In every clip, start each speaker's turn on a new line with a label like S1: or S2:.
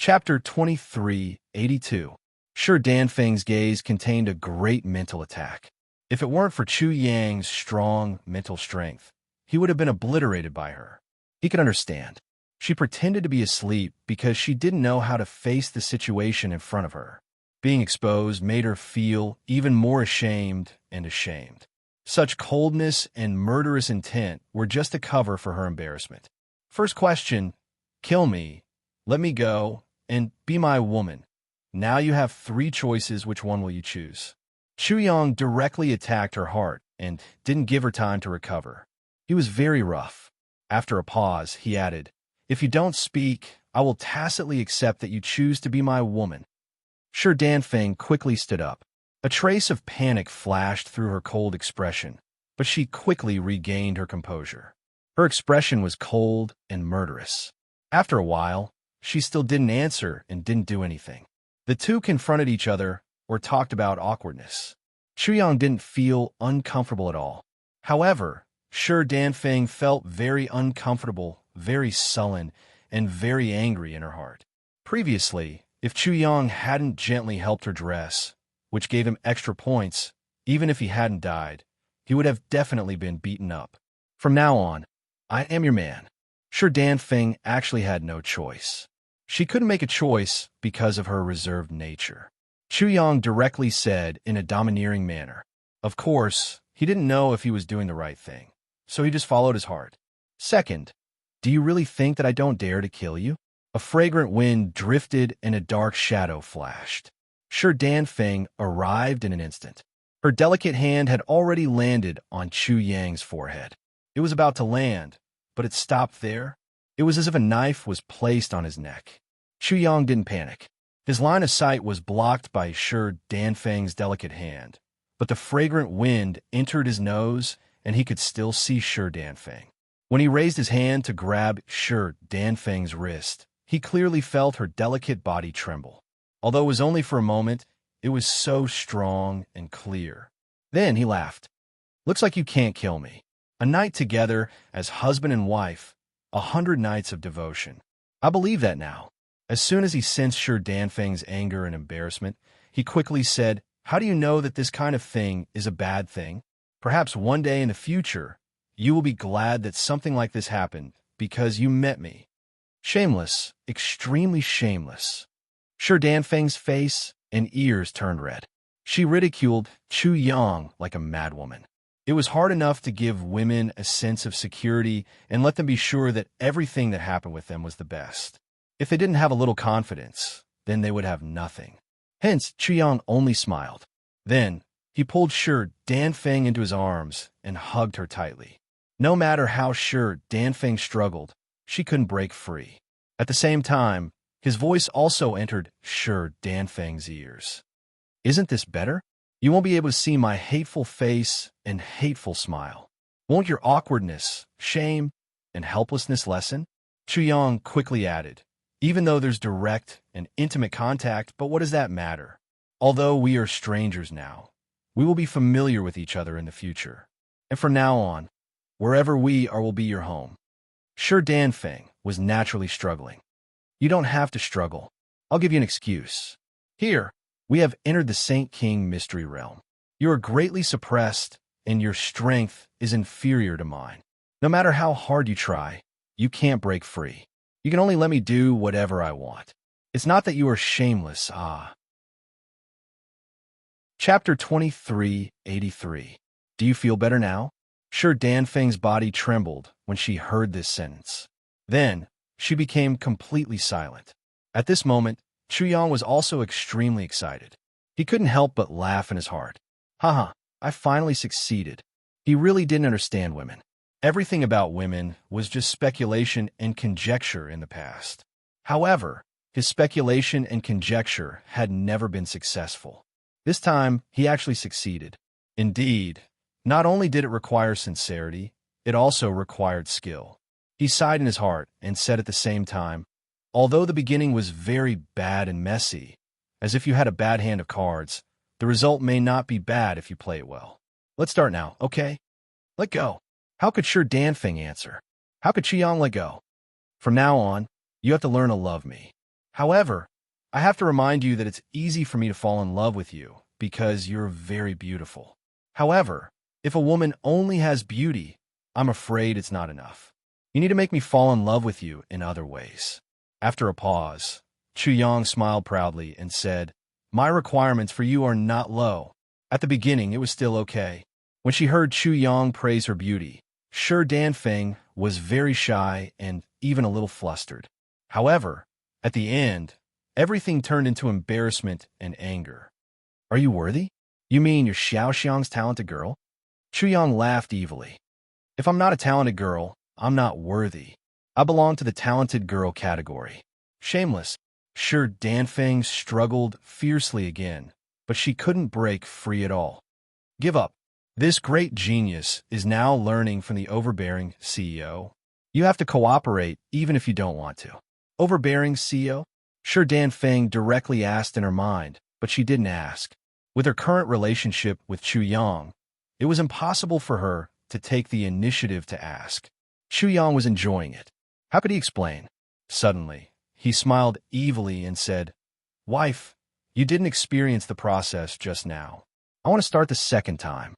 S1: Chapter 2382. Sure, Dan Feng's gaze contained a great mental attack. If it weren't for Chu Yang's strong mental strength, he would have been obliterated by her. He could understand. She pretended to be asleep because she didn't know how to face the situation in front of her. Being exposed made her feel even more ashamed and ashamed. Such coldness and murderous intent were just a cover for her embarrassment. First question, kill me, let me go, and be my woman. Now you have three choices. Which one will you choose? Chu Yang directly attacked her heart and didn't give her time to recover. He was very rough. After a pause, he added, "If you don't speak, I will tacitly accept that you choose to be my woman." Sure, Dan Feng quickly stood up. A trace of panic flashed through her cold expression, but she quickly regained her composure. Her expression was cold and murderous. After a while, she still didn't answer and didn't do anything. The two confronted each other or talked about awkwardness. Chu Yang didn't feel uncomfortable at all. However, Sure Dan Feng felt very uncomfortable, very sullen, and very angry in her heart. Previously, if Chu Yang hadn't gently helped her dress, which gave him extra points, even if he hadn't died, he would have definitely been beaten up. From now on, I am your man. Sure, Dan Feng actually had no choice. She couldn't make a choice because of her reserved nature. Chu Yang directly said in a domineering manner. Of course, he didn't know if he was doing the right thing, so he just followed his heart. Second, do you really think that I don't dare to kill you? A fragrant wind drifted and a dark shadow flashed. Sure, Dan Feng arrived in an instant. Her delicate hand had already landed on Chu Yang's forehead. It was about to land, but it stopped there. It was as if a knife was placed on his neck. Chu Yang didn't panic. His line of sight was blocked by Sure Dan Feng's delicate hand, but the fragrant wind entered his nose and he could still see Sure Dan Feng. When he raised his hand to grab Sure Dan Feng's wrist, he clearly felt her delicate body tremble. Although it was only for a moment, it was so strong and clear. Then he laughed. "Looks like you can't kill me. A night together as husband and wife, 100 nights of devotion. I believe that now." As soon as he sensed Sure Dan Feng's anger and embarrassment, he quickly said, "How do you know that this kind of thing is a bad thing? Perhaps one day in the future, you will be glad that something like this happened because you met me." Shameless, extremely shameless. Sure Dan Feng's face and ears turned red. She ridiculed Chu Yang like a madwoman. It was hard enough to give women a sense of security and let them be sure that everything that happened with them was the best. If they didn't have a little confidence, then they would have nothing. Hence, Chu Yang only smiled. Then, he pulled Sure Dan Feng into his arms and hugged her tightly. No matter how Sure Dan Feng struggled, she couldn't break free. At the same time, his voice also entered Sure Dan Feng's ears. "Isn't this better? You won't be able to see my hateful face and hateful smile. Won't your awkwardness, shame, and helplessness lessen?" Chu Yang quickly added, "Even though there's direct and intimate contact, but what does that matter? Although we are strangers now, we will be familiar with each other in the future. And from now on, wherever we are will be your home." Sure Dan Feng was naturally struggling. "You don't have to struggle. I'll give you an excuse. Here, we have entered the Saint King mystery realm. You are greatly suppressed, and your strength is inferior to mine. No matter how hard you try, you can't break free. You can only let me do whatever I want. It's not that you are shameless, Chapter 2383. Do you feel better now? Sure Dan Feng's body trembled when she heard this sentence. Then, she became completely silent. At this moment, Chu Yang was also extremely excited. He couldn't help but laugh in his heart. Haha, I finally succeeded. He really didn't understand women. Everything about women was just speculation and conjecture in the past. However, his speculation and conjecture had never been successful. This time, he actually succeeded. Indeed, not only did it require sincerity, it also required skill. He sighed in his heart and said at the same time, "Although the beginning was very bad and messy, as if you had a bad hand of cards, the result may not be bad if you play it well. Let's start now, okay? Let go." How could Sure Dan Feng answer? How could Chi Yang let go? "From now on, you have to learn to love me. However, I have to remind you that it's easy for me to fall in love with you because you're very beautiful. However, if a woman only has beauty, I'm afraid it's not enough. You need to make me fall in love with you in other ways." After a pause, Chu Yang smiled proudly and said, "My requirements for you are not low." At the beginning, it was still okay. When she heard Chu Yang praise her beauty, Shi Danfeng was very shy and even a little flustered. However, at the end, everything turned into embarrassment and anger. "Are you worthy? You mean you're Xiao Xiang's talented girl?" Chu Yang laughed evilly. "If I'm not a talented girl, I'm not worthy. I belong to the talented girl category." Shameless, Shi Danfeng struggled fiercely again, but she couldn't break free at all. "Give up. This great genius is now learning from the overbearing CEO. You have to cooperate even if you don't want to." "Overbearing CEO?" Shi Danfeng directly asked in her mind, but she didn't ask. With her current relationship with Chu Yang, it was impossible for her to take the initiative to ask. Chu Yang was enjoying it. How could he explain? Suddenly, he smiled evilly and said, "Wife, you didn't experience the process just now. I want to start the second time."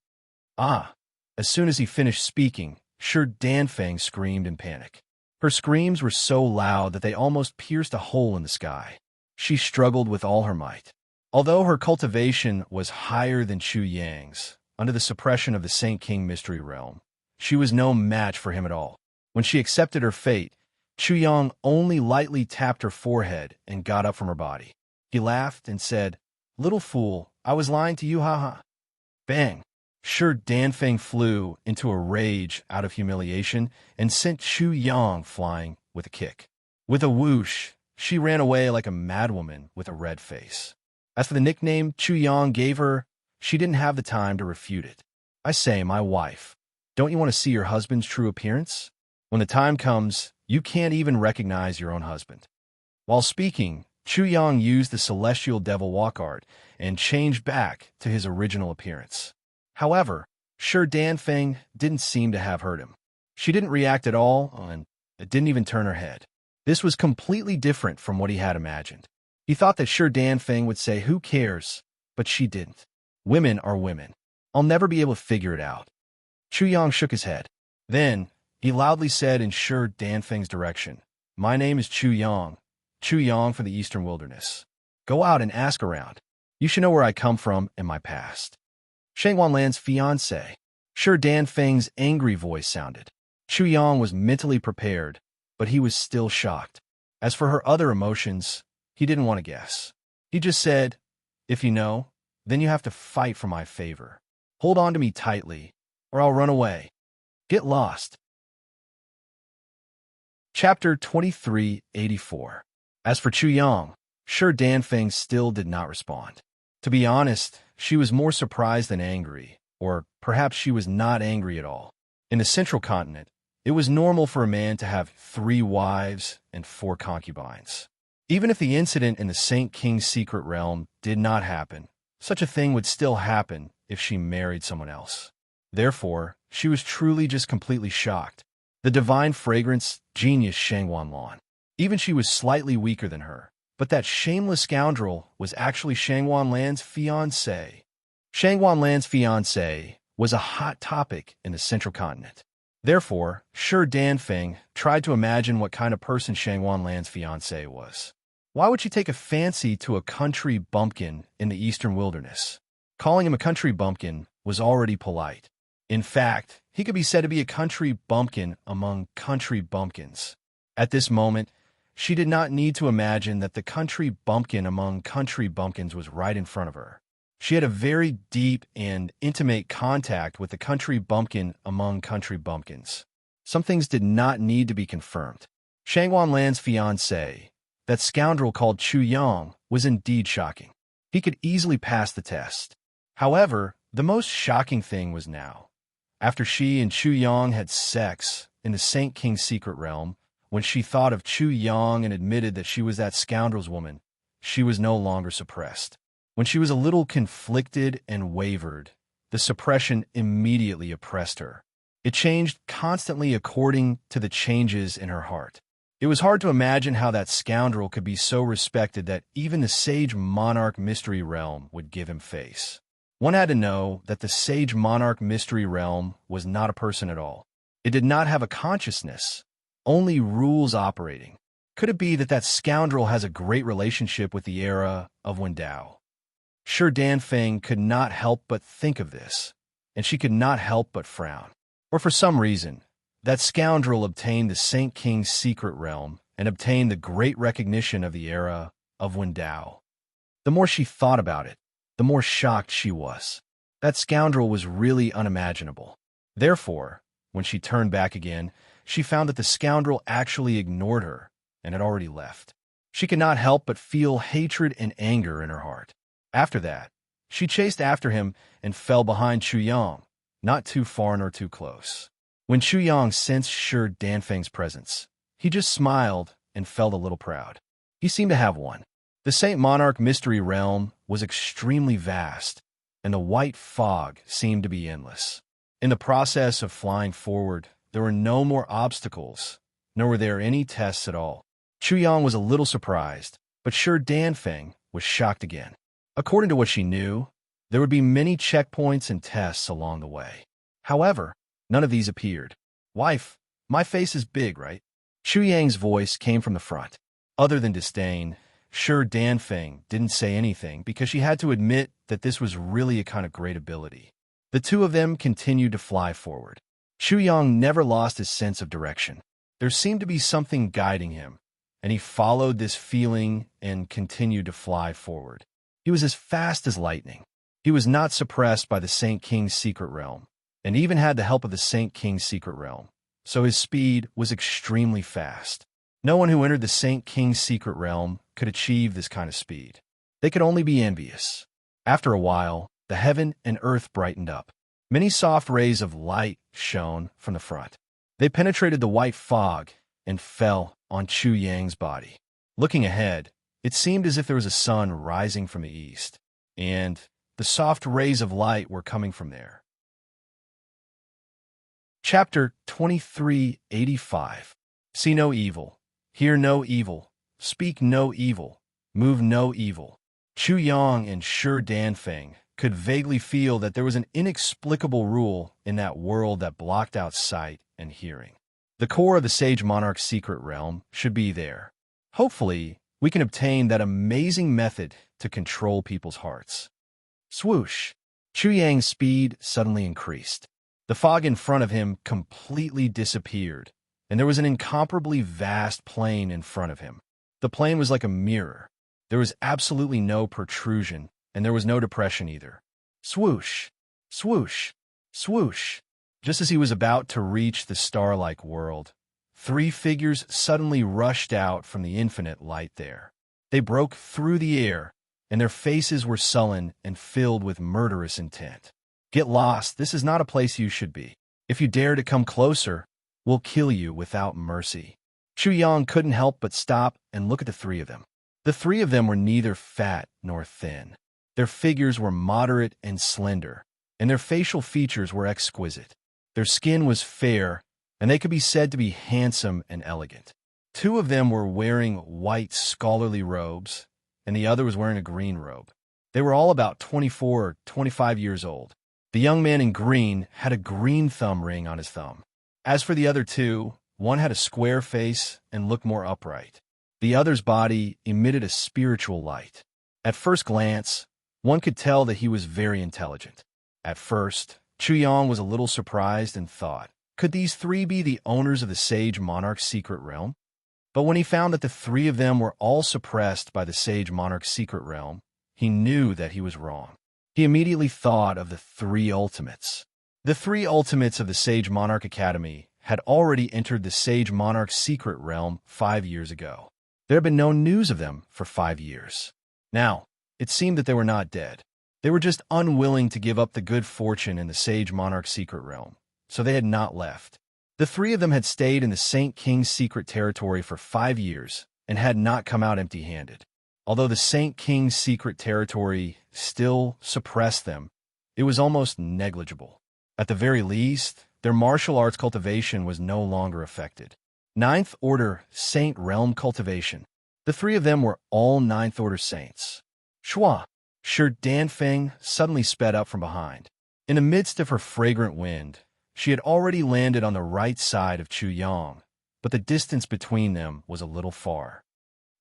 S1: "Ah!" As soon as he finished speaking, Shi Danfeng screamed in panic. Her screams were so loud that they almost pierced a hole in the sky. She struggled with all her might. Although her cultivation was higher than Chu Yang's, under the suppression of the Saint King mystery realm, she was no match for him at all. When she accepted her fate, Chu Yang only lightly tapped her forehead and got up from her body. He laughed and said, "Little fool, I was lying to you, haha." Bang! Shi Danfeng flew into a rage out of humiliation and sent Chu Yang flying with a kick. With a whoosh, she ran away like a madwoman with a red face. As for the nickname Chu Yang gave her, she didn't have the time to refute it. "I say, my wife, don't you want to see your husband's true appearance? When the time comes, you can't even recognize your own husband." While speaking, Chu Yang used the celestial devil walk art and changed back to his original appearance. However, Shi Danfeng didn't seem to have heard him. She didn't react at all, and it didn't even turn her head. This was completely different from what he had imagined. He thought that Shi Danfeng would say, "Who cares?" But she didn't. Women are women. I'll never be able to figure it out. Chu Yang shook his head. Then, he loudly said in Shi Danfeng's direction, "My name is Chu Yang from the Eastern Wilderness. Go out and ask around. You should know where I come from and my past." "Shang Wanlan's fiancé." Shi Danfeng's angry voice sounded. Chu Yang was mentally prepared, but he was still shocked. As for her other emotions, he didn't want to guess. He just said, "If you know, then you have to fight for my favor. Hold on to me tightly, or I'll run away. Get lost." Chapter 2384. As for Chu Yang, Shi Danfeng still did not respond. To be honest, she was more surprised than angry, or perhaps she was not angry at all. In the central continent, it was normal for a man to have 3 wives and 4 concubines. Even if the incident in the Saint King's secret realm did not happen, such a thing would still happen if she married someone else. Therefore, she was truly just completely shocked. The divine fragrance genius Shang Wanlan. Even she was slightly weaker than her, but that shameless scoundrel was actually Shang Wanlan's fiancé. Shang Wanlan's fiancé was a hot topic in the central continent. Therefore, Shi Danfeng tried to imagine what kind of person Shang Wanlan's fiancé was. Why would she take a fancy to a country bumpkin in the eastern wilderness? Calling him a country bumpkin was already polite. In fact, he could be said to be a country bumpkin among country bumpkins. At this moment, she did not need to imagine that the country bumpkin among country bumpkins was right in front of her. She had a very deep and intimate contact with the country bumpkin among country bumpkins. Some things did not need to be confirmed. Shang Wanlan's fiancé, that scoundrel called Chu Yang, was indeed shocking. He could easily pass the test. However, the most shocking thing was now. After she and Chu Yang had sex in the Saint King's secret realm, when she thought of Chu Yang and admitted that she was that scoundrel's woman, she was no longer suppressed. When she was a little conflicted and wavered, the suppression immediately oppressed her. It changed constantly according to the changes in her heart. It was hard to imagine how that scoundrel could be so respected that even the sage monarch mystery realm would give him face. One had to know that the sage monarch mystery realm was not a person at all. It did not have a consciousness, only rules operating. Could it be that that scoundrel has a great relationship with the era of Wendao? Sure, Danfeng could not help but think of this, and she could not help but frown. Or for some reason, that scoundrel obtained the Saint King's secret realm and obtained the great recognition of the era of Wendao. The more she thought about it, the more shocked she was. That scoundrel was really unimaginable. Therefore, when she turned back again, she found that the scoundrel actually ignored her and had already left. She could not help but feel hatred and anger in her heart. After that, she chased after him and fell behind Chu Yang, not too far nor too close. When Chu Yang sensed Shi Danfeng's presence, he just smiled and felt a little proud. He seemed to have one. The Saint Monarch Mystery Realm was extremely vast, and the white fog seemed to be endless. In the process of flying forward, there were no more obstacles, nor were there any tests at all. Chu Yang was a little surprised, but Shi Danfeng was shocked again. According to what she knew, there would be many checkpoints and tests along the way. However, none of these appeared. "Wife, my face is big, right?" Chu Yang's voice came from the front. Other than disdain, Shi Danfeng didn't say anything because she had to admit that this was really a kind of great ability. The two of them continued to fly forward. Chu Yang never lost his sense of direction. There seemed to be something guiding him, and he followed this feeling and continued to fly forward. He was as fast as lightning. He was not suppressed by the Saint King's secret realm, and even had the help of the Saint King's secret realm, so his speed was extremely fast. No one who entered the Saint King's secret realm could achieve this kind of speed. They could only be envious. After a while, the heaven and earth brightened up. Many soft rays of light shone from the front. They penetrated the white fog and fell on Chu Yang's body. Looking ahead, it seemed as if there was a sun rising from the east, and the soft rays of light were coming from there. Chapter 2385. See no evil, hear no evil, speak no evil, move no evil. Chu Yang and Shi Danfeng could vaguely feel that there was an inexplicable rule in that world that blocked out sight and hearing. The core of the Sage Monarch's secret realm should be there. Hopefully, we can obtain that amazing method to control people's hearts. Swoosh! Chu Yang's speed suddenly increased. The fog in front of him completely disappeared, and there was an incomparably vast plain in front of him. The plain was like a mirror. There was absolutely no protrusion, and there was no depression either. Swoosh! Swoosh! Swoosh! Just as he was about to reach the star-like world, three figures suddenly rushed out from the infinite light there. They broke through the air, and their faces were sullen and filled with murderous intent. "Get lost, this is not a place you should be. If you dare to come closer, we'll kill you without mercy." Chu Yang couldn't help but stop and look at the three of them. The three of them were neither fat nor thin. Their figures were moderate and slender, and their facial features were exquisite. Their skin was fair, and they could be said to be handsome and elegant. Two of them were wearing white scholarly robes, and the other was wearing a green robe. They were all about 24 or 25 years old. The young man in green had a green thumb ring on his thumb. As for the other two, one had a square face and looked more upright. The other's body emitted a spiritual light. At first glance, one could tell that he was very intelligent. At first, Chu Yang was a little surprised and thought, could these three be the owners of the Sage Monarch's secret realm? But when he found that the three of them were all suppressed by the Sage Monarch's secret realm, he knew that he was wrong. He immediately thought of the three ultimates. The three ultimates of the Sage Monarch Academy had already entered the Sage Monarch's secret realm 5 years ago. There had been no news of them for 5 years. Now, it seemed that they were not dead. They were just unwilling to give up the good fortune in the Sage Monarch's secret realm, so they had not left. The three of them had stayed in the Saint King's secret territory for 5 years and had not come out empty-handed. Although the Saint King's secret territory still suppressed them, it was almost negligible. At the very least, their martial arts cultivation was no longer affected. Ninth Order Saint Realm Cultivation. The three of them were all Ninth Order Saints. Shua, Shi Danfeng, suddenly sped up from behind. In the midst of her fragrant wind, she had already landed on the right side of Chu Yang, but the distance between them was a little far.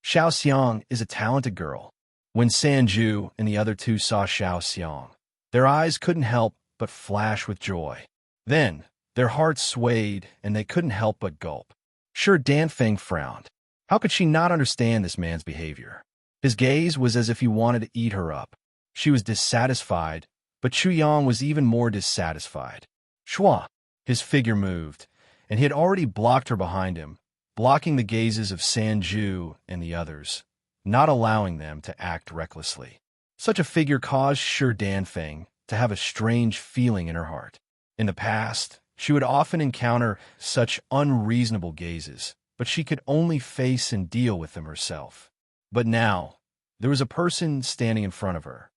S1: Xiao Xiang is a talented girl. When Sanju and the other two saw Xiao Xiang, their eyes couldn't help but flash with joy. Then, their hearts swayed and they couldn't help but gulp. Shi Danfeng frowned. How could she not understand this man's behavior? His gaze was as if he wanted to eat her up. She was dissatisfied, but Chu Yang was even more dissatisfied. Shua, his figure moved, and he had already blocked her behind him, blocking the gazes of Sanju and the others, not allowing them to act recklessly. Such a figure caused Shi Danfeng to have a strange feeling in her heart. In the past, she would often encounter such unreasonable gazes, but she could only face and deal with them herself. But now, there was a person standing in front of her.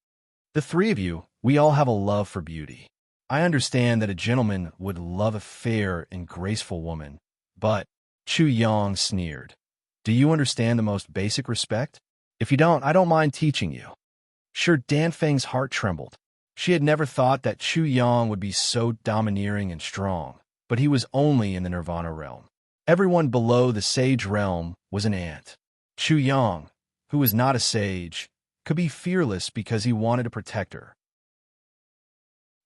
S1: The three of you, we all have a love for beauty. I understand that a gentleman would love a fair and graceful woman, but Chu Yang sneered. Do you understand the most basic respect? If you don't, I don't mind teaching you. Shi Danfeng's heart trembled. She had never thought that Chu Yang would be so domineering and strong, but he was only in the Nirvana realm. Everyone below the sage realm was an ant. Chu Yang, who was not a sage, could be fearless because he wanted to protect her.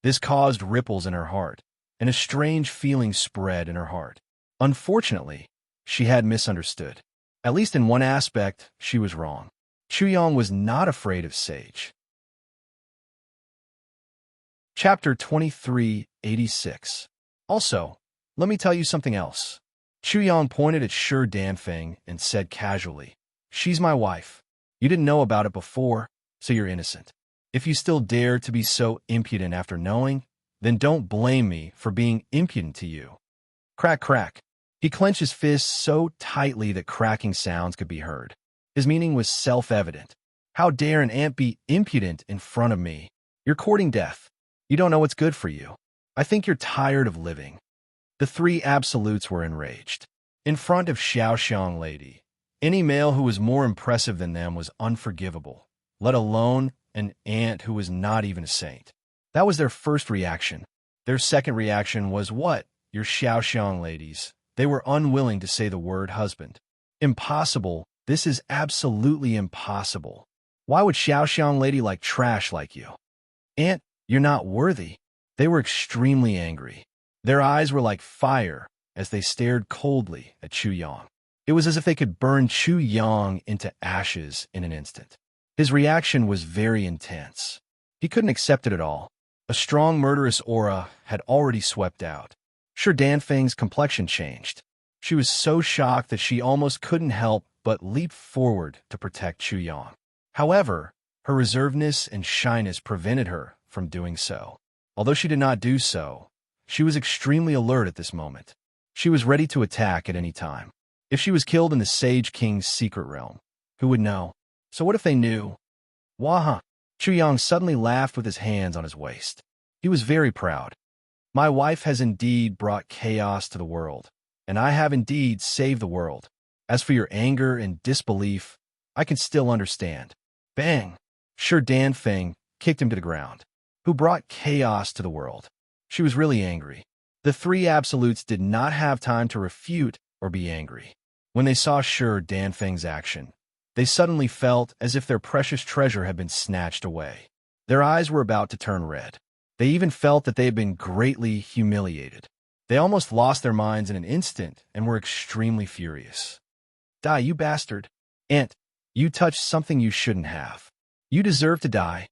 S1: This caused ripples in her heart, and a strange feeling spread in her heart. Unfortunately, she had misunderstood. At least in one aspect, she was wrong. Chu Yang was not afraid of sage. Chapter 2386. Also, let me tell you something else. Chu Yang pointed at Shi Danfeng and said casually, She's my wife. You didn't know about it before, so you're innocent. If you still dare to be so impudent after knowing, then don't blame me for being impudent to you. Crack, crack. He clenched his fists so tightly that cracking sounds could be heard. His meaning was self-evident. How dare an ant be impudent in front of me? You're courting death. You don't know what's good for you. I think you're tired of living. The three absolutes were enraged. In front of Xiao Xiang Lady, any male who was more impressive than them was unforgivable, let alone an ant who was not even a saint. That was their first reaction. Their second reaction was, what? Your Xiao Xiang ladies. They were unwilling to say the word husband. Impossible. This is absolutely impossible. Why would Xiao Xiang lady like trash like you? Ant, you're not worthy. They were extremely angry. Their eyes were like fire as they stared coldly at Chu Yang. It was as if they could burn Chu Yang into ashes in an instant. His reaction was very intense. He couldn't accept it at all. A strong murderous aura had already swept out. Shi Danfeng's complexion changed. She was so shocked that she almost couldn't help but leap forward to protect Chu Yang. However, her reservedness and shyness prevented her from doing so. Although she did not do so, she was extremely alert at this moment. She was ready to attack at any time. If she was killed in the Sage King's secret realm, who would know? So what if they knew? Waha! Chu Yang suddenly laughed with his hands on his waist. He was very proud. My wife has indeed brought chaos to the world, and I have indeed saved the world. As for your anger and disbelief, I can still understand. Bang! Shi Danfeng kicked him to the ground. Who brought chaos to the world? She was really angry. The three absolutes did not have time to refute or be angry. When they saw Shi Danfeng's action, they suddenly felt as if their precious treasure had been snatched away. Their eyes were about to turn red. They even felt that they had been greatly humiliated. They almost lost their minds in an instant and were extremely furious. Die, you bastard. Ant, you touched something you shouldn't have. You deserve to die.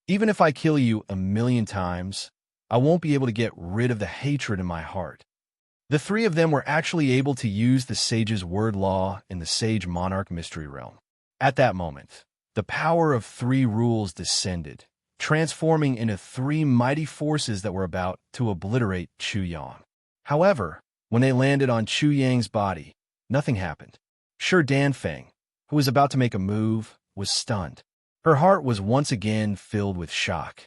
S1: Even if I kill you 1,000,000 times, I won't be able to get rid of the hatred in my heart. The three of them were actually able to use the sage's word law in the Sage Monarch Mystery Realm. At that moment, the power of three rules descended, transforming into three mighty forces that were about to obliterate Chu Yang. However, when they landed on Chu Yang's body, nothing happened. Shi Danfeng, who was about to make a move, was stunned. Her heart was once again filled with shock.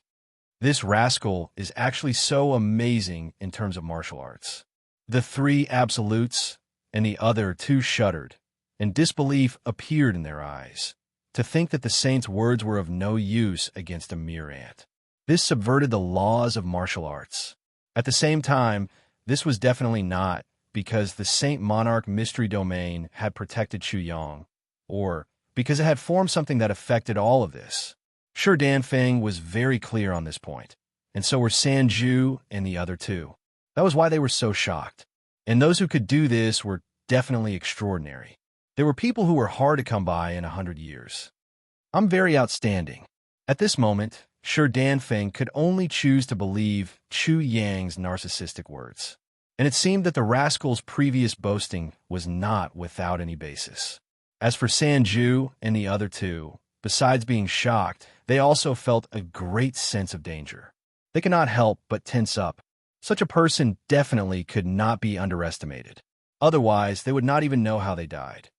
S1: This rascal is actually so amazing in terms of martial arts. The three absolutes, and the other two shuddered, and disbelief appeared in their eyes. To think that the saint's words were of no use against a mere ant. This subverted the laws of martial arts. At the same time, this was definitely not because the Saint Monarch mystery domain had protected Chu Yang, or because it had formed something that affected all of this. Sure, Danfeng was very clear on this point, and so were Sanju and the other two. That was why they were so shocked. And those who could do this were definitely extraordinary. There were people who were hard to come by in 100 years. I'm very outstanding. At this moment, Sure Danfeng could only choose to believe Chu Yang's narcissistic words. And it seemed that the rascal's previous boasting was not without any basis. As for Sanju and the other two, besides being shocked, they also felt a great sense of danger. They could not help but tense up. Such a person definitely could not be underestimated. Otherwise, they would not even know how they died.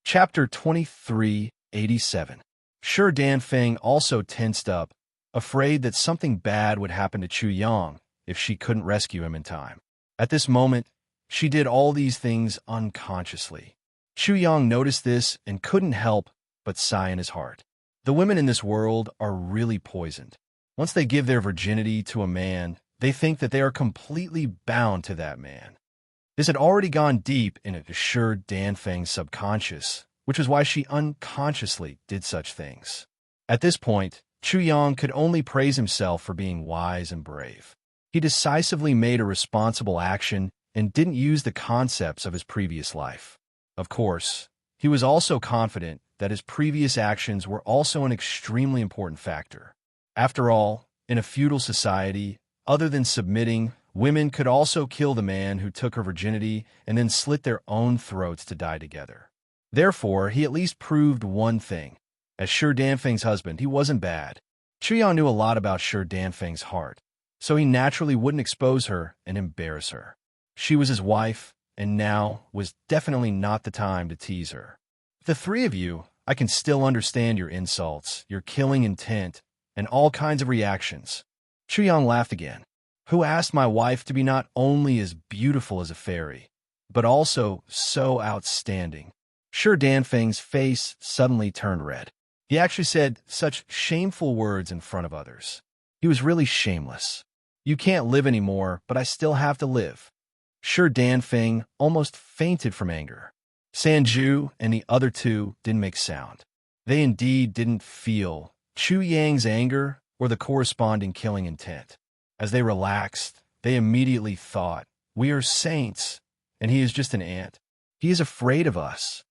S1: Chapter 2387. Sure Danfeng also tensed up, afraid that something bad would happen to Chu Yang if she couldn't rescue him in time. At this moment, she did all these things unconsciously. Chu Yang noticed this and couldn't help but sigh in his heart. The women in this world are really poisoned. Once they give their virginity to a man, they think that they are completely bound to that man. This had already gone deep into Sure Danfeng's subconscious, which is why she unconsciously did such things. At this point, Chu Yang could only praise himself for being wise and brave. He decisively made a responsible action and didn't use the concepts of his previous life. Of course, he was also confident that his previous actions were also an extremely important factor. After all, in a feudal society, other than submitting, women could also kill the man who took her virginity and then slit their own throats to die together. Therefore, he at least proved one thing. As Sure Danfeng's husband, he wasn't bad. Chu Yang knew a lot about Sure Danfeng's heart, so he naturally wouldn't expose her and embarrass her. She was his wife, and now was definitely not the time to tease her. The three of you, I can still understand your insults, your killing intent, and all kinds of reactions. Chu Yang laughed again. Who asked my wife to be not only as beautiful as a fairy, but also so outstanding? Sure Danfeng's face suddenly turned red. He actually said such shameful words in front of others. He was really shameless. You can't live anymore, but I still have to live. Sure Danfeng almost fainted from anger. Sanju and the other two didn't make sound. They indeed didn't feel Chu Yang's anger or the corresponding killing intent. As they relaxed, they immediately thought, we are saints, and he is just an ant. He is afraid of us.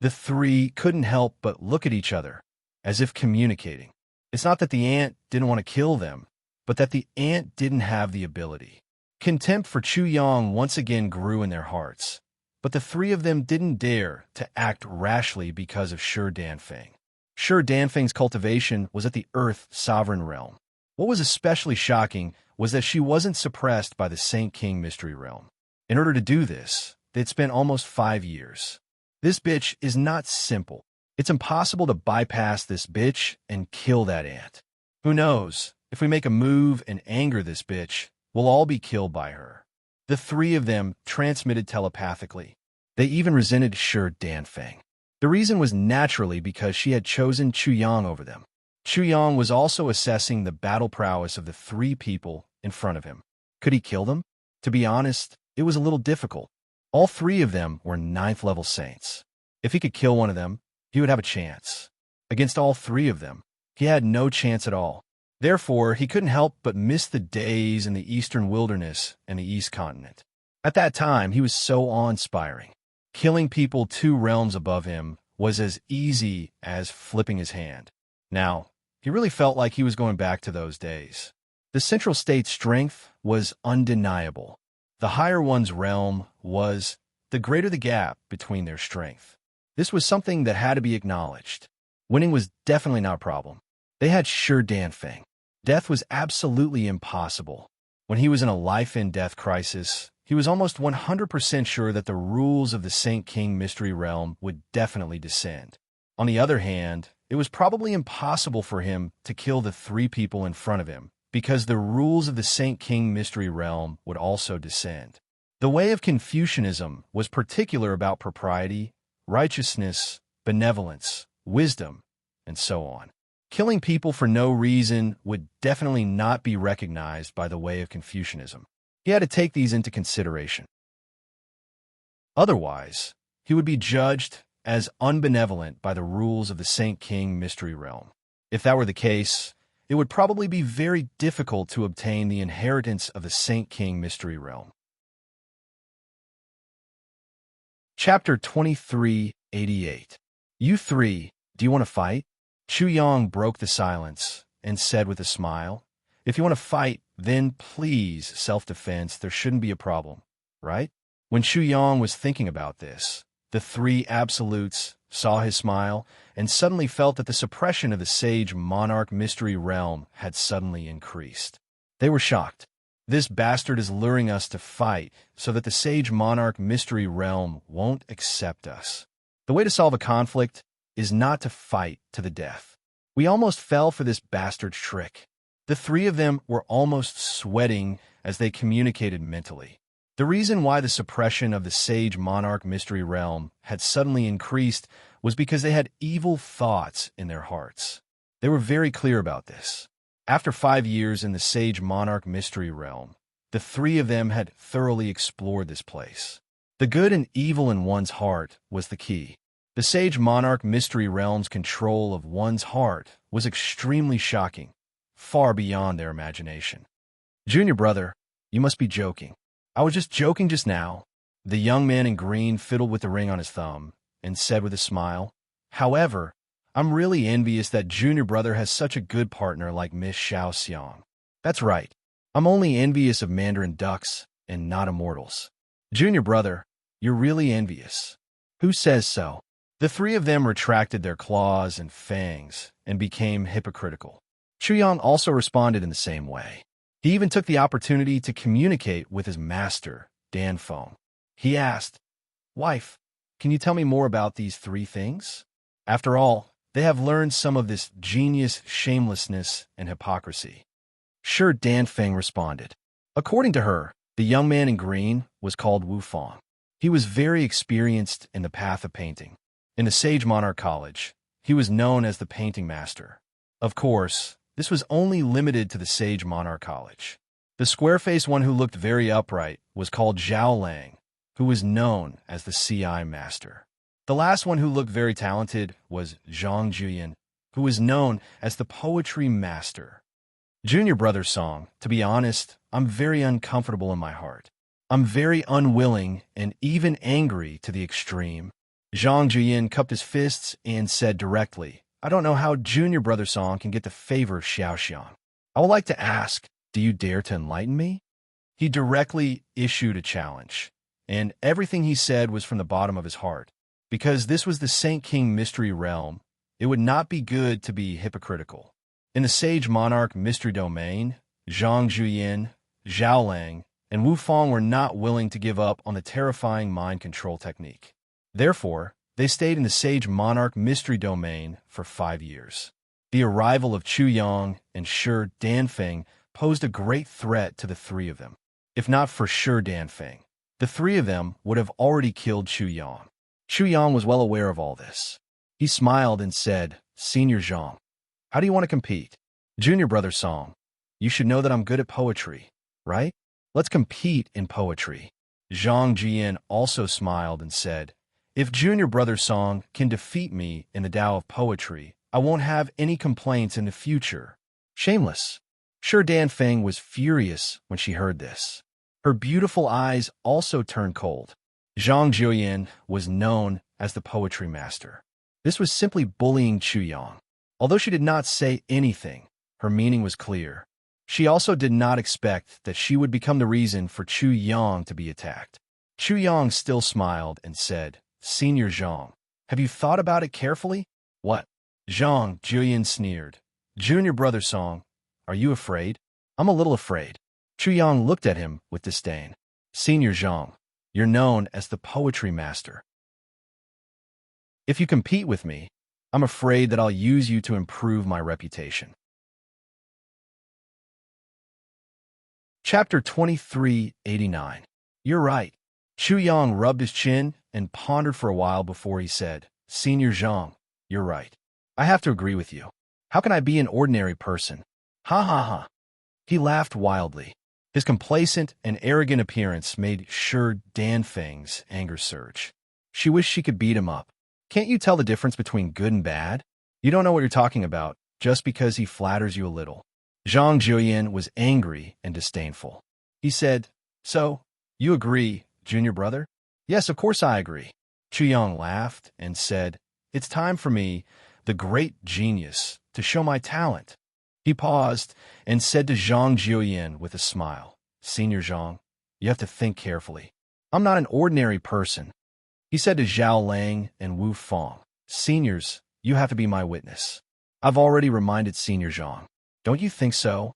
S1: The three couldn't help but look at each other, as if communicating. It's not that the ant didn't want to kill them, but that the ant didn't have the ability. Contempt for Chu Yang once again grew in their hearts, but the three of them didn't dare to act rashly because of Sure Danfeng. Sure Danfeng's cultivation was at the Earth Sovereign Realm. What was especially shocking was that she wasn't suppressed by the Saint King Mystery Realm. In order to do this, they'd spent almost 5 years. This bitch is not simple. It's impossible to bypass this bitch and kill that ant. Who knows, if we make a move and anger this bitch, we'll all be killed by her. The three of them transmitted telepathically. They even resented Sure Danfeng. The reason was naturally because she had chosen Chu Yang over them. Chu Yang was also assessing the battle prowess of the three people in front of him. Could he kill them? To be honest, it was a little difficult. All three of them were 9th level saints. If he could kill one of them, he would have a chance. Against all three of them, he had no chance at all. Therefore, he couldn't help but miss the days in the eastern wilderness and the east continent. At that time, he was so awe-inspiring. Killing people 2 realms above him was as easy as flipping his hand. Now, he really felt like he was going back to those days. The central state's strength was undeniable. The higher one's realm was, the greater the gap between their strength. This was something that had to be acknowledged. Winning was definitely not a problem. They had Sure Danfeng. Death was absolutely impossible. When he was in a life-and-death crisis, he was almost 100% sure that the rules of the Saint King Mystery Realm would definitely descend. On the other hand, it was probably impossible for him to kill the 3 people in front of him, because the rules of the Saint King Mystery Realm would also descend. The way of Confucianism was particular about propriety, righteousness, benevolence, wisdom, and so on. Killing people for no reason would definitely not be recognized by the way of Confucianism. He had to take these into consideration. Otherwise, he would be judged as unbenevolent by the rules of the Saint King mystery realm. If that were the case, it would probably be very difficult to obtain the inheritance of the Saint King mystery realm. Chapter 2388. You three, do you want to fight? Chu Yang broke the silence and said with a smile, if you want to fight, then please, self-defense, there shouldn't be a problem, right? When Chu Yang was thinking about this, the three absolutes saw his smile and suddenly felt that the suppression of the sage monarch mystery realm had suddenly increased. They were shocked. This bastard is luring us to fight so that the sage monarch mystery realm won't accept us. The way to solve a conflict is not to fight to the death. We almost fell for this bastard's trick. The three of them were almost sweating as they communicated mentally. The reason why the suppression of the sage monarch mystery realm had suddenly increased was because they had evil thoughts in their hearts. They were very clear about this. After 5 years in the sage monarch mystery realm, the three of them had thoroughly explored this place. The good and evil in one's heart was the key. The sage monarch mystery realm's control of one's heart was extremely shocking, far beyond their imagination. Junior brother, you must be joking. I was just joking just now. The young man in green fiddled with the ring on his thumb and said with a smile, however, I'm really envious that Junior brother has such a good partner like Miss Xiao Xiang. That's right. I'm only envious of Mandarin ducks and not immortals. Junior brother, you're really envious. Who says so? The three of them retracted their claws and fangs and became hypocritical. Chu Yang also responded in the same way. He even took the opportunity to communicate with his master, Dan Feng. He asked, wife, can you tell me more about these three things? After all, they have learned some of this genius, shamelessness, and hypocrisy. Sure, Dan Feng responded. According to her, the young man in green was called Wu Fang. He was very experienced in the path of painting. In the Sage Monarch College, he was known as the painting master. Of course, this was only limited to the Sage Monarch College. The square-faced one who looked very upright was called Zhao Lang, who was known as the CI master. The last one who looked very talented was Zhang Juyan, who was known as the poetry master. Junior brother Song, to be honest, I'm very uncomfortable in my heart. I'm very unwilling and even angry to the extreme. Zhang Juyan cupped his fists and said directly, I don't know how Junior brother Song can get the favor of Xiao Xiang. I would like to ask, do you dare to enlighten me? He directly issued a challenge, and everything he said was from the bottom of his heart. Because this was the Saint King mystery realm, it would not be good to be hypocritical. In the Sage Monarch mystery domain, Zhang Juyan, Zhao Lang, and Wu Fang were not willing to give up on the terrifying mind control technique. Therefore, they stayed in the Sage Monarch mystery domain for 5 years. The arrival of Chu Yang and Shi Danfeng posed a great threat to the three of them. If not for Shi Danfeng, the three of them would have already killed Chu Yang. Chu Yang was well aware of all this. He smiled and said, Senior Zhang, how do you want to compete? Junior brother Song, you should know that I'm good at poetry, right? Let's compete in poetry. Zhang Jian also smiled and said, if Junior brother Song can defeat me in the Tao of poetry, I won't have any complaints in the future. Shameless. Shi Danfeng was furious when she heard this. Her beautiful eyes also turned cold. Zhang Juyan was known as the poetry master. This was simply bullying Chu Yang. Although she did not say anything, her meaning was clear. She also did not expect that she would become the reason for Chu Yang to be attacked. Chu Yang still smiled and said, Senior Zhang, have you thought about it carefully? What? Zhang Juyan sneered. Junior brother Song, are you afraid? I'm a little afraid. Chu Yang looked at him with disdain. Senior Zhang, you're known as the poetry master. If you compete with me, I'm afraid that I'll use you to improve my reputation. Chapter 2389. You're right. Chu Yang rubbed his chin and pondered for a while before he said, Senior Zhang, you're right. I have to agree with you. How can I be an ordinary person? Ha ha ha. He laughed wildly. His complacent and arrogant appearance made sure Dan Feng's anger surge. She wished she could beat him up. Can't you tell the difference between good and bad? You don't know what you're talking about, just because he flatters you a little. Zhang Juoyan was angry and disdainful. He said, So, you agree, junior brother? Yes, of course I agree. Chu Yang laughed and said, It's time for me, the great genius, to show my talent. He paused and said to Zhang Juoyan with a smile, Senior Zhang, you have to think carefully. I'm not an ordinary person. He said to Zhao Lang and Wu Fong, Seniors, you have to be my witness. I've already reminded Senior Zhang. Don't you think so?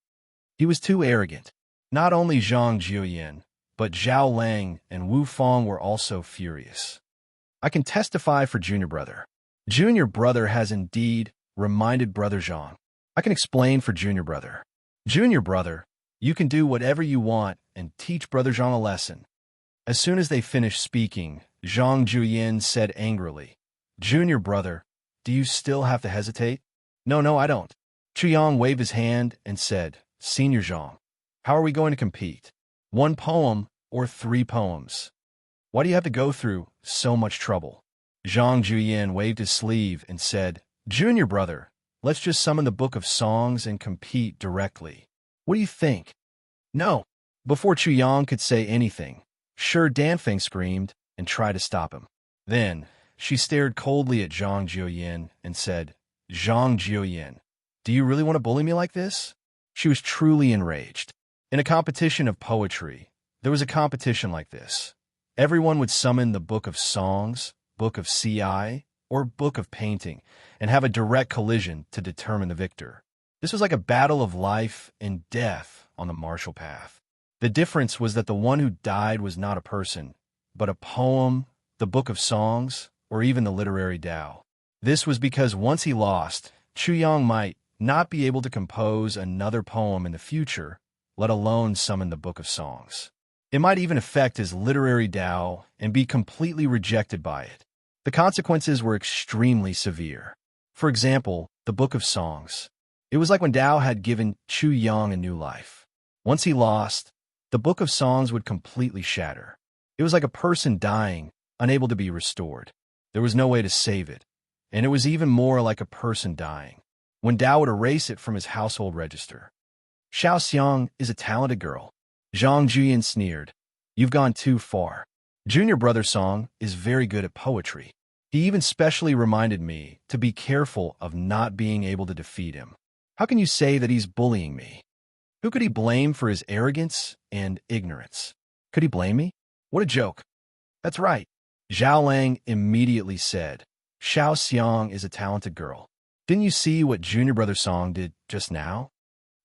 S1: He was too arrogant. Not only Zhang Juoyan, but Zhao Lang and Wu Fong were also furious. I can testify for Junior Brother. Junior Brother has indeed reminded Brother Zhang. I can explain for Junior Brother. Junior Brother, you can do whatever you want and teach Brother Zhang a lesson. As soon as they finished speaking, Zhang Juoyan said angrily, Junior Brother, do you still have to hesitate? No, I don't. Chu Yang waved his hand and said, Senior Zhang, how are we going to compete? 1 poem or 3 poems? Why do you have to go through so much trouble? Zhang Juoyan waved his sleeve and said, Junior Brother, let's just summon the book of songs and compete directly. What do you think? No. Before Chu Yang could say anything, Sure Danfeng screamed and tried to stop him. Then, she stared coldly at Zhang Juoyan and said, Zhang Juoyan, do you really want to bully me like this? She was truly enraged. In a competition of poetry, there was a competition like this. Everyone would summon the book of songs, book of CI, or book of painting, and have a direct collision to determine the victor. This was like a battle of life and death on the martial path. The difference was that the one who died was not a person, but a poem, the book of songs, or even the literary Tao. This was because once he lost, Chu Yang might not be able to compose another poem in the future, let alone summon the book of songs. It might even affect his literary Tao and be completely rejected by it. The consequences were extremely severe. For example, the book of songs. It was like when Tao had given Chu Yang a new life. Once he lost, the book of songs would completely shatter. It was like a person dying, unable to be restored. There was no way to save it. And it was even more like a person dying, when Tao would erase it from his household register. Xiao Xiang is a talented girl. Zhang Juoyan sneered. You've gone too far. Junior Brother Song is very good at poetry. He even specially reminded me to be careful of not being able to defeat him. How can you say that he's bullying me? Who could he blame for his arrogance and ignorance? Could he blame me? What a joke. That's right. Zhao Lang immediately said, Xiao Xiang is a talented girl. Didn't you see what Junior Brother Song did just now?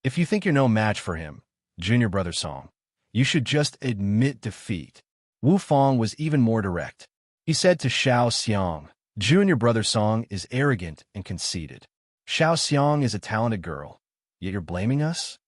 S1: If you think you're no match for him, Junior Brother Song, you should just admit defeat. Wu Fong was even more direct. He said to Xiao Xiang, Junior Brother Song is arrogant and conceited. Xiao Xiang is a talented girl, yet you're blaming us?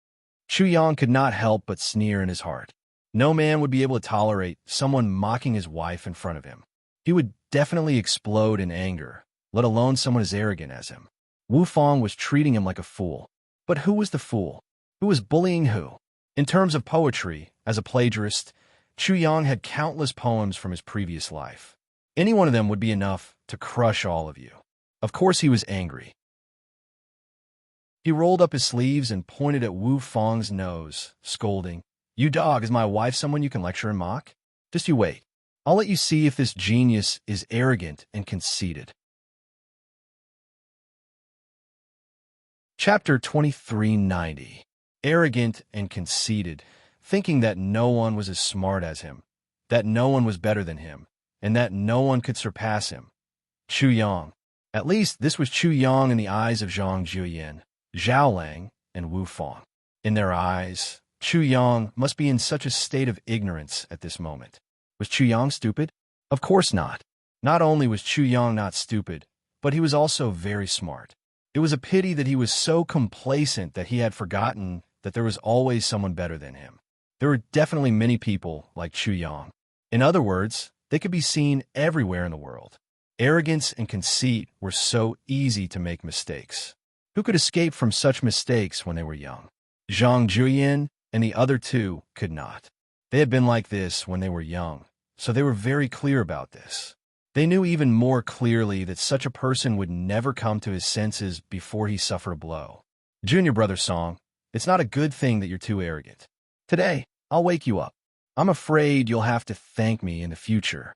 S1: Chu Yang could not help but sneer in his heart. No man would be able to tolerate someone mocking his wife in front of him. He would definitely explode in anger, let alone someone as arrogant as him. Wu Fong was treating him like a fool. But who was the fool? Who was bullying who? In terms of poetry, as a plagiarist, Chu Yang had countless poems from his previous life. Any one of them would be enough to crush all of you. Of course he was angry. He rolled up his sleeves and pointed at Wu Fong's nose, scolding, You dog, is my wife someone you can lecture and mock? Just you wait. I'll let you see if this genius is arrogant and conceited. Chapter 2390. Arrogant and conceited, thinking that no one was as smart as him, that no one was better than him, and that no one could surpass him. Chu Yang. At least this was Chu Yang in the eyes of Zhang Juoyan, Zhao Lang, and Wu Fong. In their eyes, Chu Yang must be in such a state of ignorance at this moment. Was Chu Yang stupid? Of course not. Not only was Chu Yang not stupid, but he was also very smart. It was a pity that he was so complacent that he had forgotten that there was always someone better than him. There were definitely many people like Chu Yang. In other words, they could be seen everywhere in the world. Arrogance and conceit were so easy to make mistakes. Who could escape from such mistakes when they were young? Zhang Juyin and the other two could not. They had been like this when they were young, so they were very clear about this. They knew even more clearly that such a person would never come to his senses before he suffered a blow. Junior brother Song, it's not a good thing that you're too arrogant. Today, I'll wake you up. I'm afraid you'll have to thank me in the future.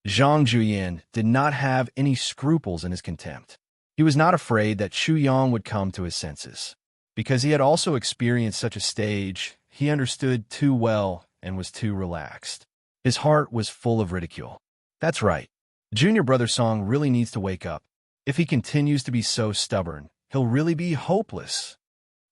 S1: Zhang Juyin did not have any scruples in his contempt. He was not afraid that Chu Yang would come to his senses. Because he had also experienced such a stage, he understood too well and was too relaxed. His heart was full of ridicule. That's right. Junior brother Song really needs to wake up. If he continues to be so stubborn, he'll really be hopeless.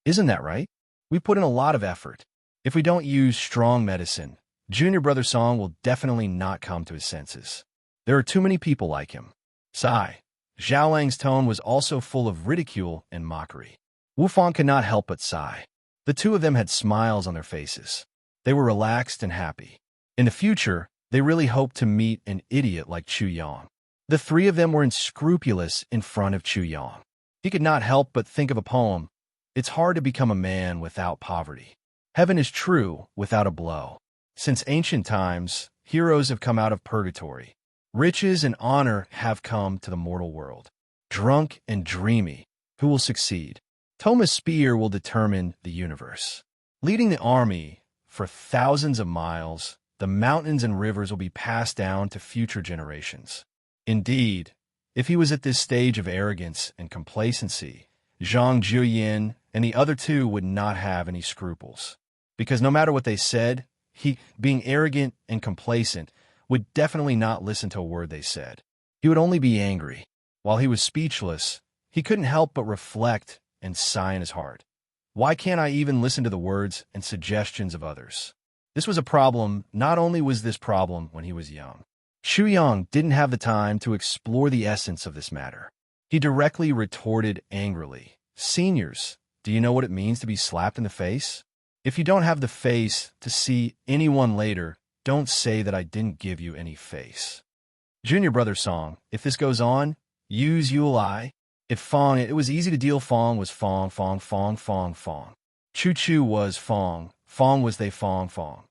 S1: Isn't that right? We put in a lot of effort. If we don't use strong medicine, Junior brother Song will definitely not come to his senses. There are too many people like him. Sigh. Zhao Lang's tone was also full of ridicule and mockery. Wu Fang could not help but sigh. The two of them had smiles on their faces. They were relaxed and happy. In the future, they really hoped to meet an idiot like Chu Yang. The three of them were unscrupulous in front of Chu Yang. He could not help but think of a poem. It's hard to become a man without poverty. Heaven is true without a blow. Since ancient times, heroes have come out of purgatory. Riches and honor have come to the mortal world. Drunk and dreamy, who will succeed? Thomas Spear will determine the universe. Leading the army for thousands of miles, the mountains and rivers will be passed down to future generations. Indeed, if he was at this stage of arrogance and complacency, Zhang Juyin and the other two would not have any scruples. Because no matter what they said, he, being arrogant and complacent, would definitely not listen to a word they said. He would only be angry. While he was speechless, he couldn't help but reflect and sigh in his heart. Why can't I even listen to the words and suggestions of others? This was a problem. Not only was this problem when he was young. Chu Yang didn't have the time to explore the essence of this matter. He directly retorted angrily, "Seniors, do you know what it means to be slapped in the face? If you don't have the face to see anyone later, don't say that I didn't give you any face." Junior brother Song, if this goes on, use you'll I. If Fong, it was easy to deal. Fong was Fong, Fong, Fong, Fong, Fong. Chu Chu was Fong, Fong was they Fong, Fong.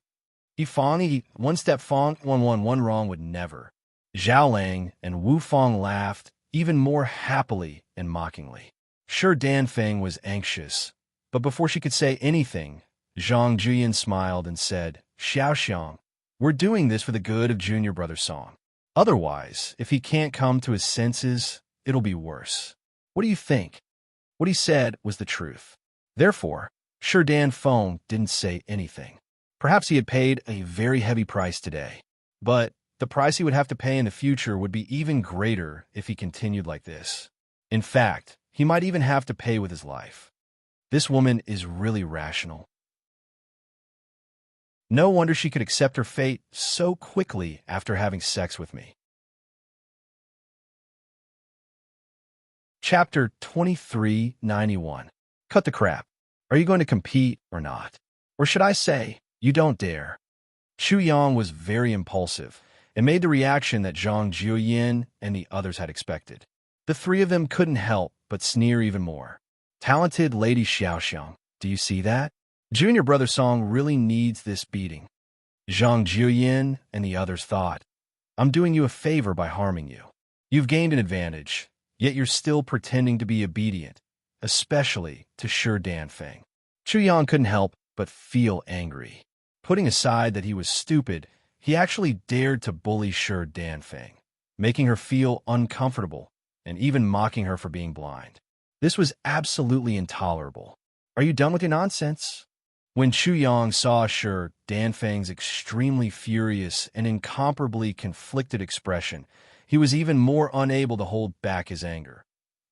S1: Ifang, one step Fong, one wrong would never. Zhao Lang and Wu Fang laughed even more happily and mockingly. Sure, Dan Feng was anxious, but before she could say anything, Zhang Juyin smiled and said, "Xiao Xiang, we're doing this for the good of Junior brother Song. Otherwise, if he can't come to his senses, it'll be worse." What do you think? What he said was the truth. Therefore, Sure Dan Feng didn't say anything. Perhaps he had paid a very heavy price today, but the price he would have to pay in the future would be even greater if he continued like this. In fact, he might even have to pay with his life. This woman is really rational. No wonder she could accept her fate so quickly after having sex with me. Chapter 2391. Cut the crap. Are you going to compete or not? Or should I say, you don't dare. Chu Yang was very impulsive and made the reaction that Zhang Juyin and the others had expected. The three of them couldn't help but sneer even more. Talented Lady Xiaoxiang, do you see that? Junior brother Song really needs this beating. Zhang Juyin and the others thought, I'm doing you a favor by harming you. You've gained an advantage, yet you're still pretending to be obedient, especially to Sure Dan Feng. Chu Yang couldn't help but feel angry. Putting aside that he was stupid, he actually dared to bully Sure Dan Feng, making her feel uncomfortable and even mocking her for being blind. This was absolutely intolerable. Are you done with your nonsense? When Chu Yang saw Sure Dan Feng's extremely furious and incomparably conflicted expression, he was even more unable to hold back his anger.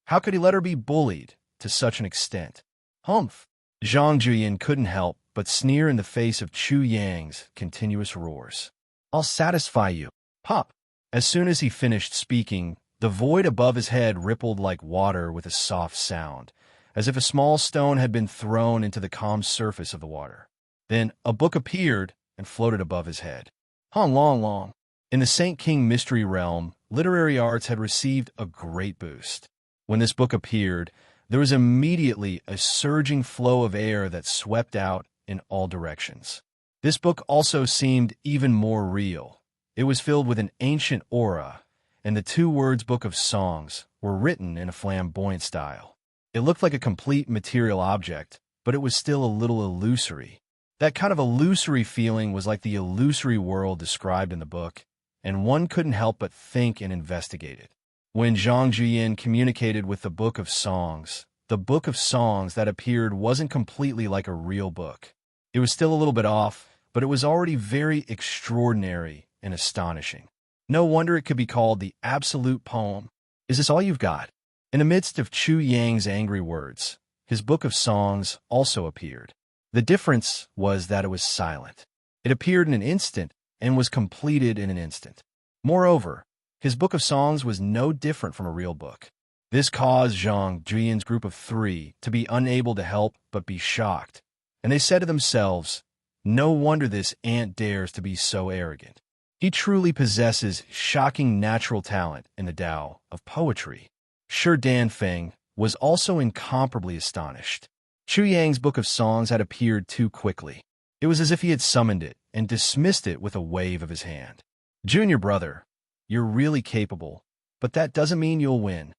S1: How could he let her be bullied to such an extent? Humph! Zhang Juyin couldn't help but sneer in the face of Chu Yang's continuous roars. I'll satisfy you. Pop! As soon as he finished speaking, the void above his head rippled like water with a soft sound, as if a small stone had been thrown into the calm surface of the water. Then a book appeared and floated above his head. Hung long. In the Saint King mystery realm, literary arts had received a great boost. When this book appeared, there was immediately a surging flow of air that swept out in all directions. This book also seemed even more real. It was filled with an ancient aura, and the two words Book of Songs were written in a flamboyant style. It looked like a complete material object, but it was still a little illusory. That kind of illusory feeling was like the illusory world described in the book, and one couldn't help but think and investigate it. When Zhang Juyin communicated with the Book of Songs that appeared wasn't completely like a real book. It was still a little bit off, but it was already very extraordinary and astonishing. No wonder it could be called the absolute poem. Is this all you've got? In the midst of Chu Yang's angry words, his Book of Songs also appeared. The difference was that it was silent. It appeared in an instant and was completed in an instant. Moreover, his Book of Songs was no different from a real book. This caused Zhang Juyin's group of 3 to be unable to help but be shocked, and they said to themselves, "No wonder this ant dares to be so arrogant. He truly possesses shocking natural talent in the Tao of poetry." Shi Danfeng was also incomparably astonished. Chu Yang's Book of Songs had appeared too quickly. It was as if he had summoned it and dismissed it with a wave of his hand. "Junior brother, you're really capable, but that doesn't mean you'll win."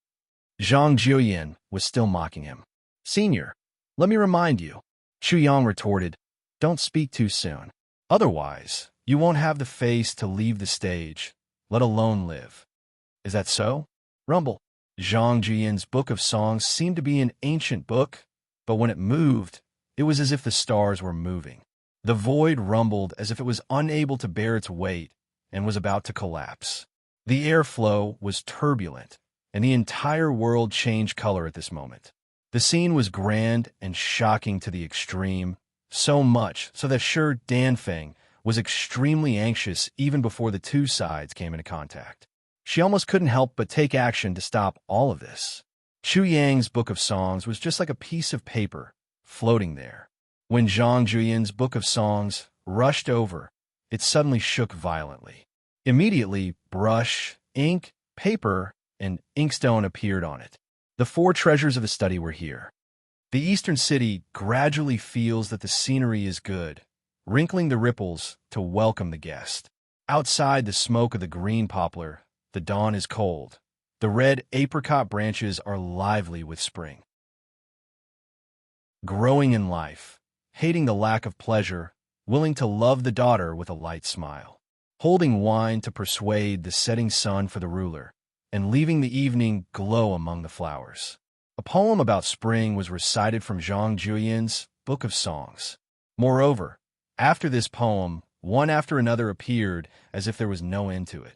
S1: Zhang Juyin was still mocking him. "Senior, let me remind you," Chu Yang retorted, "don't speak too soon. Otherwise, you won't have the face to leave the stage, let alone live." "Is that so?" Rumble. Zhang Juyin's Book of Songs seemed to be an ancient book, but when it moved, it was as if the stars were moving. The void rumbled as if it was unable to bear its weight and was about to collapse. The airflow was turbulent, and the entire world changed color at this moment. The scene was grand and shocking to the extreme, so much so that Shi Danfeng was extremely anxious even before the two sides came into contact. She almost couldn't help but take action to stop all of this. Chu Yang's Book of Songs was just like a piece of paper floating there. When Zhang Juyin's Book of Songs rushed over, it suddenly shook violently. Immediately, brush, ink, paper, and inkstone appeared on it. The 4 treasures of the study were here. The eastern city gradually feels that the scenery is good, wrinkling the ripples to welcome the guest. Outside the smoke of the green poplar, the dawn is cold. The red apricot branches are lively with spring. Growing in life, hating the lack of pleasure, willing to love the daughter with a light smile. Holding wine to persuade the setting sun for the ruler, and leaving the evening glow among the flowers. A poem about spring was recited from Zhang Juyin's Book of Songs. Moreover, after this poem, one after another appeared as if there was no end to it.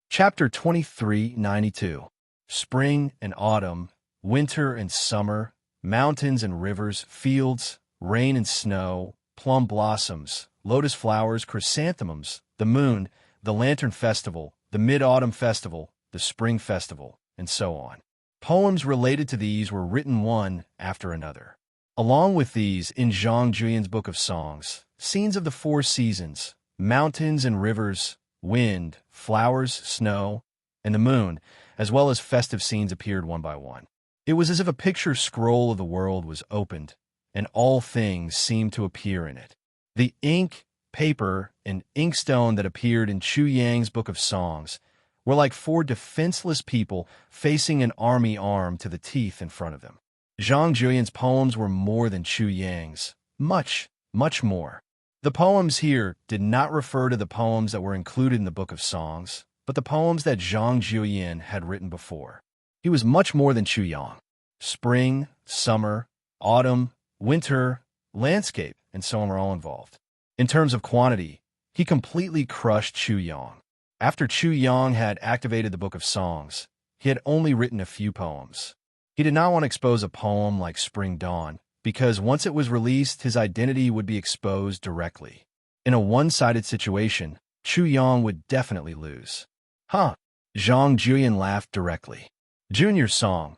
S1: Chapter 2392. Spring and autumn, winter and summer, mountains and rivers, fields, rain and snow, plum blossoms, lotus flowers, chrysanthemums, the moon, the lantern festival, the mid-autumn festival, the spring festival, and so on. Poems related to these were written one after another. Along with these, in Zhang Juyin's Book of Songs, scenes of the 4 seasons, mountains and rivers, wind, flowers, snow, and the moon, as well as festive scenes appeared one by one. It was as if a picture scroll of the world was opened, and all things seemed to appear in it. The ink, paper, and inkstone that appeared in Chu Yang's Book of Songs were like 4 defenseless people facing an army armed to the teeth in front of them. Zhang Juyin's poems were more than Chu Yang's, much, much more. The poems here did not refer to the poems that were included in the Book of Songs, but the poems that Zhang Juyin had written before. He was much more than Chu Yang. Spring, summer, autumn, winter, landscape, and so on were all involved. In terms of quantity, he completely crushed Chu Yang. After Chu Yang had activated the Book of Songs, he had only written a few poems. He did not want to expose a poem like Spring Dawn, because once it was released, his identity would be exposed directly. In a one-sided situation, Chu Yang would definitely lose. Huh? Zhang Juyin laughed directly. Junior Song,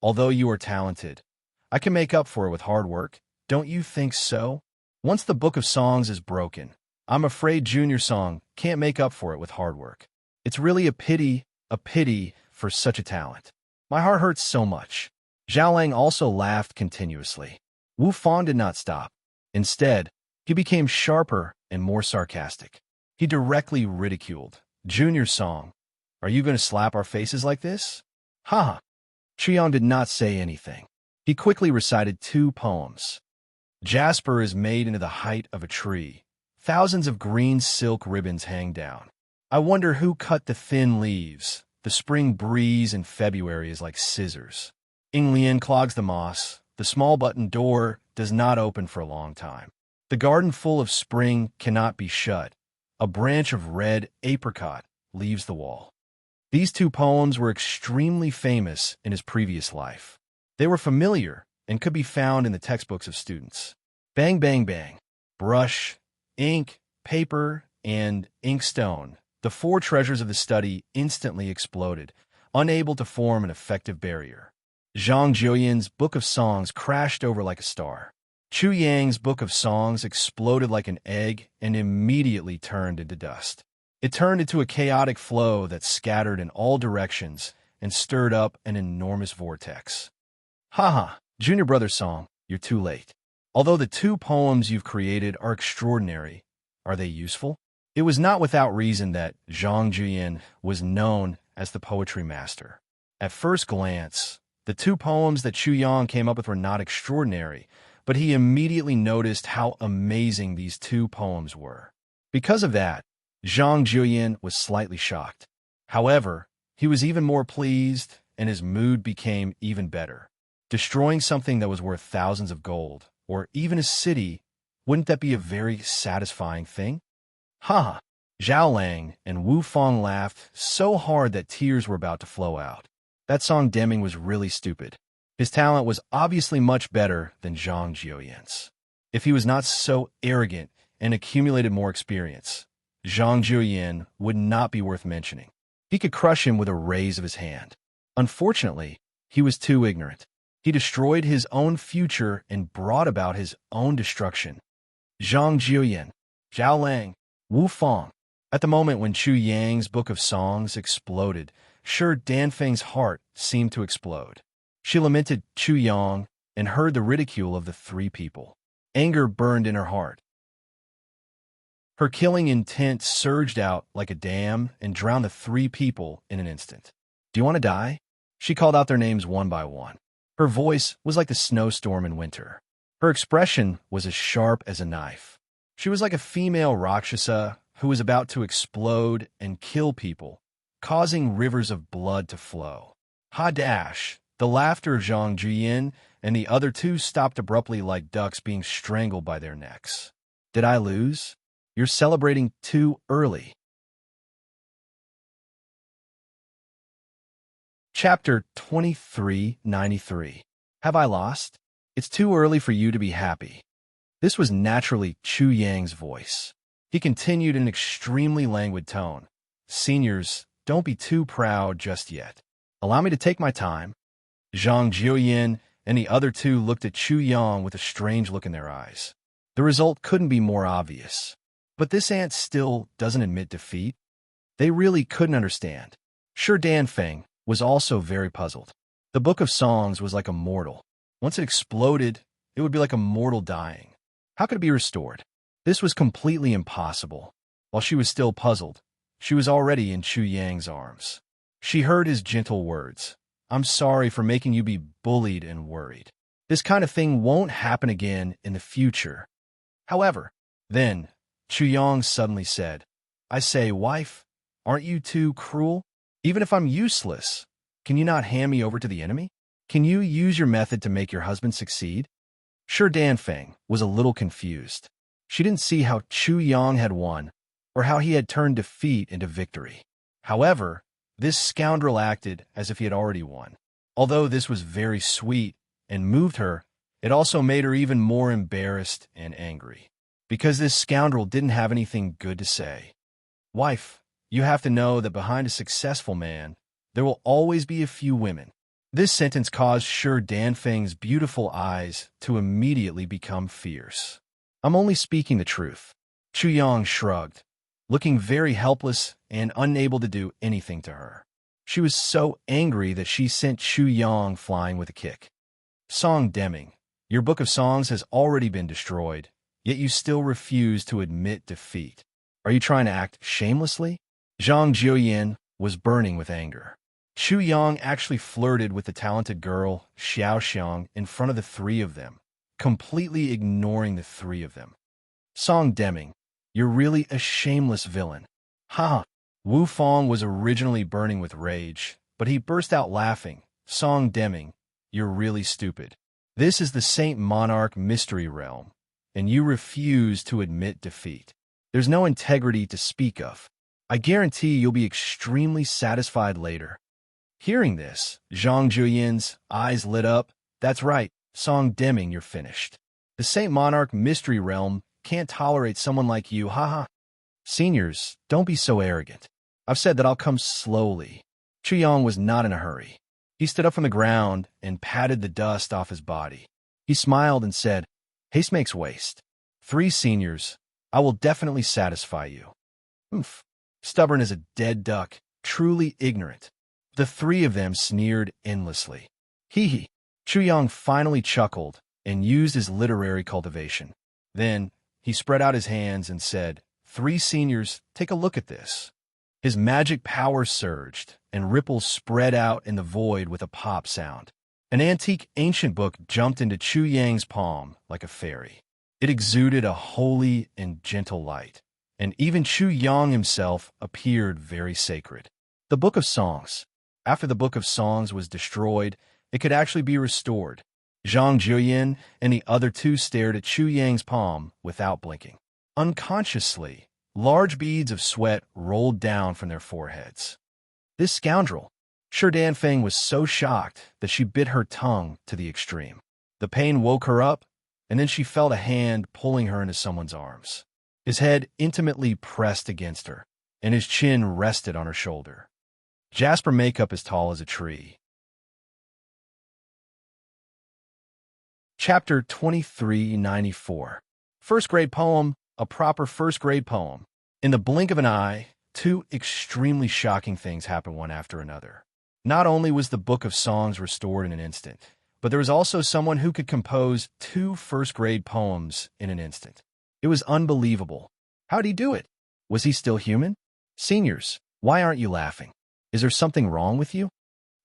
S1: although you are talented, I can make up for it with hard work. Don't you think so? Once the Book of Songs is broken, I'm afraid Junior Song can't make up for it with hard work. It's really a pity for such a talent. My heart hurts so much. Zhao Lang also laughed continuously. Wu Fang did not stop. Instead, he became sharper and more sarcastic. He directly ridiculed. Junior Song, are you going to slap our faces like this? Ha! Chiang did not say anything. He quickly recited 2 poems. Jasper is made into the height of a tree. Thousands of green silk ribbons hang down. I wonder who cut the thin leaves. The spring breeze in February is like scissors. Inglian clogs the moss. The small button door does not open for a long time. The garden full of spring cannot be shut. A branch of red apricot leaves the wall. These 2 poems were extremely famous in his previous life. They were familiar and could be found in the textbooks of students. Bang, bang, bang. Brush, ink, paper, and inkstone. The 4 treasures of the study instantly exploded, unable to form an effective barrier. Zhang Jiuyan's Book of Songs crashed over like a star. Chu Yang's Book of Songs exploded like an egg and immediately turned into dust. It turned into a chaotic flow that scattered in all directions and stirred up an enormous vortex. Haha, Junior Brother Song, you're too late. Although the 2 poems you've created are extraordinary, are they useful? It was not without reason that Zhang Jiuyan was known as the poetry master. At first glance, the 2 poems that Chu Yang came up with were not extraordinary, but he immediately noticed how amazing these 2 poems were. Because of that, Zhang Jiuyan was slightly shocked. However, he was even more pleased, and his mood became even better. Destroying something that was worth thousands of gold, or even a city, wouldn't that be a very satisfying thing? Ha! Zhao Lang and Wu Fang laughed so hard that tears were about to flow out. That Song Deming was really stupid. His talent was obviously much better than Zhang Jiuyan's. If he was not so arrogant and accumulated more experience, Zhang Jiuyan would not be worth mentioning. He could crush him with a raise of his hand. Unfortunately, he was too ignorant. He destroyed his own future and brought about his own destruction. Zhang Jiuyan, Zhao Lang, Wu Fang. At the moment when Chu Yang's Book of Songs exploded, sure Danfeng's heart seemed to explode. She lamented Chu Yang and heard the ridicule of the 3 people. Anger burned in her heart. Her killing intent surged out like a dam and drowned the 3 people in an instant. Do you want to die? She called out their names one by one. Her voice was like the snowstorm in winter. Her expression was as sharp as a knife. She was like a female Rakshasa who was about to explode and kill people, causing rivers of blood to flow. Ha dash! The laughter of Zhang Jiuyan and the other 2 stopped abruptly like ducks being strangled by their necks. Did I lose? You're celebrating too early. Chapter 2393. Have I lost? It's too early for you to be happy. This was naturally Chu Yang's voice. He continued in an extremely languid tone. Seniors, don't be too proud just yet. Allow me to take my time. Zhang Jiuyan and the other 2 looked at Chu Yang with a strange look in their eyes. The result couldn't be more obvious. But this ant still doesn't admit defeat. They really couldn't understand. Sure Danfeng was also very puzzled. The Book of Songs was like a mortal. Once it exploded, it would be like a mortal dying. How could it be restored? This was completely impossible. While she was still puzzled, she was already in Chu Yang's arms. She heard his gentle words. I'm sorry for making you be bullied and worried. This kind of thing won't happen again in the future. However, then, Chu Yang suddenly said, I say, wife, aren't you too cruel? Even if I'm useless, can you not hand me over to the enemy? Can you use your method to make your husband succeed? Sure Danfeng was a little confused. She didn't see how Chu Yang had won, or how he had turned defeat into victory. However, this scoundrel acted as if he had already won. Although this was very sweet and moved her, it also made her even more embarrassed and angry. Because this scoundrel didn't have anything good to say. Wife, you have to know that behind a successful man, there will always be a few women. This sentence caused Shi Danfeng's beautiful eyes to immediately become fierce. I'm only speaking the truth. Chu Yang shrugged, looking very helpless and unable to do anything to her. She was so angry that she sent Chu Yang flying with a kick. Song Deming, your book of songs has already been destroyed, yet you still refuse to admit defeat. Are you trying to act shamelessly? Zhang Jiuyan was burning with anger. Chu Yang actually flirted with the talented girl, Xiao Xiang, in front of the three of them, completely ignoring the three of them. Song Deming, you're really a shameless villain. Ha! Wu Fong was originally burning with rage, but he burst out laughing. Song Deming, you're really stupid. This is the Saint Monarch Mystery Realm, and you refuse to admit defeat. There's no integrity to speak of. I guarantee you'll be extremely satisfied later. Hearing this, Zhang Juyan's eyes lit up. That's right, Song Deming, you're finished. The Saint Monarch Mystery Realm can't tolerate someone like you, haha. Seniors, don't be so arrogant. I've said that I'll come slowly. Chu Yang was not in a hurry. He stood up from the ground and patted the dust off his body. He smiled and said, haste makes waste. 3 seniors, I will definitely satisfy you. Oomph. Stubborn as a dead duck, truly ignorant. The 3 of them sneered endlessly. Hee hee. Chu Yang finally chuckled and used his literary cultivation. Then, he spread out his hands and said, 3 seniors, take a look at this. His magic power surged, and ripples spread out in the void with a pop sound. An antique ancient book jumped into Chu Yang's palm like a fairy. It exuded a holy and gentle light, and even Chu Yang himself appeared very sacred. The Book of Songs. After the Book of Songs was destroyed, it could actually be restored. Zhang Juyan and the other 2 stared at Chu Yang's palm without blinking. Unconsciously, large beads of sweat rolled down from their foreheads. This scoundrel! Shi Danfeng was so shocked that she bit her tongue to the extreme. The pain woke her up, and then she felt a hand pulling her into someone's arms. His head intimately pressed against her, and his chin rested on her shoulder. Jasper makeup as tall as a tree. Chapter 2394. First grade poem, a proper first grade poem. In the blink of an eye, 2 extremely shocking things happened one after another. Not only was the Book of Songs restored in an instant, but there was also someone who could compose 2 first-grade poems in an instant. It was unbelievable. How'd he do it? Was he still human? Seniors, why aren't you laughing? Is there something wrong with you?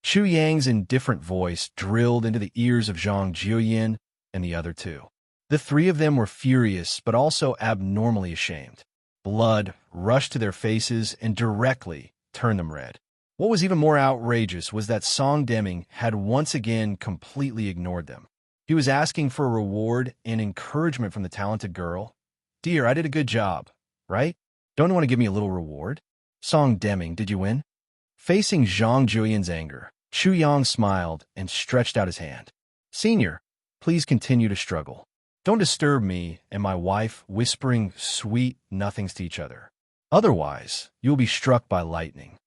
S1: Chu Yang's indifferent voice drilled into the ears of Zhang Jiuyan and the other 2. The 3 of them were furious, but also abnormally ashamed. Blood rushed to their faces and directly turned them red. What was even more outrageous was that Song Deming had once again completely ignored them. He was asking for a reward and encouragement from the talented girl. Dear, I did a good job, right? Don't you want to give me a little reward? Song Deming, did you win? Facing Zhang Juyan's anger, Chu Yang smiled and stretched out his hand. Senior, please continue to struggle. Don't disturb me and my wife whispering sweet nothings to each other. Otherwise, you will be struck by lightning.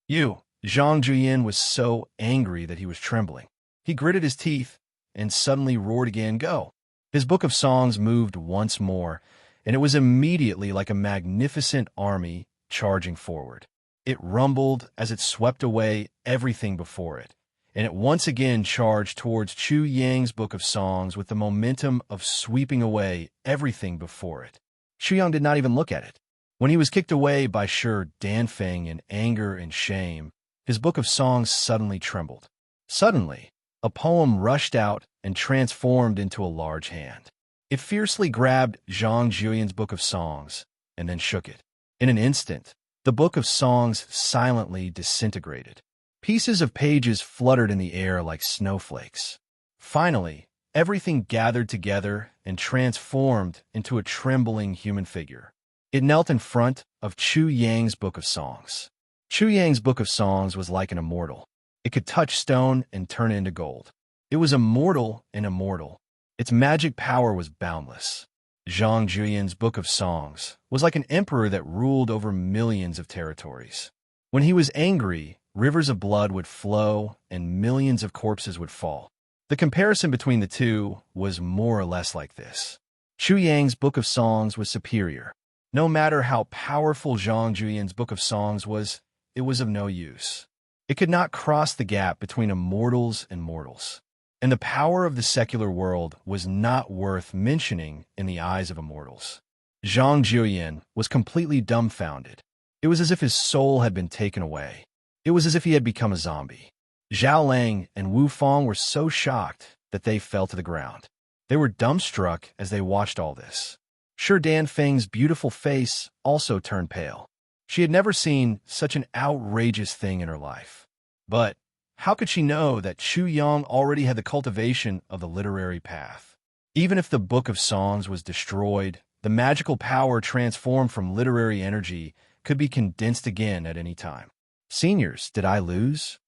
S1: You, Zhang Juyan was so angry that he was trembling. He gritted his teeth and suddenly roared again, go. His Book of Songs moved once more, and it was immediately like a magnificent army charging forward. It rumbled as it swept away everything before it, and it once again charged towards Chu Yang's Book of Songs with the momentum of sweeping away everything before it. Chu Yang did not even look at it. When he was kicked away by Shi Danfeng in anger and shame, his Book of Songs suddenly trembled. Suddenly, a poem rushed out and transformed into a large hand. It fiercely grabbed Zhang Juyan's Book of Songs and then shook it. In an instant, the Book of Songs silently disintegrated. Pieces of pages fluttered in the air like snowflakes. Finally, everything gathered together and transformed into a trembling human figure. It knelt in front of Chu Yang's Book of Songs. Chu Yang's Book of Songs was like an immortal. It could touch stone and turn it into gold. It was immortal and immortal. Its magic power was boundless. Zhang Juyan's Book of Songs was like an emperor that ruled over millions of territories. When he was angry, rivers of blood would flow and millions of corpses would fall. The comparison between the two was more or less like this. Chu Yang's Book of Songs was superior. No matter how powerful Zhang Juyan's Book of Songs was, it was of no use. It could not cross the gap between immortals and mortals. And the power of the secular world was not worth mentioning in the eyes of immortals. Zhang Juyan was completely dumbfounded. It was as if his soul had been taken away. It was as if he had become a zombie. Zhao Lang and Wu Fong were so shocked that they fell to the ground. They were dumbstruck as they watched all this. Shi Danfeng's beautiful face also turned pale. She had never seen such an outrageous thing in her life. But how could she know that Chu Yang already had the cultivation of the literary path? Even if the Book of Songs was destroyed, the magical power transformed from literary energy could be condensed again at any time. Seniors, did I lose?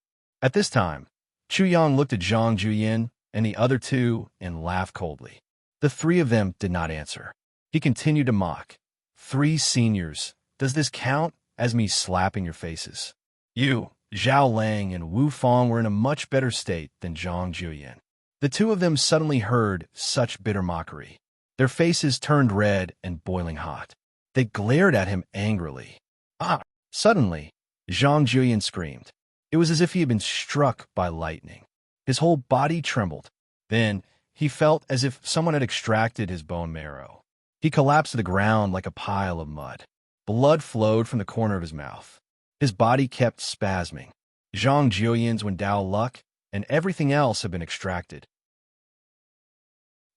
S1: At this time, Chu Yang looked at Zhang Juyan and the other two and laughed coldly. The three of them did not answer. He continued to mock. 3 seniors, does this count as me slapping your faces? You, Zhao Lang and Wu Fong were in a much better state than Zhang Juyan. The two of them suddenly heard such bitter mockery. Their faces turned red and boiling hot. They glared at him angrily. Ah! Suddenly, Zhang Juyan screamed. It was as if he had been struck by lightning. His whole body trembled. Then, he felt as if someone had extracted his bone marrow. He collapsed to the ground like a pile of mud. Blood flowed from the corner of his mouth. His body kept spasming. Zhang Juyan's Wendao luck and everything else had been extracted.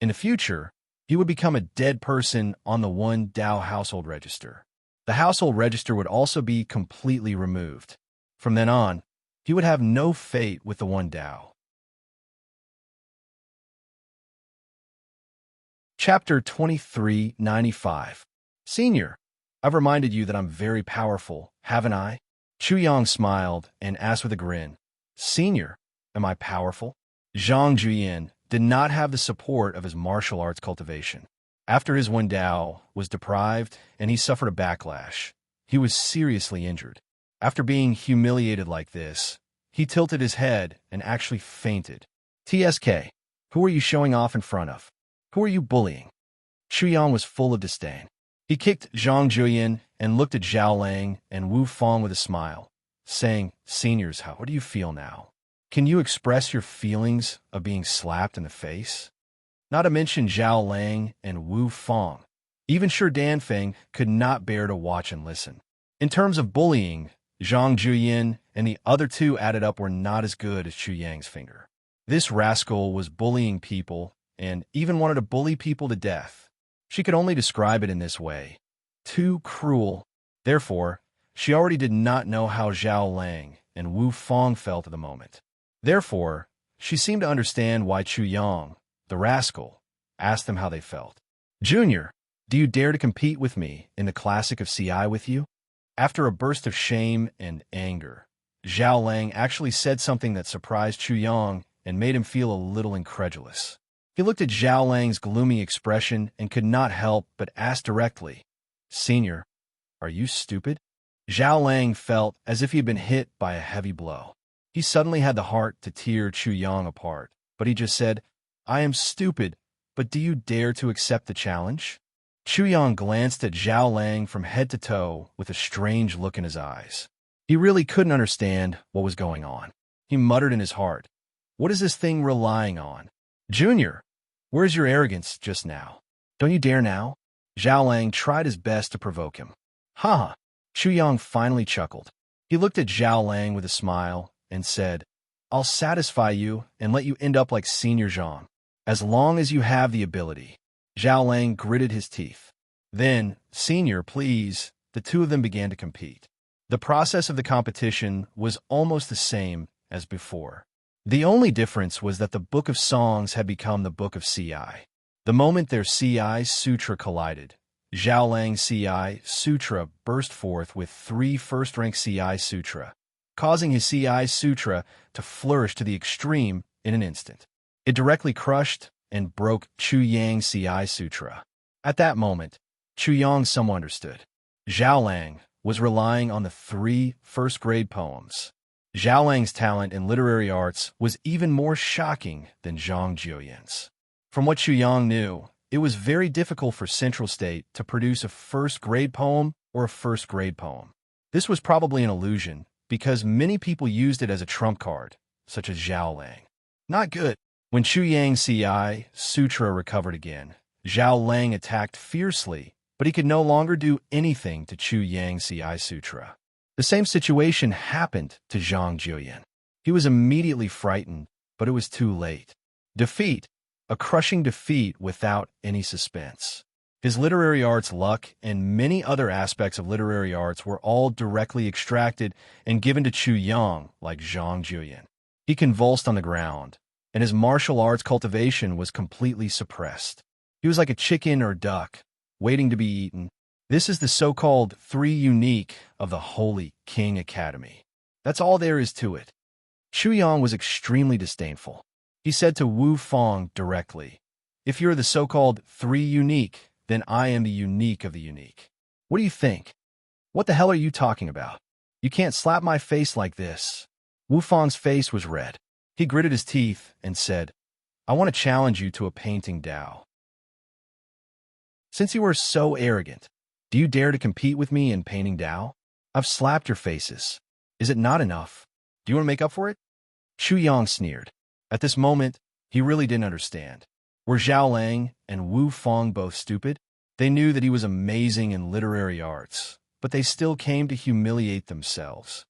S1: In the future, he would become a dead person on the Wendao household register. The household register would also be completely removed. From then on, he would have no fate with the Wendao. Chapter 2395. Senior, I've reminded you that I'm very powerful, haven't I? Chu Yang smiled and asked with a grin. Senior, am I powerful? Zhang Juyan did not have the support of his martial arts cultivation. After his Wendao was deprived and he suffered a backlash, he was seriously injured. After being humiliated like this, he tilted his head and actually fainted. TSK, who are you showing off in front of? Who are you bullying? Chu Yang was full of disdain. He kicked Zhang Juyan and looked at Zhao Lang and Wu Fong with a smile, saying, Seniors, how do you feel now? Can you express your feelings of being slapped in the face? Not to mention Zhao Lang and Wu Fong. Even Shi Danfeng could not bear to watch and listen. In terms of bullying, Zhang Juyan and the other two added up were not as good as Chu Yang's finger. This rascal was bullying people and even wanted to bully people to death. She could only describe it in this way. Too cruel. Therefore, she already did not know how Zhao Lang and Wu Fong felt at the moment. Therefore, she seemed to understand why Chu Yang, the rascal, asked them how they felt. Junior, do you dare to compete with me in the classic of CI with you? After a burst of shame and anger, Zhao Lang actually said something that surprised Chu Yang and made him feel a little incredulous. He looked at Zhao Lang's gloomy expression and could not help but ask directly, Senior, are you stupid? Zhao Lang felt as if he had been hit by a heavy blow. He suddenly had the heart to tear Chu Yang apart, but he just said, I am stupid, but do you dare to accept the challenge? Chu Yang glanced at Zhao Lang from head to toe with a strange look in his eyes. He really couldn't understand what was going on. He muttered in his heart, what is this thing relying on? Junior, where's your arrogance just now? Don't you dare now? Zhao Lang tried his best to provoke him. Ha! Chu Yang finally chuckled. He looked at Zhao Lang with a smile and said, I'll satisfy you and let you end up like Senior Zhang, as long as you have the ability. Zhao Lang gritted his teeth. Then, Senior, please, the two of them began to compete. The process of the competition was almost the same as before. The only difference was that the Book of Songs had become the Book of CI. The moment their CI Sutra collided, Zhao Lang's CI Sutra burst forth with 3 first-rank CI Sutra, causing his CI Sutra to flourish to the extreme in an instant. It directly crushed and broke Chu Yang's CI Sutra. At that moment, Chu Yang somewhat understood. Zhao Lang was relying on the 3 first-grade poems. Zhao Lang's talent in literary arts was even more shocking than Zhang Jiuyan's. From what Xu Yang knew, it was very difficult for Central State to produce a first-grade poem or a first-grade poem. This was probably an illusion, because many people used it as a trump card, such as Zhao Lang. Not good. When Chu Yang's CI Sutra recovered again, Zhao Lang attacked fiercely, but he could no longer do anything to Chu Yang's CI Sutra. The same situation happened to Zhang Jiuyan. He was immediately frightened, but it was too late. Defeat, a crushing defeat without any suspense. His literary arts luck and many other aspects of literary arts were all directly extracted and given to Chu Yang like Zhang Jiuyan. He convulsed on the ground, and his martial arts cultivation was completely suppressed. He was like a chicken or duck, waiting to be eaten. This is the so-called 3 unique of the Holy King Academy. That's all there is to it. Chu Yang was extremely disdainful. He said to Wu Fang directly, "If you're the so-called 3 unique, then I am the unique of the unique. What do you think? What the hell are you talking about? You can't slap my face like this." Wu Fang's face was red. He gritted his teeth and said, "I want to challenge you to a painting Dao. Since you are so arrogant, do you dare to compete with me in painting Dao? I've slapped your faces. Is it not enough? Do you want to make up for it?" Chu Yang sneered. At this moment, he really didn't understand. Were Zhao Lang and Wu Fang both stupid? They knew that he was amazing in literary arts, but they still came to humiliate themselves.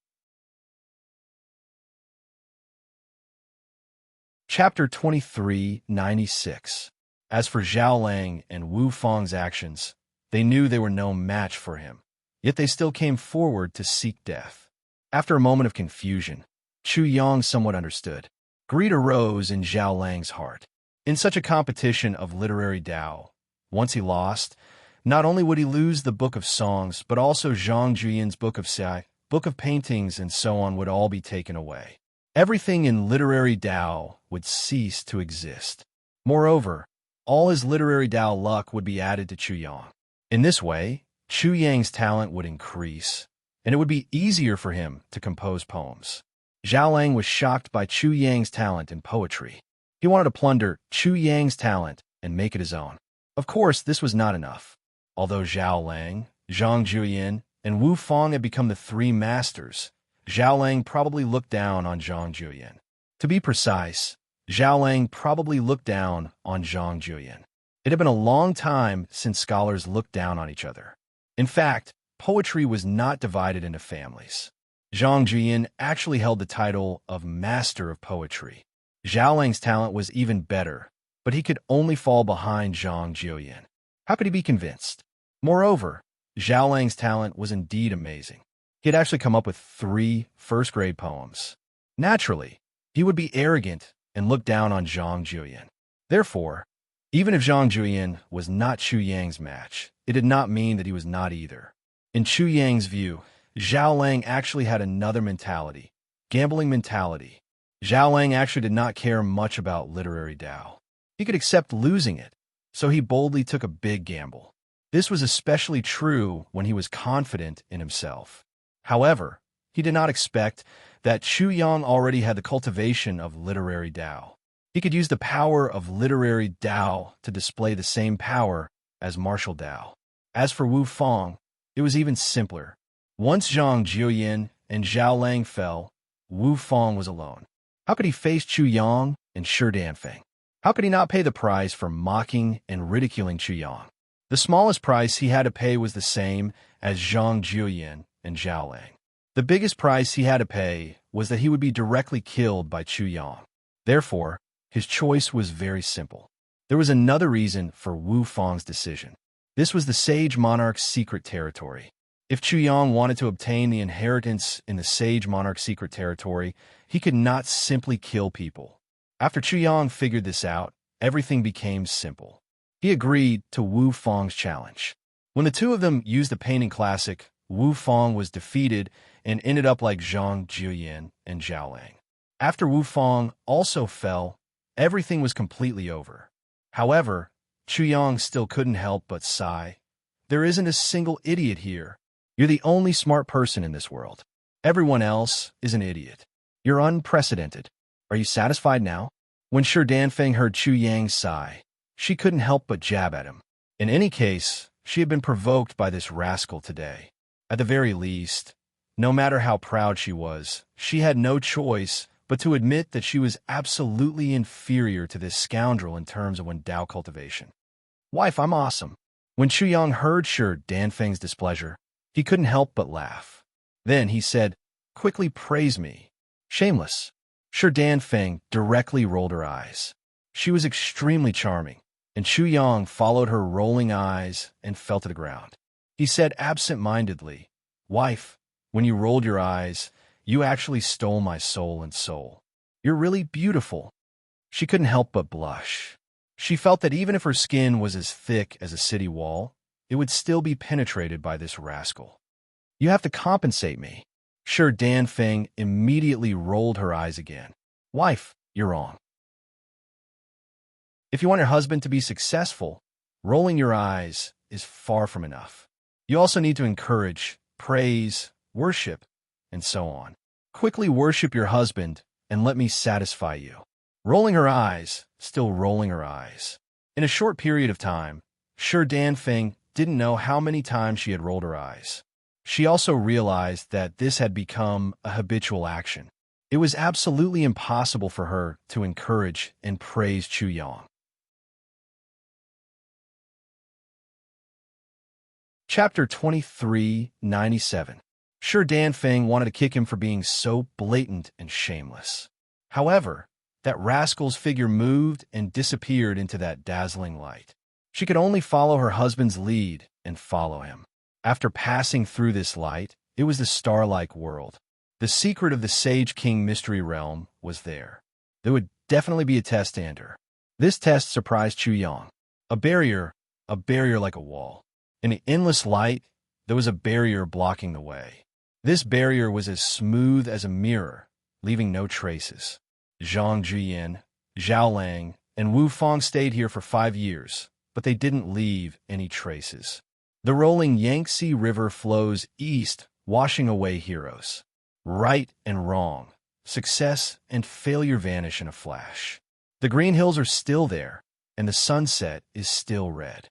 S1: Chapter 2396. As for Zhao Lang and Wu Fang's actions, they knew they were no match for him, yet they still came forward to seek death. After a moment of confusion, Chu Yang somewhat understood. Greed arose in Zhao Lang's heart. In such a competition of literary Dao, once he lost, not only would he lose the Book of Songs, but also Zhang Jiuyan's Book of Sai, Book of Paintings, and so on would all be taken away. Everything in literary Dao would cease to exist. Moreover, all his literary Dao luck would be added to Chu Yang. In this way, Chu Yang's talent would increase, and it would be easier for him to compose poems. Zhao Lang was shocked by Chu Yang's talent in poetry. He wanted to plunder Chu Yang's talent and make it his own. Of course, this was not enough. Although Zhao Lang, Zhang Jiuyan, and Wu Fang had become the 3 masters, Zhao Lang probably looked down on Zhang Jiuyan. To be precise, Zhao Lang probably looked down on Zhang Jiuyan. It had been a long time since scholars looked down on each other. In fact, poetry was not divided into families. Zhang Jiuyan actually held the title of Master of Poetry. Zhao Lang's talent was even better, but he could only fall behind Zhang Jiuyan. How could he be convinced? Moreover, Zhao Lang's talent was indeed amazing. He had actually come up with 3 first-grade poems. Naturally, he would be arrogant and look down on Zhang Jiuyan. Therefore, even if Zhang Jiuyan was not Chu Yang's match, it did not mean that he was not either. In Chu Yang's view, Zhao Lang actually had another mentality, gambling mentality. Zhao Lang actually did not care much about literary Dao. He could accept losing it, so he boldly took a big gamble. This was especially true when he was confident in himself. However, he did not expect that Chu Yang already had the cultivation of literary Dao. He could use the power of literary Dao to display the same power as martial Dao. As for Wu Fang, it was even simpler. Once Zhang Jiuyan and Zhao Lang fell, Wu Fang was alone. How could he face Chu Yang and Shi Danfeng? How could he not pay the price for mocking and ridiculing Chu Yang? The smallest price he had to pay was the same as Zhang Jiuyan and Zhao Lang. The biggest price he had to pay was that he would be directly killed by Chu Yang. Therefore, his choice was very simple. There was another reason for Wu Fang's decision. This was the Sage Monarch's secret territory. If Chu Yang wanted to obtain the inheritance in the Sage Monarch's secret territory, he could not simply kill people. After Chu Yang figured this out, everything became simple. He agreed to Wu Fang's challenge. When the two of them used the painting classic, Wu Fang was defeated and ended up like Zhang Jiuyan and Zhao Lang. After Wu Fang also fell, everything was completely over. However, Chu Yang still couldn't help but sigh. There isn't a single idiot here. You're the only smart person in this world. Everyone else is an idiot. You're unprecedented. Are you satisfied now? When Shi Danfeng heard Chu Yang's sigh, she couldn't help but jab at him. In any case, she had been provoked by this rascal today. At the very least, no matter how proud she was, she had no choice but to admit that she was absolutely inferior to this scoundrel in terms of Dao cultivation. Wife, I'm awesome. When Chu Yang heard Shi Danfeng's displeasure, he couldn't help but laugh. Then he said, quickly praise me. Shameless. Shi Danfeng directly rolled her eyes. She was extremely charming, and Chu Yang followed her rolling eyes and fell to the ground. He said absent-mindedly, Wife, when you rolled your eyes, you actually stole my soul and soul. You're really beautiful. She couldn't help but blush. She felt that even if her skin was as thick as a city wall, it would still be penetrated by this rascal. You have to compensate me. Shi Danfeng immediately rolled her eyes again. Wife, you're wrong. If you want your husband to be successful, rolling your eyes is far from enough. You also need to encourage, praise, worship, and so on. Quickly worship your husband and let me satisfy you. Rolling her eyes, still rolling her eyes. In a short period of time, Shi Danfeng didn't know how many times she had rolled her eyes. She also realized that this had become a habitual action. It was absolutely impossible for her to encourage and praise Chu Yang. Chapter 2397. Shi Danfeng wanted to kick him for being so blatant and shameless. However, that rascal's figure moved and disappeared into that dazzling light. She could only follow her husband's lead and follow him. After passing through this light, it was the star-like world. The secret of the Sage King mystery realm was there. There would definitely be a test to enter. This test surprised Chu Yang. A barrier like a wall. In the endless light, there was a barrier blocking the way. This barrier was as smooth as a mirror, leaving no traces. Zhang Juyin, Zhao Lang, and Wu Fong stayed here for 5 years, but they didn't leave any traces. The rolling Yangtze River flows east, washing away heroes. Right and wrong, success and failure vanish in a flash. The green hills are still there, and the sunset is still red.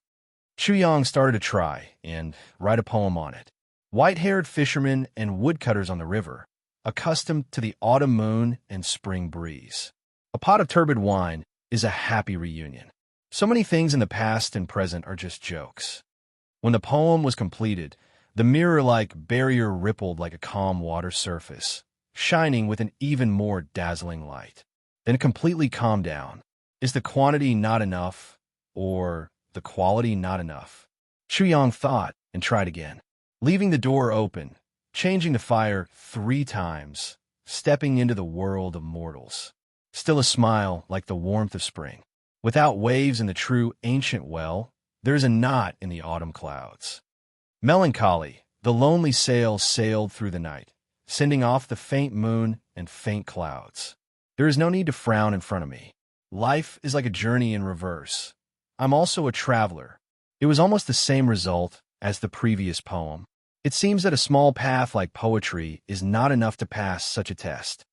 S1: Chu Yang started to try and write a poem on it. White-haired fishermen and woodcutters on the river, accustomed to the autumn moon and spring breeze. A pot of turbid wine is a happy reunion. So many things in the past and present are just jokes. When the poem was completed, the mirror-like barrier rippled like a calm water surface, shining with an even more dazzling light. Then it completely calmed down. Is the quantity not enough, or the quality not enough? Chu Yang thought and tried again, leaving the door open, changing the fire 3 times, stepping into the world of mortals. Still a smile like the warmth of spring. Without waves in the true ancient well, there is a knot in the autumn clouds. Melancholy, the lonely sail sailed through the night, sending off the faint moon and faint clouds. There is no need to frown in front of me. Life is like a journey in reverse. I'm also a traveler. It was almost the same result as the previous poem. It seems that a small path like poetry is not enough to pass such a test.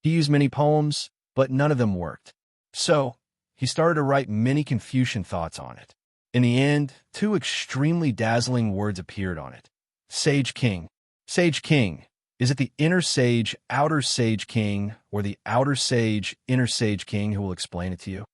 S1: He used many poems, but none of them worked. So, he started to write many Confucian thoughts on it. In the end, 2 extremely dazzling words appeared on it. Sage King. Sage King. Is it the inner sage, outer sage king, or the outer sage, inner sage king who will explain it to you?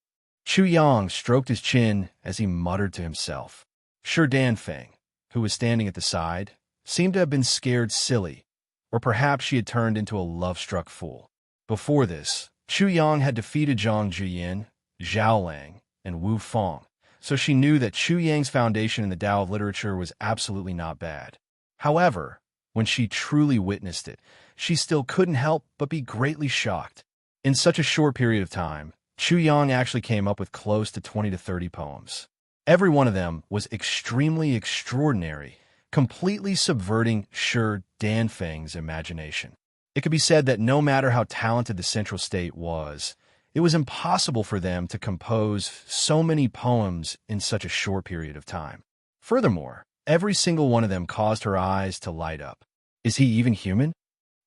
S1: Chu Yang stroked his chin as he muttered to himself. Shi Danfeng, who was standing at the side, seemed to have been scared silly, or perhaps she had turned into a love-struck fool. Before this, Chu Yang had defeated Zhang Juyin, Zhao Lang, and Wu Fong, so she knew that Chu Yang's foundation in the Tao of literature was absolutely not bad. However, when she truly witnessed it, she still couldn't help but be greatly shocked. In such a short period of time, Chu Yang actually came up with close to 20 to 30 poems. Every one of them was extremely extraordinary, completely subverting Shi Danfeng's imagination. It could be said that no matter how talented the Central State was, it was impossible for them to compose so many poems in such a short period of time. Furthermore, every single one of them caused her eyes to light up. Is he even human?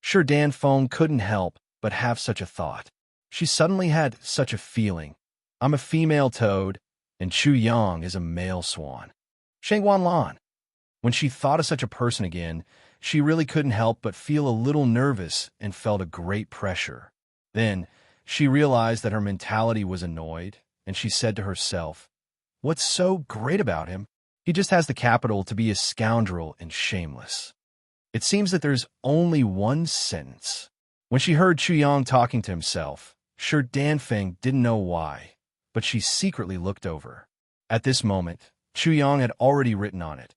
S1: Shi Danfeng couldn't help but have such a thought. She suddenly had such a feeling. I'm a female toad, and Chu Yang is a male swan. Shangwan Lan. When she thought of such a person again, she really couldn't help but feel a little nervous and felt a great pressure. Then, she realized that her mentality was annoyed, and she said to herself, "What's so great about him? He just has the capital to be a scoundrel and shameless." It seems that there's only one sentence. When she heard Chu Yang talking to himself, sure Danfeng didn't know why, but she secretly looked over. At this moment, Chu Yang had already written on it,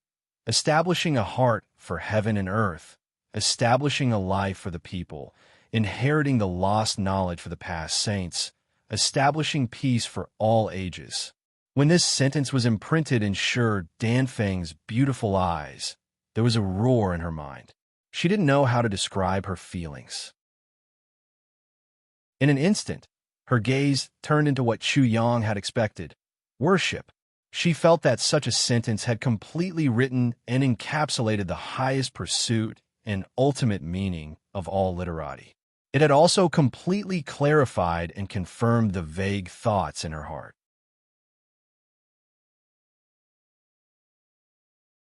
S1: establishing a heart for heaven and earth, establishing a life for the people, inheriting the lost knowledge for the past saints, establishing peace for all ages. When this sentence was imprinted in Sure Danfeng's beautiful eyes, there was a roar in her mind. She didn't know how to describe her feelings. In an instant, her gaze turned into what Chu Yang had expected, worship. She felt that such a sentence had completely written and encapsulated the highest pursuit and ultimate meaning of all literati. It had also completely clarified and confirmed the vague thoughts in her heart.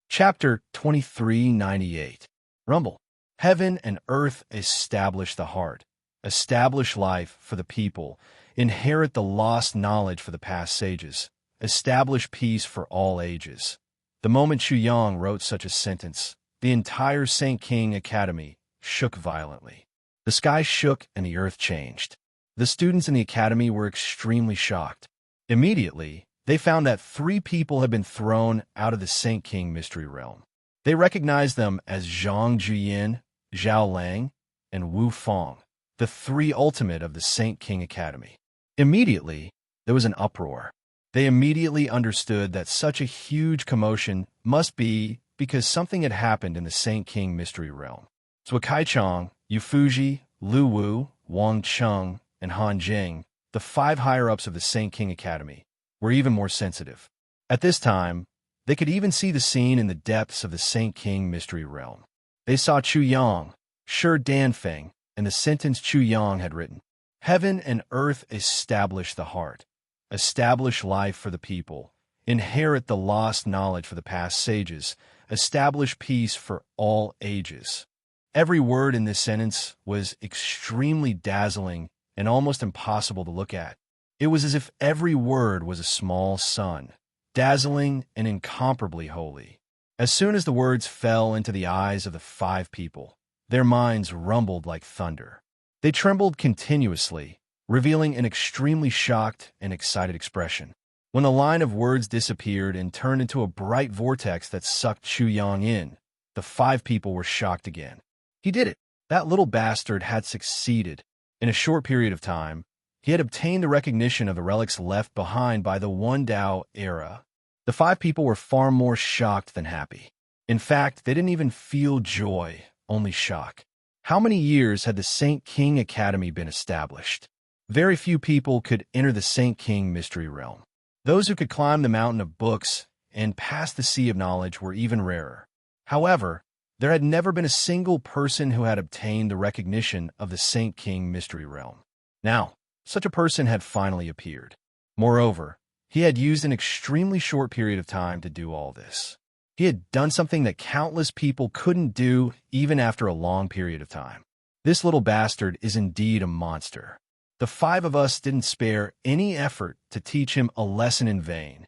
S1: Chapter 2398. Rumble. Heaven and earth establish the heart, establish life for the people, inherit the lost knowledge for the past sages, establish peace for all ages. The moment Chu Yang wrote such a sentence, the entire Saint King Academy shook violently. The sky shook and the earth changed. The students in the academy were extremely shocked. Immediately, they found that 3 people had been thrown out of the Saint King mystery realm. They recognized them as Zhang Juyin, Zhao Lang, and Wu Fong, the 3 ultimate of the Saint King Academy. Immediately, there was an uproar. They immediately understood that such a huge commotion must be because something had happened in the Saint King mystery realm. Zhuo Kaichang, Yu Fuji, Lu Wu, Wang Cheng, and Han Jing, the 5 higher-ups of the Saint King Academy, were even more sensitive. At this time, they could even see the scene in the depths of the Saint King mystery realm. They saw Chu Yang, Sure Danfeng, and the sentence Chu Yang had written. Heaven and earth establish the heart, establish life for the people, inherit the lost knowledge for the past sages, establish peace for all ages. Every word in this sentence was extremely dazzling and almost impossible to look at. It was as if every word was a small sun, dazzling and incomparably holy. As soon as the words fell into the eyes of the 5 people, their minds rumbled like thunder. They trembled continuously, revealing an extremely shocked and excited expression. When the line of words disappeared and turned into a bright vortex that sucked Chu Yang in, the 5 people were shocked again. He did it. That little bastard had succeeded. In a short period of time, he had obtained the recognition of the relics left behind by the One Dao era. The 5 people were far more shocked than happy. In fact, they didn't even feel joy, only shock. How many years had the Saint King Academy been established? Very few people could enter the Saint King mystery realm. Those who could climb the mountain of books and pass the sea of knowledge were even rarer. However, there had never been a single person who had obtained the recognition of the Saint King mystery realm. Now, such a person had finally appeared. Moreover, he had used an extremely short period of time to do all this. He had done something that countless people couldn't do even after a long period of time. This little bastard is indeed a monster. The 5 of us didn't spare any effort to teach him a lesson in vain.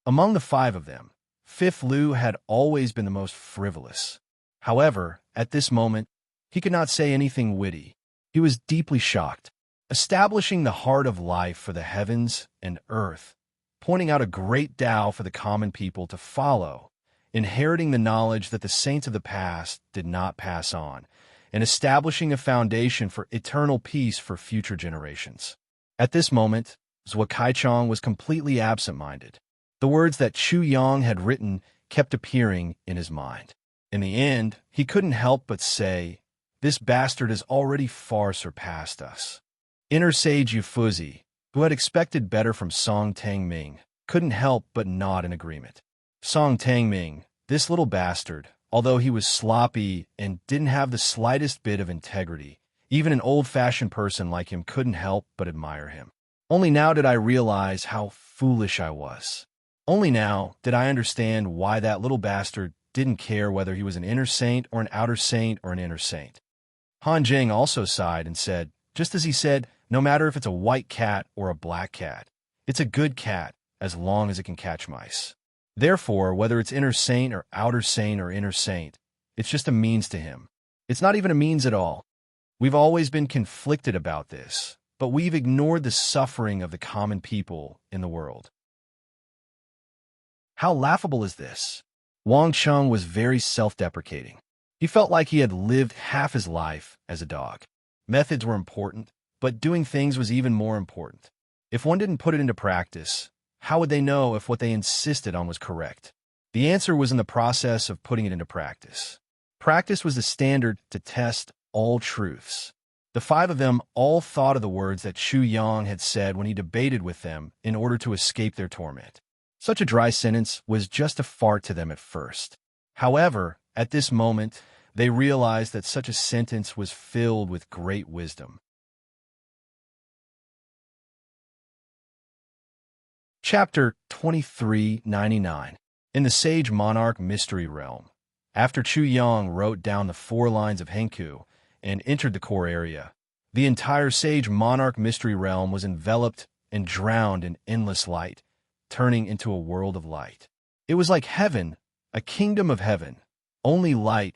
S1: Among the 5 of them, Fifth Liu had always been the most frivolous. However, at this moment, he could not say anything witty. He was deeply shocked. Establishing the heart of life for the heavens and earth, pointing out a great Tao for the common people to follow, inheriting the knowledge that the saints of the past did not pass on, and establishing a foundation for eternal peace for future generations. At this moment, Zhuo Kaichang was completely absent-minded. The words that Chu Yang had written kept appearing in his mind. In the end, he couldn't help but say, "This bastard has already far surpassed us." Inner sage Yufuzi, who had expected better from Song Tangming, couldn't help but nod in agreement. Song Tangming, this little bastard, although he was sloppy and didn't have the slightest bit of integrity, Even an old-fashioned person like him couldn't help but admire him. Only now did I realize how foolish I was. Only now did I understand why that little bastard didn't care whether he was an inner saint or an outer saint or an inner saint. Han Jing also sighed and said, just as he said, no matter if it's a white cat or a black cat, it's a good cat as long as it can catch mice. Therefore, whether it's inner saint or inner saint, it's just a means to him. It's not even a means at all. We've always been conflicted about this, but we've ignored the suffering of the common people in the world. How laughable is this? Wang Cheng was very self-deprecating. He felt like he had lived half his life as a dog. Methods were important, but doing things was even more important. If one didn't put it into practice, how would they know if what they insisted on was correct? The answer was in the process of putting it into practice. Practice was the standard to test all truths. The five of them all thought of the words that Chu Yang had said when he debated with them in order to escape their torment. Such a dry sentence was just a fart to them at first. However, at this moment, they realized that such a sentence was filled with great wisdom. Chapter 2399. In the Sage Monarch Mystery Realm. After Chu Yang wrote down the 4 lines of Henku and entered the core area, the entire Sage Monarch Mystery Realm was enveloped and drowned in endless light, turning into a world of light. It was like heaven, a kingdom of heaven. Only light,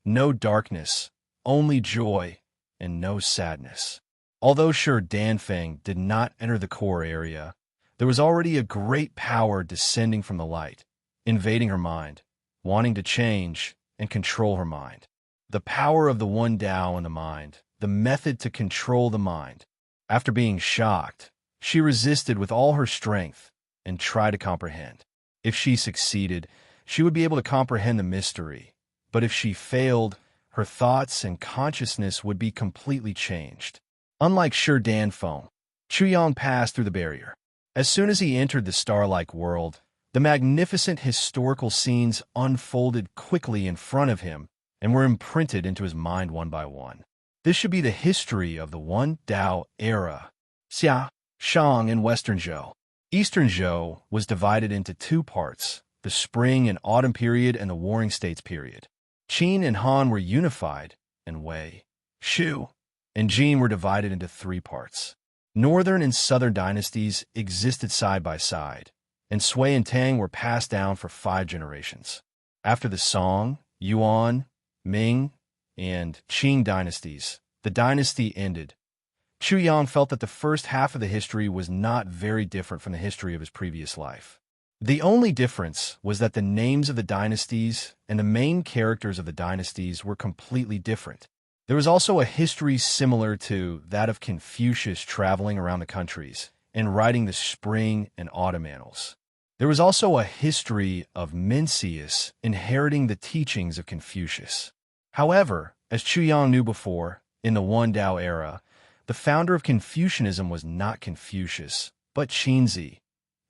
S1: no darkness, only joy, and no sadness. Although Sure Danfeng did not enter the core area, there was already a great power descending from the light, invading her mind, wanting to change and control her mind. The power of the one Tao in the mind, the method to control the mind. After being shocked, she resisted with all her strength and tried to comprehend. If she succeeded, she would be able to comprehend the mystery. But if she failed, her thoughts and consciousness would be completely changed. Unlike Sure Danfeng, Chu Yang passed through the barrier. As soon as he entered the star-like world, the magnificent historical scenes unfolded quickly in front of him and were imprinted into his mind one by one. This should be the history of the One Tao era. Xia, Shang, and Western Zhou. Eastern Zhou was divided into 2 parts, the Spring and Autumn period and the Warring States period. Qin and Han were unified, and Wei, Shu, and Jin were divided into 3 parts. Northern and Southern dynasties existed side by side, and Sui and Tang were passed down for 5 generations. After the Song, Yuan, Ming, and Qing dynasties, the dynasty ended. Chu Yang felt that the first half of the history was not very different from the history of his previous life. The only difference was that the names of the dynasties and the main characters of the dynasties were completely different. There was also a history similar to that of Confucius traveling around the countries and writing the Spring and Autumn Annals. There was also a history of Mencius inheriting the teachings of Confucius. However, as Chu Yang knew before, in the One Tao era, the founder of Confucianism was not Confucius, but Qinzi.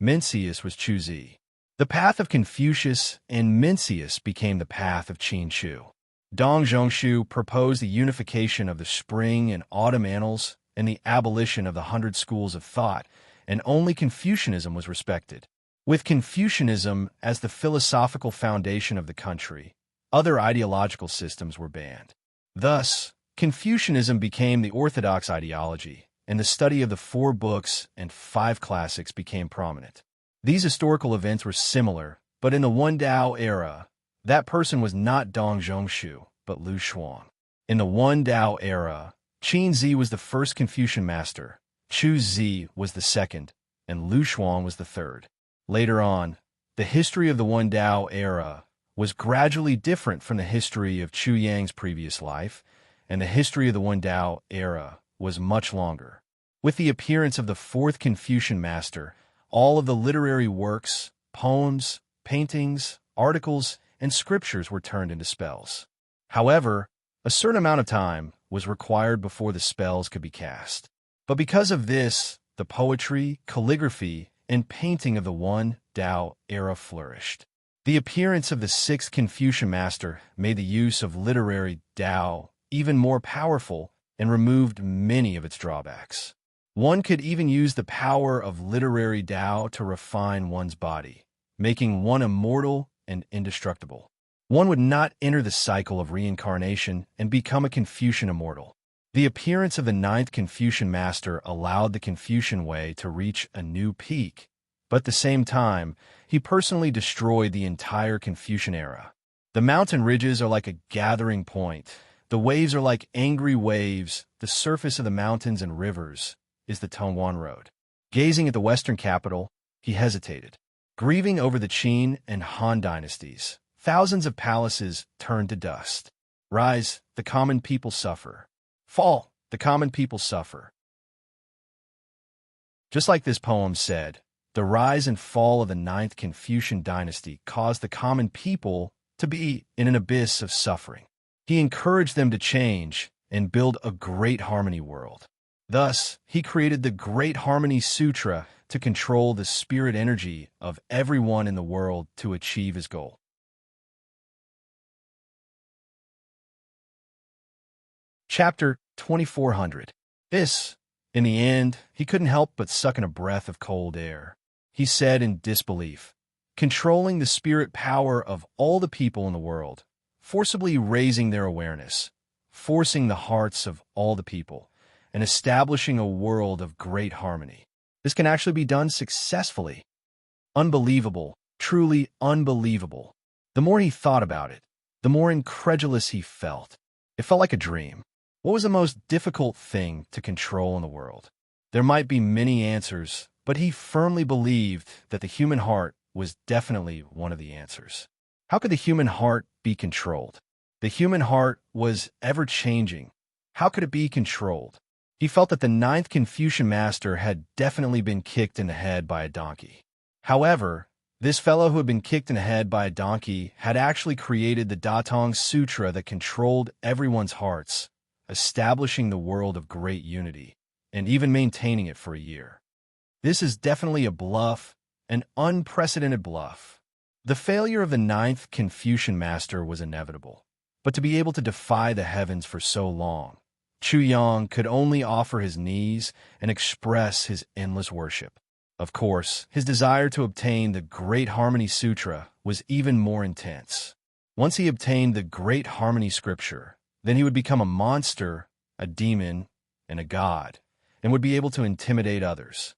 S1: Mencius was Chuzi. The path of Confucius and Mencius became the path of Qin Chu. Dong Zhongshu proposed the unification of the Spring and Autumn Annals and the abolition of the 100 schools of thought, and only Confucianism was respected. With Confucianism as the philosophical foundation of the country, other ideological systems were banned. Thus, Confucianism became the orthodox ideology, and the study of the 4 books and 5 classics became prominent. These historical events were similar, but in the One Tao era, that person was not Dong Zhongshu, but Lu Xuan. In the One Tao era, Qin Zi was the first Confucian master, Chu Zi was the second, and Lu Xuan was the third. Later on, the history of the One Tao era was gradually different from the history of Chu Yang's previous life, and the history of the One Tao era was much longer. With the appearance of the 4th Confucian master, all of the literary works, poems, paintings, articles, and scriptures were turned into spells. However, a certain amount of time was required before the spells could be cast. But because of this, the poetry, calligraphy, and painting of the One Tao era flourished. The appearance of the 6th Confucian master made the use of literary Tao even more powerful and removed many of its drawbacks. One could even use the power of literary Tao to refine one's body, making one immortal and indestructible. One would not enter the cycle of reincarnation and become a Confucian immortal. The appearance of the ninth Confucian master allowed the Confucian way to reach a new peak, but at the same time, he personally destroyed the entire Confucian era. The mountain ridges are like a gathering point. The waves are like angry waves. The surface of the mountains and rivers is the Tongwan Road. Gazing at the western capital, he hesitated. Grieving over the Qin and Han dynasties, thousands of palaces turned to dust. Rise, the common people suffer. Fall, the common people suffer. Just like this poem said, the rise and fall of the ninth Confucian dynasty caused the common people to be in an abyss of suffering. He encouraged them to change and build a great harmony world. Thus, he created the Great Harmony Sutra to control the spirit energy of everyone in the world to achieve his goal. Chapter 2400. In the end, he couldn't help but suck in a breath of cold air. He said in disbelief, controlling the spirit power of all the people in the world, forcibly raising their awareness, forcing the hearts of all the people, and establishing a world of great harmony. This can actually be done successfully. Unbelievable, truly unbelievable. The more he thought about it, the more incredulous he felt. It felt like a dream. What was the most difficult thing to control in the world? There might be many answers, but he firmly believed that the human heart was definitely one of the answers. How could the human heart be controlled? The human heart was ever-changing. How could it be controlled? He felt that the ninth Confucian master had definitely been kicked in the head by a donkey. However, this fellow who had been kicked in the head by a donkey had actually created the Datong Sutra that controlled everyone's hearts, establishing the world of great unity, and even maintaining it for a year. This is definitely a bluff, an unprecedented bluff. The failure of the ninth Confucian master was inevitable, but to be able to defy the heavens for so long, Chu Yang could only offer his knees and express his endless worship. Of course, his desire to obtain the Great Harmony Sutra was even more intense. Once he obtained the Great Harmony Scripture, then he would become a monster, a demon, and a god, and would be able to intimidate others.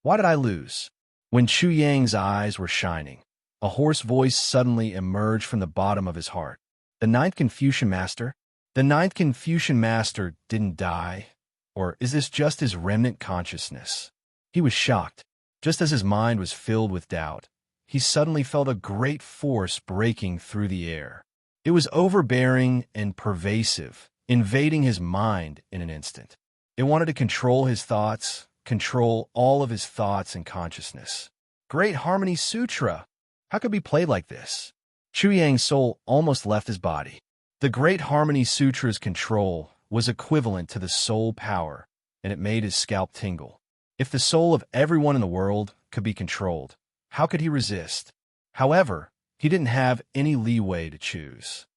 S1: Why did I lose? When Chu Yang's eyes were shining, a hoarse voice suddenly emerged from the bottom of his heart. The ninth Confucian master? The ninth Confucian master didn't die? Or is this just his remnant consciousness? He was shocked. Just as his mind was filled with doubt, he suddenly felt a great force breaking through the air. It was overbearing and pervasive, invading his mind in an instant. It wanted to control his thoughts, control all of his thoughts and consciousness. Great Harmony Sutra! How could it be played like this? Chu Yang's soul almost left his body. The Great Harmony Sutra's control was equivalent to the soul power, and it made his scalp tingle. If the soul of everyone in the world could be controlled, how could he resist? However, he didn't have any leeway to choose.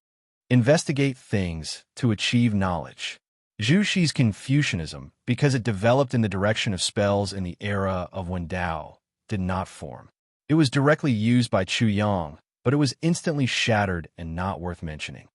S1: Investigate things to achieve knowledge. Zhu Shi's Confucianism, because it developed in the direction of spells in the era of when Tao did not form. It was directly used by Chu Yang, but it was instantly shattered and not worth mentioning.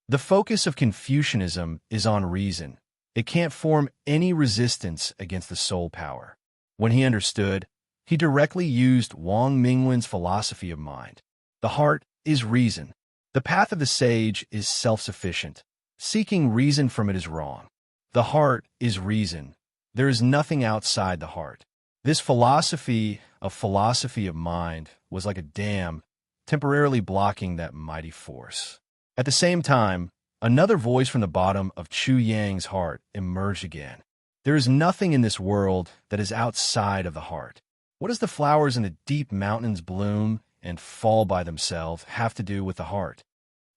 S1: The focus of Confucianism is on reason. It can't form any resistance against the soul power. When he understood, he directly used Wang Mingwen's philosophy of mind. The heart is reason. The path of the sage is self-sufficient. Seeking reason from it is wrong. The heart is reason. There is nothing outside the heart. This philosophy of mind was like a dam, temporarily blocking that mighty force. At the same time, another voice from the bottom of Chu Yang's heart emerged again. There is nothing in this world that is outside of the heart. What does the flowers in the deep mountains bloom and fall by themselves have to do with the heart?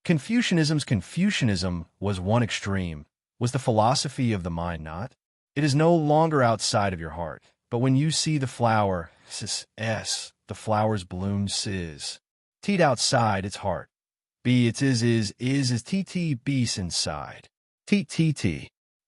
S1: Confucianism was one extreme. Was the philosophy of the mind not? It is no longer outside of your heart, but when you see the flower, the flowers bloom sis. Teat outside its heart. B its is tt beast inside. T.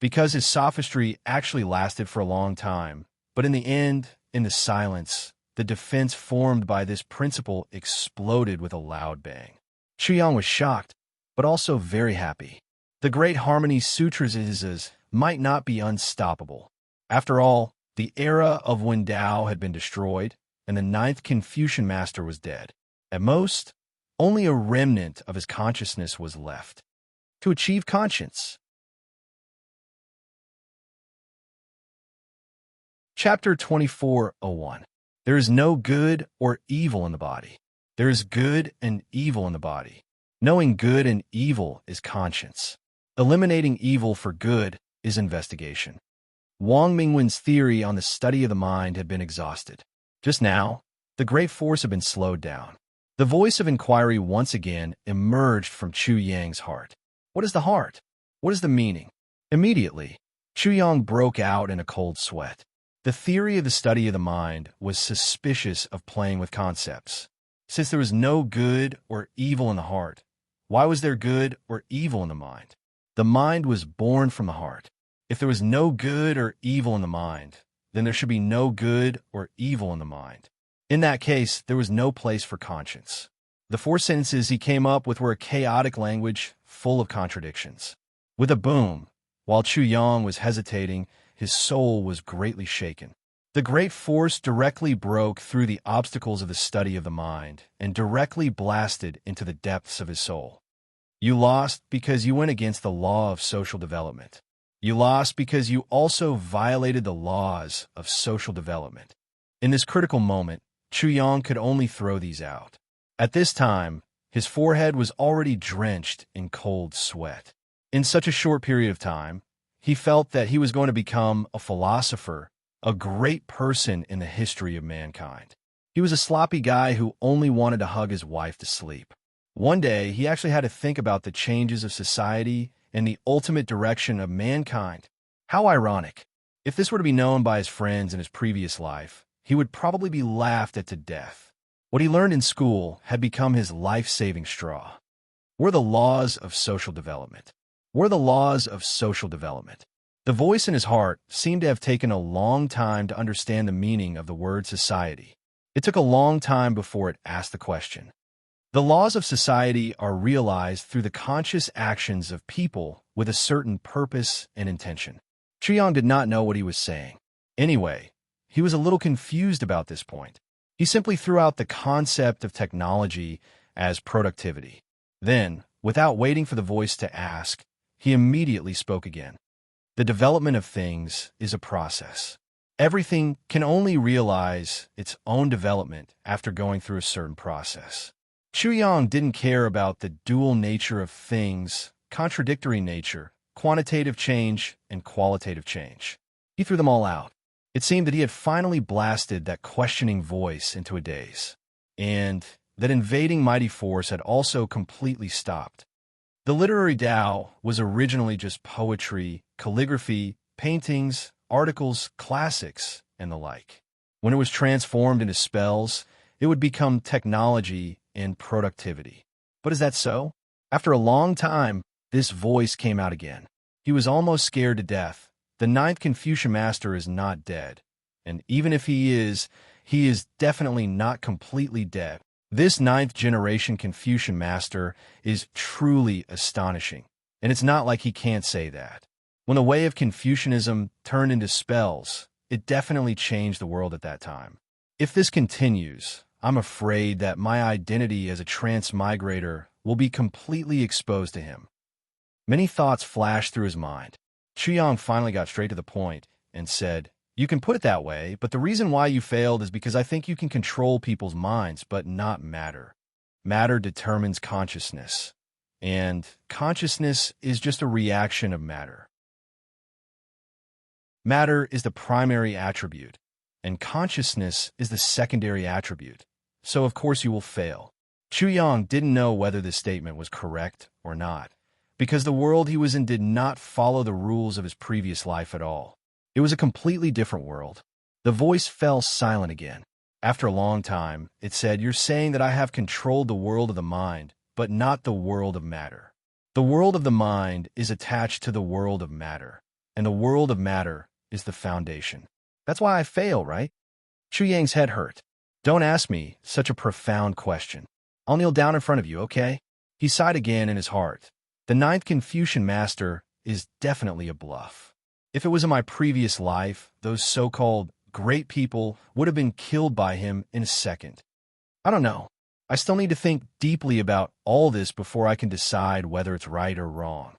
S1: because his sophistry actually lasted for a long time. But in the end, in the silence, the defense formed by this principle exploded with a loud bang. Chuyang was shocked, but also very happy. The great harmony sutras might not be unstoppable. After all, the era of when Tao had been destroyed, and the ninth Confucian master was dead. At most, only a remnant of his consciousness was left. To achieve conscience. Chapter 24:01. There is no good or evil in the body. There is good and evil in the body. Knowing good and evil is conscience. Eliminating evil for good is investigation. Wang Mingwen's theory on the study of the mind had been exhausted. Just now, the great force had been slowed down. The voice of inquiry once again emerged from Chu Yang's heart. What is the heart? What is the meaning? Immediately, Chu Yang broke out in a cold sweat. The theory of the study of the mind was suspicious of playing with concepts. Since there was no good or evil in the heart, why was there good or evil in the mind? The mind was born from the heart. If there was no good or evil in the mind, then there should be no good or evil in the mind. In that case, there was no place for conscience. The 4 sentences he came up with were a chaotic language full of contradictions. With a boom, while Chu Yang was hesitating, his soul was greatly shaken. The great force directly broke through the obstacles of the study of the mind and directly blasted into the depths of his soul. You lost because you went against the law of social development. You lost because you also violated the laws of social development. In this critical moment, Chu Yang could only throw these out. At this time, his forehead was already drenched in cold sweat. In such a short period of time, he felt that he was going to become a philosopher, a great person in the history of mankind. He was a sloppy guy who only wanted to hug his wife to sleep. One day, he actually had to think about the changes of society and the ultimate direction of mankind. How ironic. If this were to be known by his friends in his previous life, he would probably be laughed at to death. What he learned in school had become his life-saving straw. Were the laws of social development. Were the laws of social development. The voice in his heart seemed to have taken a long time to understand the meaning of the word society. It took a long time before it asked the question. The laws of society are realized through the conscious actions of people with a certain purpose and intention. Chuyang did not know what he was saying. Anyway, he was a little confused about this point. He simply threw out the concept of technology as productivity. Then, without waiting for the voice to ask, he immediately spoke again. The development of things is a process. Everything can only realize its own development after going through a certain process. Chu Yang didn't care about the dual nature of things, contradictory nature, quantitative change, and qualitative change. He threw them all out. It seemed that he had finally blasted that questioning voice into a daze, and that invading mighty force had also completely stopped. The literary Tao was originally just poetry, calligraphy, paintings, articles, classics, and the like. When it was transformed into spells, it would become technology and productivity. But is that so? After a long time, this voice came out again. He was almost scared to death. The ninth Confucian master is not dead. And even if he is definitely not completely dead. This ninth generation Confucian master is truly astonishing. And it's not like he can't say that. When the way of Confucianism turned into spells, it definitely changed the world at that time. If this continues, I'm afraid that my identity as a transmigrator will be completely exposed to him. Many thoughts flashed through his mind. Chuyang finally got straight to the point and said, "You can put it that way, but the reason why you failed is because I think you can control people's minds, but not matter. Matter determines consciousness, and consciousness is just a reaction of matter. Matter is the primary attribute, and consciousness is the secondary attribute. So of course you will fail." Chuyang didn't know whether this statement was correct or not, because the world he was in did not follow the rules of his previous life at all. It was a completely different world. The voice fell silent again. After a long time, it said, "You're saying that I have controlled the world of the mind, but not the world of matter. The world of the mind is attached to the world of matter, and the world of matter is the foundation. That's why I fail, right? Chu Yang's head hurt. Don't ask me such a profound question. I'll kneel down in front of you, okay? He sighed again in his heart. The ninth Confucian master is definitely a bluff. If it was in my previous life, those so-called great people would have been killed by him in a second. I don't know. I still need to think deeply about all this before I can decide whether it's right or wrong.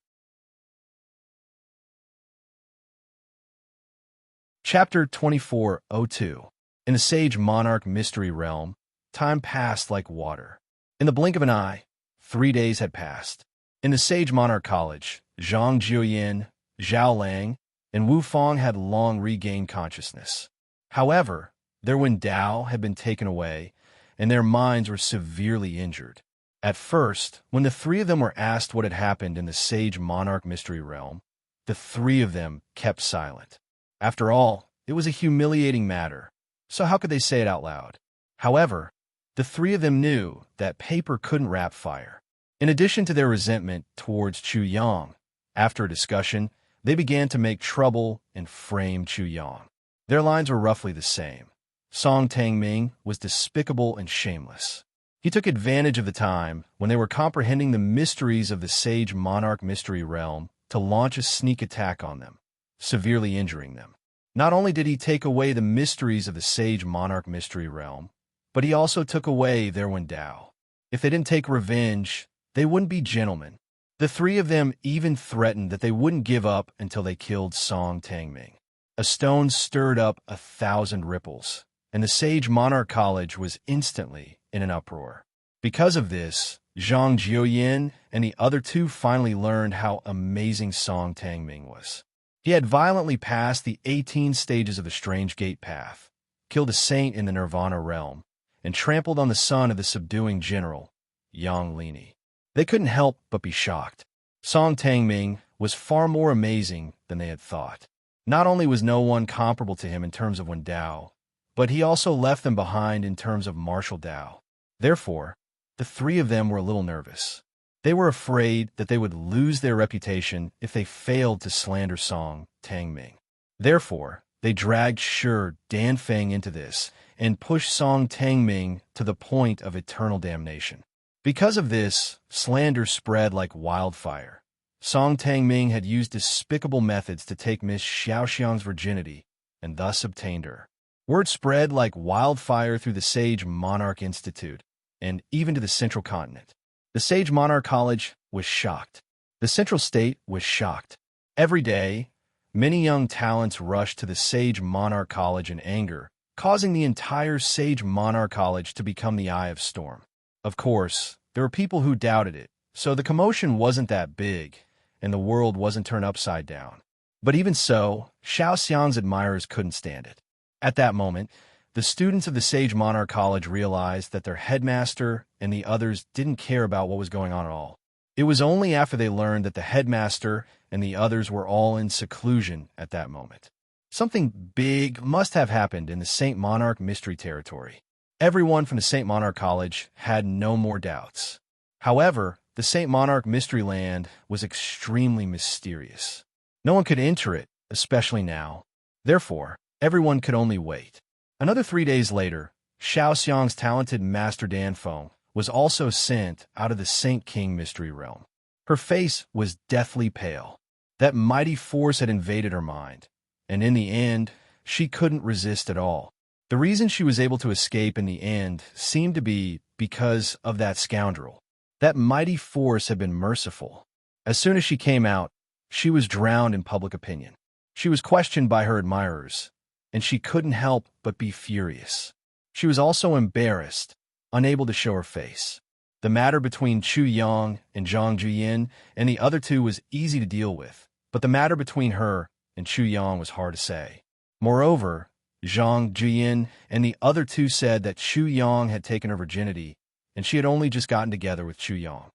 S1: Chapter 2402. In the Sage Monarch Mystery Realm, time passed like water. In the blink of an eye, 3 days had passed. In the Sage Monarch College, Zhang Jiuyin, Zhao Lang, and Wu Fong had long regained consciousness. However, their Wen Dao had been taken away, and their minds were severely injured. At first, when the three of them were asked what had happened in the Sage Monarch Mystery Realm, the three of them kept silent. After all, it was a humiliating matter, so how could they say it out loud? However, the three of them knew that paper couldn't wrap fire. In addition to their resentment towards Chu Yang, after a discussion, they began to make trouble and frame Chu Yang. Their lines were roughly the same. Song Tangming was despicable and shameless. He took advantage of the time when they were comprehending the mysteries of the Sage Monarch Mystery Realm to launch a sneak attack on them, severely injuring them. Not only did he take away the mysteries of the Sage Monarch Mystery Realm, but he also took away their Wen Dao. If they didn't take revenge, they wouldn't be gentlemen. The three of them even threatened that they wouldn't give up until they killed Song Tangming. A stone stirred up 1,000 ripples, and the Sage Monarch College was instantly in an uproar. Because of this, Zhang Jiuyin and the other two finally learned how amazing Song Tangming was. He had violently passed the 18 stages of the Strange Gate path, killed a saint in the Nirvana realm, and trampled on the son of the subduing general, Yang Lini. They couldn't help but be shocked. Song Tangming was far more amazing than they had thought. Not only was no one comparable to him in terms of Wen Dao, but he also left them behind in terms of martial Dao. Therefore, the three of them were a little nervous. They were afraid that they would lose their reputation if they failed to slander Song Tangming. Therefore, they dragged Shi Danfeng into this and pushed Song Tangming to the point of eternal damnation. Because of this, slander spread like wildfire. Song Tangming had used despicable methods to take Miss Xiaoxiang's virginity and thus obtained her. Word spread like wildfire through the Sage Monarch Institute and even to the Central Continent. The Sage Monarch College was shocked. The Central State was shocked. Every day, many young talents rushed to the Sage Monarch College in anger, causing the entire Sage Monarch College to become the eye of storm. Of course, there were people who doubted it, so the commotion wasn't that big, and the world wasn't turned upside down. But even so, Xiaoxiang's admirers couldn't stand it. At that moment, the students of the Sage Monarch College realized that their headmaster and the others didn't care about what was going on at all. It was only after they learned that the headmaster and the others were all in seclusion at that moment. Something big must have happened in the Saint Monarch Mystery Territory. Everyone from the Saint Monarch College had no more doubts. However, the Saint Monarch Mystery Land was extremely mysterious. No one could enter it, especially now. Therefore, everyone could only wait. Another 3 days later, Xiaoxiang's talented Master Danfeng was also sent out of the Saint King Mystery Realm. Her face was deathly pale. That mighty force had invaded her mind, and in the end, she couldn't resist at all. The reason she was able to escape in the end seemed to be because of that scoundrel. That mighty force had been merciful. As soon as she came out, she was drowned in public opinion. She was questioned by her admirers, and she couldn't help but be furious. She was also embarrassed, unable to show her face. The matter between Chu Yang and Zhang Jiuyin and the other two was easy to deal with, but the matter between her and Chu Yang was hard to say. Moreover, Zhang Jiuyin and the other two said that Chu Yang had taken her virginity, and she had only just gotten together with Chu Yang.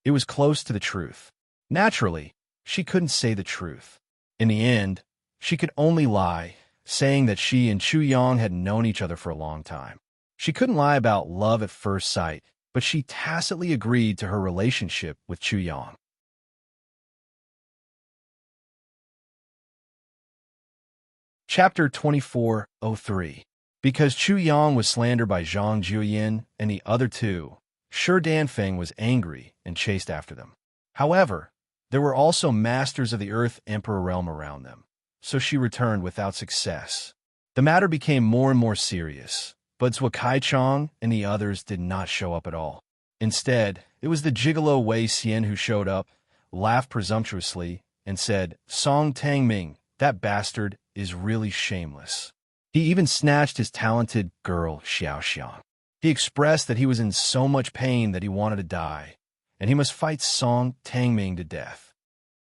S1: It was close to the truth. Naturally, she couldn't say the truth. In the end, she could only lie, saying that she and Chu Yang had known each other for a long time. She couldn't lie about love at first sight, but she tacitly agreed to her relationship with Chu Yang. Chapter 2403. Because Chu Yang was slandered by Zhang Juyin and the other two, Shi Danfeng was angry and chased after them. However, there were also masters of the Earth Emperor realm around them, so she returned without success. The matter became more and more serious, but Zhou Kaichang and the others did not show up at all. Instead, it was the gigolo Wei Xian who showed up, laughed presumptuously, and said, "Song Tangming, that bastard is really shameless." He even snatched his talented girl, Xiao Xiang. He expressed that he was in so much pain that he wanted to die, and he must fight Song Tangming to death.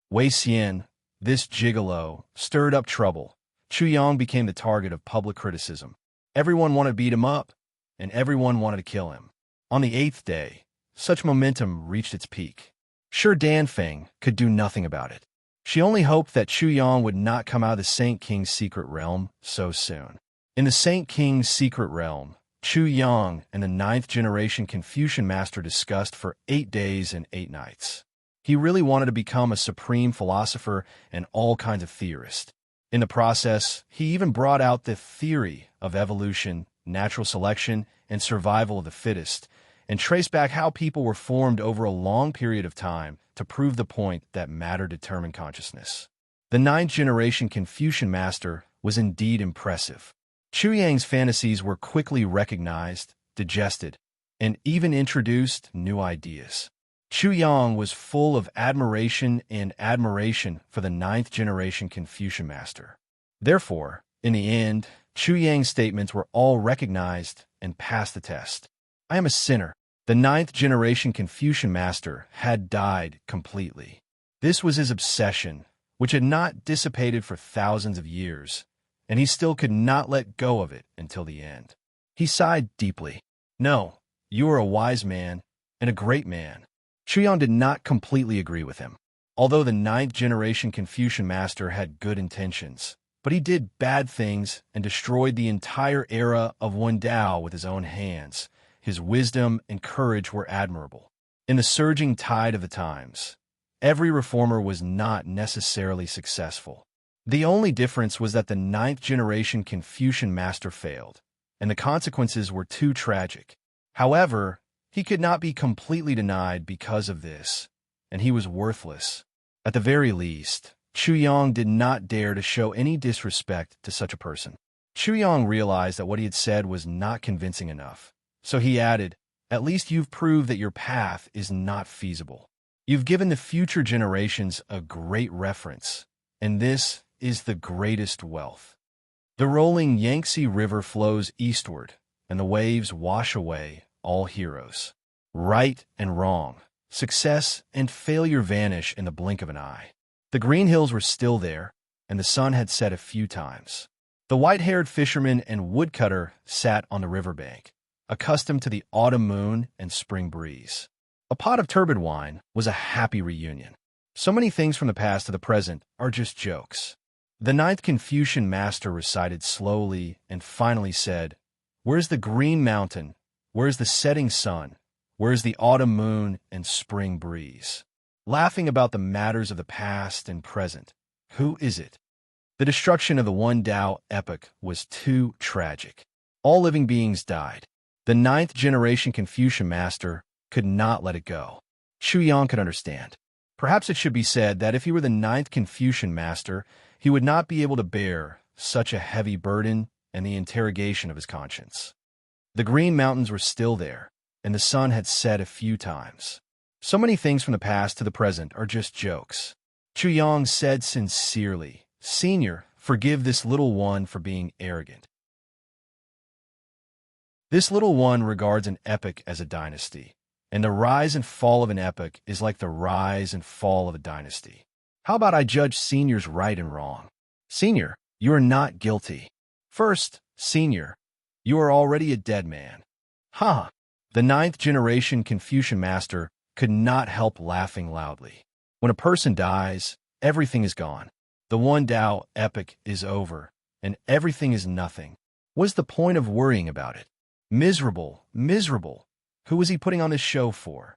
S1: Wei Xian, this gigolo, stirred up trouble. Chu Yang became the target of public criticism. Everyone wanted to beat him up, and everyone wanted to kill him. On the 8th day, such momentum reached its peak. Shi Danfeng could do nothing about it. She only hoped that Chu Yang would not come out of the Saint King's secret realm so soon. In the Saint King's secret realm, Chu Yang and the 9th generation Confucian master discussed for 8 days and 8 nights. He really wanted to become a supreme philosopher and all kinds of theorist. In the process, he even brought out the theory of evolution, natural selection, and survival of the fittest, and traced back how people were formed over a long period of time to prove the point that matter determined consciousness. The 9th generation Confucian master was indeed impressive. Chu Yang's fantasies were quickly recognized, digested, and even introduced new ideas. Chu Yang was full of admiration for the 9th generation Confucian master. Therefore, in the end, Chu Yang's statements were all recognized and passed the test. "I am a sinner." The 9th generation Confucian master had died completely. This was his obsession, which had not dissipated for thousands of years, and he still could not let go of it until the end. He sighed deeply. "No, you are a wise man and a great man." Chu Yang did not completely agree with him. Although the 9th generation Confucian master had good intentions, but he did bad things and destroyed the entire era of Wen Dao with his own hands. His wisdom and courage were admirable. In the surging tide of the times, every reformer was not necessarily successful. The only difference was that the 9th generation Confucian master failed, and the consequences were too tragic. However, he could not be completely denied because of this, and he was worthless. At the very least, Chu Yang did not dare to show any disrespect to such a person. Chu Yang realized that what he had said was not convincing enough, so he added, "At least you've proved that your path is not feasible. You've given the future generations a great reference, and this is the greatest wealth." The rolling Yangtze River flows eastward, and the waves wash away all heroes. Right and wrong, success and failure vanish in the blink of an eye. The green hills were still there, and the sun had set a few times. The white-haired fisherman and woodcutter sat on the riverbank, accustomed to the autumn moon and spring breeze. A pot of turbid wine was a happy reunion. So many things from the past to the present are just jokes. The 9th Confucian master recited slowly and finally said, "Where's the green mountain? Where's the setting sun? Where's the autumn moon and spring breeze?" Laughing about the matters of the past and present. Who is it? The destruction of the Wen Dao epoch was too tragic. All living beings died. The 9th generation Confucian master could not let it go. Chu Yang could understand. Perhaps it should be said that if he were the 9th Confucian master, he would not be able to bear such a heavy burden and the interrogation of his conscience. The green mountains were still there, and the sun had set a few times. So many things from the past to the present are just jokes. Chu Yang said sincerely, "Senior, forgive this little one for being arrogant." This little one regards an epoch as a dynasty, and the rise and fall of an epoch is like the rise and fall of a dynasty. How about I judge Senior's right and wrong? Senior, you are not guilty. First, Senior, you are already a dead man. Ha! The 9th generation Confucian master could not help laughing loudly. When a person dies, everything is gone. The Wen Dao epoch is over, and everything is nothing. What's the point of worrying about it? Miserable, miserable. Who was he putting on this show for?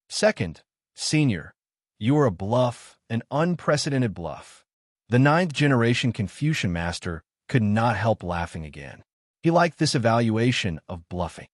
S1: Second, Senior, you are a bluff, an unprecedented bluff. The 9th generation Confucian master could not help laughing again. He liked this evaluation of bluffing.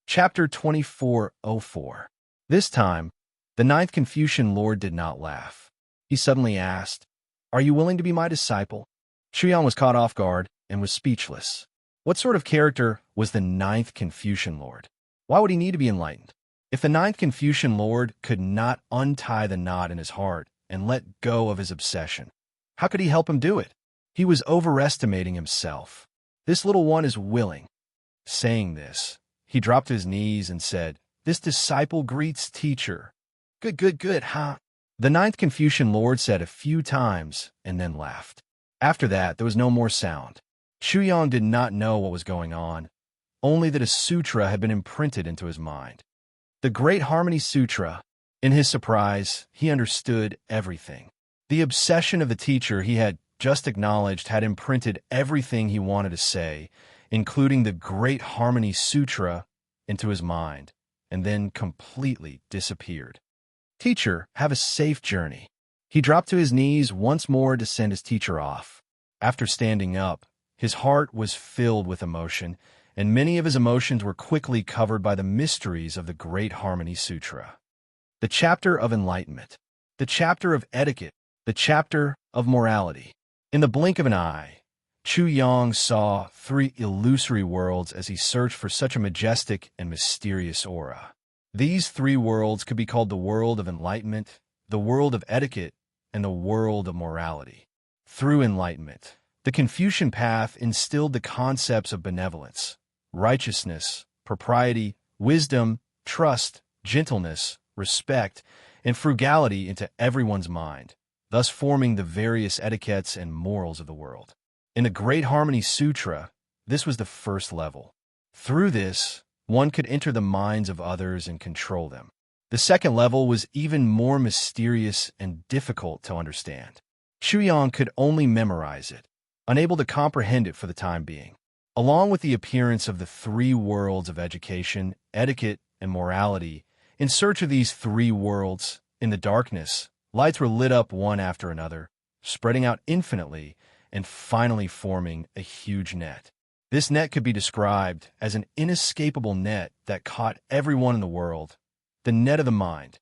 S1: Chapter 2404. This time, the ninth Confucian Lord did not laugh. He suddenly asked, "Are you willing to be my disciple?" Shuyan was caught off guard and was speechless. What sort of character was the ninth Confucian Lord? Why would he need to be enlightened? If the ninth Confucian Lord could not untie the knot in his heart and let go of his obsession, how could he help him do it? He was overestimating himself. This little one is willing. Saying this, he dropped to his knees and said, "This disciple greets teacher." Good, good, good, huh? The ninth Confucian Lord said a few times and then laughed. After that, there was no more sound. Shuyan did not know what was going on, only that a sutra had been imprinted into his mind. The Great Harmony Sutra. In his surprise, he understood everything. The obsession of the teacher he had just acknowledged had imprinted everything he wanted to say, including the Great Harmony Sutra, into his mind, and then completely disappeared. "Teacher, have a safe journey." He dropped to his knees once more to send his teacher off. After standing up, his heart was filled with emotion, and many of his emotions were quickly covered by the mysteries of the Great Harmony Sutra. The chapter of enlightenment, the chapter of etiquette, the chapter of morality. In the blink of an eye, Chu Yang saw three illusory worlds as he searched for such a majestic and mysterious aura. These three worlds could be called the world of enlightenment, the world of etiquette, and the world of morality. Through enlightenment, the Confucian path instilled the concepts of benevolence, righteousness, propriety, wisdom, trust, gentleness, respect, and frugality into everyone's mind, thus forming the various etiquettes and morals of the world. In the Great Harmony Sutra, this was the first level. Through this, one could enter the minds of others and control them. The second level was even more mysterious and difficult to understand. Shuyan could only memorize it, unable to comprehend it for the time being. Along with the appearance of the three worlds of education, etiquette, and morality, in search of these three worlds, in the darkness, lights were lit up one after another, spreading out infinitely and finally forming a huge net. This net could be described as an inescapable net that caught everyone in the world, the net of the mind.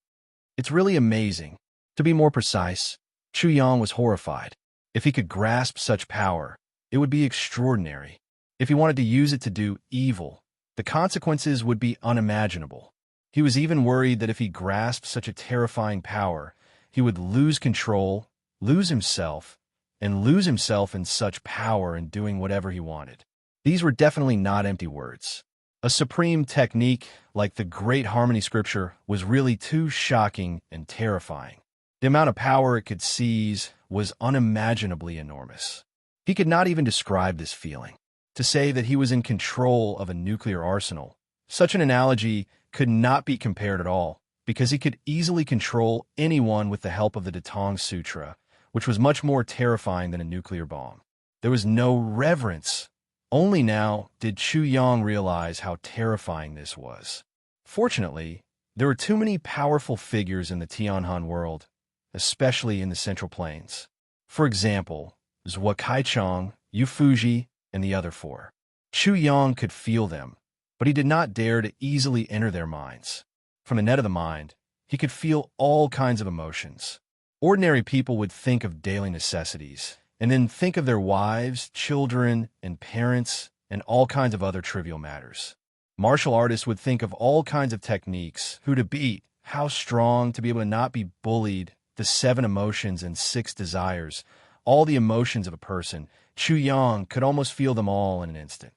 S1: It's really amazing. To be more precise, Chu Yang was horrified. If he could grasp such power, it would be extraordinary. If he wanted to use it to do evil, the consequences would be unimaginable. He was even worried that if he grasped such a terrifying power, he would lose control, lose himself, and lose himself in such power in doing whatever he wanted. These were definitely not empty words. A supreme technique like the Great Harmony Scripture was really too shocking and terrifying. The amount of power it could seize was unimaginably enormous. He could not even describe this feeling. To say that he was in control of a nuclear arsenal, such an analogy could not be compared at all, because he could easily control anyone with the help of the Datang Sutra, which was much more terrifying than a nuclear bomb. There was no reverence. Only now did Chu Yang realize how terrifying this was. Fortunately, there were too many powerful figures in the Tianhan world, especially in the Central Plains. For example, Zhuo Kaichang, Yu Fuji, and the other four. Chu Yang could feel them, but he did not dare to easily enter their minds. From the net of the mind, he could feel all kinds of emotions. Ordinary people would think of daily necessities, and then think of their wives, children, and parents, and all kinds of other trivial matters. Martial artists would think of all kinds of techniques, who to beat, how strong to be able to not be bullied, the 7 emotions and 6 desires, all the emotions of a person. Chu Yang could almost feel them all in an instant.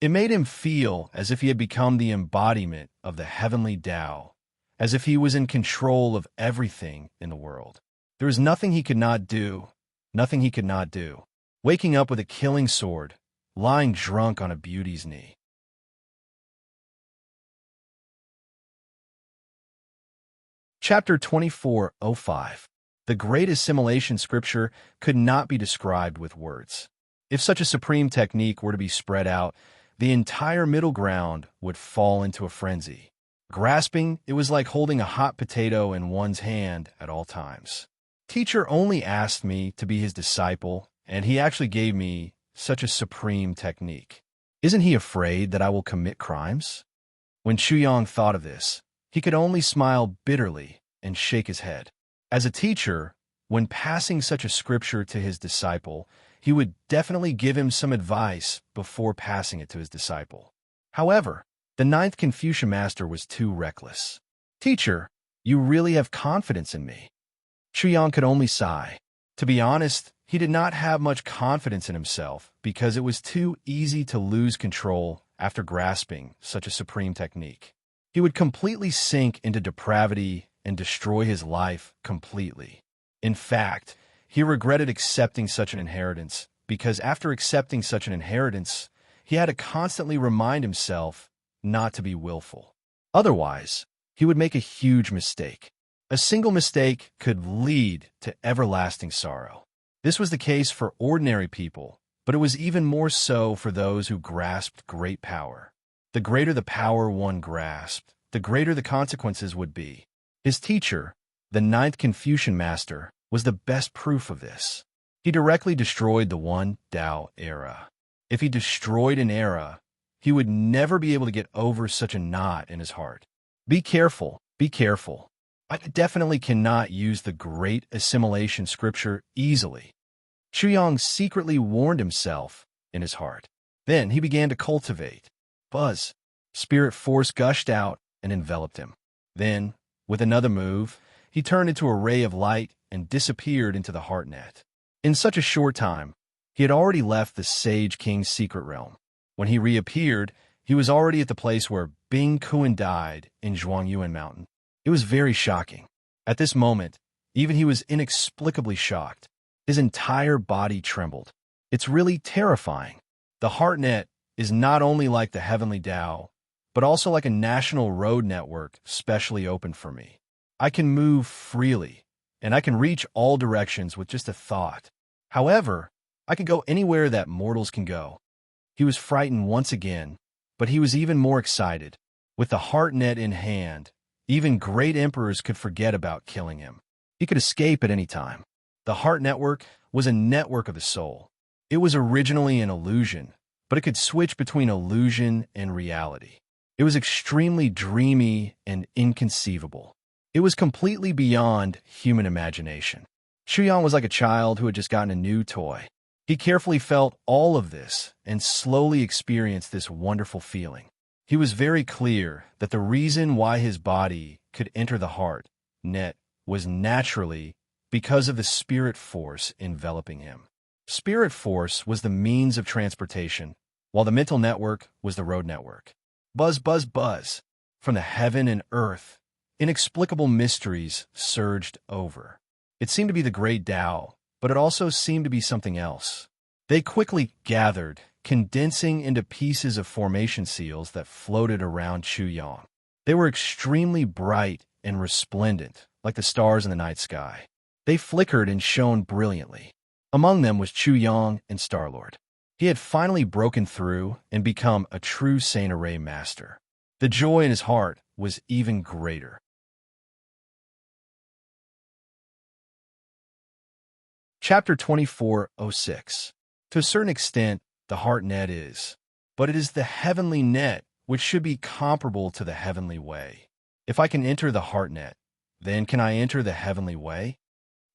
S1: It made him feel as if he had become the embodiment of the heavenly Tao, as if he was in control of everything in the world. There was nothing he could not do, nothing he could not do. Waking up with a killing sword, lying drunk on a beauty's knee. Chapter 2405. The Great Assimilation Scripture could not be described with words. If such a supreme technique were to be spread out, the entire middle ground would fall into a frenzy. Grasping, it was like holding a hot potato in one's hand at all times. Teacher only asked me to be his disciple, and he actually gave me such a supreme technique. Isn't he afraid that I will commit crimes? When Chuyang thought of this, he could only smile bitterly and shake his head. As a teacher, when passing such a scripture to his disciple, he would definitely give him some advice before passing it to his disciple. However, the ninth Confucian master was too reckless. Teacher, you really have confidence in me. Chuyang could only sigh. To be honest, he did not have much confidence in himself because it was too easy to lose control after grasping such a supreme technique. He would completely sink into depravity and destroy his life completely. In fact, he regretted accepting such an inheritance because after accepting such an inheritance, he had to constantly remind himself not to be willful. Otherwise, he would make a huge mistake. A single mistake could lead to everlasting sorrow. This was the case for ordinary people, but it was even more so for those who grasped great power. The greater the power one grasped, the greater the consequences would be. His teacher, the ninth Confucian master, was the best proof of this. He directly destroyed the one Tao era. If he destroyed an era, he would never be able to get over such a knot in his heart. Be careful, be careful. I definitely cannot use the great assimilation scripture easily. Chuyang secretly warned himself in his heart. Then he began to cultivate. Buzz. Spirit force gushed out and enveloped him. Then, with another move, he turned into a ray of light and disappeared into the heart net. In such a short time, he had already left the Sage King's secret realm. When he reappeared, he was already at the place where Bing Kuan died in Zhuangyuan Mountain. It was very shocking. At this moment, even he was inexplicably shocked. His entire body trembled. It's really terrifying. The heart net is not only like the heavenly Tao, but also like a national road network specially opened for me. I can move freely, and I can reach all directions with just a thought. However, I can go anywhere that mortals can go. He was frightened once again, but he was even more excited. With the heart net in hand, even great emperors could forget about killing him. He could escape at any time. The heart network was a network of the soul. It was originally an illusion, but it could switch between illusion and reality. It was extremely dreamy and inconceivable. It was completely beyond human imagination. Chuyang was like a child who had just gotten a new toy. He carefully felt all of this and slowly experienced this wonderful feeling. He was very clear that the reason why his body could enter the heart net was naturally because of the spirit force enveloping him. Spirit force was the means of transportation, while the mental network was the road network. Buzz, buzz, buzz. From the heaven and earth, inexplicable mysteries surged over. It seemed to be the great Tao, but it also seemed to be something else. They quickly gathered, condensing into pieces of formation seals that floated around Chuyang. They were extremely bright and resplendent, like the stars in the night sky. They flickered and shone brilliantly. Among them was Chuyang and Starlord. He had finally broken through and become a true Saint Array master. The joy in his heart was even greater. Chapter 24:06. To a certain extent, the heart net is, but it is the heavenly net which should be comparable to the heavenly way. If I can enter the heart net, then can I enter the heavenly way?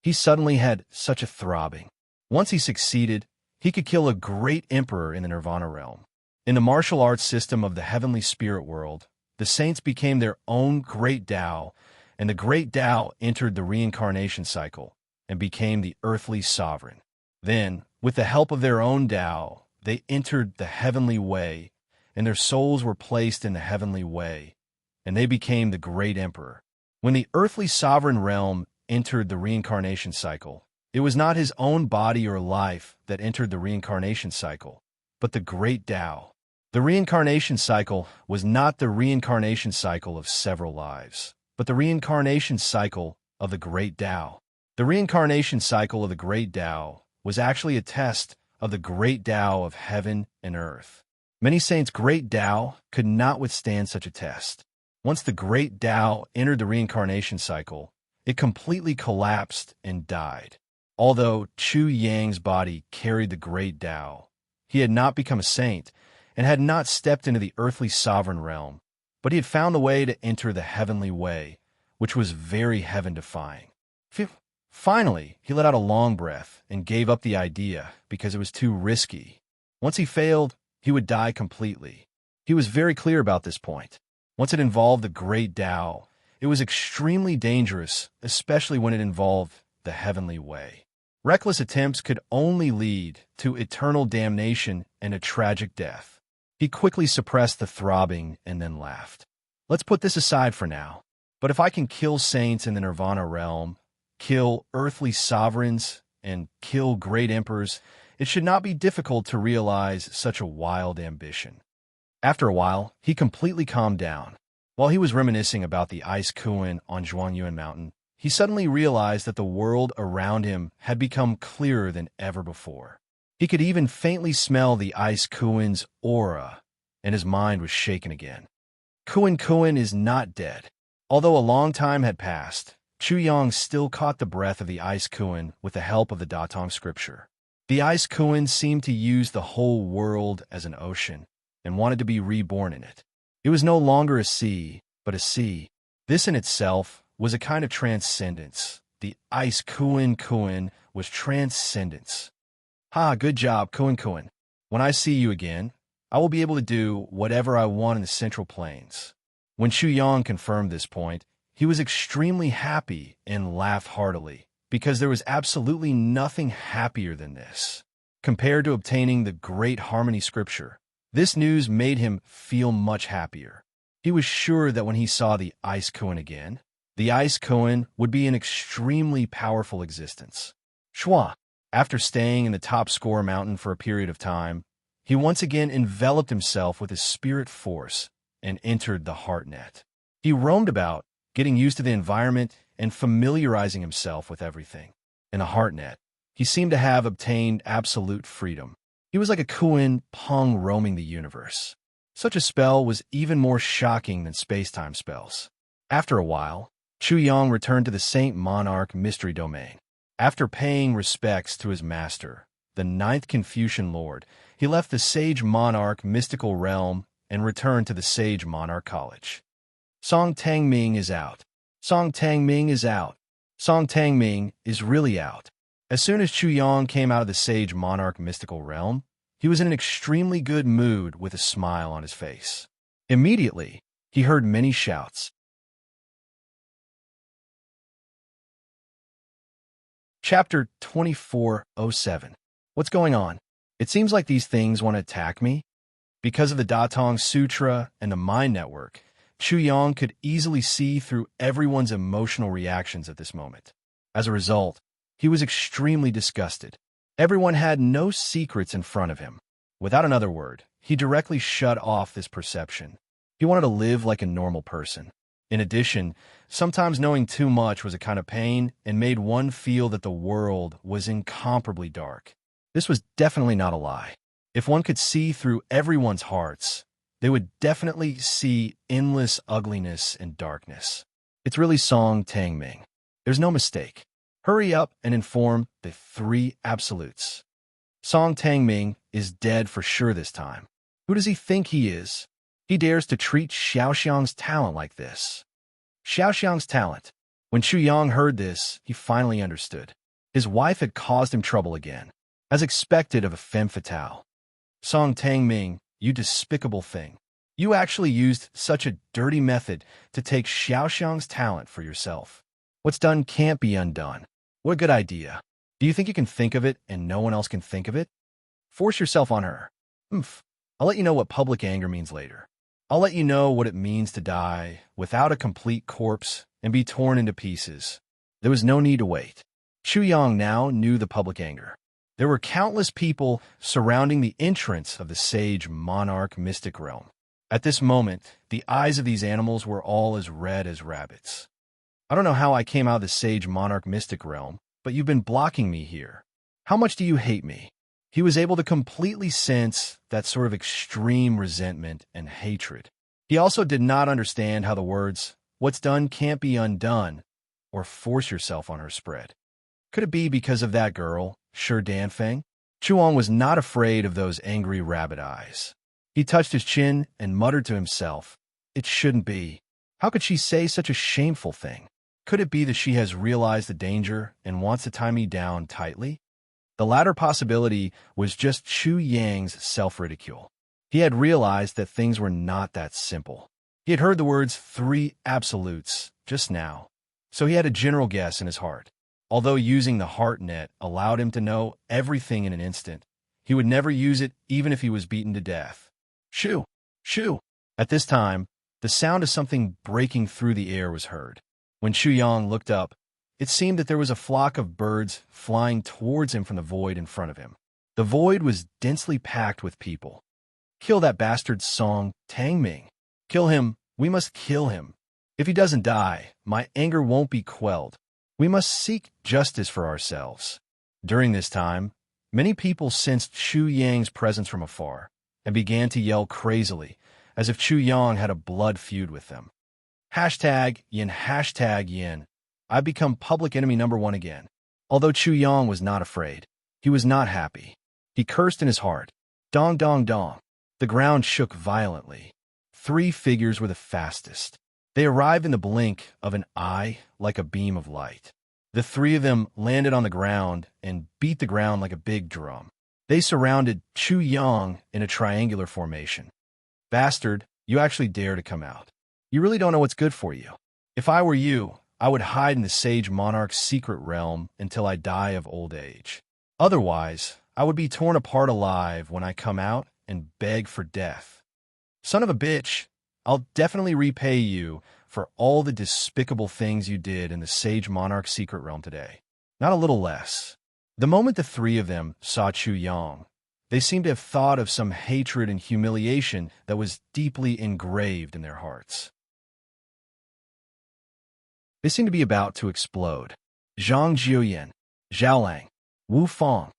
S1: He suddenly had such a throbbing. Once he succeeded, he could kill a great emperor in the Nirvana realm. In the martial arts system of the heavenly spirit world, the saints became their own great Tao, and the great Tao entered the reincarnation cycle and became the earthly sovereign. Then, with the help of their own Tao, they entered the heavenly way, and their souls were placed in the heavenly way, and they became the great emperor. When the earthly sovereign realm entered the reincarnation cycle, it was not his own body or life that entered the reincarnation cycle, but the great Tao. The reincarnation cycle was not the reincarnation cycle of several lives, but the reincarnation cycle of the great Tao. The reincarnation cycle of the great Tao was actually a test of the great Tao of heaven and earth. Many saints' great Tao could not withstand such a test. Once the great Tao entered the reincarnation cycle, it completely collapsed and died. Although Chu Yang's body carried the great Tao, he had not become a saint and had not stepped into the earthly sovereign realm, but he had found the way to enter the heavenly way, which was very heaven-defying. Finally, he let out a long breath and gave up the idea because it was too risky. Once he failed, he would die completely. He was very clear about this point. Once it involved the great Tao, it was extremely dangerous, especially when it involved the heavenly way. Reckless attempts could only lead to eternal damnation and a tragic death. He quickly suppressed the throbbing and then laughed. Let's put this aside for now. But if I can kill saints in the nirvana realm, kill earthly sovereigns, and kill great emperors, it should not be difficult to realize such a wild ambition. After a while, he completely calmed down. While he was reminiscing about the ice Kuan on Zhuangyuan Mountain, he suddenly realized that the world around him had become clearer than ever before. He could even faintly smell the ice Kuan's aura, and his mind was shaken again. Kuan is not dead. Although a long time had passed, Chu Yang still caught the breath of the ice Kuan with the help of the Datong scripture. The ice Kuan seemed to use the whole world as an ocean and wanted to be reborn in it. It was no longer a sea, but a sea. This in itself was a kind of transcendence. The ice Kuan was transcendence. Ha, good job, Kuan. When I see you again, I will be able to do whatever I want in the Central Plains. When Chu Yang confirmed this point, he was extremely happy and laughed heartily, because there was absolutely nothing happier than this. Compared to obtaining the great harmony scripture, this news made him feel much happier. He was sure that when he saw the ice Kuan again, the ice Kuan would be an extremely powerful existence. Shua, after staying in the top score mountain for a period of time, he once again enveloped himself with his spirit force and entered the heartnet. He roamed about, getting used to the environment and familiarizing himself with everything. In the heartnet, he seemed to have obtained absolute freedom. He was like a Kuan Peng roaming the universe. Such a spell was even more shocking than space-time spells. After a while, Chu Yang returned to the Saint Monarch mystery domain. After paying respects to his master, the ninth Confucian Lord, he left the Sage Monarch mystical realm and returned to the Sage Monarch College. Song Tangming is out. Song Tangming is out. Song Tangming is really out. As soon as Chu Yang came out of the Sage Monarch mystical realm, he was in an extremely good mood with a smile on his face. Immediately, he heard many shouts. Chapter 2407. What's going on? It seems like these things want to attack me. Because of the Datong Sutra and the Mind Network, Chu Yang could easily see through everyone's emotional reactions at this moment. As a result, he was extremely disgusted. Everyone had no secrets in front of him. Without another word, he directly shut off this perception. He wanted to live like a normal person. In addition, sometimes knowing too much was a kind of pain and made one feel that the world was incomparably dark. This was definitely not a lie. If one could see through everyone's hearts, they would definitely see endless ugliness and darkness. It's really Song Tangming. There's no mistake. Hurry up and inform the three absolutes. Song Tangming is dead for sure this time. Who does he think he is? He dares to treat Xiaoxiang's talent like this. Xiaoxiang's talent. When Chu Yang heard this, he finally understood. His wife had caused him trouble again, as expected of a femme fatale. Song Tangming, you despicable thing. You actually used such a dirty method to take Xiaoxiang's talent for yourself. What's done can't be undone. What a good idea. Do you think you can think of it and no one else can think of it? Force yourself on her. I'll let you know what public anger means later. I'll let you know what it means to die without a complete corpse and be torn into pieces. There was no need to wait. Chu Yang now knew the public anger. There were countless people surrounding the entrance of the Sage Monarch mystic realm. At this moment, the eyes of these animals were all as red as rabbits. I don't know how I came out of the Sage Monarch mystic realm, but you've been blocking me here. How much do you hate me? He was able to completely sense that sort of extreme resentment and hatred. He also did not understand how the words, "What's done can't be undone," or "force yourself on her" spread. Could it be because of that girl, Shi Danfeng? Chuang was not afraid of those angry rabbit eyes. He touched his chin and muttered to himself, "It shouldn't be. How could she say such a shameful thing? Could it be that she has realized the danger and wants to tie me down tightly?" The latter possibility was just Chu Yang's self-ridicule. He had realized that things were not that simple. He had heard the words three absolutes just now, so he had a general guess in his heart. Although using the heart net allowed him to know everything in an instant, he would never use it even if he was beaten to death. Shoo! Shoo! At this time, the sound of something breaking through the air was heard. When Chu Yang looked up, it seemed that there was a flock of birds flying towards him from the void in front of him. The void was densely packed with people. "Kill that bastard Song Tang Ming. Kill him. We must kill him. If he doesn't die, my anger won't be quelled. We must seek justice for ourselves." During this time, many people sensed Chu Yang's presence from afar and began to yell crazily, as if Chu Yang had a blood feud with them. Hashtag Yin. I've become public enemy number one again. Although Chu Yang was not afraid, he was not happy. He cursed in his heart. Dong dong dong. The ground shook violently. 3 figures were the fastest. They arrived in the blink of an eye like a beam of light. The 3 of them landed on the ground and beat the ground like a big drum. They surrounded Chu Yang in a triangular formation. "Bastard, you actually dare to come out. You really don't know what's good for you. If I were you, I would hide in the sage monarch's secret realm until I die of old age. Otherwise, I would be torn apart alive when I come out and beg for death. Son of a bitch, I'll definitely repay you for all the despicable things you did in the sage monarch's secret realm today. Not a little less." The moment the 3 of them saw Chu Yang, they seemed to have thought of some hatred and humiliation that was deeply engraved in their hearts. They seemed to be about to explode. Zhang Jiuyan, Zhaolang, Wu Fang.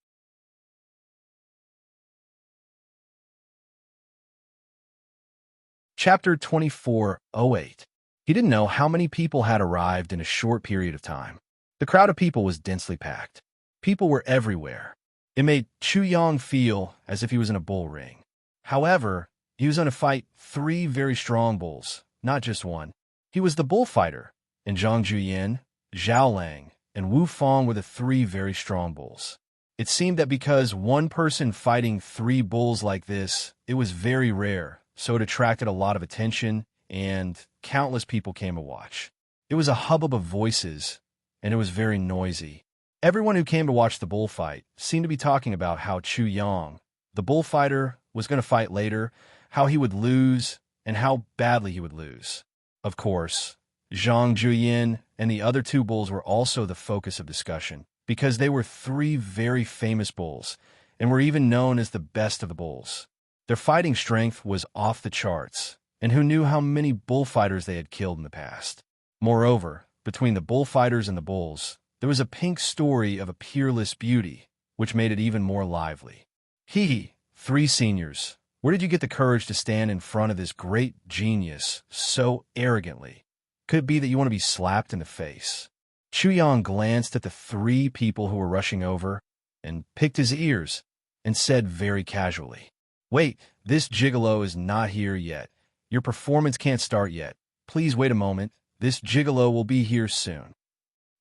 S1: Chapter 2408. He didn't know how many people had arrived in a short period of time. The crowd of people was densely packed. People were everywhere. It made Chu Yang feel as if he was in a bull ring. However, he was going to fight 3 very strong bulls, not just one. He was the bullfighter, and Zhang Jiuyan, Zhao Lang, and Wu Fang were the 3 very strong bulls. It seemed that because one person fighting 3 bulls like this, it was very rare, so it attracted a lot of attention, and countless people came to watch. It was a hubbub of voices, and it was very noisy. Everyone who came to watch the bullfight seemed to be talking about how Chu Yang, the bullfighter, was going to fight later, how he would lose, and how badly he would lose. Of course, Zhang Jiuyan and the other 2 bulls were also the focus of discussion, because they were 3 very famous bulls, and were even known as the best of the bulls. Their fighting strength was off the charts, and who knew how many bullfighters they had killed in the past. Moreover, between the bullfighters and the bulls, there was a pink story of a peerless beauty, which made it even more lively. "Hee, 3 seniors, where did you get the courage to stand in front of this great genius so arrogantly? Could it be that you want to be slapped in the face?" Chu Yang glanced at the 3 people who were rushing over, and picked his ears, and said very casually, "Wait, this gigolo is not here yet. Your performance can't start yet. Please wait a moment. This gigolo will be here soon."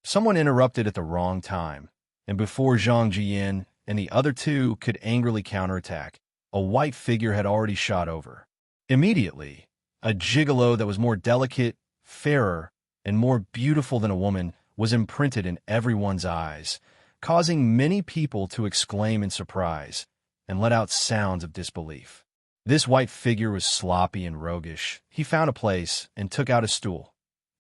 S1: Someone interrupted at the wrong time, and before Zhang Jiyan and the other 2 could angrily counterattack, a white figure had already shot over. Immediately, a gigolo that was more delicate, fairer, and more beautiful than a woman was imprinted in everyone's eyes, causing many people to exclaim in surprise and let out sounds of disbelief. This white figure was sloppy and roguish. He found a place and took out a stool.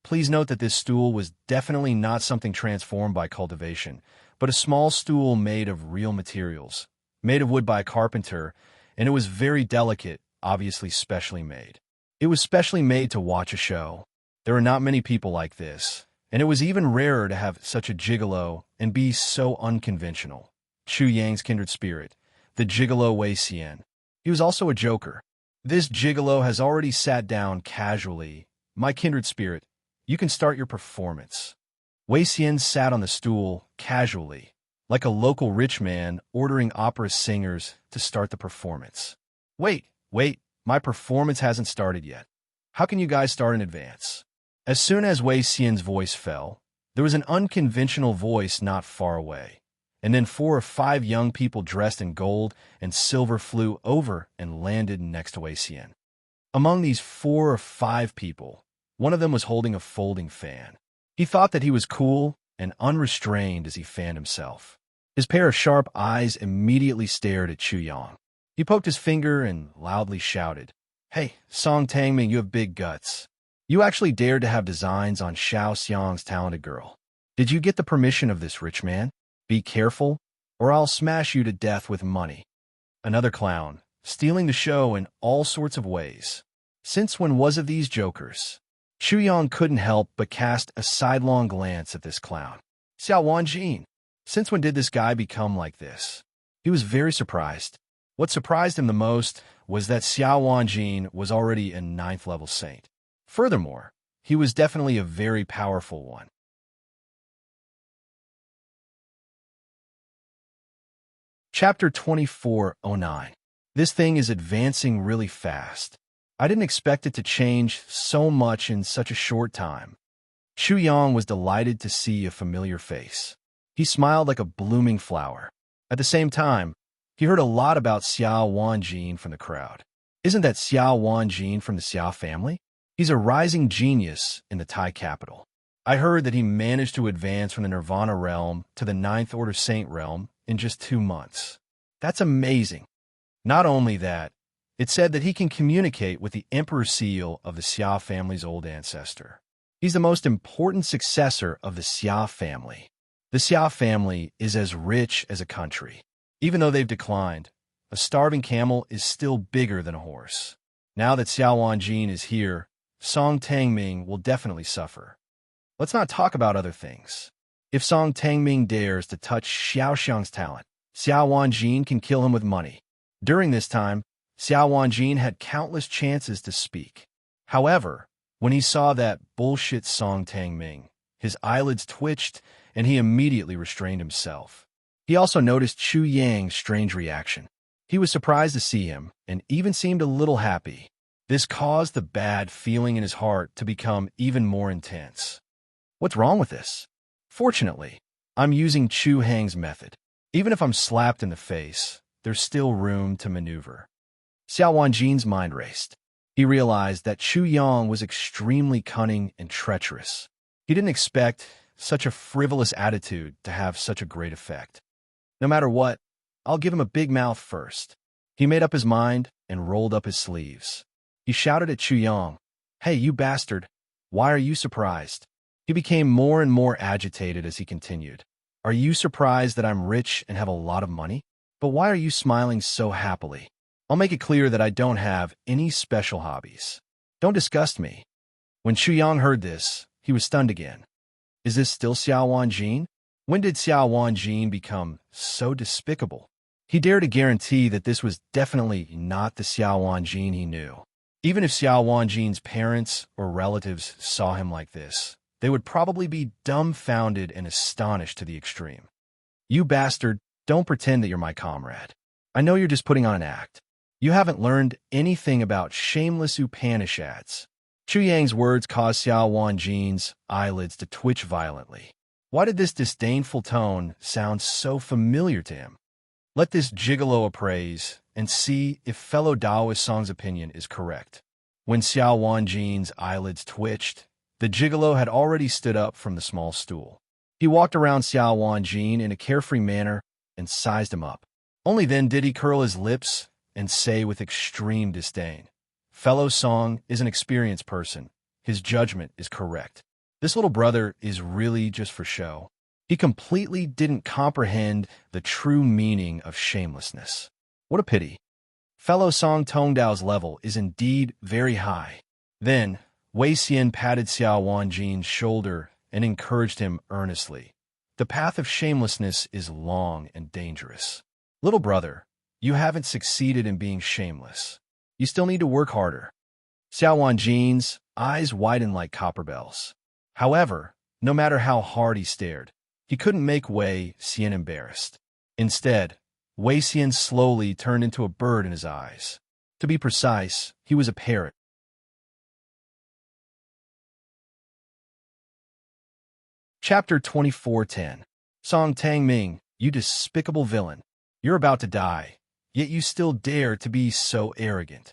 S1: Please note that this stool was definitely not something transformed by cultivation, but a small stool made of real materials, made of wood by a carpenter, and it was very delicate, obviously specially made. It was specially made to watch a show. There are not many people like this, and it was even rarer to have such a gigolo and be so unconventional. Chu Yang's kindred spirit, the gigolo Wei Xian. He was also a joker. This gigolo has already sat down casually. My kindred spirit, you can start your performance. Wei Xian sat on the stool, casually, like a local rich man ordering opera singers to start the performance. Wait, my performance hasn't started yet. How can you guys start in advance? As soon as Wei Xian's voice fell, there was an unconventional voice not far away, and then 4 or 5 young people dressed in gold and silver flew over and landed next to Wei Xian. Among these 4 or 5 people, one of them was holding a folding fan. He thought that he was cool and unrestrained as he fanned himself. His pair of sharp eyes immediately stared at Chu Yang. He poked his finger and loudly shouted, "Hey, Song Tangming, you have big guts. You actually dared to have designs on Xiao Xiang's talented girl. Did you get the permission of this rich man? Be careful, or I'll smash you to death with money." Another clown, stealing the show in all sorts of ways. Since when was of these jokers? Chu Yang couldn't help but cast a sidelong glance at this clown. Xiao Wanjin, since when did this guy become like this? He was very surprised. What surprised him the most was that Xiao Wanjin was already a 9th level saint. Furthermore, he was definitely a very powerful one. Chapter 2409. This thing is advancing really fast. I didn't expect it to change so much in such a short time. Chu Yang was delighted to see a familiar face. He smiled like a blooming flower. At the same time, he heard a lot about Xiao Wanjin from the crowd. Isn't that Xiao Wanjin from the Xiao family? He's a rising genius in the Tai capital. I heard that he managed to advance from the Nirvana realm to the 9th Order Saint realm in just 2 months. That's amazing. Not only that, it said that he can communicate with the Emperor Seal of the Xiao family's old ancestor. He's the most important successor of the Xiao family. The Xiao family is as rich as a country. Even though they've declined, a starving camel is still bigger than a horse. Now that Xiao Wanjin is here, Song Tangming will definitely suffer. Let's not talk about other things. If Song Tangming dares to touch Xiao Xiang's talent, Xiao Wanjin can kill him with money. During this time, Xiao Wanjin had countless chances to speak. However, when he saw that bullshit Song Tangming, his eyelids twitched and he immediately restrained himself. He also noticed Chu Yang's strange reaction. He was surprised to see him and even seemed a little happy. This caused the bad feeling in his heart to become even more intense. What's wrong with this? Fortunately, I'm using Chu Hang's method. Even if I'm slapped in the face, there's still room to maneuver. Xiao Wanjin's mind raced. He realized that Chu Yang was extremely cunning and treacherous. He didn't expect such a frivolous attitude to have such a great effect. No matter what, I'll give him a big mouth first. He made up his mind and rolled up his sleeves. He shouted at Chu Yang, "Hey, you bastard, why are you surprised?" He became more and more agitated as he continued. "Are you surprised that I'm rich and have a lot of money? But why are you smiling so happily? I'll make it clear that I don't have any special hobbies. Don't disgust me." When Chu Yang heard this, he was stunned again. Is this still Xiao Wanjin? When did Xiao Wanjin become so despicable? He dared to guarantee that this was definitely not the Xiao Wanjin he knew. Even if Xiao Wanjin's parents or relatives saw him like this, they would probably be dumbfounded and astonished to the extreme. "You bastard, don't pretend that you're my comrade. I know you're just putting on an act. You haven't learned anything about shameless Upanishads." Chu Yang's words caused Xiao Wanjin's eyelids to twitch violently. Why did this disdainful tone sound so familiar to him? Let this gigolo appraise and see if fellow Taoist Song's opinion is correct. When Xiao Wanjin's eyelids twitched, the gigolo had already stood up from the small stool. He walked around Xiao Wanjin in a carefree manner and sized him up. Only then did he curl his lips and say with extreme disdain, "Fellow Song is an experienced person. His judgment is correct. This little brother is really just for show." He completely didn't comprehend the true meaning of shamelessness. What a pity. Fellow Song Tongdao's level is indeed very high. Then, Wei Xian patted Xiao Wanjin's shoulder and encouraged him earnestly. The path of shamelessness is long and dangerous. Little brother, you haven't succeeded in being shameless. You still need to work harder. Xiao Jin's eyes widened like copper bells. However, no matter how hard he stared, he couldn't make Wei Xian embarrassed. Instead, Wei Xian slowly turned into a bird in his eyes. To be precise, he was a parrot. Chapter 24:10. Song Tangming, you despicable villain. You're about to die, yet you still dare to be so arrogant.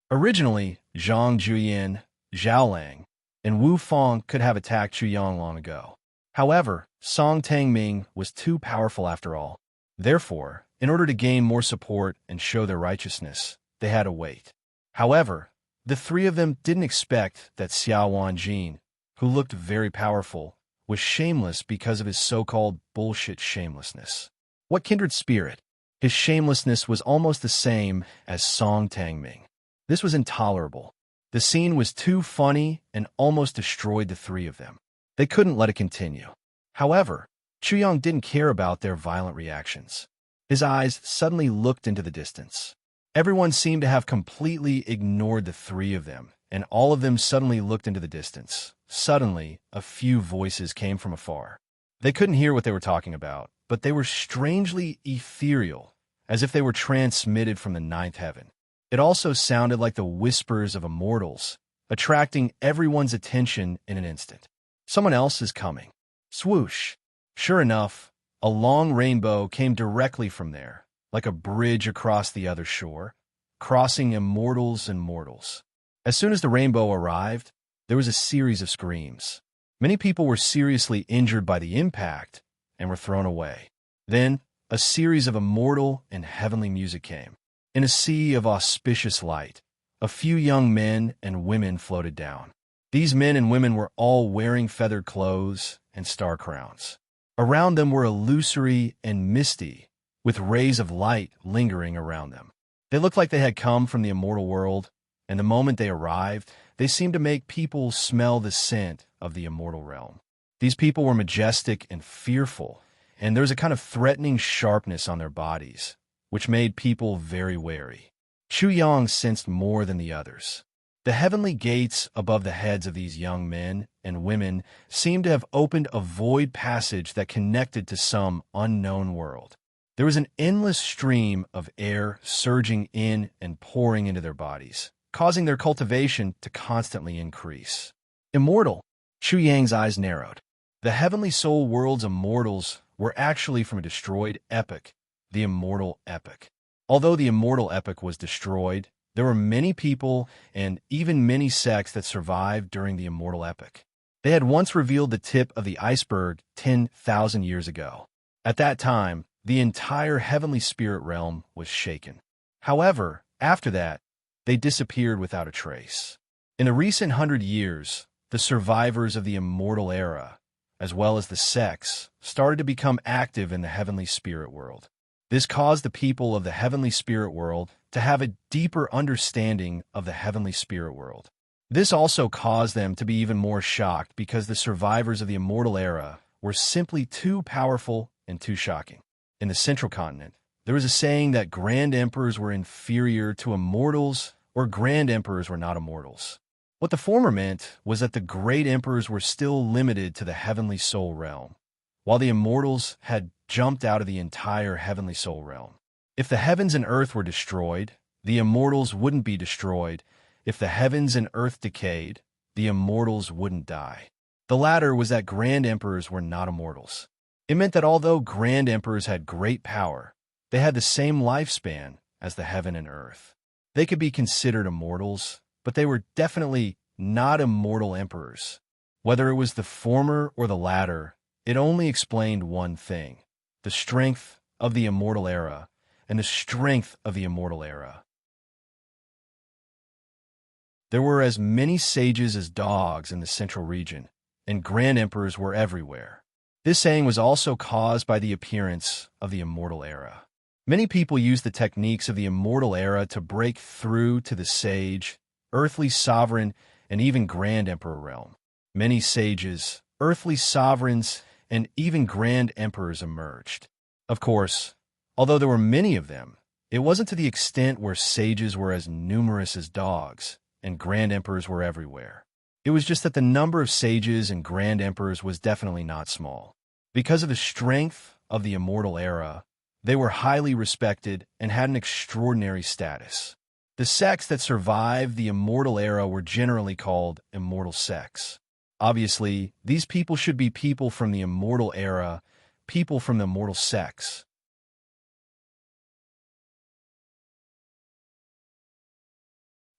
S1: Originally, Zhang Juyin, Zhao Lang, and Wu Fong could have attacked Chuyang long ago. However, Song Tangming was too powerful after all. Therefore, in order to gain more support and show their righteousness, they had to wait. However, the three of them didn't expect that Xiao Wanjin, who looked very powerful, was shameless because of his so-called bullshit shamelessness. What kindred spirit? His shamelessness was almost the same as Song Tangming. This was intolerable. The scene was too funny and almost destroyed the three of them. They couldn't let it continue. However, Chuyang didn't care about their violent reactions. His eyes suddenly looked into the distance. Everyone seemed to have completely ignored the three of them, and all of them suddenly looked into the distance. Suddenly, a few voices came from afar. They couldn't hear what they were talking about, but they were strangely ethereal, as if they were transmitted from the ninth heaven. It also sounded like the whispers of immortals, attracting everyone's attention in an instant. Someone else is coming. Swoosh! Sure enough, a long rainbow came directly from there, like a bridge across the other shore, crossing immortals and mortals. As soon as the rainbow arrived, there was a series of screams. Many people were seriously injured by the impact and were thrown away. Then, a series of immortal and heavenly music came. In a sea of auspicious light, a few young men and women floated down. These men and women were all wearing feathered clothes and star crowns. Around them were illusory and misty, with rays of light lingering around them. They looked like they had come from the immortal world, and the moment they arrived, they seemed to make people smell the scent of the immortal realm. These people were majestic and fearful, and there was a kind of threatening sharpness on their bodies, which made people very wary. Chuyang sensed more than the others. The heavenly gates above the heads of these young men and women seemed to have opened a void passage that connected to some unknown world. There was an endless stream of air surging in and pouring into their bodies, causing their cultivation to constantly increase. Immortal. Chuyang's eyes narrowed. The heavenly soul world's immortals were actually from a destroyed epic, the immortal epic. Although the immortal epic was destroyed, there were many people and even many sects that survived during the immortal epic. They had once revealed the tip of the iceberg 10,000 years ago. At that time, the entire heavenly spirit realm was shaken. However, after that, they disappeared without a trace. In the recent 100 years, the survivors of the immortal era, as well as the sects, started to become active in the heavenly spirit world. This caused the people of the heavenly spirit world to have a deeper understanding of the heavenly spirit world. This also caused them to be even more shocked because the survivors of the immortal era were simply too powerful and too shocking. In the central continent, there was a saying that grand emperors were inferior to immortals or grand emperors were not immortals. What the former meant was that the great emperors were still limited to the heavenly soul realm, while the immortals had jumped out of the entire heavenly soul realm. If the heavens and earth were destroyed, the immortals wouldn't be destroyed. If the heavens and earth decayed, the immortals wouldn't die. The latter was that grand emperors were not immortals. It meant that although grand emperors had great power, they had the same lifespan as the heaven and earth. They could be considered immortals, but they were definitely not immortal emperors. Whether it was the former or the latter, it only explained one thing: the strength of the immortal era and the strength of the immortal era. There were as many sages as dogs in the central region, and grand emperors were everywhere. This saying was also caused by the appearance of the immortal era. Many people used the techniques of the immortal era to break through to the sage, earthly sovereign, and even grand emperor realm. Many sages, earthly sovereigns, and even grand emperors emerged. Of course, although there were many of them, It wasn't to the extent where sages were as numerous as dogs, and grand emperors were everywhere. It was just that the number of sages and grand emperors was definitely not small. Because of the strength of the immortal era, they were highly respected and had an extraordinary status. The sects that survived the immortal era were generally called immortal sects. Obviously, these people should be people from the immortal era, people from the immortal sects.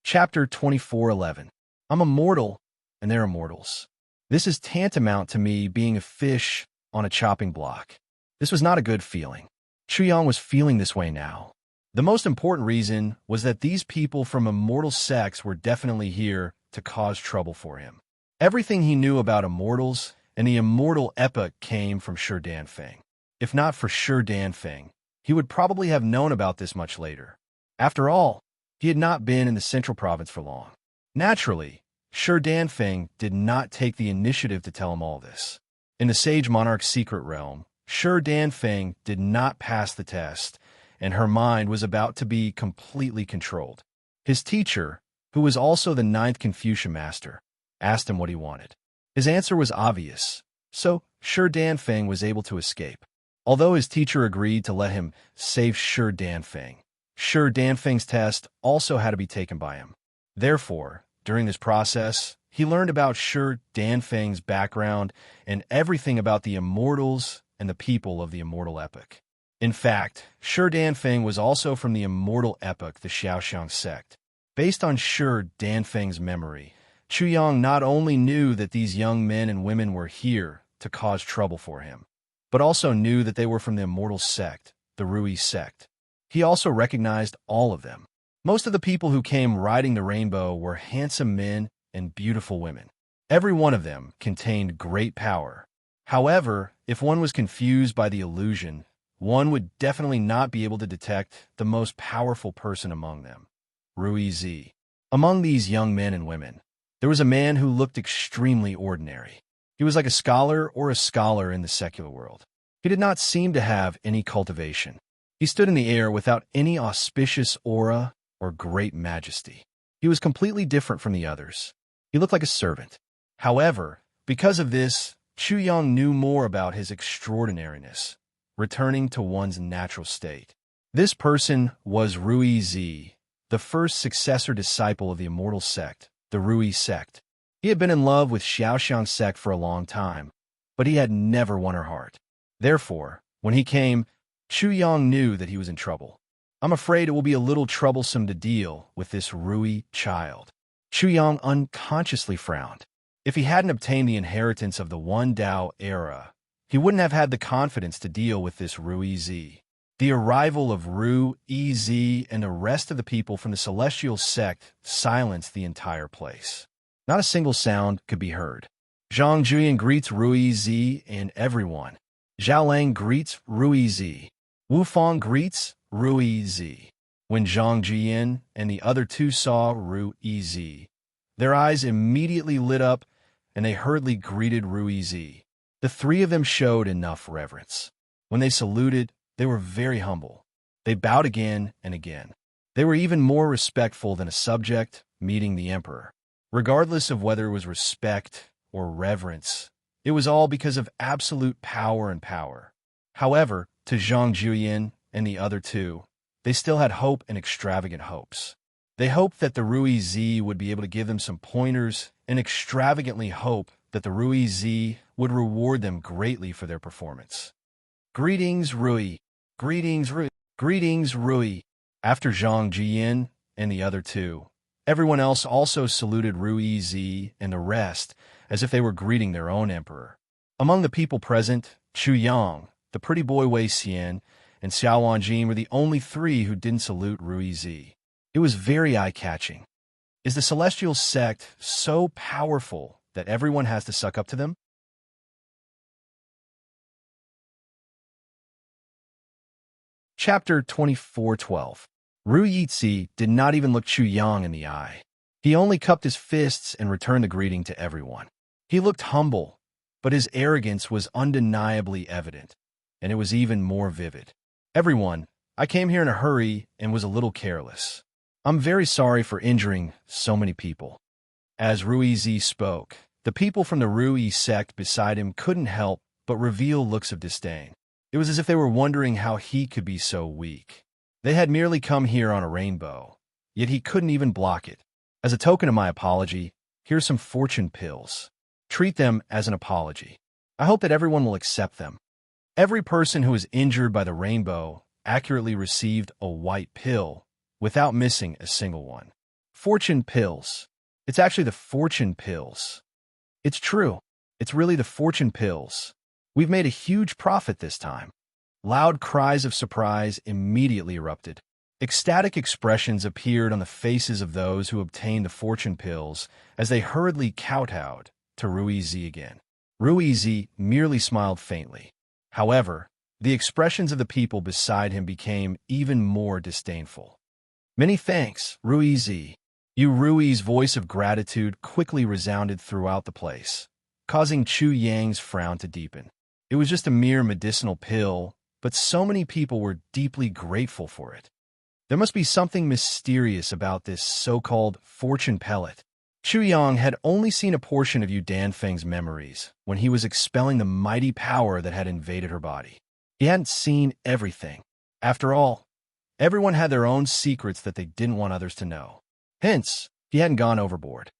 S1: Chapter 24:11. I'm immortal, and they're immortals. This is tantamount to me being a fish on a chopping block. This was not a good feeling. Chuyang was feeling this way now. The most important reason was that these people from immortal sects were definitely here to cause trouble for him. Everything he knew about immortals and the immortal epoch came from Shi Danfeng. If not for Shi Danfeng, he would probably have known about this much later. After all, he had not been in the central province for long. Naturally, Shi Danfeng did not take the initiative to tell him all this. In the Sage Monarch's secret realm, Shi Danfeng did not pass the test, and her mind was about to be completely controlled. His teacher, who was also the 9th Confucian master, asked him what he wanted. His answer was obvious, so Shi Danfeng was able to escape. Although his teacher agreed to let him save Shi Danfeng, Shi Danfeng's test also had to be taken by him. Therefore, during this process, he learned about Shi Danfeng's background and everything about the immortals and the people of the immortal epoch. In fact, Shi Danfeng was also from the immortal epoch, the Xiaoxiang sect. Based on Shi Danfeng's memory, Chuyang not only knew that these young men and women were here to cause trouble for him, but also knew that they were from the immortal sect, the Rui sect. He also recognized all of them. Most of the people who came riding the rainbow were handsome men and beautiful women. Every one of them contained great power. However, if one was confused by the illusion, one would definitely not be able to detect the most powerful person among them, Rui Zi. Among these young men and women, there was a man who looked extremely ordinary. He was like a scholar or a scholar in the secular world. He did not seem to have any cultivation. He stood in the air without any auspicious aura or great majesty. He was completely different from the others. He looked like a servant. However, because of this, Chuyang knew more about his extraordinariness, returning to one's natural state. This person was Rui Zi, the first successor disciple of the immortal sect, the Rui sect. He had been in love with Xiaoxiang sect for a long time, but he had never won her heart. Therefore, when he came, Chuyang knew that he was in trouble. I'm afraid it will be a little troublesome to deal with this Rui child. Chuyang unconsciously frowned. If he hadn't obtained the inheritance of the One Dao era, he wouldn't have had the confidence to deal with this Rui Zi. The arrival of Rui Zi and the rest of the people from the celestial sect silenced the entire place. Not a single sound could be heard. Zhang Juyan greets Rui Zi and everyone. Zhao Lang greets Rui Zi. Wu Fang greets Rui Zi. When Zhang Jian and the other two saw Rui Zi, their eyes immediately lit up and they hurriedly greeted Rui Zi. The three of them showed enough reverence. When they saluted, they were very humble. They bowed again and again. They were even more respectful than a subject meeting the emperor. Regardless of whether it was respect or reverence, it was all because of absolute power and power. However, to Zhang Juyan and the other two, they still had hope and extravagant hopes. They hoped that the Rui Zi would be able to give them some pointers and extravagantly hope that the Rui Zi would reward them greatly for their performance. Greetings, Rui. Greetings, Rui. Greetings, Rui. After Zhang Jian and the other two, everyone else also saluted Rui Zi and the rest as if they were greeting their own emperor. Among the people present, Chuyang, the pretty boy Wei Xian, and Xiao Wanjin were the only three who didn't salute Rui Zi. It was very eye-catching. Is the celestial sect so powerful that everyone has to suck up to them? Chapter 24:12. Rui Yizhi did not even look Chuyang in the eye. He only cupped his fists and returned the greeting to everyone. He looked humble, but his arrogance was undeniably evident, and it was even more vivid. Everyone, I came here in a hurry and was a little careless. I'm very sorry for injuring so many people." As Ruizi spoke, the people from the Rui sect beside him couldn't help but reveal looks of disdain. It was as if they were wondering how he could be so weak. They had merely come here on a rainbow, yet he couldn't even block it. "As a token of my apology, here's some fortune pills. Treat them as an apology. I hope that everyone will accept them." Every person who was injured by the rainbow accurately received a white pill without missing a single one. Fortune pills. It's actually the fortune pills. It's true. It's really the fortune pills. We've made a huge profit this time. Loud cries of surprise immediately erupted. Ecstatic expressions appeared on the faces of those who obtained the fortune pills as they hurriedly kowtowed to Ruizi again. Ruizi merely smiled faintly. However, the expressions of the people beside him became even more disdainful. "Many thanks, Ruizi." Rui's voice of gratitude quickly resounded throughout the place, causing Chu Yang's frown to deepen. It was just a mere medicinal pill, but so many people were deeply grateful for it. There must be something mysterious about this so-called fortune pellet. Chu Yang had only seen a portion of Yu Danfeng's memories when he was expelling the mighty power that had invaded her body. He hadn't seen everything. After all, everyone had their own secrets that they didn't want others to know. Hence, he hadn't gone overboard.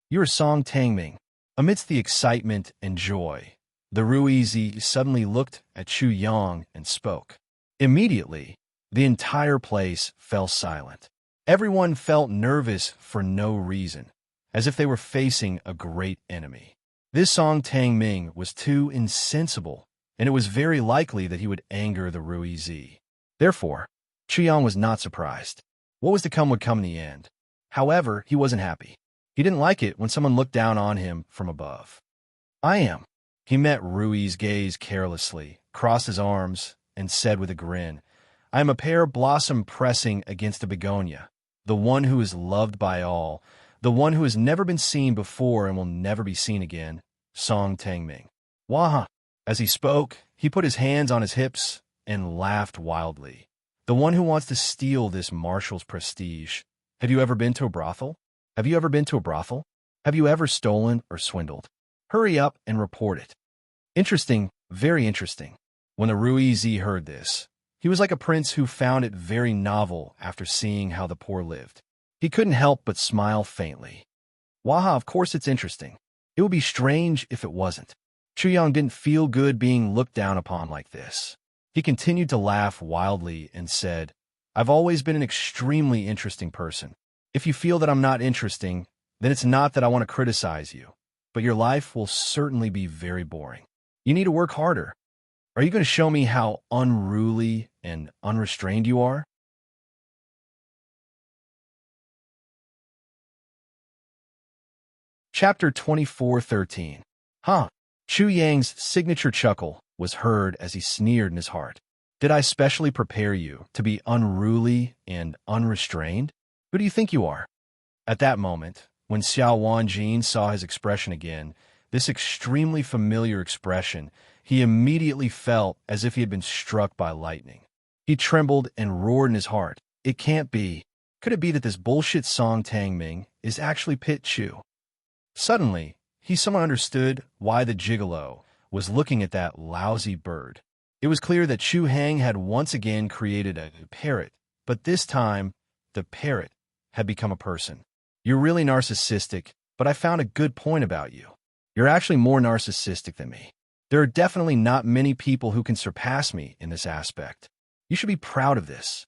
S1: "You are Song Tangming." Amidst the excitement and joy, the Ruizi suddenly looked at Chu Yang and spoke. Immediately, the entire place fell silent. Everyone felt nervous for no reason, as if they were facing a great enemy. This Song Tangming was too insensible, and it was very likely that he would anger the Ruizi. Therefore, Chu Yang was not surprised. What was to come would come in the end. However, he wasn't happy. He didn't like it when someone looked down on him from above. "I am." He met Rui's gaze carelessly, crossed his arms, and said with a grin, "I am a pear blossom pressing against a begonia, the one who is loved by all, the one who has never been seen before and will never be seen again, Song Tangming." "Waha!" As he spoke, he put his hands on his hips and laughed wildly. "The one who wants to steal this marshal's prestige. Have you ever been to a brothel? Have you ever been to a brothel? Have you ever stolen or swindled? Hurry up and report it." Interesting, very interesting. When the Ruizi heard this, he was like a prince who found it very novel after seeing how the poor lived. He couldn't help but smile faintly. "Waha, of course it's interesting. It would be strange if it wasn't." Chu Yang didn't feel good being looked down upon like this. He continued to laugh wildly and said, "I've always been an extremely interesting person. If you feel that I'm not interesting, then it's not that I want to criticize you, but your life will certainly be very boring. You need to work harder. Are you going to show me how unruly and unrestrained you are?" Chapter 24:13. Huh. Chu Yang's signature chuckle was heard as he sneered in his heart. "Did I specially prepare you to be unruly and unrestrained? Who do you think you are?" At that moment, when Xiao Wanjin saw his expression again, this extremely familiar expression, he immediately felt as if he had been struck by lightning. He trembled and roared in his heart. "It can't be. Could it be that this bullshit Song Tangming is actually Pit Chu?" Suddenly, he somehow understood why the gigolo was looking at that lousy bird. It was clear that Chu Hang had once again created a parrot, but this time, the parrot had become a person. "You're really narcissistic, but I found a good point about you. You're actually more narcissistic than me. There are definitely not many people who can surpass me in this aspect. You should be proud of this."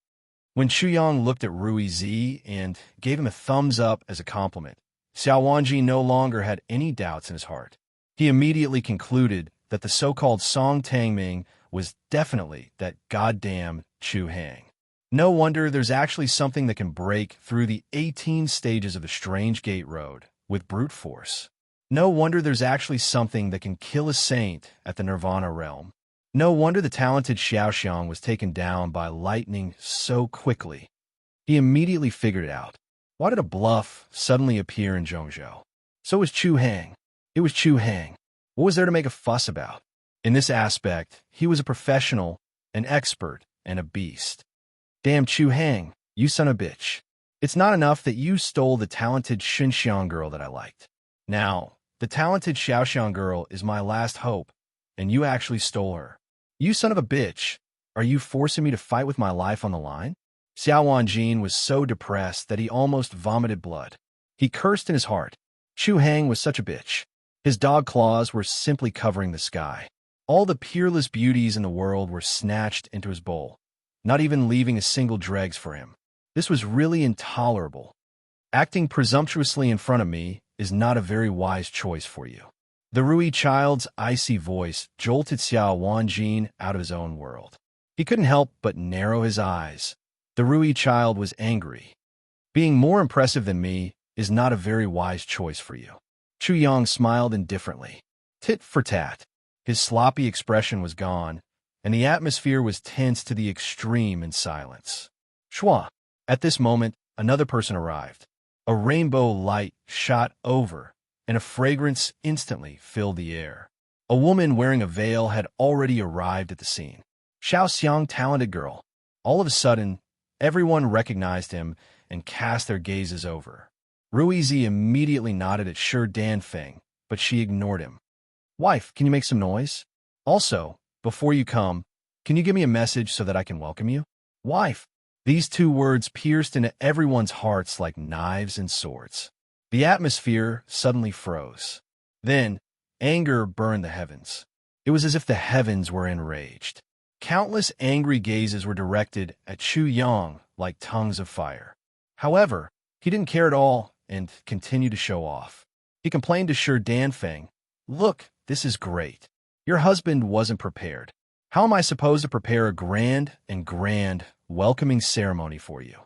S1: When Chu Yang looked at Ruizi and gave him a thumbs up as a compliment, Xiao Wanji no longer had any doubts in his heart. He immediately concluded that the so-called Song Tangming was definitely that goddamn Chu Hang. No wonder there's actually something that can break through the 18 stages of the Strange Gate Road with brute force. No wonder there's actually something that can kill a saint at the Nirvana realm. No wonder the talented Xiaoxiang was taken down by lightning so quickly. He immediately figured it out. Why did a bluff suddenly appear in Zhongzhou? So was Chu Hang. It was Chu Hang. What was there to make a fuss about? In this aspect, he was a professional, an expert, and a beast. Damn Chu Hang, you son of a bitch. It's not enough that you stole the talented Xinxiang girl that I liked. Now, the talented Xiaoxiang girl is my last hope, and you actually stole her. You son of a bitch. Are you forcing me to fight with my life on the line? Xiao Wanjin was so depressed that he almost vomited blood. He cursed in his heart. Chu Hang was such a bitch. His dog claws were simply covering the sky. All the peerless beauties in the world were snatched into his bowl, not even leaving a single dregs for him. This was really intolerable. Acting presumptuously in front of me is not a very wise choice for you. The Rui child's icy voice jolted Xiao Wanjin out of his own world. He couldn't help but narrow his eyes. The Rui child was angry. Being more impressive than me is not a very wise choice for you. Chu Yang smiled indifferently. Tit for tat. His sloppy expression was gone, and the atmosphere was tense to the extreme in silence. Shua. At this moment, another person arrived. A rainbow light shot over, and a fragrance instantly filled the air. A woman wearing a veil had already arrived at the scene. Xiao Xiang, talented girl. All of a sudden, everyone recognized him and cast their gazes over. Ruizi immediately nodded at Shi Danfeng, but she ignored him. Wife, can you make some noise? Also, before you come, can you give me a message so that I can welcome you? Wife. These two words pierced into everyone's hearts like knives and swords. The atmosphere suddenly froze. Then, anger burned the heavens. It was as if the heavens were enraged. Countless angry gazes were directed at Chu Yang like tongues of fire. However, he didn't care at all and continued to show off. He complained to Shi Danfeng, "Look, this is great. Your husband wasn't prepared. How am I supposed to prepare a grand welcoming ceremony for you?"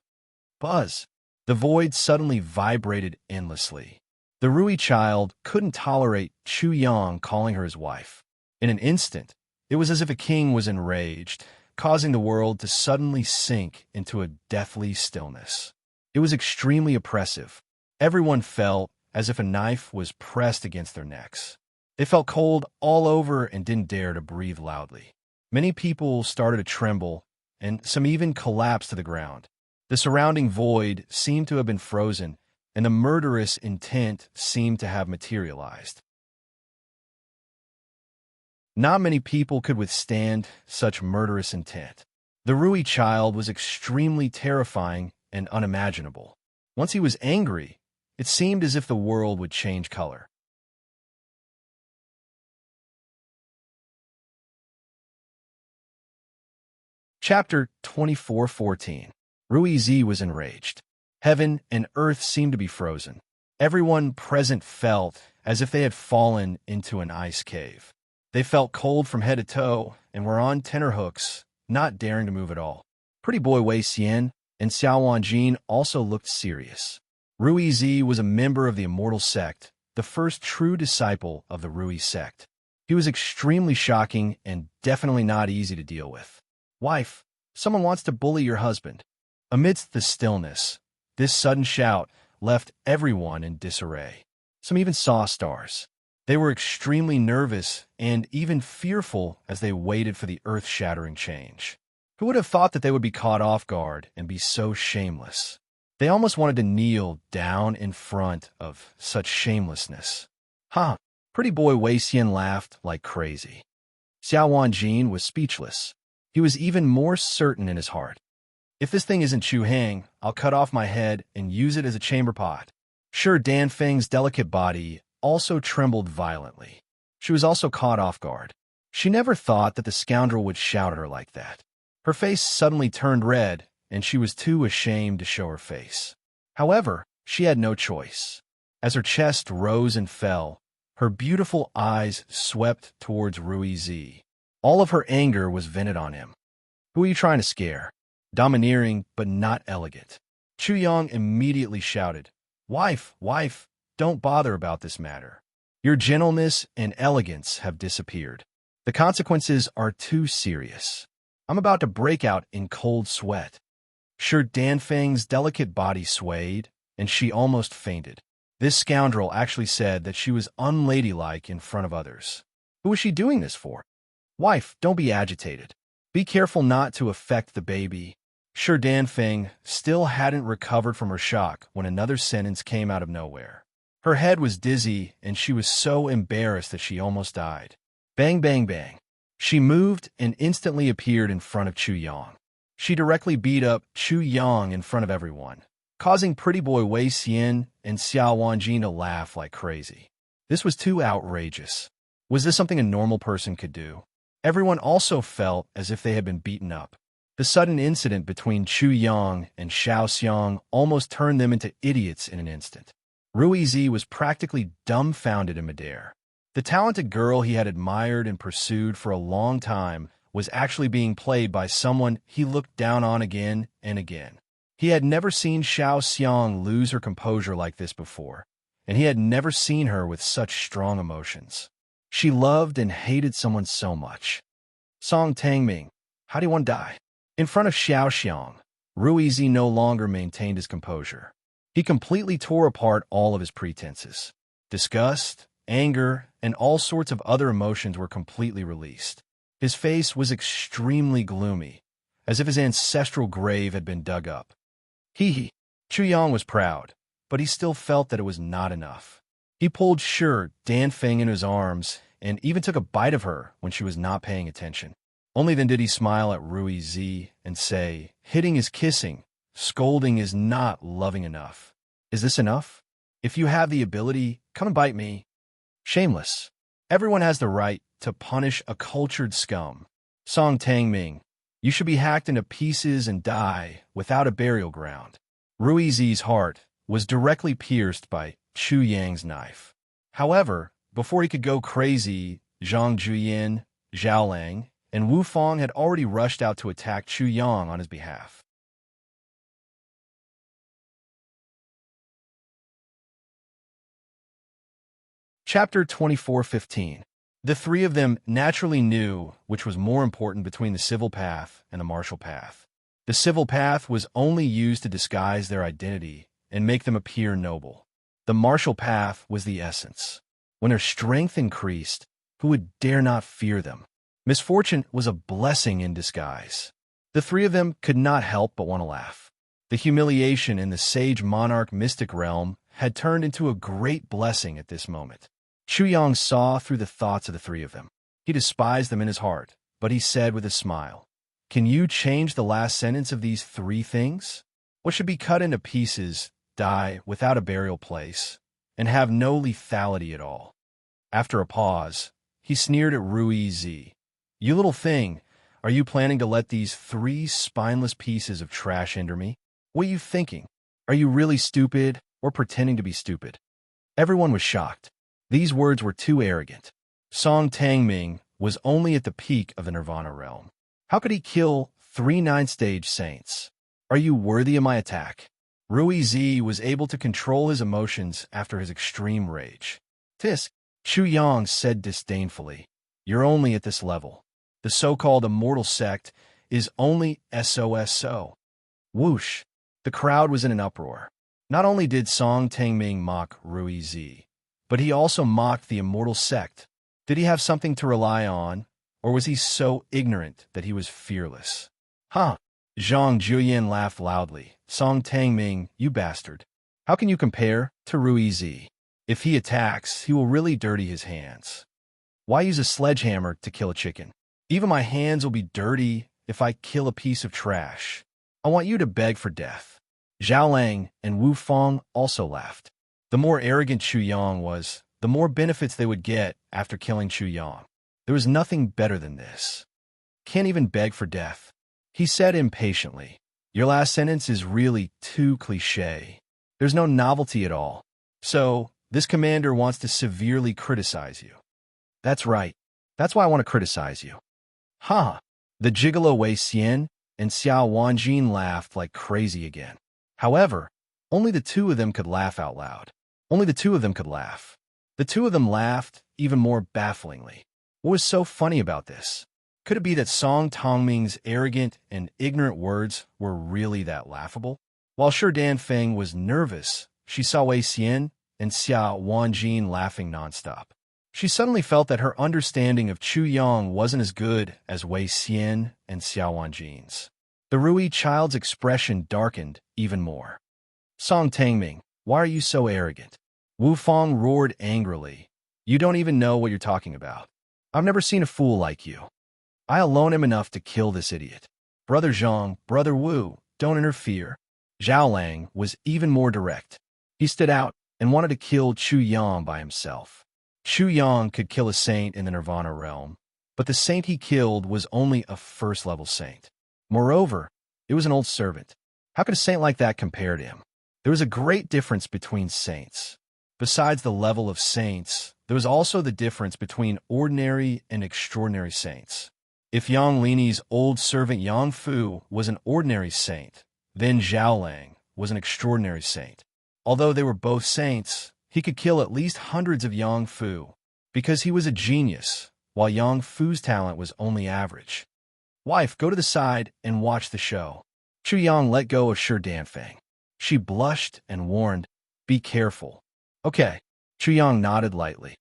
S1: Buzz. The void suddenly vibrated endlessly. The Rui child couldn't tolerate Chu Yang calling her his wife. In an instant, it was as if a king was enraged, causing the world to suddenly sink into a deathly stillness. It was extremely oppressive. Everyone felt as if a knife was pressed against their necks. They felt cold all over and didn't dare to breathe loudly. Many people started to tremble, and some even collapsed to the ground. The surrounding void seemed to have been frozen, and the murderous intent seemed to have materialized. Not many people could withstand such murderous intent. The Rui child was extremely terrifying and unimaginable. Once he was angry, it seemed as if the world would change color. Chapter 24:14. Rui Zi was enraged. Heaven and earth seemed to be frozen. Everyone present felt as if they had fallen into an ice cave. They felt cold from head to toe and were on tenterhooks, not daring to move at all. Pretty boy Wei Xian and Xiao Wanjin also looked serious. Rui Zi was a member of the Immortal Sect, the first true disciple of the Rui sect. He was extremely shocking and definitely not easy to deal with. Wife, someone wants to bully your husband. Amidst the stillness, this sudden shout left everyone in disarray. Some even saw stars. They were extremely nervous and even fearful as they waited for the earth-shattering change. Who would have thought that they would be caught off guard and be so shameless? They almost wanted to kneel down in front of such shamelessness. Huh, pretty boy Wei Xian laughed like crazy. Xiao Wanjin was speechless. He was even more certain in his heart. If this thing isn't Chu Hang, I'll cut off my head and use it as a chamber pot. Shi Danfeng's delicate body also trembled violently. She was also caught off guard. She never thought that the scoundrel would shout at her like that. Her face suddenly turned red, and she was too ashamed to show her face. However, she had no choice. As her chest rose and fell, her beautiful eyes swept towards Rui Zi. All of her anger was vented on him. Who are you trying to scare? Domineering, but not elegant. Chu Yang immediately shouted, Wife, don't bother about this matter. Your gentleness and elegance have disappeared. The consequences are too serious. I'm about to break out in cold sweat. Shi Danfeng's delicate body swayed, and she almost fainted. This scoundrel actually said that she was unladylike in front of others. Who was she doing this for? Wife, don't be agitated. Be careful not to affect the baby. Sure, Danfeng still hadn't recovered from her shock when another sentence came out of nowhere. Her head was dizzy, and she was so embarrassed that she almost died. Bang, bang, bang. She moved and instantly appeared in front of Chu Yang. She directly beat up Chu Yang in front of everyone, causing pretty boy Wei Xian and Xiao Wanjin to laugh like crazy. This was too outrageous. Was this something a normal person could do? Everyone also felt as if they had been beaten up. The sudden incident between Chu Yang and Xiao Xiang almost turned them into idiots in an instant. Ruizi was practically dumbfounded in midair. The talented girl he had admired and pursued for a long time was actually being played by someone he looked down on again and again. He had never seen Xiao Xiang lose her composure like this before, and he had never seen her with such strong emotions. She loved and hated someone so much. Song Tangming, how do you want to die? In front of Xiao Xiang, Ruizi no longer maintained his composure. He completely tore apart all of his pretenses. Disgust, anger, and all sorts of other emotions were completely released. His face was extremely gloomy, as if his ancestral grave had been dug up. Hee. Chu Yang was proud, but he still felt that it was not enough. He pulled Shi Danfeng in his arms and even took a bite of her when she was not paying attention. Only then did he smile at Ruizi and say, "Hitting is kissing, scolding is not loving enough. Is this enough? If you have the ability, come and bite me." Shameless. Everyone has the right to punish a cultured scum. Song Tangming, you should be hacked into pieces and die without a burial ground. Ruizi's heart was directly pierced by Chu Yang's knife. However, before he could go crazy, Zhang Juyin, Zhao Lang, and Wu Fong had already rushed out to attack Chu Yang on his behalf. Chapter 24:15. The three of them naturally knew which was more important between the civil path and the martial path. The civil path was only used to disguise their identity and make them appear noble. The martial path was the essence. When their strength increased, who would dare not fear them? Misfortune was a blessing in disguise. The three of them could not help but want to laugh. The humiliation in the sage monarch mystic realm had turned into a great blessing at this moment. Chu Yang saw through the thoughts of the three of them. He despised them in his heart, but he said with a smile, "Can you change the last sentence of these three things? What should be cut into pieces, die without a burial place, and have no lethality at all?" After a pause, he sneered at Ruizi. "You little thing, are you planning to let these three spineless pieces of trash hinder me? What are you thinking? Are you really stupid or pretending to be stupid?" Everyone was shocked. These words were too arrogant. Song Tangming was only at the peak of the Nirvana realm. How could he kill 3 9th-stage saints? Are you worthy of my attack? Ruizi was able to control his emotions after his extreme rage. "Tisk," Chu Yang said disdainfully. "You're only at this level. The so-called immortal sect is only SOSO. Whoosh! The crowd was in an uproar. Not only did Song Tangming mock Ruizi, but he also mocked the immortal sect. Did he have something to rely on, or was he so ignorant that he was fearless? Huh! Zhang Juyin laughed loudly. "Song Tangming, you bastard. How can you compare to Ruizi? If he attacks, he will really dirty his hands. Why use a sledgehammer to kill a chicken? Even my hands will be dirty if I kill a piece of trash. I want you to beg for death." Zhao Lang and Wu Fong also laughed. The more arrogant Chu Yang was, the more benefits they would get after killing Chu Yang. There was nothing better than this. "Can't even beg for death," he said impatiently. "Your last sentence is really too cliché. There's no novelty at all. So, this commander wants to severely criticize you." "That's right. That's why I want to criticize you." "Huh." The gigolo Wei Xian and Xiao Wanjin laughed like crazy again. However, only the two of them could laugh out loud. Only the two of them could laugh. The two of them laughed even more bafflingly. What was so funny about this? Could it be that Song Tangming's arrogant and ignorant words were really that laughable? While Shi Danfeng was nervous, she saw Wei Xian and Xiao Wanjin laughing nonstop. She suddenly felt that her understanding of Chu Yang wasn't as good as Wei Xian and Xiao Wanjin's. The Rui child's expression darkened even more. Song Tangming, why are you so arrogant? Wu Fong roared angrily. You don't even know what you're talking about. I've never seen a fool like you. I alone am enough to kill this idiot. Brother Zhang, Brother Wu, don't interfere. Zhao Lang was even more direct. He stood out and wanted to kill Chu Yang by himself. Chu Yang could kill a saint in the Nirvana realm, but the saint he killed was only a first-level saint. Moreover, it was an old servant. How could a saint like that compare to him? There was a great difference between saints. Besides the level of saints, there was also the difference between ordinary and extraordinary saints. If Yang Lini's old servant Yang Fu was an ordinary saint, then Zhao Lang was an extraordinary saint. Although they were both saints, he could kill at least hundreds of Yang Fu, because he was a genius, while Yang Fu's talent was only average. Wife, go to the side and watch the show. Chu Yang let go of Shi Danfeng. She blushed and warned, be careful. Okay. Chu Yang nodded lightly.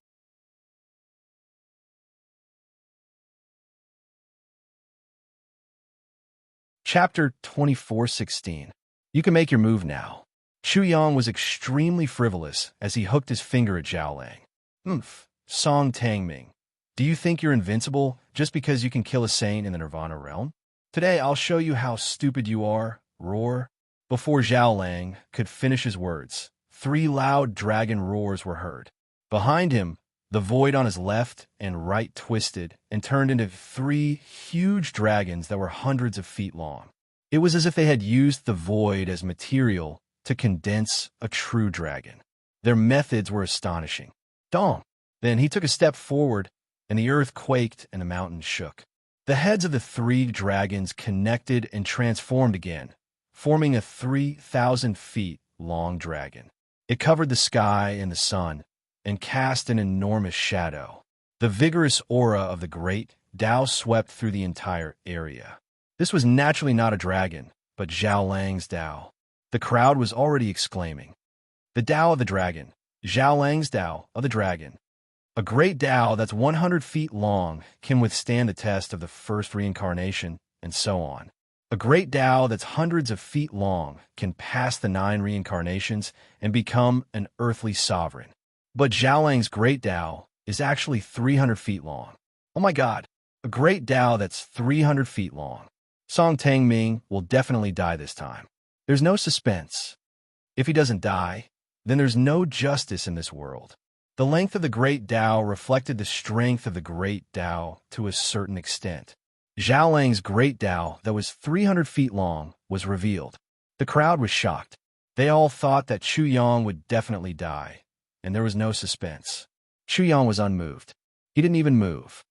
S1: Chapter 24:16. You can make your move now. Chu Yang was extremely frivolous as he hooked his finger at Zhao Lang. Song Tangming. Do you think you're invincible just because you can kill a saint in the Nirvana realm? Today I'll show you how stupid you are, roar. Before Zhao Lang could finish his words, 3 loud dragon roars were heard. Behind him, the void on his left and right twisted and turned into 3 huge dragons that were hundreds of feet long. It was as if they had used the void as material to condense a true dragon. Their methods were astonishing. Dong! Then he took a step forward, and the earth quaked and the mountains shook. The heads of the 3 dragons connected and transformed again, forming a 3,000 feet long dragon. It covered the sky and the sun, and cast an enormous shadow. The vigorous aura of the great Tao swept through the entire area. This was naturally not a dragon, but Zhao Lang's Tao. The crowd was already exclaiming, the Tao of the dragon, Zhao Lang's Tao of the dragon. A great Tao that's 100 feet long can withstand the test of the first reincarnation, and so on. A great Tao that's hundreds of feet long can pass the 9 reincarnations and become an earthly sovereign. But Zhao Lang's great Tao is actually 300 feet long. Oh my god, a great Tao that's 300 feet long. Song Tangming will definitely die this time. There's no suspense. If he doesn't die, then there's no justice in this world. The length of the great Tao reflected the strength of the great Tao to a certain extent. Zhao Lang's great Tao that was 300 feet long was revealed. The crowd was shocked. They all thought that Chu Yang would definitely die, and there was no suspense. Chu Yang was unmoved. He didn't even move.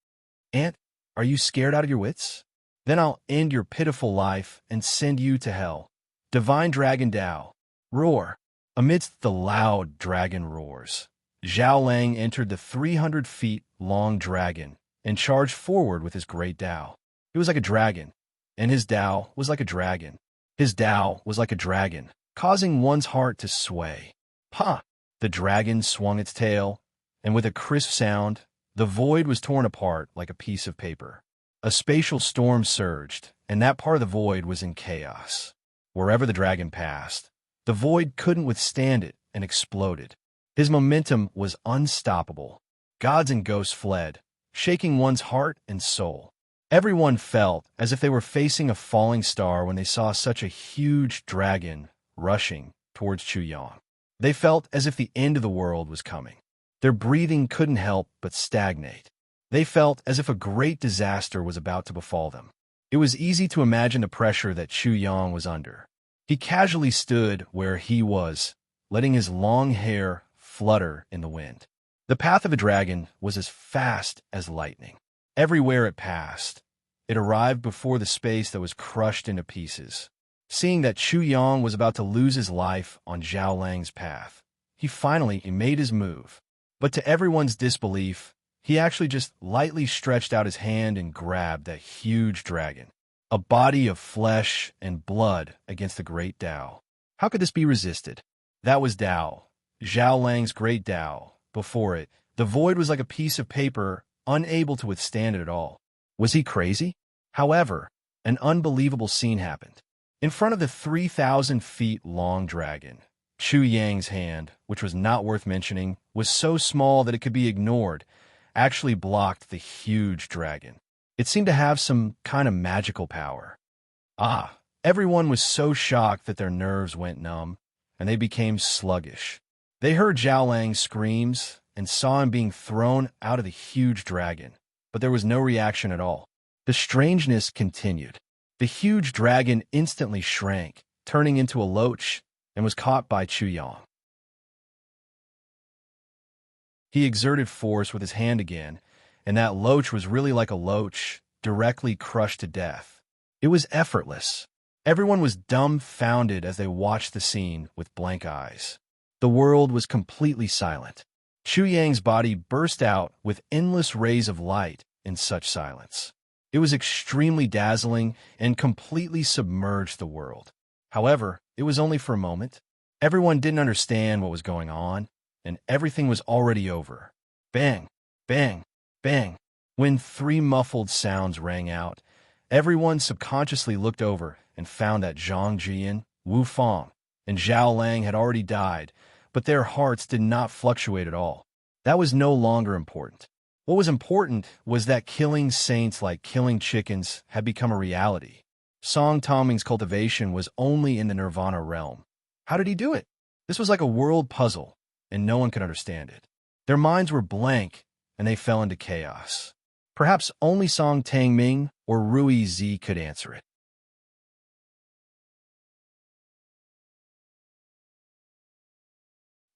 S1: Aunt, are you scared out of your wits? Then I'll end your pitiful life and send you to hell. Divine Dragon Tao, roar. Amidst the loud dragon roars, Zhao Lang entered the 300 feet long dragon and charged forward with his great Tao. He was like a dragon, and his Tao was like a dragon. His Tao was like a dragon, causing one's heart to sway. Ha! The dragon swung its tail, and with a crisp sound, the void was torn apart like a piece of paper. A spatial storm surged, and that part of the void was in chaos. Wherever the dragon passed, the void couldn't withstand it and exploded. His momentum was unstoppable. Gods and ghosts fled, shaking one's heart and soul. Everyone felt as if they were facing a falling star when they saw such a huge dragon rushing towards Chu Yang. They felt as if the end of the world was coming. Their breathing couldn't help but stagnate. They felt as if a great disaster was about to befall them. It was easy to imagine the pressure that Chu Yang was under. He casually stood where he was, letting his long hair flutter in the wind. The path of a dragon was as fast as lightning. Everywhere it passed, it arrived before the space that was crushed into pieces. Seeing that Chu Yang was about to lose his life on Zhao Lang's path, he finally made his move. But to everyone's disbelief, he actually just lightly stretched out his hand and grabbed that huge dragon, a body of flesh and blood against the great Tao. How could this be resisted? That was Tao, Zhao Lang's great Tao. Before it, the void was like a piece of paper, unable to withstand it at all. Was he crazy? However, An unbelievable scene happened. In front of the 3,000 feet long dragon, Chu Yang's hand, which was not worth mentioning, was so small that it could be ignored, actually blocked the huge dragon. It seemed to have some kind of magical power. Ah, everyone was so shocked that their nerves went numb, and they became sluggish. They heard Zhao Lang's screams and saw him being thrown out of the huge dragon, but there was no reaction at all. The strangeness continued. The huge dragon instantly shrank, turning into a loach, and was caught by Chu Yang. He exerted force with his hand again, and that loach was really like a loach, directly crushed to death. It was effortless. Everyone was dumbfounded as they watched the scene with blank eyes. The world was completely silent. Chu Yang's body burst out with endless rays of light in such silence. It was extremely dazzling and completely submerged the world. However, it was only for a moment. Everyone didn't understand what was going on, and everything was already over. Bang, bang, bang. When three muffled sounds rang out, everyone subconsciously looked over and found that Zhang Jian, Wu Fang, and Zhao Lang had already died, but their hearts did not fluctuate at all. That was no longer important. What was important was that killing saints like killing chickens had become a reality. Song Tongming's cultivation was only in the nirvana realm. How did he do it? This was like a world puzzle, and no one could understand it. Their minds were blank, and they fell into chaos. Perhaps only Song Tangming or Rui Zi could answer it.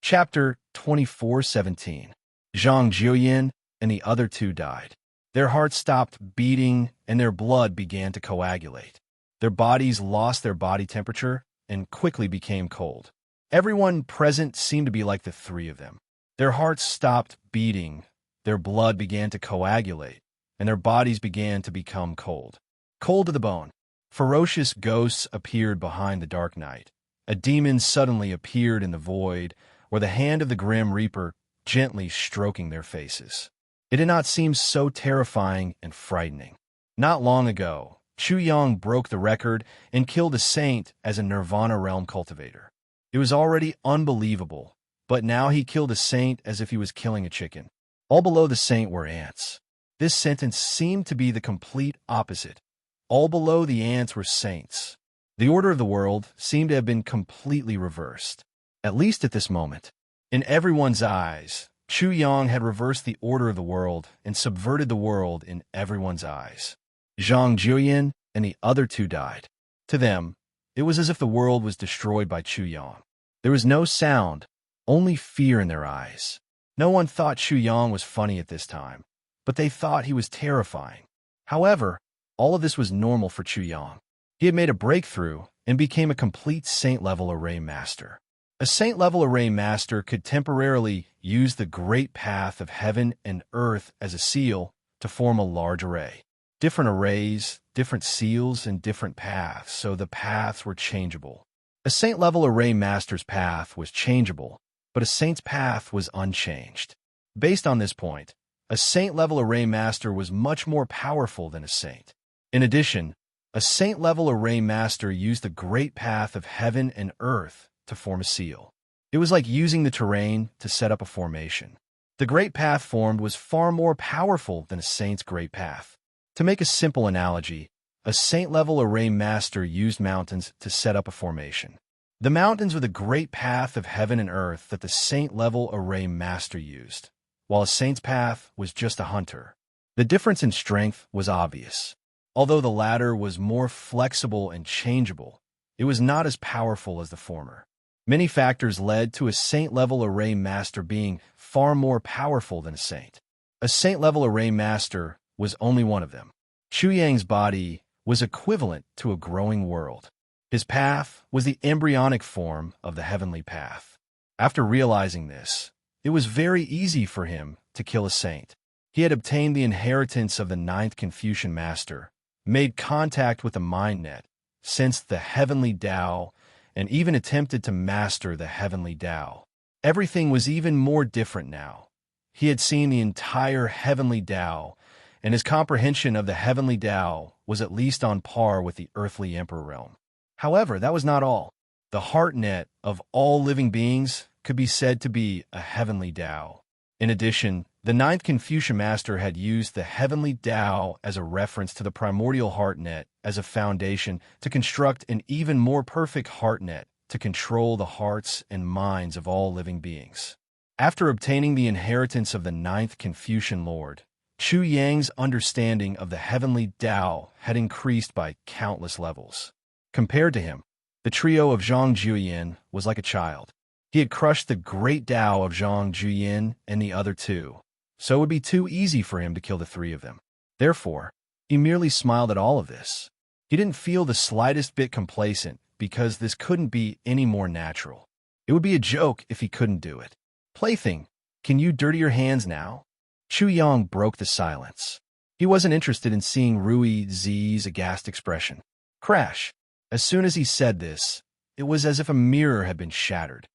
S1: Chapter 24:17. Zhang Jiuyan and the other two died. Their hearts stopped beating, and their blood began to coagulate. Their bodies lost their body temperature and quickly became cold. Everyone present seemed to be like the three of them. Their hearts stopped beating, their blood began to coagulate, and their bodies began to become cold. Cold to the bone. Ferocious ghosts appeared behind the dark night. A demon suddenly appeared in the void, or the hand of the Grim Reaper gently stroking their faces. It did not seem so terrifying and frightening. Not long ago, Chu Yang broke the record and killed a saint as a Nirvana realm cultivator. It was already unbelievable, but now he killed a saint as if he was killing a chicken. All below the saint were ants. This sentence seemed to be the complete opposite. All below the ants were saints. The order of the world seemed to have been completely reversed, at least at this moment. In everyone's eyes, Chu Yang had reversed the order of the world and subverted the world in everyone's eyes. Zhang Jiuyan and the other two died. To them, it was as if the world was destroyed by Chu Yang. There was no sound, only fear in their eyes. No one thought Chu Yang was funny at this time, but they thought he was terrifying. However, all of this was normal for Chu Yang. He had made a breakthrough and became a complete saint-level array master. A saint-level array master could temporarily use the great path of heaven and earth as a seal to form a large array. Different arrays, different seals, and different paths, so the paths were changeable. A saint-level array master's path was changeable, but a saint's path was unchanged. Based on this point, a saint-level array master was much more powerful than a saint. In addition, a saint-level array master used the great path of heaven and earth to form a seal. It was like using the terrain to set up a formation. The great path formed was far more powerful than a saint's great path. To make a simple analogy, a saint-level array master used mountains to set up a formation. The mountains were the great path of heaven and earth that the saint-level array master used, while a saint's path was just a hunter. The difference in strength was obvious. Although the latter was more flexible and changeable, it was not as powerful as the former. Many factors led to a saint-level array master being far more powerful than a saint. A saint-level array master was only one of them. Chu Yang's body was equivalent to a growing world. His path was the embryonic form of the heavenly path. After realizing this, it was very easy for him to kill a saint. He had obtained the inheritance of the ninth Confucian master, made contact with the mind net, sensed the heavenly Tao, and even attempted to master the heavenly Tao. Everything was even more different now. He had seen the entire heavenly Tao and his comprehension of the heavenly Tao was at least on par with the earthly emperor realm. However, that was not all. The heart net of all living beings could be said to be a heavenly Tao. In addition, the ninth Confucian master had used the heavenly Tao as a reference to the primordial heart net as a foundation to construct an even more perfect heart net to control the hearts and minds of all living beings. After obtaining the inheritance of the ninth Confucian lord, Chu Yang's understanding of the heavenly Tao had increased by countless levels. Compared to him, the trio of Zhang Juyin was like a child. He had crushed the great Tao of Zhang Juyin and the other two, so it would be too easy for him to kill the three of them. Therefore, he merely smiled at all of this. He didn't feel the slightest bit complacent because this couldn't be any more natural. It would be a joke if he couldn't do it. Plaything, can you dirty your hands now? Chu Yang broke the silence. He wasn't interested in seeing Rui Zi's aghast expression. Crash. As soon as he said this, it was as if a mirror had been shattered.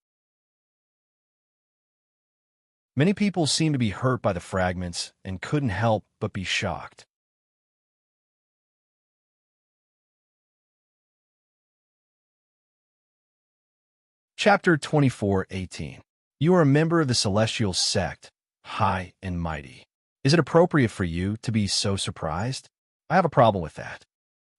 S1: Many people seemed to be hurt by the fragments and couldn't help but be shocked. Chapter 24:18. You are a member of the celestial sect, high and mighty. Is it appropriate for you to be so surprised? I have a problem with that.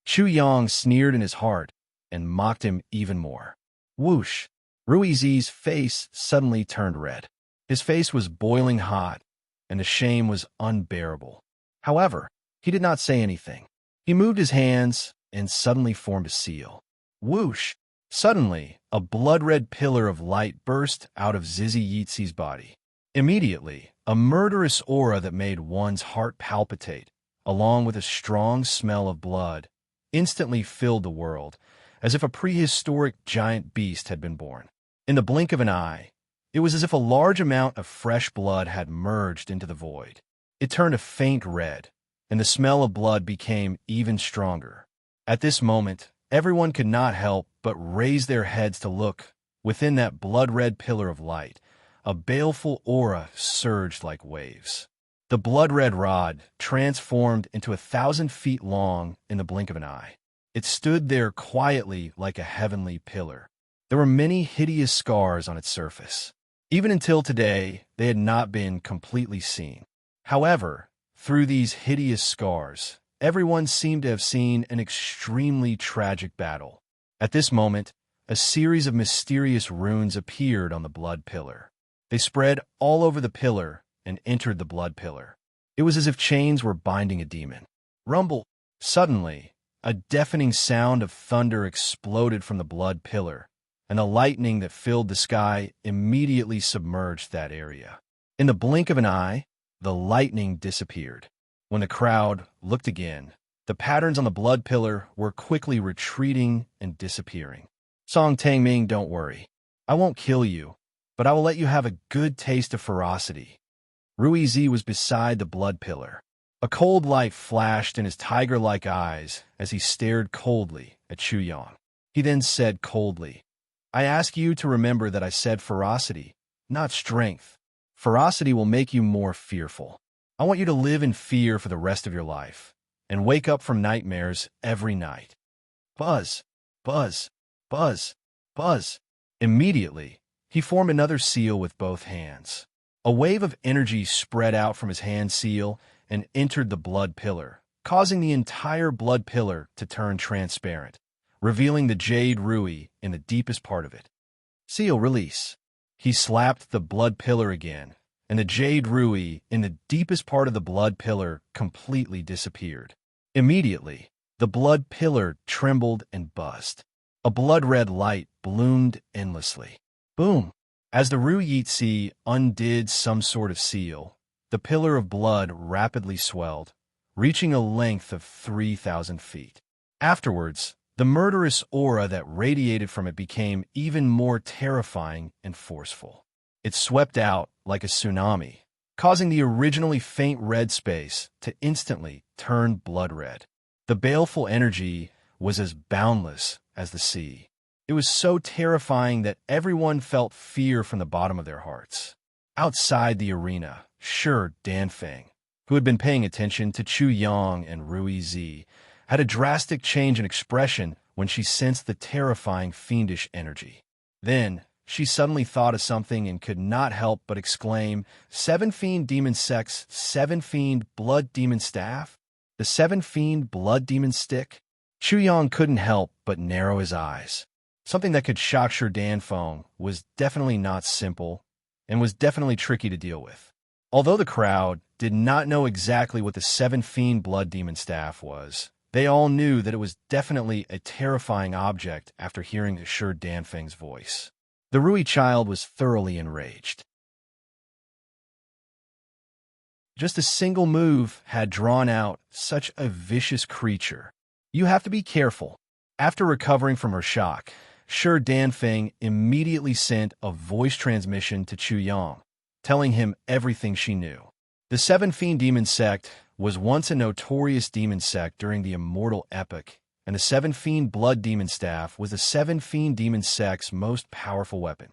S1: Chu Yang sneered in his heart and mocked him even more. Whoosh! Rui Zi's face suddenly turned red. His face was boiling hot, and the shame was unbearable. However, he did not say anything. He moved his hands and suddenly formed a seal. Whoosh! Suddenly, a blood-red pillar of light burst out of Zizi Yixi's body. Immediately, a murderous aura that made one's heart palpitate, along with a strong smell of blood, instantly filled the world, as if a prehistoric giant beast had been born. In the blink of an eye, it was as if a large amount of fresh blood had merged into the void. It turned a faint red, and the smell of blood became even stronger. At this moment, everyone could not help but raise their heads to look. Within that blood-red pillar of light, a baleful aura surged like waves. The blood-red rod transformed into 1,000 feet long in the blink of an eye. It stood there quietly like a heavenly pillar. There were many hideous scars on its surface. Even until today, they had not been completely seen. However, through these hideous scars, everyone seemed to have seen an extremely tragic battle. At this moment, a series of mysterious runes appeared on the blood pillar. They spread all over the pillar and entered the blood pillar. It was as if chains were binding a demon. Rumble! Suddenly, a deafening sound of thunder exploded from the blood pillar, and the lightning that filled the sky immediately submerged that area. In the blink of an eye, the lightning disappeared. When the crowd looked again, the patterns on the blood pillar were quickly retreating and disappearing. Song Tangming, don't worry. I won't kill you, but I will let you have a good taste of ferocity. Rui Zi was beside the blood pillar. A cold light flashed in his tiger-like eyes as he stared coldly at Chu Yang. He then said coldly, I ask you to remember that I said ferocity, not strength. Ferocity will make you more fearful. I want you to live in fear for the rest of your life, and wake up from nightmares every night. Buzz, buzz, buzz, buzz. Immediately, he formed another seal with both hands. A wave of energy spread out from his hand seal and entered the blood pillar, causing the entire blood pillar to turn transparent, revealing the jade Rui in the deepest part of it. Seal release. He slapped the blood pillar again, and the jade Rui in the deepest part of the blood pillar completely disappeared. Immediately, the blood pillar trembled and buzzed. A blood-red light bloomed endlessly. Boom! As the Ru Yitzi undid some sort of seal, the pillar of blood rapidly swelled, reaching a length of 3,000 feet. Afterwards, the murderous aura that radiated from it became even more terrifying and forceful. It swept out like a tsunami, causing the originally faint red space to instantly turn blood red. The baleful energy was as boundless as the sea. It was so terrifying that everyone felt fear from the bottom of their hearts. Outside the arena, Shi Danfeng, who had been paying attention to Chu Yang and Rui Zi, had a drastic change in expression when she sensed the terrifying fiendish energy. Then, she suddenly thought of something and could not help but exclaim, "Seven fiend demon sects, seven fiend blood demon staff? The seven fiend blood demon stick?" Chu Yang couldn't help but narrow his eyes. Something that could shock Sir Danfeng was definitely not simple and was definitely tricky to deal with. Although the crowd did not know exactly what the seven fiend blood demon staff was, they all knew that it was definitely a terrifying object after hearing Sir Danfeng's voice. The Rui child was thoroughly enraged. Just a single move had drawn out such a vicious creature. "You have to be careful." After recovering from her shock, Sir Danfeng immediately sent a voice transmission to Chu Yang, telling him everything she knew. The Seven Fiend Demon Sect was once a notorious demon sect during the Immortal Epoch, and the Seven Fiend Blood Demon Staff was the Seven Fiend Demon Sect's most powerful weapon.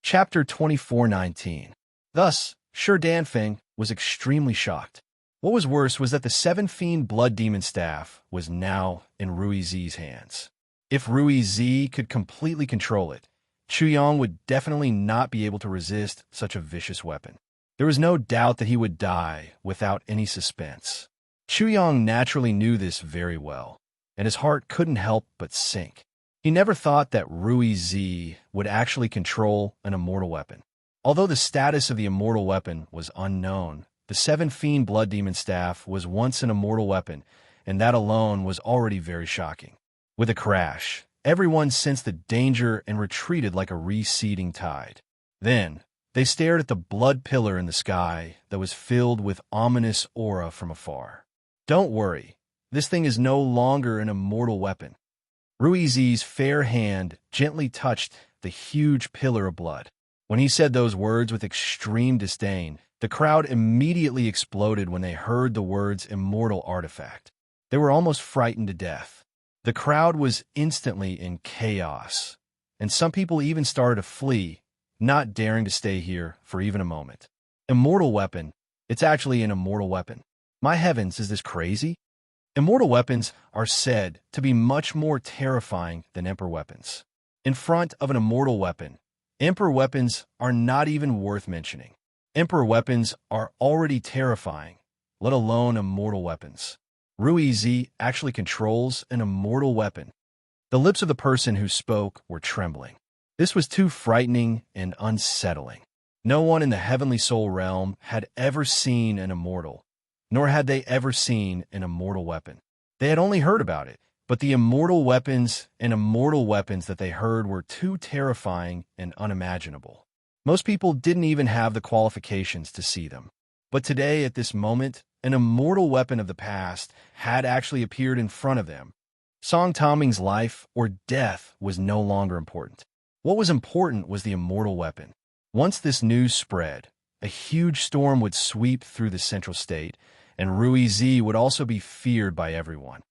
S1: Chapter 2419. Thus, Sir Danfeng was extremely shocked. What was worse was that the Seven Fiend Blood Demon Staff was now in Rui Zi's hands. If Rui Zi could completely control it, Chu Yang would definitely not be able to resist such a vicious weapon. There was no doubt that he would die without any suspense. Chu Yang naturally knew this very well, and his heart couldn't help but sink. He never thought that Rui Zi would actually control an immortal weapon. Although the status of the immortal weapon was unknown, the Seven Fiend Blood Demon Staff was once an immortal weapon, and that alone was already very shocking. With a crash, everyone sensed the danger and retreated like a receding tide. Then, they stared at the blood pillar in the sky that was filled with ominous aura from afar. "Don't worry, this thing is no longer an immortal weapon." Rui Zi's fair hand gently touched the huge pillar of blood. When he said those words with extreme disdain, the crowd immediately exploded when they heard the words immortal artifact. They were almost frightened to death. The crowd was instantly in chaos, and some people even started to flee, not daring to stay here for even a moment. Immortal weapon? It's actually an immortal weapon. My heavens, is this crazy? Immortal weapons are said to be much more terrifying than Emperor weapons. In front of an immortal weapon, Emperor weapons are not even worth mentioning. Emperor weapons are already terrifying, let alone immortal weapons. Rui Zi actually controls an immortal weapon. The lips of the person who spoke were trembling. This was too frightening and unsettling. No one in the Heavenly Soul realm had ever seen an immortal, nor had they ever seen an immortal weapon. They had only heard about it, but the immortal weapons and immortal weapons that they heard were too terrifying and unimaginable. Most people didn't even have the qualifications to see them. But today, at this moment, an immortal weapon of the past had actually appeared in front of them. Song Toming's life or death was no longer important. What was important was the immortal weapon. Once this news spread, a huge storm would sweep through the central state, and Rui Zi would also be feared by everyone.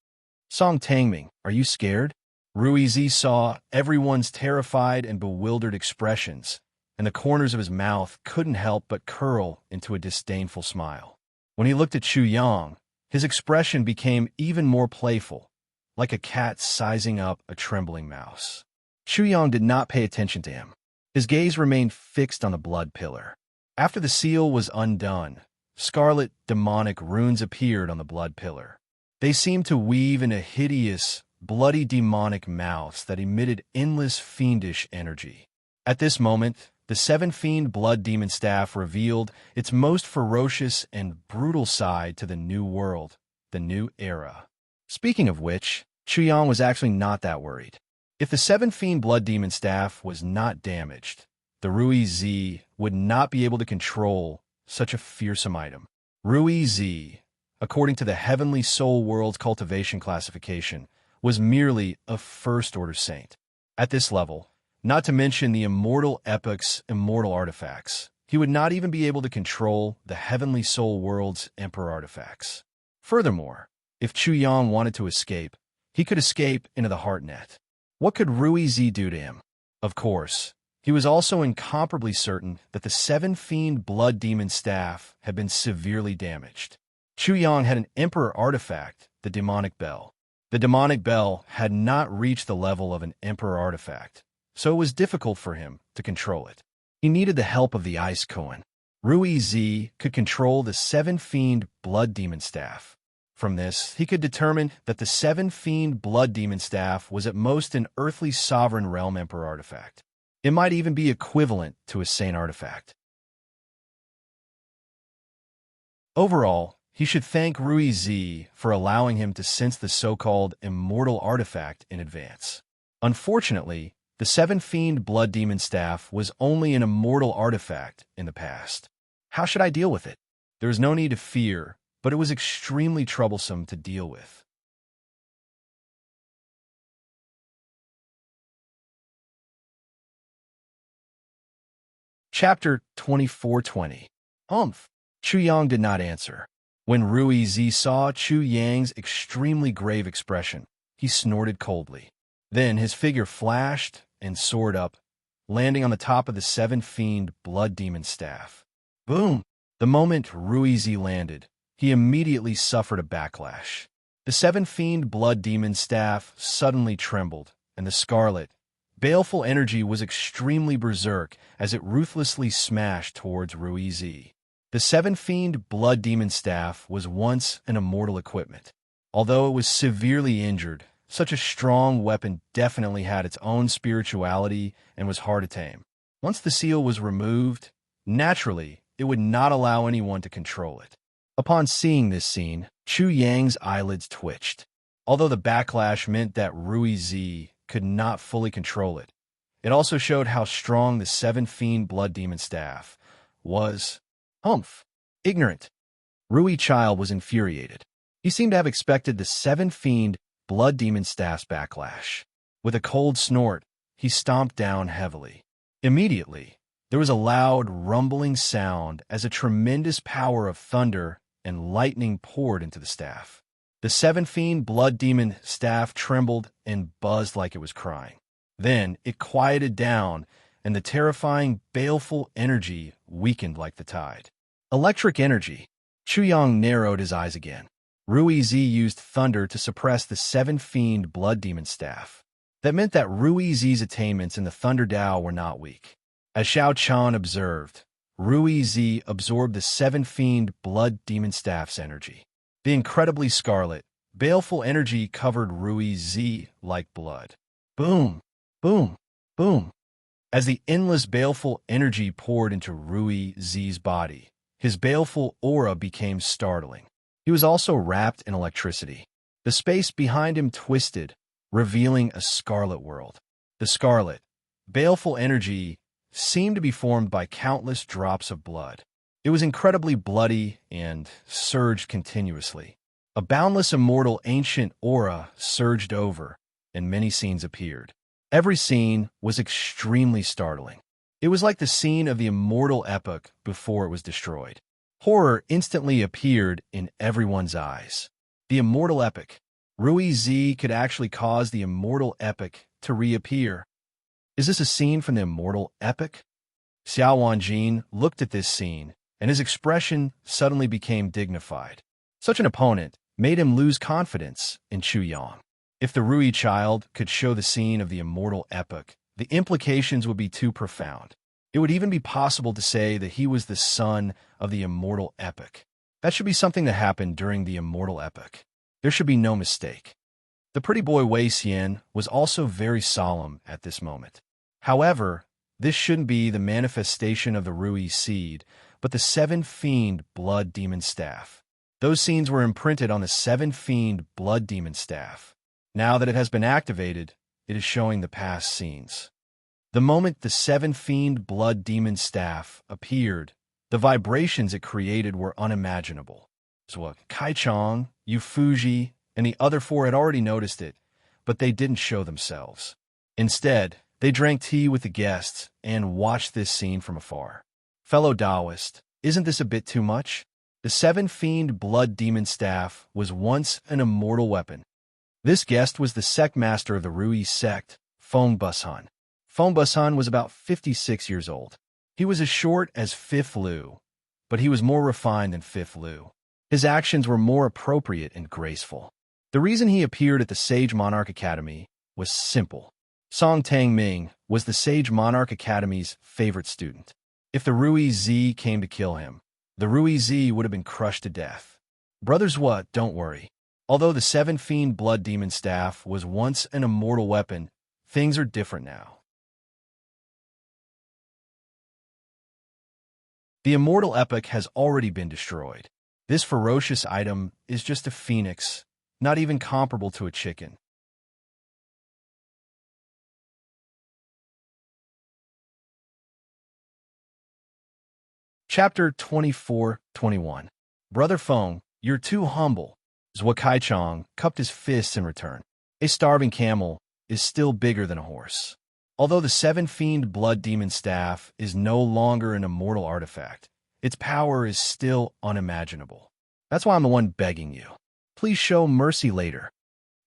S1: Song Tangming, are you scared? Rui Zi saw everyone's terrified and bewildered expressions, and the corners of his mouth couldn't help but curl into a disdainful smile. When he looked at Chu Yang, his expression became even more playful, like a cat sizing up a trembling mouse. Chu Yang did not pay attention to him. His gaze remained fixed on the blood pillar. After the seal was undone, scarlet demonic runes appeared on the blood pillar. They seemed to weave in a hideous, bloody demonic mouths that emitted endless fiendish energy. At this moment, the Seven Fiend Blood Demon Staff revealed its most ferocious and brutal side to the new world, the new era. Speaking of which, Chu Yang was actually not that worried. If the Seven Fiend Blood Demon Staff was not damaged, the Rui Zi would not be able to control such a fearsome item. Rui Zi, according to the Heavenly Soul World's cultivation classification, was merely a first-order saint. At this level, not to mention the Immortal Epoch's immortal artifacts, he would not even be able to control the Heavenly Soul World's Emperor artifacts. Furthermore, if Chu Yang wanted to escape, he could escape into the Heart Net. What could Rui Zi do to him? Of course, he was also incomparably certain that the seven fiend blood demon staff had been severely damaged. Chu Yang had an emperor artifact, the demonic bell. The demonic bell had not reached the level of an emperor artifact, so it was difficult for him to control it. He needed the help of the ice koan. Rui Zi could control the seven fiend blood demon staff. From this, he could determine that the seven fiend blood demon staff was at most an earthly sovereign realm emperor artifact. It might even be equivalent to a saint artifact. Overall, he should thank Rui Zi for allowing him to sense the so-called immortal artifact in advance. Unfortunately, the seven fiend blood demon staff was only an immortal artifact in the past. How should I deal with it? There was no need to fear, but it was extremely troublesome to deal with. Chapter 2420. Chu Yang did not answer. When Rui Zi saw Chu Yang's extremely grave expression, he snorted coldly. Then his figure flashed and soared up, landing on the top of the seven fiend blood demon staff. Boom! The moment Rui Zi landed, he immediately suffered a backlash. The seven fiend blood demon staff suddenly trembled, and the scarlet, baleful energy was extremely berserk as it ruthlessly smashed towards Rui Zi. The seven fiend blood demon staff was once an immortal equipment. Although it was severely injured, such a strong weapon definitely had its own spirituality and was hard to tame. Once the seal was removed, naturally, it would not allow anyone to control it. Upon seeing this scene, Chu Yang's eyelids twitched. Although the backlash meant that Rui Zi could not fully control it, it also showed how strong the seven fiend blood demon staff was. Ignorant. Rui Child was infuriated. He seemed to have expected the seven fiend blood demon staff's backlash. With a cold snort, he stomped down heavily. Immediately, there was a loud, rumbling sound as a tremendous power of thunder and lightning poured into the staff. The seven fiend blood demon staff trembled and buzzed like it was crying. Then it quieted down, and the terrifying, baleful energy weakened like the tide. Electric energy. Chu Yang narrowed his eyes again. Rui Zi used thunder to suppress the seven fiend blood demon staff. That meant that Rui Zi's attainments in the Thunder Dao were not weak. As Xiao Chan observed, Rui Zi absorbed the seven fiend blood demon staff's energy. The incredibly scarlet, baleful energy covered Rui Zi like blood. Boom, boom, boom. As the endless baleful energy poured into Rui Zi's body, his baleful aura became startling. He was also wrapped in electricity. The space behind him twisted, revealing a scarlet world. The scarlet, baleful energy seemed to be formed by countless drops of blood. It was incredibly bloody and surged continuously. A boundless immortal ancient aura surged over, and many scenes appeared. Every scene was extremely startling. It was like the scene of the immortal epic before it was destroyed. Horror instantly appeared in everyone's eyes. The immortal epic. Rui Zi could actually cause the immortal epic to reappear. Is this a scene from the immortal epic? Xiao Wanjin looked at this scene, and his expression suddenly became dignified. Such an opponent made him lose confidence in Chu Yang. If the Rui child could show the scene of the immortal epic, the implications would be too profound. It would even be possible to say that he was the son of the immortal epic. That should be something that happened during the immortal epic. There should be no mistake. The pretty boy Wei Xian was also very solemn at this moment. However, this shouldn't be the manifestation of the Rui seed, but the seven fiend blood demon staff. Those scenes were imprinted on the seven fiend blood demon staff. Now that it has been activated, it is showing the past scenes. The moment the seven fiend blood demon staff appeared, the vibrations it created were unimaginable. So Kai Chong, Yu Fuji, and the other four had already noticed it, but they didn't show themselves. Instead, they drank tea with the guests and watched this scene from afar. Fellow Taoist, isn't this a bit too much? The seven fiend blood demon staff was once an immortal weapon. This guest was the sect master of the Rui sect, Feng Bushan. Feng Busan was about 56 years old. He was as short as Fifth Liu, but he was more refined than Fifth Liu. His actions were more appropriate and graceful. The reason he appeared at the Sage Monarch Academy was simple. Song Tangming was the Sage Monarch Academy's favorite student. If the Rui Z came to kill him, the Rui Z would have been crushed to death. Brothers What, don't worry. Although the Seven Fiend Blood Demon Staff was once an immortal weapon, things are different now. The immortal epic has already been destroyed. This ferocious item is just a phoenix, not even comparable to a chicken. Chapter 24-21. Brother Feng, you're too humble. Zhua Kaichong cupped his fists in return. A starving camel is still bigger than a horse. Although the Seven Fiend Blood Demon Staff is no longer an immortal artifact, its power is still unimaginable. That's why I'm the one begging you. Please show mercy later.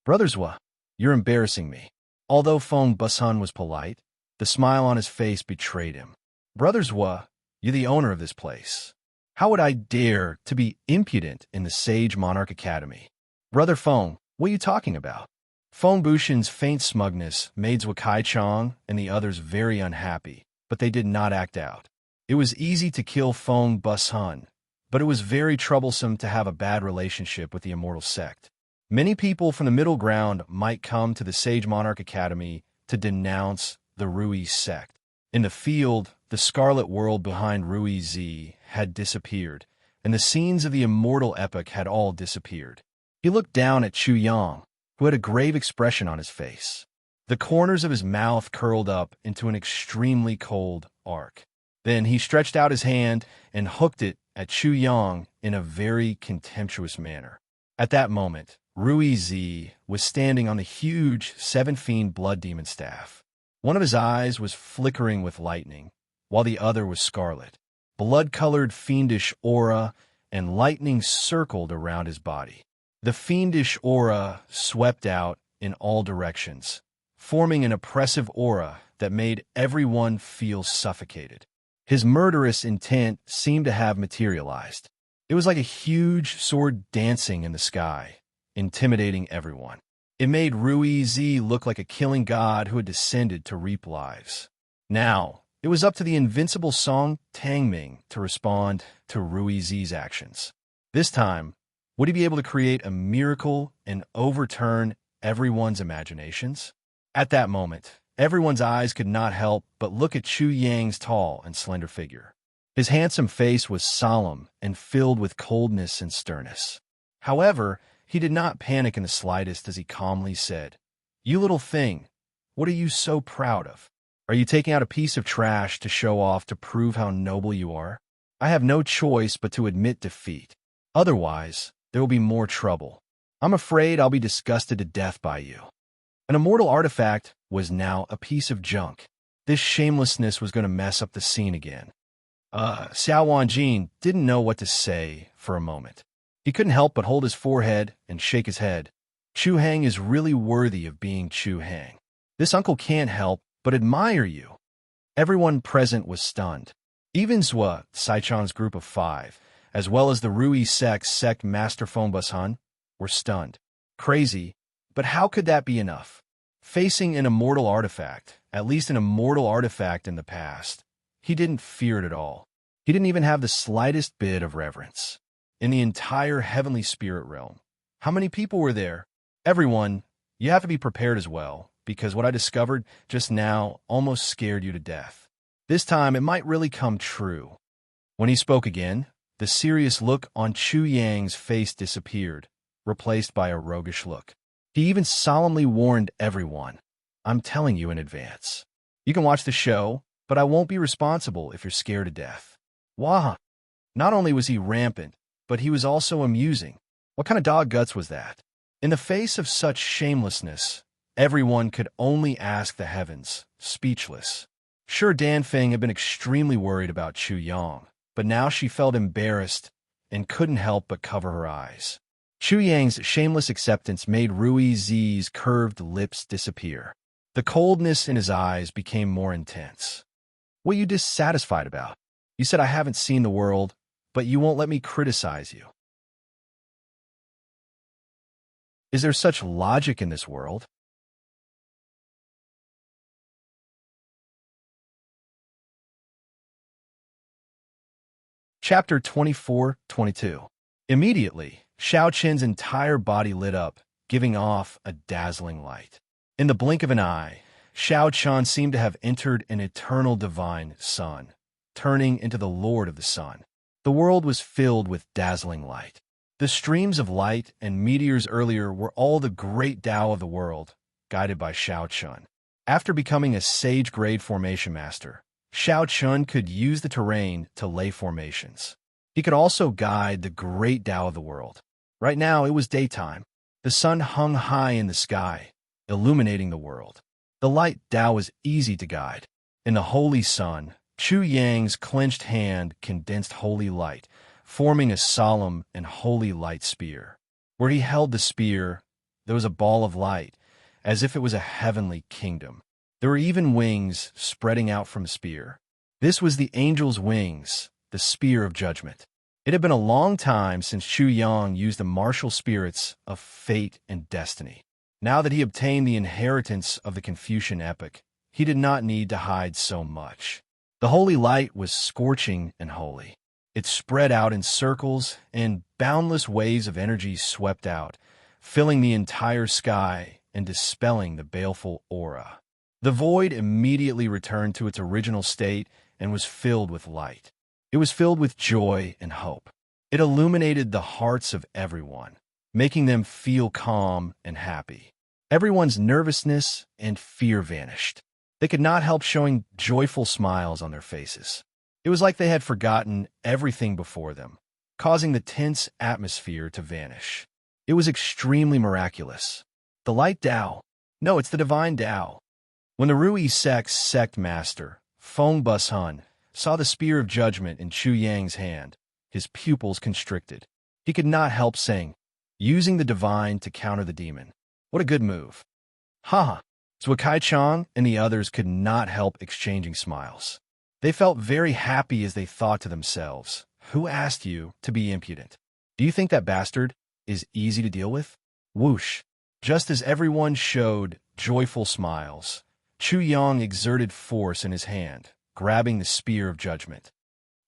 S1: Brother Zhua, you're embarrassing me. Although Feng Busan was polite, the smile on his face betrayed him. Brother Zhua, you're the owner of this place. How would I dare to be impudent in the Sage Monarch Academy? Brother Feng, what are you talking about? Feng Bushan's faint smugness made Zhua Kaichong and the others very unhappy, but they did not act out. It was easy to kill Feng Busan, but it was very troublesome to have a bad relationship with the immortal sect. Many people from the middle ground might come to the Sage Monarch Academy to denounce the Rui sect. In the field, the scarlet world behind Rui Z had disappeared, and the scenes of the immortal epic had all disappeared. He looked down at Chu Yang, who had a grave expression on his face. The corners of his mouth curled up into an extremely cold arc. Then he stretched out his hand and hooked it at Chu Yang in a very contemptuous manner. At that moment, Rui Z was standing on the huge Seven Fiend Blood Demon Staff. One of his eyes was flickering with lightning, while the other was scarlet. Blood-colored fiendish aura and lightning circled around his body. The fiendish aura swept out in all directions, forming an oppressive aura that made everyone feel suffocated. His murderous intent seemed to have materialized. It was like a huge sword dancing in the sky, intimidating everyone. It made Rui Z look like a killing god who had descended to reap lives. Now, it was up to the invincible Song Tangming to respond to Rui Z's actions. This time, would he be able to create a miracle and overturn everyone's imaginations? At that moment, everyone's eyes could not help but look at Chu Yang's tall and slender figure. His handsome face was solemn and filled with coldness and sternness. However, he did not panic in the slightest as he calmly said, "You little thing, what are you so proud of? Are you taking out a piece of trash to show off to prove how noble you are? I have no choice but to admit defeat. Otherwise, there will be more trouble. I'm afraid I'll be disgusted to death by you." An immortal artifact was now a piece of junk. This shamelessness was going to mess up the scene again. Xiao Wanjin didn't know what to say for a moment. He couldn't help but hold his forehead and shake his head. Chu Hang is really worthy of being Chu Hang. This uncle can't help but admire you. Everyone present was stunned. Even Zhua, Saichang's group of 5, as well as the Rui sect Master Feng Busan, were stunned. Crazy, but how could that be enough? Facing an immortal artifact, at least an immortal artifact in the past, he didn't fear it at all. He didn't even have the slightest bit of reverence. In the entire heavenly spirit realm, how many people were there? Everyone. You have to be prepared as well, because what I discovered just now almost scared you to death. This time, it might really come true. When he spoke again, the serious look on Chu Yang's face disappeared, replaced by a roguish look. He even solemnly warned everyone, "I'm telling you in advance. You can watch the show, but I won't be responsible if you're scared to death." Wah! Not only was he rampant, but he was also amusing. What kind of dog guts was that? In the face of such shamelessness, everyone could only ask the heavens, speechless. Sure, Dan Feng had been extremely worried about Chu Yang, but now she felt embarrassed and couldn't help but cover her eyes. Chu Yang's shameless acceptance made Rui Z's curved lips disappear. The coldness in his eyes became more intense. "What are you dissatisfied about? You said I haven't seen the world, but you won't let me criticize you. Is there such logic in this world?" Chapter 24-22. Immediately, Xiao Qin's entire body lit up, giving off a dazzling light. In the blink of an eye, Xiao Qin seemed to have entered an eternal divine sun, turning into the Lord of the Sun. The world was filled with dazzling light. The streams of light and meteors earlier were all the great Tao of the world, guided by Xiao Qin. After becoming a sage-grade formation master, Xiao Qin could use the terrain to lay formations. He could also guide the great Tao of the world. Right now, it was daytime. The sun hung high in the sky, illuminating the world. The light Tao was easy to guide. In the holy sun, Chu Yang's clenched hand condensed holy light, forming a solemn and holy light spear. Where he held the spear, there was a ball of light, as if it was a heavenly kingdom. There were even wings spreading out from the spear. This was the angel's wings, the spear of judgment. It had been a long time since Chu Yang used the martial spirits of fate and destiny. Now that he obtained the inheritance of the Confucian epoch, he did not need to hide so much. The holy light was scorching and holy. It spread out in circles, and boundless waves of energy swept out, filling the entire sky and dispelling the baleful aura. The void immediately returned to its original state and was filled with light. It was filled with joy and hope. It illuminated the hearts of everyone, making them feel calm and happy. Everyone's nervousness and fear vanished. They could not help showing joyful smiles on their faces. It was like they had forgotten everything before them, causing the tense atmosphere to vanish. It was extremely miraculous. The light Tao. No, it's the divine Tao. When the Rui sect master, Feng Bushun, saw the spear of judgment in Chu Yang's hand, his pupils constricted. He could not help saying, "Using the divine to counter the demon. What a good move." Ha! Zhuo Kaichang and the others could not help exchanging smiles. They felt very happy as they thought to themselves, "Who asked you to be impudent? Do you think that bastard is easy to deal with?" Whoosh! Just as everyone showed joyful smiles, Chu Yang exerted force in his hand, grabbing the spear of judgment.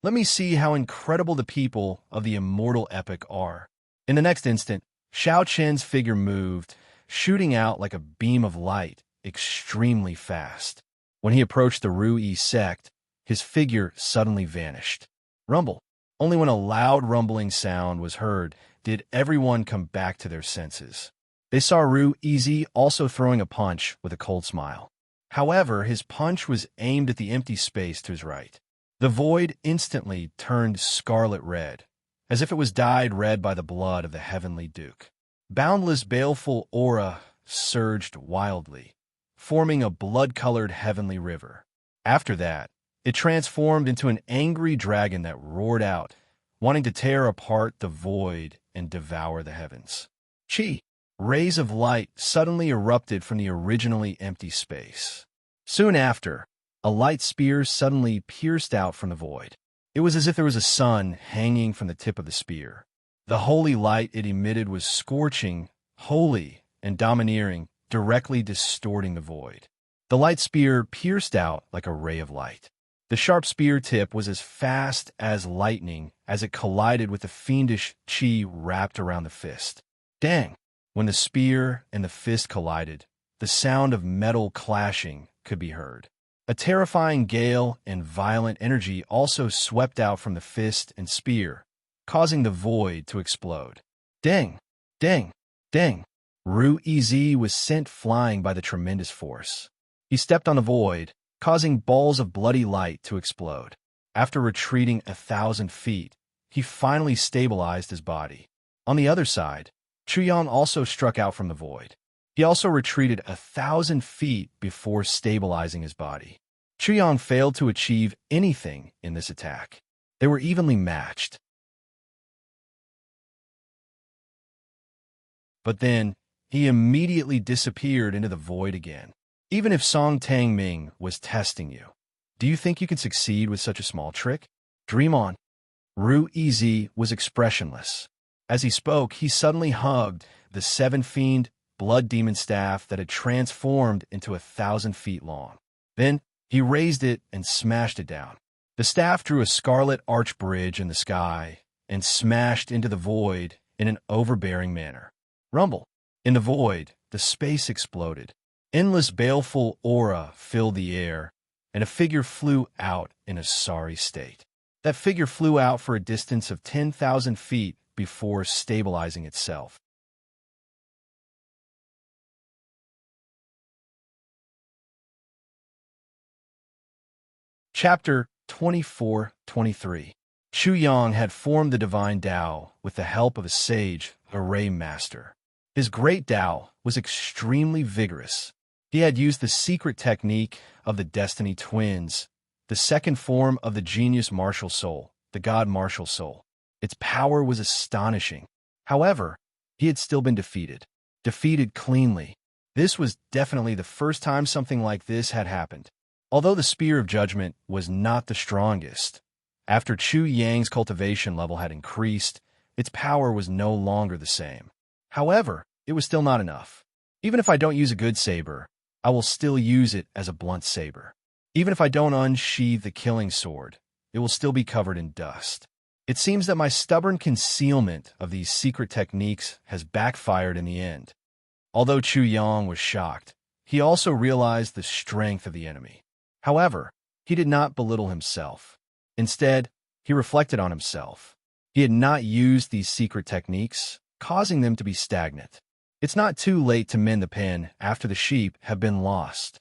S1: "Let me see how incredible the people of the immortal epoch are." In the next instant, Xiao Qin's figure moved, shooting out like a beam of light, extremely fast. When he approached the Rui sect, his figure suddenly vanished. Rumble. Only when a loud rumbling sound was heard did everyone come back to their senses. They saw Ru Easy also throwing a punch with a cold smile. However, his punch was aimed at the empty space to his right. The void instantly turned scarlet red, as if it was dyed red by the blood of the heavenly Duke. Boundless baleful aura surged wildly, forming a blood-colored heavenly river. After that, it transformed into an angry dragon that roared out, wanting to tear apart the void and devour the heavens. Chi! Rays of light suddenly erupted from the originally empty space. Soon after, a light spear suddenly pierced out from the void. It was as if there was a sun hanging from the tip of the spear. The holy light it emitted was scorching, holy, and domineering, directly distorting the void. The light spear pierced out like a ray of light. The sharp spear tip was as fast as lightning as it collided with the fiendish chi wrapped around the fist. Dang! When the spear and the fist collided, the sound of metal clashing could be heard. A terrifying gale and violent energy also swept out from the fist and spear, causing the void to explode. Ding! Ding! Ding! Ru Ez was sent flying by the tremendous force. He stepped on the void, causing balls of bloody light to explode. After retreating 1,000 feet, he finally stabilized his body. On the other side, Chu Yang also struck out from the void. He also retreated 1,000 feet before stabilizing his body. Chu Yang failed to achieve anything in this attack. They were evenly matched. But then, he immediately disappeared into the void again. Even if Song Tang-ming was testing you, do you think you can succeed with such a small trick? Dream on. Ru Yizi was expressionless. As he spoke, he suddenly hugged the seven-fiend blood demon staff that had transformed into 1,000 feet long. Then he raised it and smashed it down. The staff drew a scarlet arch bridge in the sky and smashed into the void in an overbearing manner. Rumble. In the void, the space exploded. Endless baleful aura filled the air, and a figure flew out in a sorry state. That figure flew out for a distance of 10,000 feet before stabilizing itself. Chapter 24-23. Chu Yang had formed the divine Tao with the help of a sage, array master. His great Tao was extremely vigorous. He had used the secret technique of the Destiny Twins, the second form of the genius martial soul, the god martial soul. Its power was astonishing. However, he had still been defeated. Defeated cleanly. This was definitely the first time something like this had happened. Although the Spear of Judgment was not the strongest, after Chu Yang's cultivation level had increased, its power was no longer the same. However, it was still not enough. Even if I don't use a good saber, I will still use it as a blunt saber. Even if I don't unsheathe the killing sword, it will still be covered in dust. It seems that my stubborn concealment of these secret techniques has backfired in the end. Although Chu Yang was shocked, he also realized the strength of the enemy. However, he did not belittle himself. Instead, he reflected on himself. He had not used these secret techniques, causing them to be stagnant. It's not too late to mend the pen after the sheep have been lost.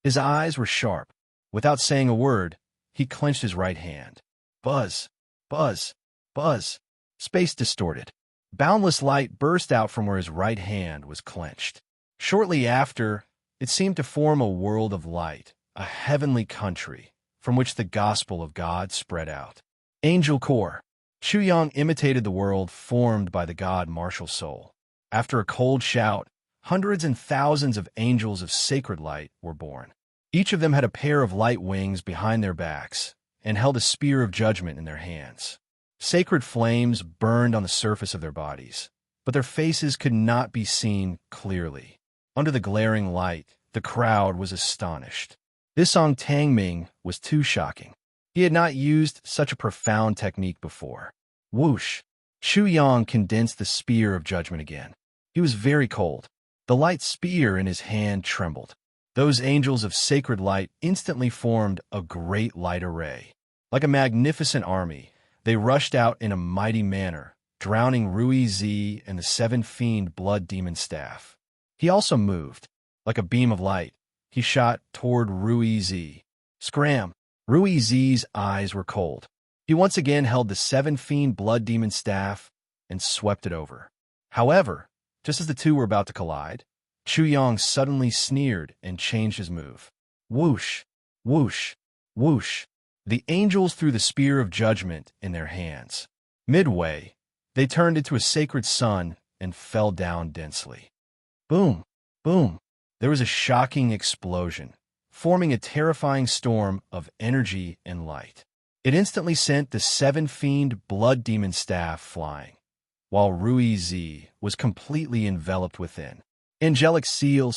S1: His eyes were sharp. Without saying a word, he clenched his right hand. Buzz, buzz, buzz. Space distorted. Boundless light burst out from where his right hand was clenched. Shortly after, it seemed to form a world of light, a heavenly country, from which the gospel of God spread out. Angel Core. Chu Yang imitated the world formed by the god martial soul. After a cold shout, hundreds and thousands of angels of sacred light were born. Each of them had a pair of light wings behind their backs and held a spear of judgment in their hands. Sacred flames burned on the surface of their bodies, but their faces could not be seen clearly. Under the glaring light, the crowd was astonished. This Song Tang-ming was too shocking. He had not used such a profound technique before. Whoosh! Chu Yang condensed the spear of judgment again. He was very cold. The light spear in his hand trembled. Those angels of sacred light instantly formed a great light array. Like a magnificent army, they rushed out in a mighty manner, drowning Ru Yizi and the seven-fiend blood demon staff. He also moved. Like a beam of light, he shot toward Ru Yizi. Scram! Ru Yizi's eyes were cold. He once again held the seven-fiend blood demon staff and swept it over. However, just as the two were about to collide, Chu Yang suddenly sneered and changed his move. Whoosh! Whoosh! Whoosh! The angels threw the spear of judgment in their hands. Midway, they turned into a sacred sun and fell down densely. Boom! Boom! There was a shocking explosion, forming a terrifying storm of energy and light. It instantly sent the seven-fiend blood demon staff flying, while Ru Yizi was completely enveloped within. Angelic seal.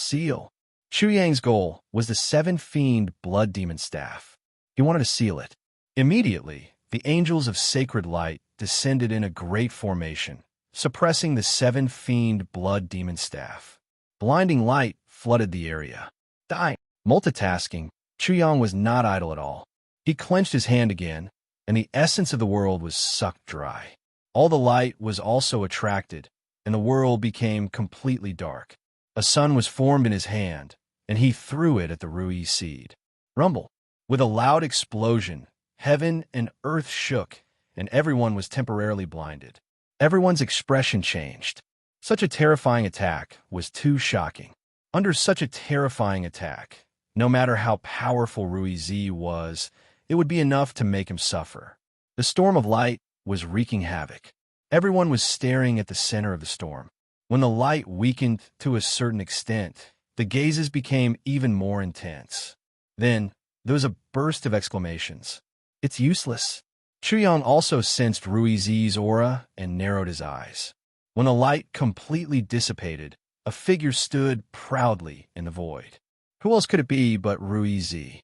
S1: Chu Yang's goal was the seven-fiend blood demon staff. He wanted to seal it. Immediately, the angels of sacred light descended in a great formation, suppressing the seven-fiend blood demon staff. Blinding light flooded the area. Dying. Multitasking, Chu Yang was not idle at all. He clenched his hand again, and the essence of the world was sucked dry. All the light was also attracted, and the world became completely dark. A sun was formed in his hand, and he threw it at the Rui seed. Rumble. With a loud explosion, heaven and earth shook, and everyone was temporarily blinded. Everyone's expression changed. Such a terrifying attack was too shocking. Under such a terrifying attack, no matter how powerful Rui Zi was, it would be enough to make him suffer. The storm of light was wreaking havoc. Everyone was staring at the center of the storm. When the light weakened to a certain extent, The gazes became even more intense. Then, there was a burst of exclamations. It's useless. Chuyang also sensed Ruizi's aura and narrowed his eyes. When the light completely dissipated, a figure stood proudly in the void. Who else could it be but Ruizi?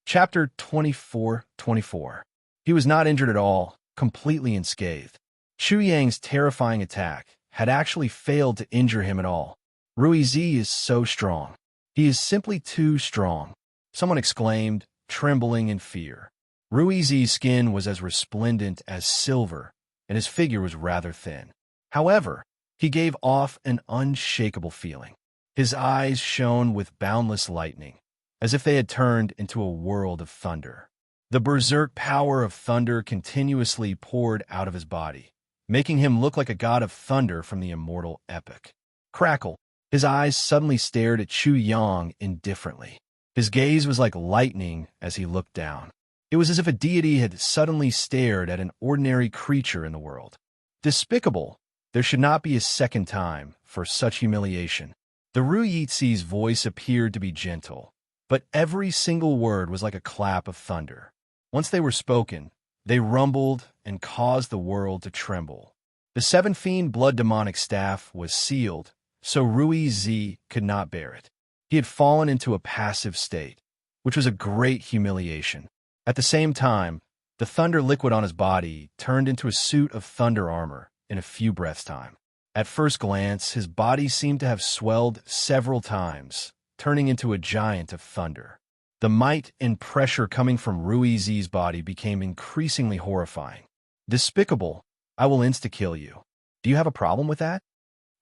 S1: Chapter 24:24. He was not injured at all, completely unscathed. Chu Yang's terrifying attack had actually failed to injure him at all. Ruizi is so strong. He is simply too strong, someone exclaimed, trembling in fear. Ruizi's skin was as resplendent as silver, and his figure was rather thin. However, he gave off an unshakable feeling. His eyes shone with boundless lightning, as if they had turned into a world of thunder. The berserk power of thunder continuously poured out of his body, making him look like a god of thunder from the immortal epic. Crackle. His eyes suddenly stared at Chu Yang indifferently. His gaze was like lightning as he looked down. It was as if a deity had suddenly stared at an ordinary creature in the world. Despicable. There should not be a second time for such humiliation. The Ruyizi's voice appeared to be gentle, but every single word was like a clap of thunder. Once they were spoken, they rumbled and caused the world to tremble. The seven fiend blood demonic staff was sealed, so Ruizi could not bear it. He had fallen into a passive state, which was a great humiliation. At the same time, the thunder liquid on his body turned into a suit of thunder armor in a few breaths' time. At first glance, his body seemed to have swelled several times, turning into a giant of thunder. The might and pressure coming from Ruizi's body became increasingly horrifying. Despicable, I will insta-kill you. Do you have a problem with that?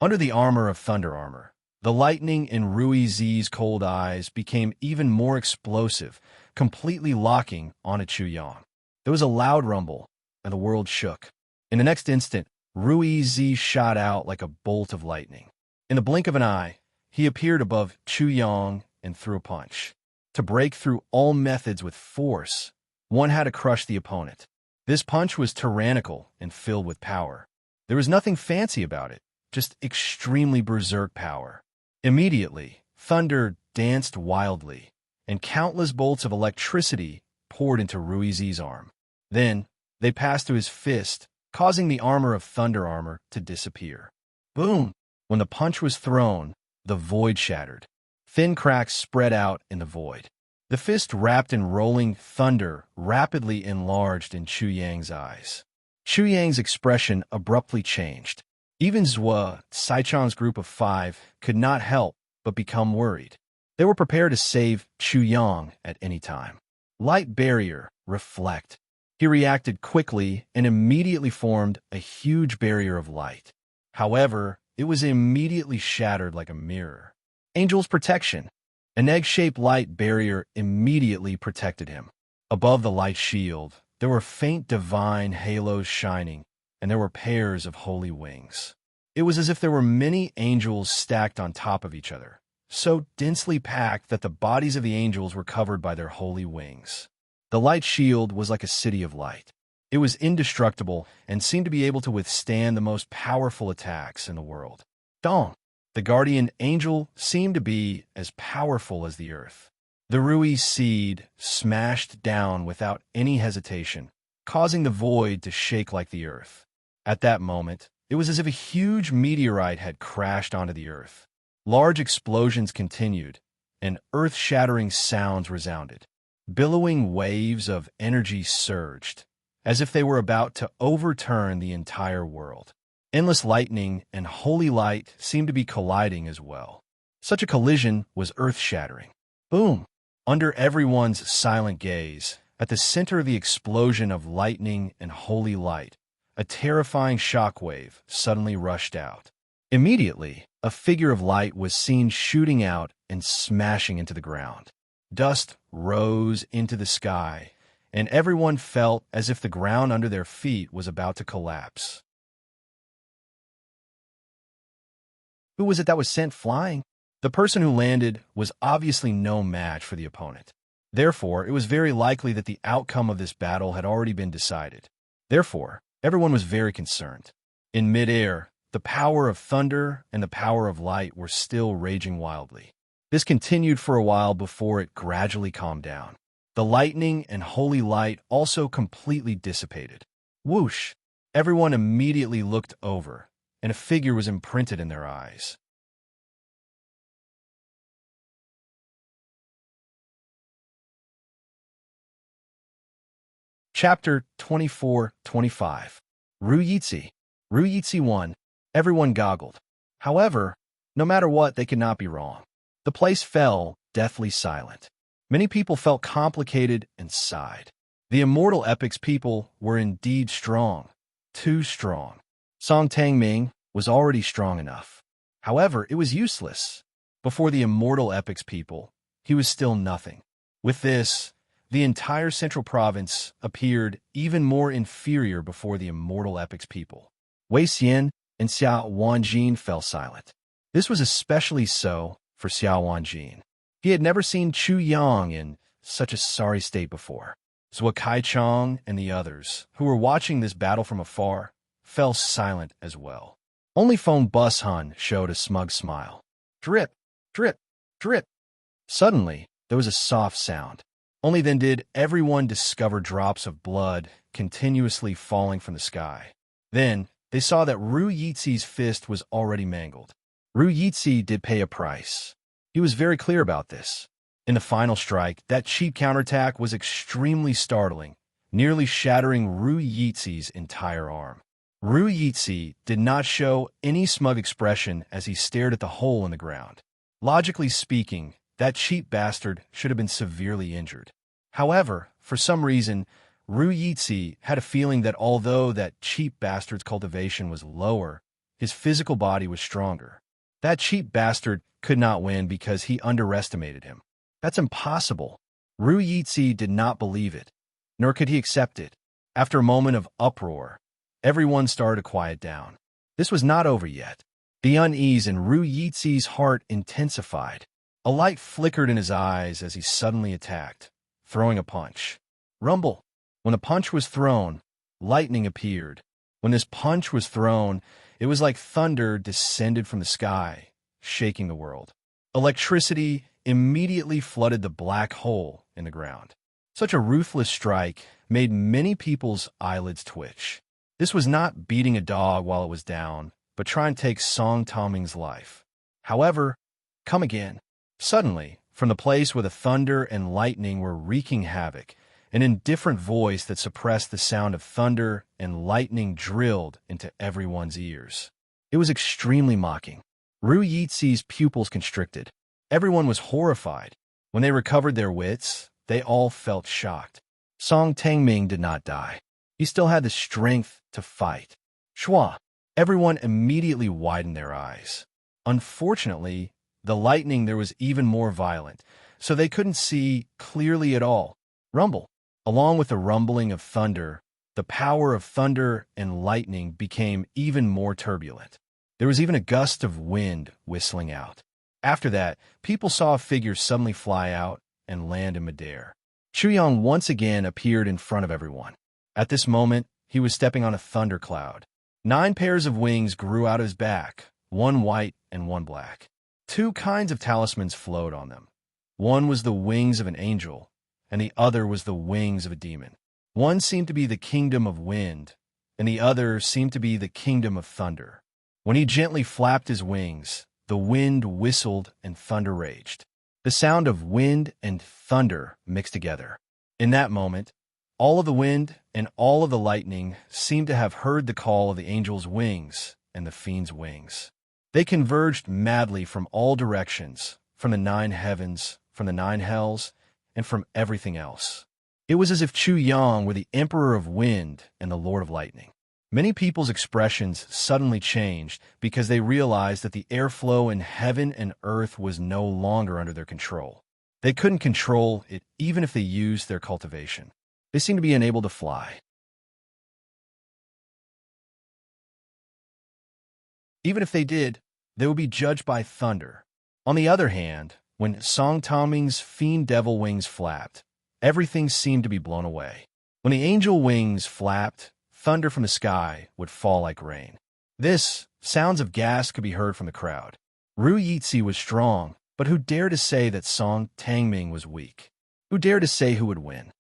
S1: Under the armor of thunder armor, the lightning in Ruizi's cold eyes became even more explosive, completely locking onto Chu Yang. There was a loud rumble, and the world shook. In the next instant, Ruizi shot out like a bolt of lightning. In the blink of an eye, he appeared above Chu Yang and threw a punch. To break through all methods with force, one had to crush the opponent. This punch was tyrannical and filled with power. There was nothing fancy about it, just extremely berserk power. Immediately, thunder danced wildly, and countless bolts of electricity poured into Ruizi's arm. Then, they passed to his fist, causing the armor of thunder armor to disappear. Boom! When the punch was thrown, the void shattered. Thin cracks spread out in the void. The fist wrapped in rolling thunder rapidly enlarged in Chu Yang's eyes. Chu Yang's expression abruptly changed. Even Zhua, Saichang's group of 5, could not help but become worried. They were prepared to save Chu Yang at any time. Light barrier, reflect. He reacted quickly and immediately formed a huge barrier of light. However, it was immediately shattered like a mirror. Angel's protection. An egg-shaped light barrier immediately protected him. Above the light shield, there were faint divine halos shining, and there were pairs of holy wings. It was as if there were many angels stacked on top of each other, so densely packed that the bodies of the angels were covered by their holy wings. The light shield was like a city of light. It was indestructible and seemed to be able to withstand the most powerful attacks in the world. Dong, the guardian angel, seemed to be as powerful as the earth. The Rui seed smashed down without any hesitation, causing the void to shake like the earth. At that moment, it was as if a huge meteorite had crashed onto the earth. Large explosions continued, and earth-shattering sounds resounded. Billowing waves of energy surged, as if they were about to overturn the entire world. Endless lightning and holy light seemed to be colliding as well. Such a collision was earth-shattering. Boom! Under everyone's silent gaze, at the center of the explosion of lightning and holy light, a terrifying shockwave suddenly rushed out. Immediately, a figure of light was seen shooting out and smashing into the ground. Dust rose into the sky, and everyone felt as if the ground under their feet was about to collapse. Who was it that was sent flying? The person who landed was obviously no match for the opponent. Therefore, it was very likely that the outcome of this battle had already been decided. Therefore, Everyone was very concerned. In midair, the power of thunder and the power of light were still raging wildly. This continued for a while before it gradually calmed down. The lightning and holy light also completely dissipated. Whoosh! Everyone immediately looked over, and a figure was imprinted in their eyes. Chapter 24-25. Ruyitsi. Ruyitsi 1. Everyone goggled. However, no matter what, they could not be wrong. The place fell, deathly silent. Many people felt complicated and sighed. The immortal epic's people were indeed strong. Too strong. Song Tangming was already strong enough. However, it was useless. Before the immortal epic's people, he was still nothing. With this, the entire central province appeared even more inferior before the immortal epic's people. Wei Xian and Xiao Wanjin fell silent. This was especially so for Xiao Wanjin. He had never seen Chu Yang in such a sorry state before. Zhou Kaichang and the others, who were watching this battle from afar, fell silent as well. Only Feng Bushun showed a smug smile. Drip, drip, drip. Suddenly, there was a soft sound. Only then did everyone discover drops of blood continuously falling from the sky. Then, they saw that Ru Yizi's fist was already mangled. Ru Yizi did pay a price. He was very clear about this. In the final strike, that cheap counterattack was extremely startling, nearly shattering Ru Yizi's entire arm. Ru Yizi did not show any smug expression as he stared at the hole in the ground. Logically speaking, that cheap bastard should have been severely injured. However, for some reason, Ru Yizi had a feeling that although that cheap bastard's cultivation was lower, his physical body was stronger. That cheap bastard could not win because he underestimated him. That's impossible. Ru Yizi did not believe it, nor could he accept it. After a moment of uproar, everyone started to quiet down. This was not over yet. The unease in Ru Yizi's heart intensified. A light flickered in his eyes as he suddenly attacked, throwing a punch. Rumble. When the punch was thrown, lightning appeared. When this punch was thrown, it was like thunder descended from the sky, shaking the world. Electricity immediately flooded the black hole in the ground. Such a ruthless strike made many people's eyelids twitch. This was not beating a dog while it was down, but trying to take Song Tongming's life. However, come again. Suddenly, from the place where the thunder and lightning were wreaking havoc, an indifferent voice that suppressed the sound of thunder and lightning drilled into everyone's ears. It was extremely mocking. Ru Yizi's pupils constricted. Everyone was horrified. When they recovered their wits, they all felt shocked. Song Tangming did not die. He still had the strength to fight. Shua. Everyone immediately widened their eyes. Unfortunately, the lightning there was even more violent, so they couldn't see clearly at all. Rumble. Along with the rumbling of thunder, the power of thunder and lightning became even more turbulent. There was even a gust of wind whistling out. After that, people saw a figure suddenly fly out and land in midair. Chu Yang once again appeared in front of everyone. At this moment, he was stepping on a thundercloud. 9 pairs of wings grew out of his back, one white and one black. 2 kinds of talismans flowed on them. One was the wings of an angel, and the other was the wings of a demon. One seemed to be the kingdom of wind, and the other seemed to be the kingdom of thunder. When he gently flapped his wings, the wind whistled and thunder raged. The sound of wind and thunder mixed together. In that moment, all of the wind and all of the lightning seemed to have heard the call of the angel's wings and the fiend's wings. They converged madly from all directions, from the 9 heavens, from the 9 hells, and from everything else. It was as if Chu Yang were the Emperor of Wind and the Lord of Lightning. Many people's expressions suddenly changed because they realized that the airflow in heaven and earth was no longer under their control. They couldn't control it even if they used their cultivation. They seemed to be unable to fly. Even if they did, they would be judged by thunder. On the other hand, when Song Tongming's fiend devil wings flapped, everything seemed to be blown away. When the angel wings flapped, thunder from the sky would fall like rain. Sounds of gas could be heard from the crowd. Ru Yizhi was strong, but who dared to say that Song Tangming was weak? Who dared to say who would win?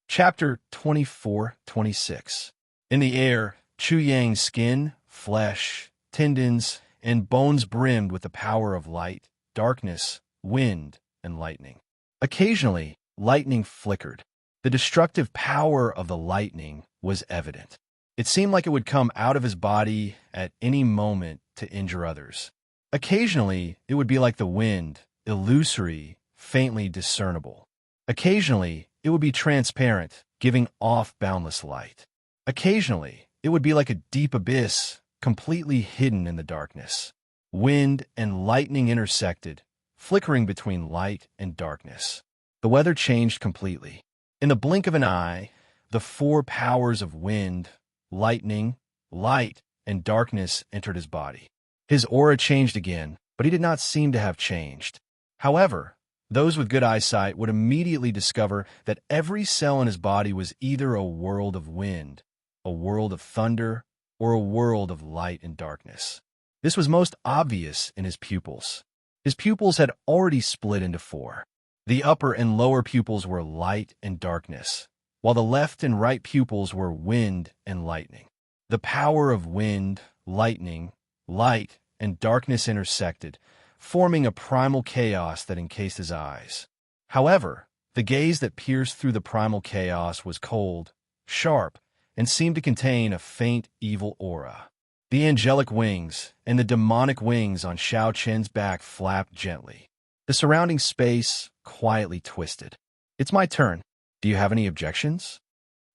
S1: Chapter 24-26. In the air, Chu Yang's skin, flesh, tendons, and bones brimmed with the power of light, darkness, wind, and lightning. Occasionally, lightning flickered. The destructive power of the lightning was evident. It seemed like it would come out of his body at any moment to injure others. Occasionally, it would be like the wind, illusory, faintly discernible. Occasionally, it would be transparent, giving off boundless light. Occasionally, it would be like a deep abyss, completely hidden in the darkness. Wind and lightning intersected, flickering between light and darkness. The weather changed completely. In the blink of an eye, the four powers of wind, lightning, light, and darkness entered his body. His aura changed again, but he did not seem to have changed. However, those with good eyesight would immediately discover that every cell in his body was either a world of wind, a world of thunder, or a world of light and darkness. This was most obvious in his pupils. His pupils had already split into four. The upper and lower pupils were light and darkness, while the left and right pupils were wind and lightning. The power of wind, lightning, light, and darkness intersected, forming a primal chaos that encased his eyes. However, the gaze that pierced through the primal chaos was cold, sharp, and seemed to contain a faint evil aura. The angelic wings and the demonic wings on Xiao Chen's back flapped gently. The surrounding space quietly twisted. "It's my turn. Do you have any objections?"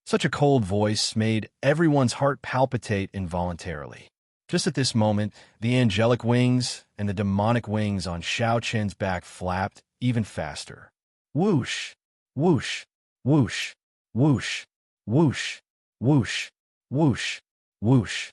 S1: Such a cold voice made everyone's heart palpitate involuntarily. Just at this moment, the angelic wings and the demonic wings on Xiao Chen's back flapped even faster. Whoosh, whoosh, whoosh, whoosh, whoosh, whoosh, whoosh, whoosh.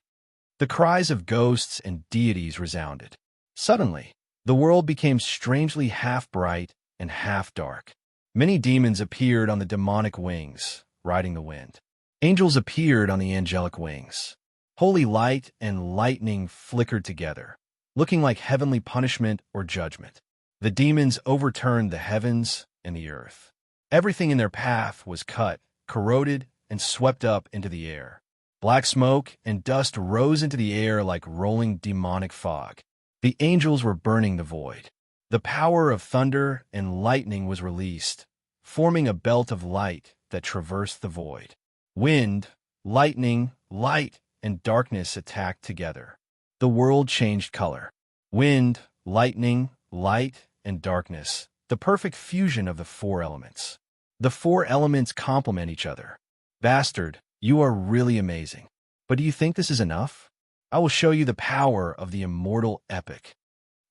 S1: The cries of ghosts and deities resounded. Suddenly, the world became strangely half bright and half dark. Many demons appeared on the demonic wings, riding the wind. Angels appeared on the angelic wings. Holy light and lightning flickered together, looking like heavenly punishment or judgment. The demons overturned the heavens and the earth. Everything in their path was cut, corroded, and swept up into the air. Black smoke and dust rose into the air like rolling demonic fog. The angels were burning the void. The power of thunder and lightning was released, forming a belt of light that traversed the void. Wind, lightning, light, and darkness attacked together. The world changed color. Wind, lightning, light, and darkness, the perfect fusion of the four elements. The four elements complement each other. Bastard, you are really amazing. But do you think this is enough? I will show you the power of the immortal epic.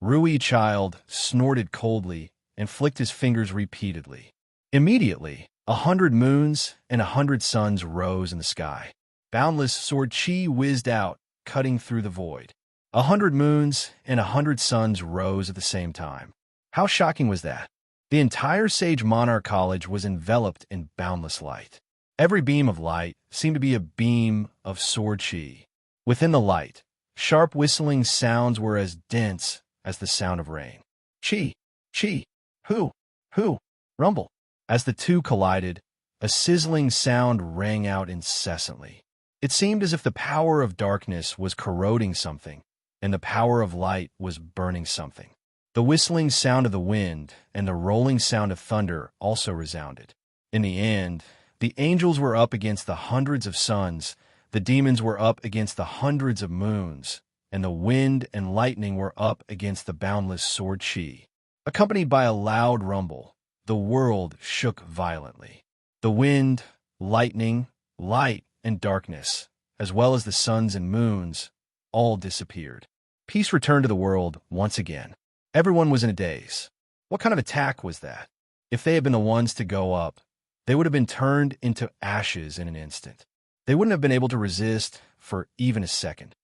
S1: Rui Child snorted coldly and flicked his fingers repeatedly. Immediately, 100 moons and 100 suns rose in the sky. Boundless sword chi whizzed out, cutting through the void. 100 moons and 100 suns rose at the same time. How shocking was that? The entire Sage Monarch College was enveloped in boundless light. Every beam of light seemed to be a beam of sword chi. Within the light, sharp whistling sounds were as dense as the sound of rain. Chi, chi, hoo, rumble. As the two collided, a sizzling sound rang out incessantly. It seemed as if the power of darkness was corroding something, and the power of light was burning something. The whistling sound of the wind and the rolling sound of thunder also resounded. In the end, the angels were up against the hundreds of suns, the demons were up against the hundreds of moons, and the wind and lightning were up against the boundless sword chi. Accompanied by a loud rumble, the world shook violently. The wind, lightning, light, and darkness, as well as the suns and moons, all disappeared. Peace returned to the world once again. Everyone was in a daze. What kind of attack was that? If they had been the ones to go up, they would have been turned into ashes in an instant. They wouldn't have been able to resist for even a second.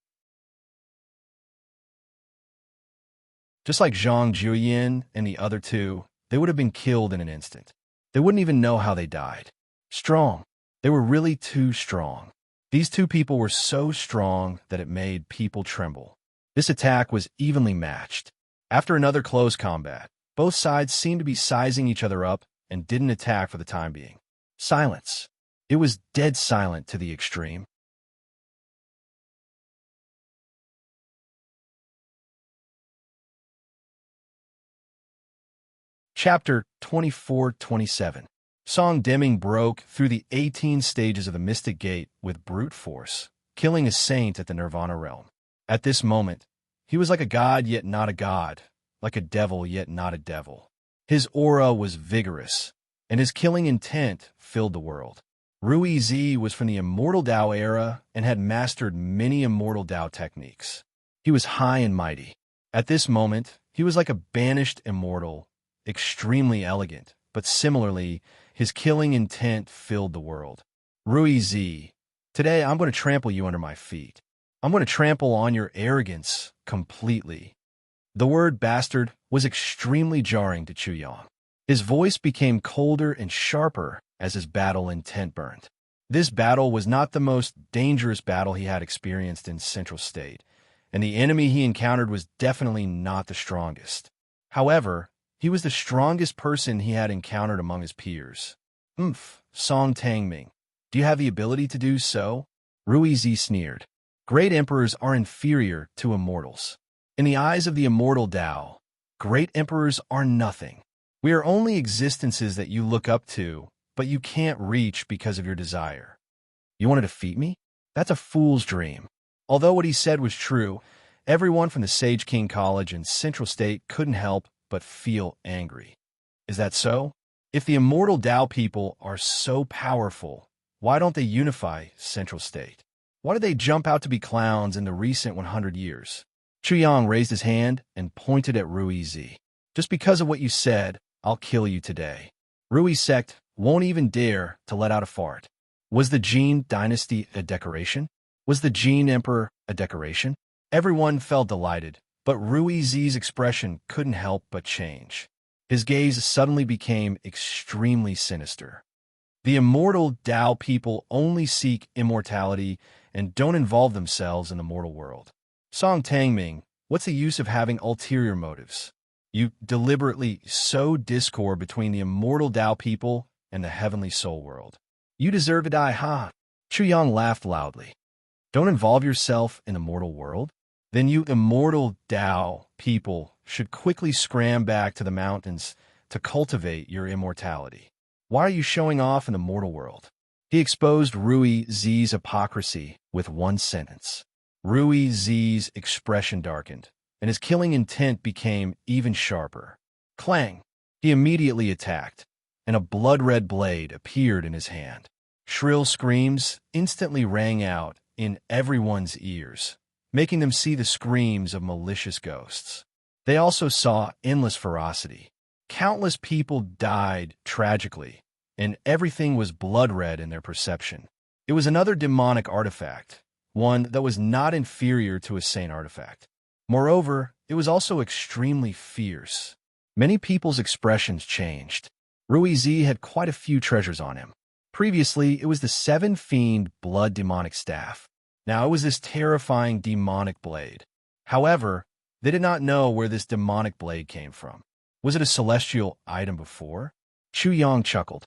S1: Just like Zhang Juyin and the other two, they would have been killed in an instant. They wouldn't even know how they died. Strong. They were really too strong. These two people were so strong that it made people tremble. This attack was evenly matched. After another close combat, both sides seemed to be sizing each other up and didn't attack for the time being. Silence. It was dead silent to the extreme. Chapter 24-27. Song Deming broke through the 18 stages of the Mystic Gate with brute force, killing a saint at the Nirvana realm. At this moment, he was like a god yet not a god, like a devil yet not a devil. His aura was vigorous, and his killing intent filled the world. Rui Zi was from the Immortal Dao era and had mastered many Immortal Dao techniques. He was high and mighty. At this moment, he was like a banished immortal, extremely elegant, but similarly, his killing intent filled the world. Rui Zi, today I'm going to trample you under my feet. I'm going to trample on your arrogance completely. The word bastard was extremely jarring to Chu Yang. His voice became colder and sharper as his battle intent burned. This battle was not the most dangerous battle he had experienced in Central State, and the enemy he encountered was definitely not the strongest. However, he was the strongest person he had encountered among his peers. Song Tangming, do you have the ability to do so? Rui Zi sneered. Great emperors are inferior to immortals. In the eyes of the immortal Tao, great emperors are nothing. We are only existences that you look up to, but you can't reach because of your desire. You want to defeat me? That's a fool's dream. Although what he said was true, everyone from the Sage King College and Central State couldn't help but feel angry. Is that so? If the immortal Tao people are so powerful, why don't they unify Central State? Why did they jump out to be clowns in the recent 100 years? Chu Yang raised his hand and pointed at Rui Zi. Just because of what you said, I'll kill you today. Rui sect won't even dare to let out a fart. Was the Jin dynasty a decoration? Was the Jin emperor a decoration? Everyone felt delighted, but Rui Zi's expression couldn't help but change. His gaze suddenly became extremely sinister. The immortal Tao people only seek immortality and don't involve themselves in the mortal world. Song Tangming, what's the use of having ulterior motives? You deliberately sow discord between the immortal Tao people and the heavenly soul world. You deserve to die, ha! Chu Yang laughed loudly. Don't involve yourself in the mortal world? Then you immortal Tao people should quickly scram back to the mountains to cultivate your immortality. Why are you showing off in the mortal world? He exposed Rui Zi's hypocrisy with one sentence. Rui Zi's expression darkened, and his killing intent became even sharper. Clang! He immediately attacked, and a blood-red blade appeared in his hand. Shrill screams instantly rang out in everyone's ears, making them see the screams of malicious ghosts. They also saw endless ferocity. Countless people died tragically, and everything was blood-red in their perception. It was another demonic artifact, one that was not inferior to a saint artifact. Moreover, it was also extremely fierce. Many people's expressions changed. Rui Zi had quite a few treasures on him. Previously, it was the Seven Fiend Blood Demonic Staff. Now it was this terrifying demonic blade. However, they did not know where this demonic blade came from. Was it a celestial item before? Chu Yang chuckled.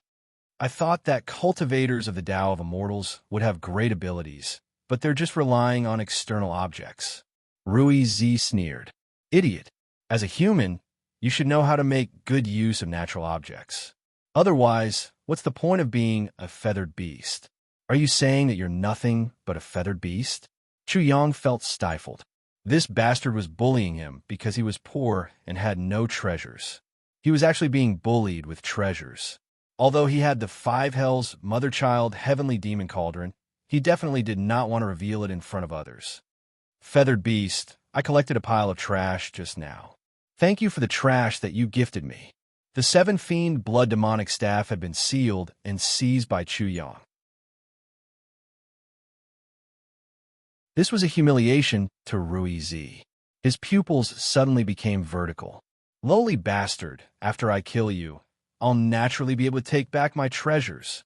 S1: I thought that cultivators of the Tao of Immortals would have great abilities, but they're just relying on external objects. Rui Zi sneered. Idiot. As a human, you should know how to make good use of natural objects. Otherwise, what's the point of being a feathered beast? Are you saying that you're nothing but a feathered beast? Chu Yang felt stifled. This bastard was bullying him because he was poor and had no treasures. He was actually being bullied with treasures. Although he had the Five Hells Mother-Child Heavenly Demon Cauldron, he definitely did not want to reveal it in front of others. Feathered beast, I collected a pile of trash just now. Thank you for the trash that you gifted me. The Seven Fiend Blood Demonic Staff had been sealed and seized by Chu Yang. This was a humiliation to Rui Zi. His pupils suddenly became vertical. Lowly bastard, after I kill you, I'll naturally be able to take back my treasures.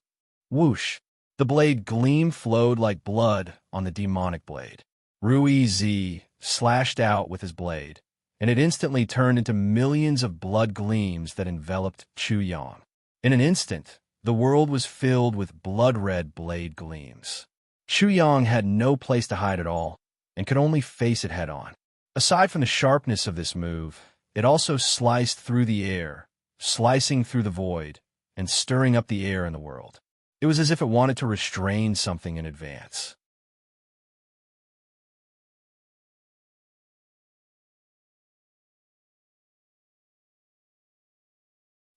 S1: Whoosh! The blade gleam flowed like blood on the demonic blade. Rui Z slashed out with his blade, and it instantly turned into millions of blood gleams that enveloped Chu Yang. In an instant, the world was filled with blood-red blade gleams. Chu Yang had no place to hide at all, and could only face it head-on. Aside from the sharpness of this move, it also sliced through the air, slicing through the void, and stirring up the air in the world. It was as if it wanted to restrain something in advance.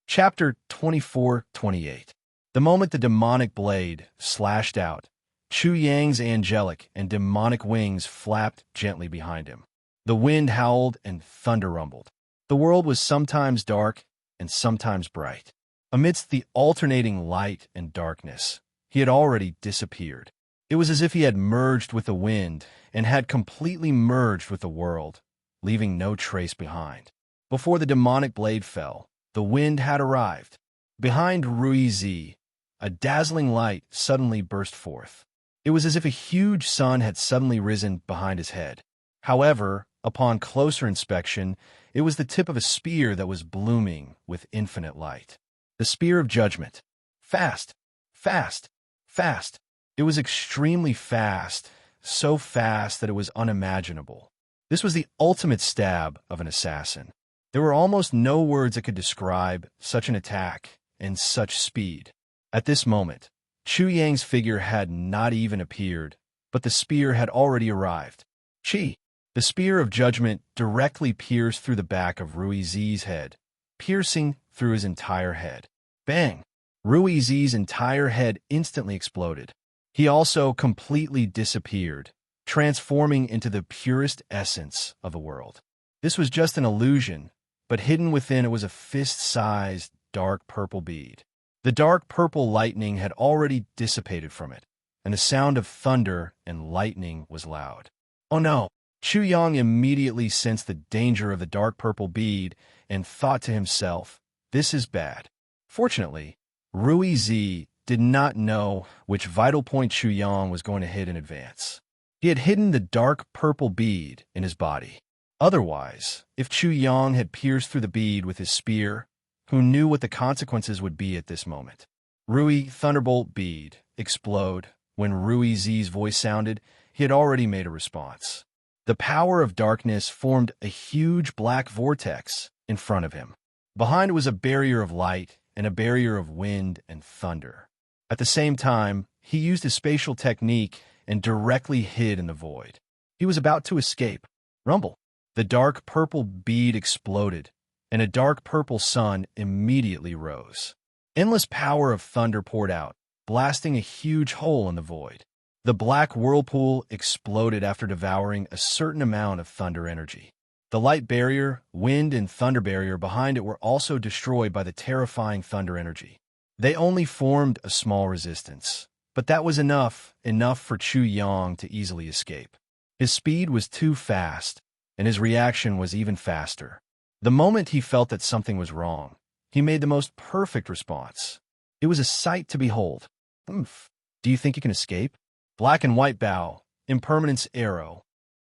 S1: Chapter 24-28. The moment the demonic blade slashed out, Chu Yang's angelic and demonic wings flapped gently behind him. The wind howled and thunder rumbled. The world was sometimes dark and sometimes bright. Amidst the alternating light and darkness, he had already disappeared. It was as if he had merged with the wind and had completely merged with the world, leaving no trace behind. Before the demonic blade fell, the wind had arrived. Behind Rui Zi, a dazzling light suddenly burst forth. It was as if a huge sun had suddenly risen behind his head. However, upon closer inspection, it was the tip of a spear that was blooming with infinite light. The spear of judgment. Fast, fast, fast. It was extremely fast, so fast that it was unimaginable. This was the ultimate stab of an assassin. There were almost no words that could describe such an attack and such speed. At this moment, Chu Yang's figure had not even appeared, but the spear had already arrived. Chi! The spear of judgment directly pierced through the back of Rui Zi's head, piercing through his entire head. Bang! Rui Zi's entire head instantly exploded. He also completely disappeared, transforming into the purest essence of the world. This was just an illusion, but hidden within it was a fist-sized dark purple bead. The dark purple lightning had already dissipated from it, and the sound of thunder and lightning was loud. Oh no! Chu Yang immediately sensed the danger of the dark purple bead and thought to himself, this is bad. Fortunately, Rui Zi did not know which vital point Chu Yang was going to hit in advance. He had hidden the dark purple bead in his body. Otherwise, if Chu Yang had pierced through the bead with his spear, who knew what the consequences would be at this moment? Rui Thunderbolt Bead explode. When Rui Zi's voice sounded, he had already made a response. The power of darkness formed a huge black vortex in front of him. Behind it was a barrier of light and a barrier of wind and thunder. At the same time, he used his spatial technique and directly hid in the void. He was about to escape. Rumble! The dark purple bead exploded, and a dark purple sun immediately rose. Endless power of thunder poured out, blasting a huge hole in the void. The black whirlpool exploded after devouring a certain amount of thunder energy. The light barrier, wind, and thunder barrier behind it were also destroyed by the terrifying thunder energy. They only formed a small resistance, but that was enough for Chu Yang to easily escape. His speed was too fast, and his reaction was even faster. The moment he felt that something was wrong, he made the most perfect response. It was a sight to behold. Oomph. Do you think you can escape? Black and white bow, impermanence arrow.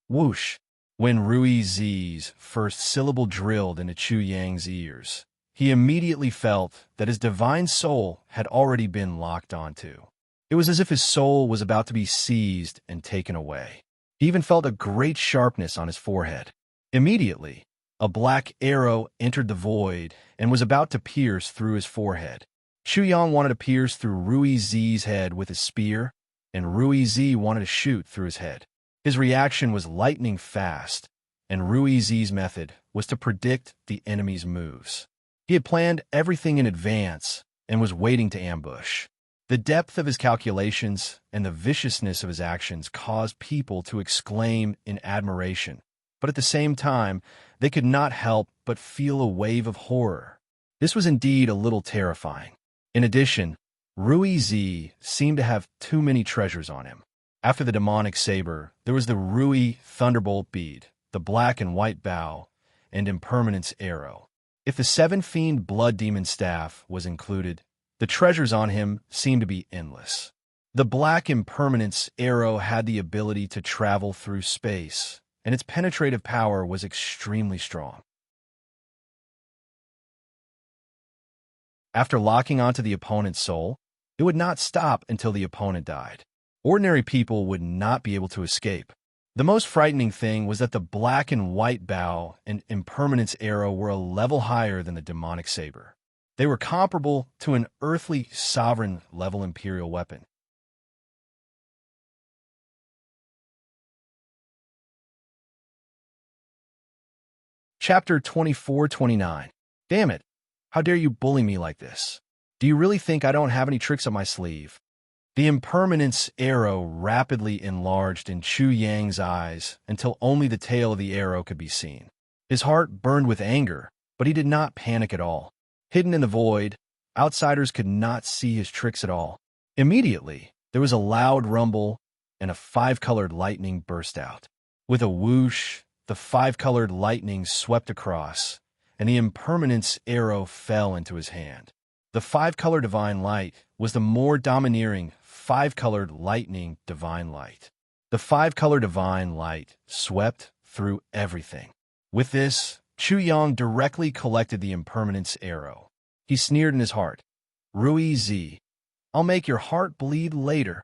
S1: Whoosh. When Rui Zi's first syllable drilled into Chu Yang's ears, he immediately felt that his divine soul had already been locked onto. It was as if his soul was about to be seized and taken away. He even felt a great sharpness on his forehead. Immediately, a black arrow entered the void and was about to pierce through his forehead. Chu Yang wanted to pierce through Rui Zi's head with his spear, and Rui Zi wanted to shoot through his head. His reaction was lightning fast, and Rui Zi's method was to predict the enemy's moves. He had planned everything in advance and was waiting to ambush. The depth of his calculations and the viciousness of his actions caused people to exclaim in admiration, but at the same time, they could not help but feel a wave of horror. This was indeed a little terrifying. In addition, Rui Zi seemed to have too many treasures on him. After the demonic saber, there was the Rui Thunderbolt Bead, the black and white bow, and impermanence arrow. If the 7 fiend blood demon staff was included, the treasures on him seemed to be endless. The black impermanence arrow had the ability to travel through space, and its penetrative power was extremely strong. After locking onto the opponent's soul, it would not stop until the opponent died. Ordinary people would not be able to escape. The most frightening thing was that the black and white bow and impermanence arrow were a level higher than the demonic saber. They were comparable to an earthly sovereign-level imperial weapon. Chapter 24-29. Damn it! How dare you bully me like this? Do you really think I don't have any tricks up my sleeve? The impermanence arrow rapidly enlarged in Chu Yang's eyes until only the tail of the arrow could be seen. His heart burned with anger, but he did not panic at all. Hidden in the void, outsiders could not see his tricks at all. Immediately, there was a loud rumble, and a 5-colored lightning burst out. With a whoosh, the 5-colored lightning swept across, and the impermanence arrow fell into his hand. The 5-color divine light was the more domineering 5-colored lightning divine light. The 5-color divine light swept through everything. With this, Chu Yang directly collected the impermanence arrow. He sneered in his heart, "Rui Z, I'll make your heart bleed later."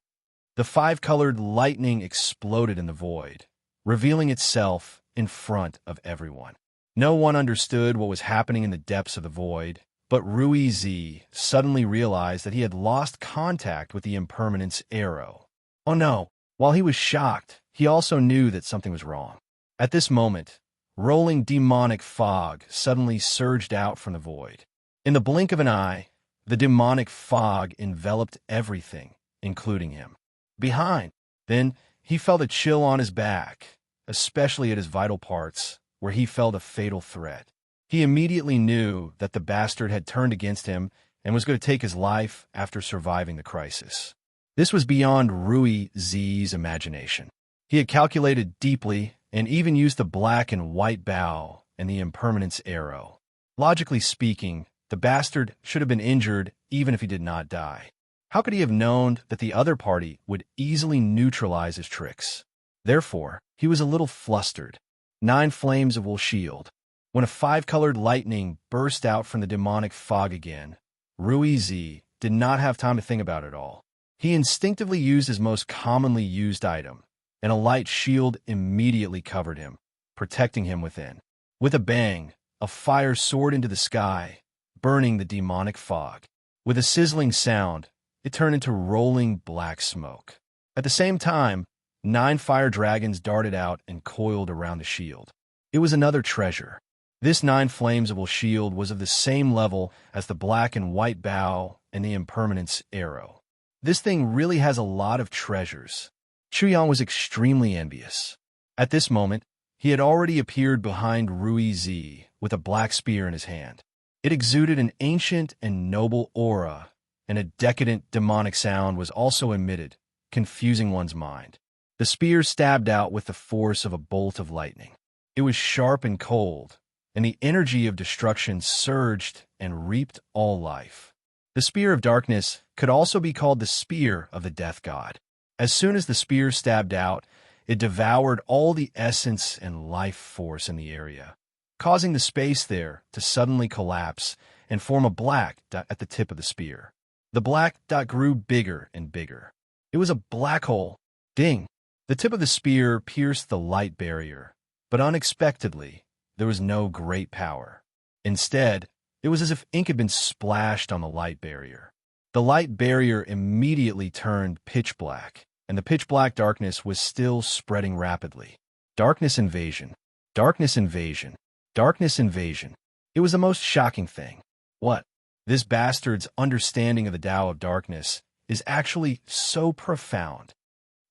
S1: The 5-colored lightning exploded in the void, revealing itself in front of everyone. No one understood what was happening in the depths of the void, but Rui Z suddenly realized that he had lost contact with the impermanence arrow. Oh no! While he was shocked, he also knew that something was wrong. At this moment, rolling demonic fog suddenly surged out from the void. In the blink of an eye, the demonic fog enveloped everything, including him. Behind, then, he felt a chill on his back, especially at his vital parts, where he felt a fatal threat. He immediately knew that the bastard had turned against him and was going to take his life after surviving the crisis. This was beyond Rui Z's imagination. He had calculated deeply and even used the black and white bow and the impermanence arrow. Logically speaking, the bastard should have been injured even if he did not die. How could he have known that the other party would easily neutralize his tricks? Therefore, he was a little flustered. 9 flames will shield. When a 5-colored lightning burst out from the demonic fog again, Rui Z did not have time to think about it all. He instinctively used his most commonly used item, and a light shield immediately covered him, protecting him within. With a bang, a fire soared into the sky, burning the demonic fog. With a sizzling sound, it turned into rolling black smoke. At the same time, 9 fire dragons darted out and coiled around the shield. It was another treasure. This 9-flameable shield was of the same level as the black and white bow and the impermanence arrow. This thing really has a lot of treasures. Chu Yang was extremely envious. At this moment, he had already appeared behind Rui Z with a black spear in his hand. It exuded an ancient and noble aura, and a decadent demonic sound was also emitted, confusing one's mind. The spear stabbed out with the force of a bolt of lightning. It was sharp and cold, and the energy of destruction surged and reaped all life. The Spear of Darkness could also be called the Spear of the Death God. As soon as the spear stabbed out, it devoured all the essence and life force in the area, causing the space there to suddenly collapse and form a black dot at the tip of the spear. The black dot grew bigger and bigger. It was a black hole. Ding! The tip of the spear pierced the light barrier, but unexpectedly, there was no great power. Instead, it was as if ink had been splashed on the light barrier. The light barrier immediately turned pitch black, and the pitch black darkness was still spreading rapidly. Darkness invasion. Darkness invasion. Darkness invasion. It was the most shocking thing. What? This bastard's understanding of the Tao of darkness is actually so profound.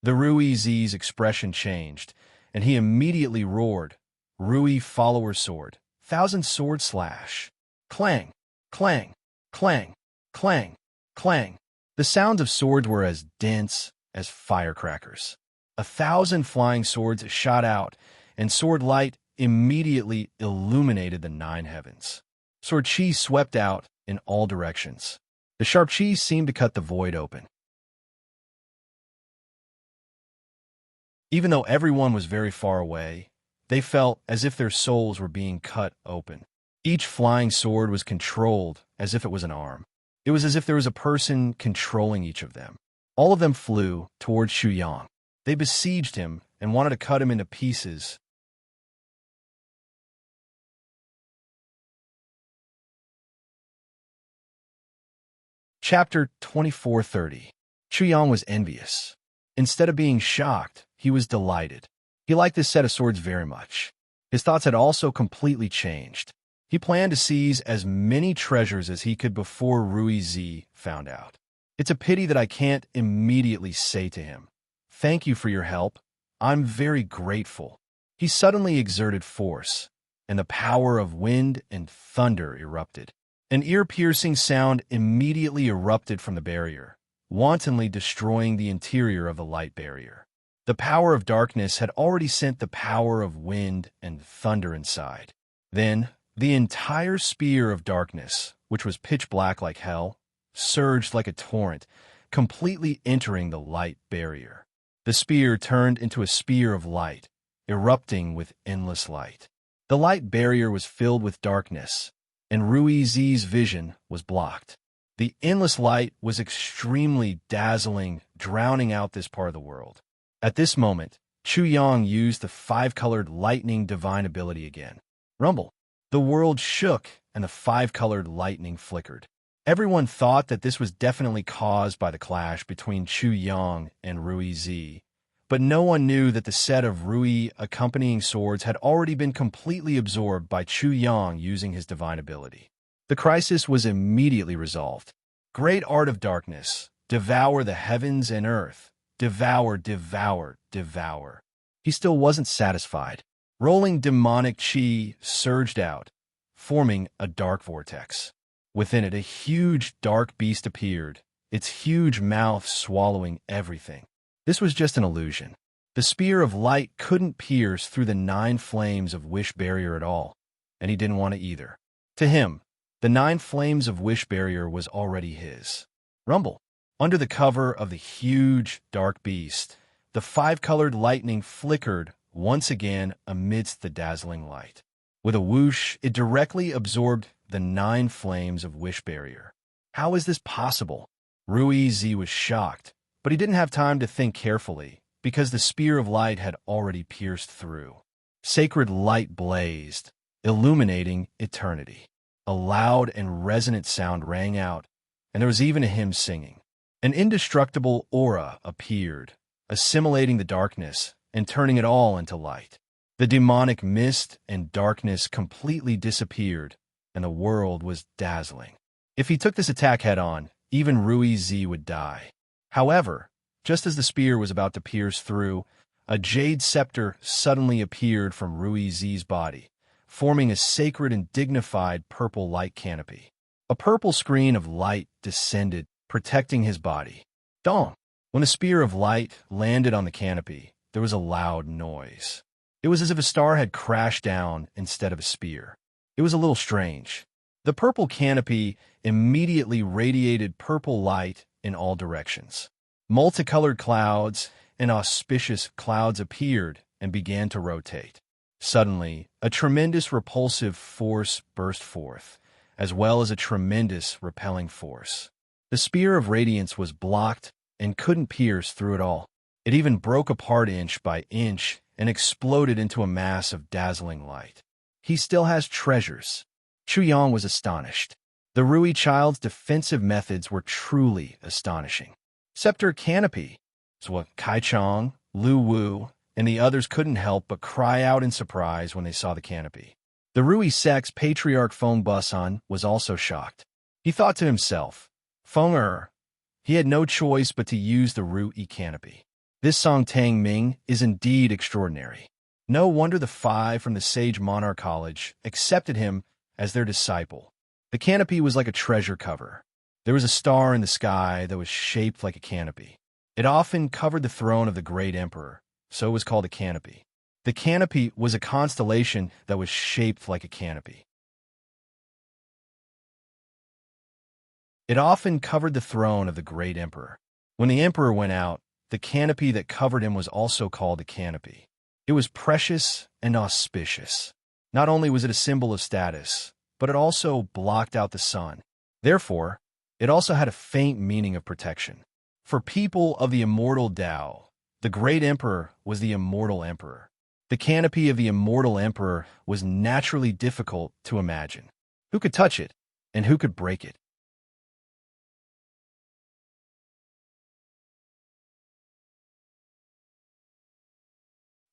S1: The Rui Z's expression changed, and he immediately roared, "Rui follower sword, 1,000 sword slash." Clang, clang, clang, clang, clang. The sounds of swords were as dense as firecrackers. 1,000 flying swords shot out, and sword light immediately illuminated the nine heavens. Sword chi swept out in all directions. The sharp chi seemed to cut the void open. Even though everyone was very far away, they felt as if their souls were being cut open. Each flying sword was controlled as if it was an arm. It was as if there was a person controlling each of them. All of them flew towards Xu Yang. They besieged him and wanted to cut him into pieces. Chapter 2430. Xu Yang was envious. Instead of being shocked, he was delighted. He liked this set of swords very much. His thoughts had also completely changed. He planned to seize as many treasures as he could before Rui Zi found out. It's a pity that I can't immediately say to him, "Thank you for your help. I'm very grateful." He suddenly exerted force, and the power of wind and thunder erupted. An ear-piercing sound immediately erupted from the barrier, wantonly destroying the interior of the light barrier. The power of darkness had already sent the power of wind and thunder inside. Then, the entire spear of darkness, which was pitch black like hell, surged like a torrent, completely entering the light barrier. The spear turned into a spear of light, erupting with endless light. The light barrier was filled with darkness, and Rui Zi's vision was blocked. The endless light was extremely dazzling, drowning out this part of the world. At this moment, Xu Yang used the five-colored lightning divine ability again. Rumble. The world shook, and the five-colored lightning flickered. Everyone thought that this was definitely caused by the clash between Xu Yang and Rui Zi, but no one knew that the set of Rui accompanying swords had already been completely absorbed by Xu Yang using his divine ability. The crisis was immediately resolved. Great art of darkness, devour the heavens and earth. Devour, devour, devour. He still wasn't satisfied. Rolling demonic chi surged out, forming a dark vortex. Within it, a huge dark beast appeared, its huge mouth swallowing everything. This was just an illusion. The spear of light couldn't pierce through the nine flames of wish barrier at all, and he didn't want to either. To him, the nine flames of wish barrier was already his. Rumble. Under the cover of the huge, dark beast, the five-colored lightning flickered once again amidst the dazzling light. With a whoosh, it directly absorbed the nine flames of wish barrier. How is this possible? Rui Zi was shocked, but he didn't have time to think carefully, because the spear of light had already pierced through. Sacred light blazed, illuminating eternity. A loud and resonant sound rang out, and there was even a hymn singing. An indestructible aura appeared, assimilating the darkness and turning it all into light. The demonic mist and darkness completely disappeared, and the world was dazzling. If he took this attack head-on, even Rui Zi would die. However, just as the spear was about to pierce through, a jade scepter suddenly appeared from Rui Zi's body, forming a sacred and dignified purple light canopy. A purple screen of light descended, protecting his body. Dong! When the spear of light landed on the canopy, there was a loud noise. It was as if a star had crashed down instead of a spear. It was a little strange. The purple canopy immediately radiated purple light in all directions. Multicolored clouds and auspicious clouds appeared and began to rotate. Suddenly, a tremendous repulsive force burst forth, as well as a tremendous repelling force. The spear of radiance was blocked and couldn't pierce through it all. It even broke apart inch by inch and exploded into a mass of dazzling light. He still has treasures. Xu Yang was astonished. The Rui child's defensive methods were truly astonishing. Scepter Canopy, Zhua Kaichang, Lu Wu, and the others couldn't help but cry out in surprise when they saw the canopy. The Rui sect's patriarch Feng Busan was also shocked. He thought to himself, Feng he had no choice but to use the Rui canopy. This Song Tang Ming is indeed extraordinary. No wonder the five from the Sage Monarch College accepted him as their disciple. The canopy was like a treasure cover. There was a star in the sky that was shaped like a canopy. It often covered the throne of the great emperor, so it was called a canopy. The canopy was a constellation that was shaped like a canopy. It often covered the throne of the great emperor. When the emperor went out, the canopy that covered him was also called a canopy. It was precious and auspicious. Not only was it a symbol of status, but it also blocked out the sun. Therefore, it also had a faint meaning of protection. For people of the immortal Tao, the great emperor was the immortal emperor. The canopy of the immortal emperor was naturally difficult to imagine. Who could touch it, and who could break it?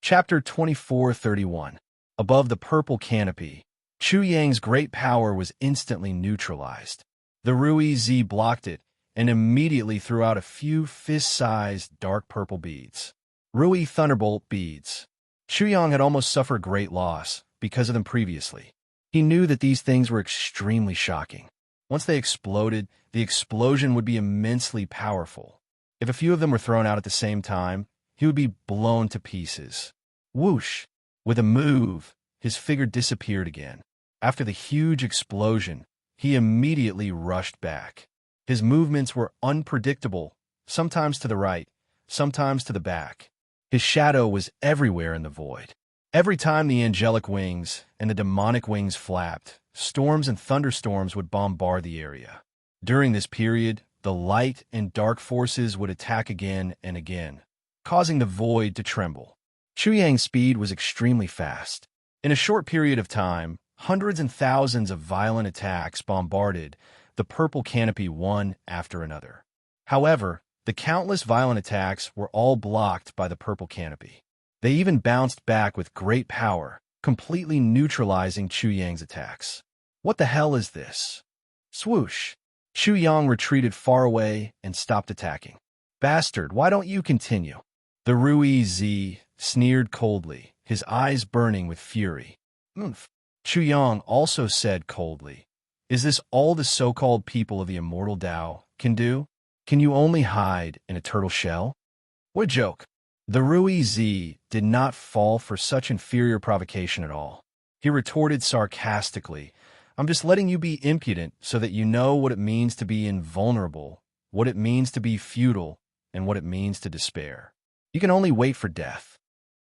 S1: Chapter 24:31. Above the purple canopy, Chu Yang's great power was instantly neutralized. The Rui-Z blocked it and immediately threw out a few fist-sized dark purple beads. Rui Thunderbolt beads. Chu Yang had almost suffered great loss because of them previously. He knew that these things were extremely shocking. Once they exploded, the explosion would be immensely powerful. If a few of them were thrown out at the same time, he would be blown to pieces. Whoosh! With a move, his figure disappeared again. After the huge explosion, he immediately rushed back. His movements were unpredictable, sometimes to the right, sometimes to the back. His shadow was everywhere in the void. Every time the angelic wings and the demonic wings flapped, storms and thunderstorms would bombard the area. During this period, the light and dark forces would attack again and again, causing the void to tremble. Chu Yang's speed was extremely fast. In a short period of time, hundreds and thousands of violent attacks bombarded the purple canopy one after another. However, the countless violent attacks were all blocked by the purple canopy. They even bounced back with great power, completely neutralizing Chu Yang's attacks. What the hell is this? Swoosh! Chu Yang retreated far away and stopped attacking. Bastard, why don't you continue? The Rui-Z sneered coldly, his eyes burning with fury. Oomph. Chu Yang also said coldly, "Is this all the so-called people of the immortal Tao can do? Can you only hide in a turtle shell?" What a joke. The Rui-Z did not fall for such inferior provocation at all. He retorted sarcastically, "I'm just letting you be impudent so that you know what it means to be invulnerable, what it means to be futile, and what it means to despair. You can only wait for death.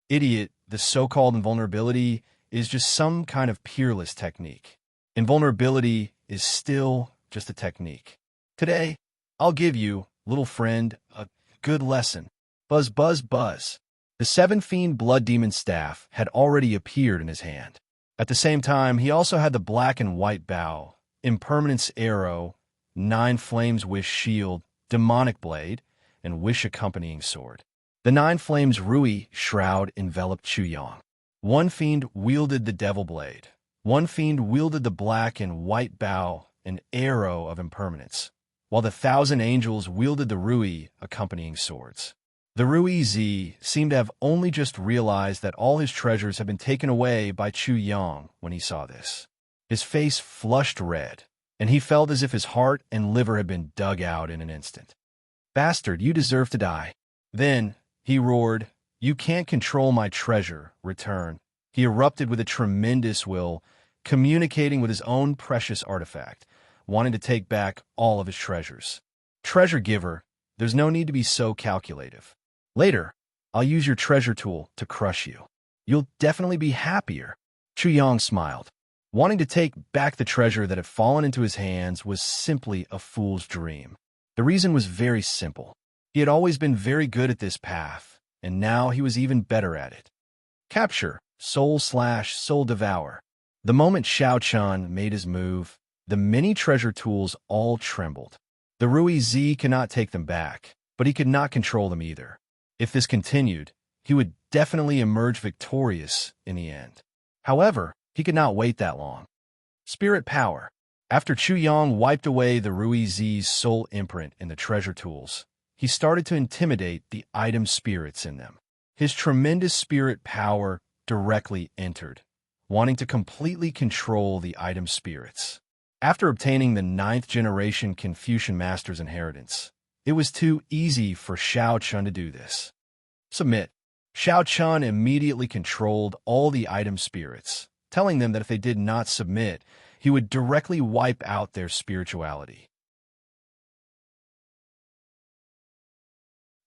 S1: Idiot, the so-called invulnerability is just some kind of peerless technique. Invulnerability is still just a technique. Today, I'll give you, little friend, a good lesson. Buzz, buzz, buzz." The seven fiend blood demon staff had already appeared in his hand. At the same time, he also had the black and white bow, impermanence arrow, 9 flames wish shield, demonic blade, and wish accompanying sword. The 9 flames Rui shroud enveloped Chu Yang. One fiend wielded the devil blade. One fiend wielded the black and white bow and arrow of impermanence, while the 1,000 angels wielded the Rui accompanying swords. The Rui-Z seemed to have only just realized that all his treasures had been taken away by Chu Yang when he saw this. His face flushed red, and he felt as if his heart and liver had been dug out in an instant. "Bastard, you deserve to die." Then, he roared, "You can't control my treasure, return." He erupted with a tremendous will, communicating with his own precious artifact, wanting to take back all of his treasures. Treasure giver, there's no need to be so calculative. Later, I'll use your treasure tool to crush you. You'll definitely be happier. Chu Yang smiled. Wanting to take back the treasure that had fallen into his hands was simply a fool's dream. The reason was very simple. He had always been very good at this path, and now he was even better at it. Capture, soul devour. The moment Xiao Chun made his move, the many treasure tools all trembled. The Rui-Z cannot take them back, but he could not control them either. If this continued, he would definitely emerge victorious in the end. However, he could not wait that long. Spirit power. After Chu Yang wiped away the Rui-Z's soul imprint in the treasure tools, he started to intimidate the item spirits in them. His tremendous spirit power directly entered, wanting to completely control the item spirits. After obtaining the 9th generation Confucian Master's inheritance, it was too easy for Xiao Chun to do this. Submit. Xiao Chun immediately controlled all the item spirits, telling them that if they did not submit, he would directly wipe out their spirituality.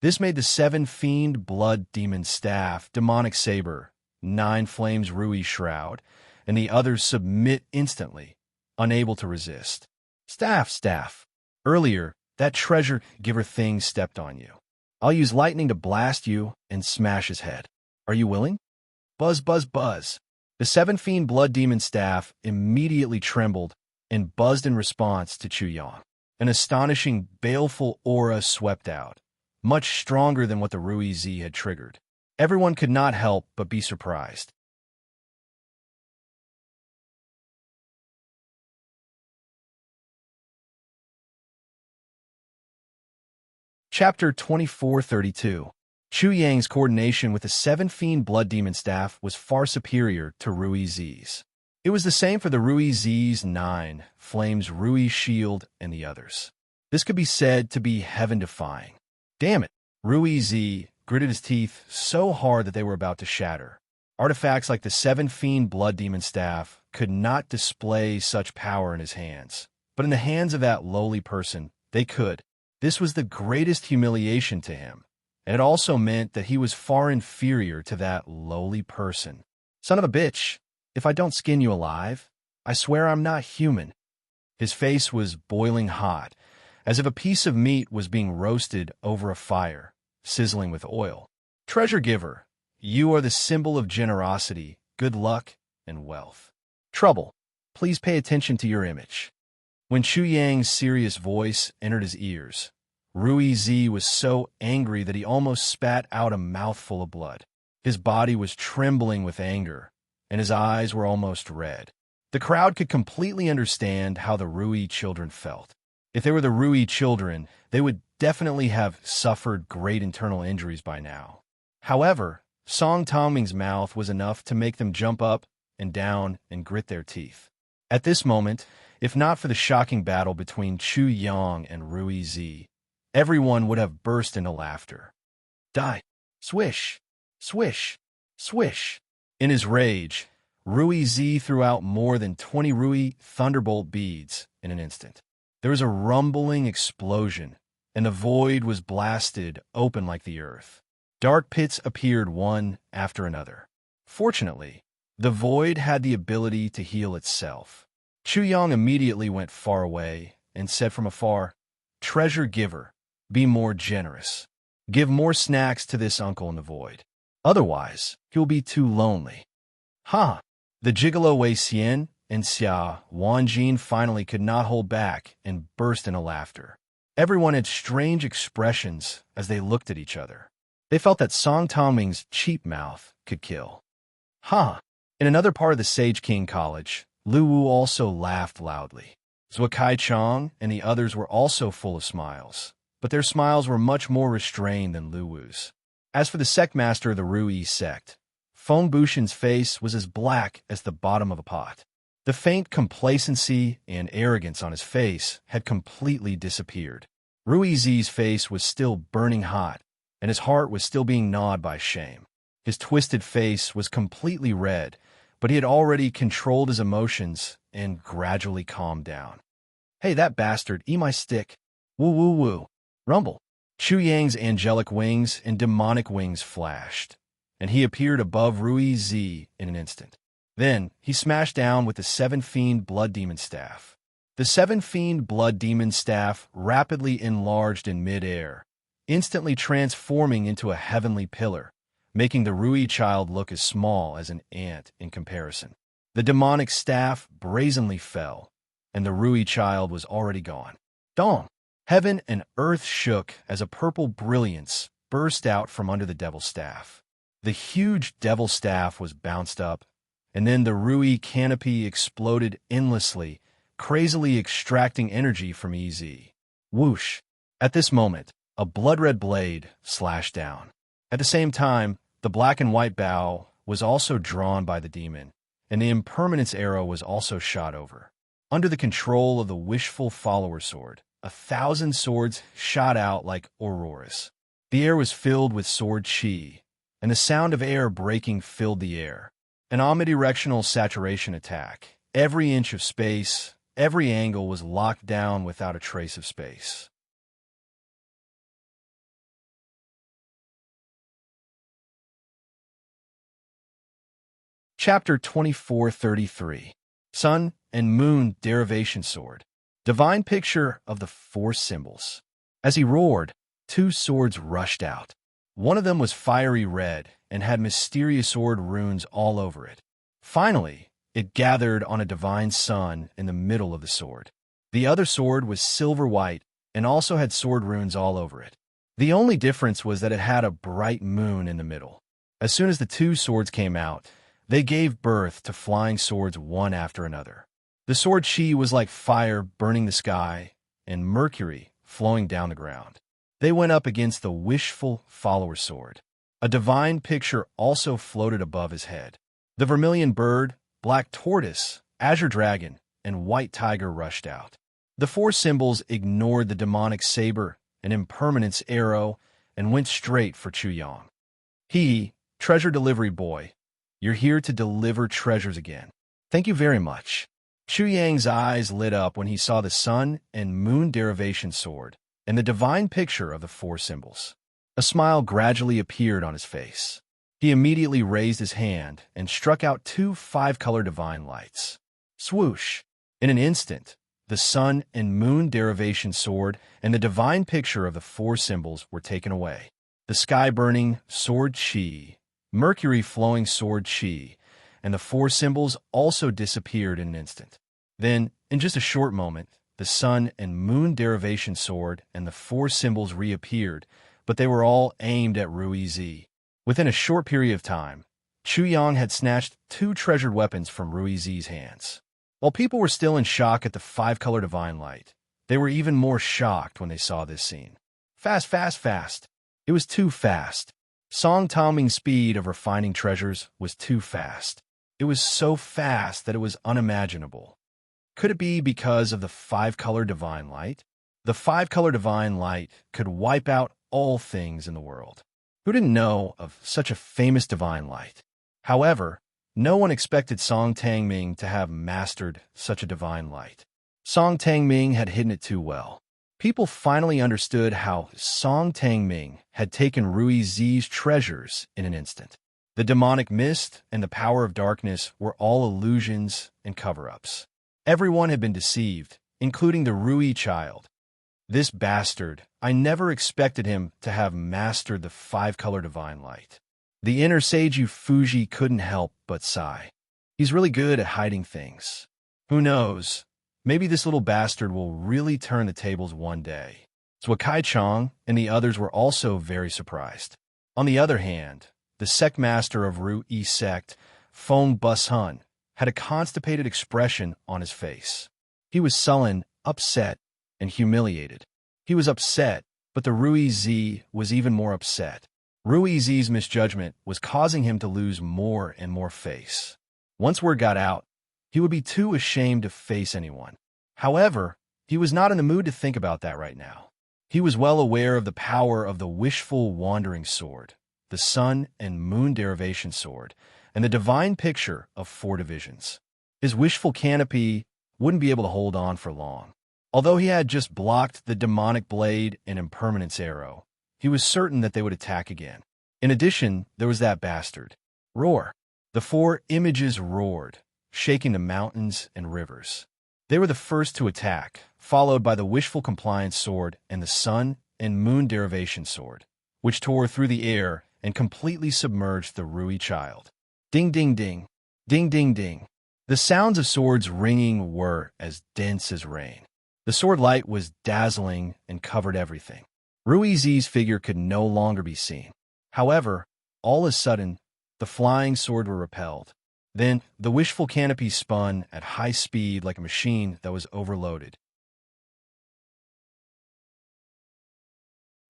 S1: This made the 7 Fiend Blood Demon Staff, Demonic Saber, 9 Flames Rui Shroud, and the others submit instantly, unable to resist. Staff. Earlier, that treasure giver thing stepped on you. I'll use lightning to blast you and smash his head. Are you willing? Buzz. The 7 Fiend Blood Demon Staff immediately trembled and buzzed in response to Chu Yang. An astonishing, baleful aura swept out, much stronger than what the Rui Z had triggered. Everyone could not help but be surprised. Chapter 2432. Chu Yang's coordination with the 7 Fiend Blood Demon Staff was far superior to Rui Z's. It was the same for the Rui Z's 9, Flames Rui Shield, and the others. This could be said to be heaven-defying. Damn it! Rui Z gritted his teeth so hard that they were about to shatter. Artifacts like the 7 Fiend Blood Demon Staff could not display such power in his hands. But in the hands of that lowly person, they could. This was the greatest humiliation to him, and it also meant that he was far inferior to that lowly person. Son of a bitch, if I don't skin you alive, I swear I'm not human. His face was boiling hot, as if a piece of meat was being roasted over a fire, sizzling with oil. Treasure giver, you are the symbol of generosity, good luck, and wealth. Trouble, please pay attention to your image. When Chu Yang's serious voice entered his ears, Rui Z was so angry that he almost spat out a mouthful of blood. His body was trembling with anger, and his eyes were almost red. The crowd could completely understand how the Rui children felt. If they were the Rui children, they would definitely have suffered great internal injuries by now. However, Song Tongming's mouth was enough to make them jump up and down and grit their teeth. At this moment, if not for the shocking battle between Chu Yang and Rui Z, everyone would have burst into laughter. Die! Swish! Swish! Swish! In his rage, Rui Z threw out more than 20 Rui Thunderbolt beads in an instant. There was a rumbling explosion, and the void was blasted open like the earth. Dark pits appeared one after another. Fortunately, the void had the ability to heal itself. Chu Yang immediately went far away and said from afar, "Treasure giver, be more generous. Give more snacks to this uncle in the void. Otherwise, he'll be too lonely." Ha! The gigolo Wei Xian and Xia Wanjin finally could not hold back and burst into laughter. Everyone had strange expressions as they looked at each other. They felt that Song Tongming's cheap mouth could kill. Ha! In another part of the Sage King College, Lu Wu also laughed loudly. Zhou Kai Chong and the others were also full of smiles, but their smiles were much more restrained than Lu Wu's. As for the sect master of the Rui sect, Feng Bushin's face was as black as the bottom of a pot. The faint complacency and arrogance on his face had completely disappeared. Rui Z's face was still burning hot, and his heart was still being gnawed by shame. His twisted face was completely red, but he had already controlled his emotions and gradually calmed down. "Hey, that bastard, eat my stick. Woo. Rumble." Chu Yang's angelic wings and demonic wings flashed, and he appeared above Rui Z in an instant. Then, he smashed down with the 7 Fiend Blood Demon Staff. The 7 Fiend Blood Demon Staff rapidly enlarged in mid-air, instantly transforming into a heavenly pillar, making the Rui child look as small as an ant in comparison. The demonic staff brazenly fell, and the Rui child was already gone. Dong! Heaven and earth shook as a purple brilliance burst out from under the devil's staff. The huge devil staff was bounced up, and then the Rui canopy exploded endlessly, crazily extracting energy from EZ. Whoosh! At this moment, a blood-red blade slashed down. At the same time, the black and white bow was also drawn by the demon, and the impermanence arrow was also shot over. Under the control of the wishful follower sword, 1,000 swords shot out like auroras. The air was filled with sword chi, and the sound of air breaking filled the air. An omnidirectional saturation attack. Every inch of space, every angle was locked down without a trace of space. Chapter 2433. Sun and Moon Derivation Sword. Divine picture of the four symbols. As he roared, two swords rushed out. One of them was fiery red and had mysterious sword runes all over it. Finally, it gathered on a divine sun in the middle of the sword. The other sword was silver white and also had sword runes all over it. The only difference was that it had a bright moon in the middle. As soon as the two swords came out, they gave birth to flying swords one after another. The sword chi was like fire burning the sky and mercury flowing down the ground. They went up against the wishful follower sword. A divine picture also floated above his head. The vermilion bird, black tortoise, azure dragon, and white tiger rushed out. The four symbols ignored the demonic saber and impermanence arrow and went straight for Chu Yang. He, treasure delivery boy, you're here to deliver treasures again. Thank you very much. Chu Yang's eyes lit up when he saw the sun and moon derivation sword and the divine picture of the four symbols. A smile gradually appeared on his face. He immediately raised his hand and struck out two five-color divine lights. Swoosh! In an instant, the sun and moon derivation sword and the divine picture of the four symbols were taken away. The sky-burning sword chi, mercury flowing sword chi, and the four symbols also disappeared in an instant. Then, in just a short moment, the sun and moon derivation sword and the four symbols reappeared, but they were all aimed at Rui Zi. Within a short period of time, Chu Yang had snatched two treasured weapons from Rui Zi's hands. While people were still in shock at the five-color divine light, they were even more shocked when they saw this scene. Fast, fast, fast. It was too fast. Song Taoming's speed of refining treasures was too fast. It was so fast that it was unimaginable. Could it be because of the five-color divine light? The five-color divine light could wipe out all things in the world. Who didn't know of such a famous divine light? However, no one expected Song Tangming to have mastered such a divine light. Song Tangming had hidden it too well. People finally understood how Song Tangming had taken Rui Zi's treasures in an instant. The demonic mist and the power of darkness were all illusions and cover-ups. Everyone had been deceived, including the Rui child. This bastard, I never expected him to have mastered the five-color divine light. The inner Seiju Fuji couldn't help but sigh. He's really good at hiding things. Who knows? Maybe this little bastard will really turn the tables one day. Zhou Kaichang and the others were also very surprised. On the other hand, the sect master of Ru Yi sect, Feng Bushun, had a constipated expression on his face. He was sullen, upset, and humiliated. He was upset, but the Rui Zi was even more upset. Rui Zi's misjudgment was causing him to lose more and more face. Once word got out, he would be too ashamed to face anyone. However, he was not in the mood to think about that right now. He was well aware of the power of the wishful wandering sword, the sun and moon derivation sword, and the divine picture of four divisions. His wishful canopy wouldn't be able to hold on for long. Although he had just blocked the demonic blade and impermanence arrow, he was certain that they would attack again. In addition, there was that bastard. Roar. The four images roared, shaking the mountains and rivers. They were the first to attack, followed by the wishful compliance sword and the sun and moon derivation sword, which tore through the air and completely submerged the Rui child. Ding, ding, ding. Ding, ding, ding. The sounds of swords ringing were as dense as rain. The sword light was dazzling and covered everything. Rui Zi's figure could no longer be seen. However, all of a sudden, the flying sword were repelled. Then, the wishful canopy spun at high speed like a machine that was overloaded.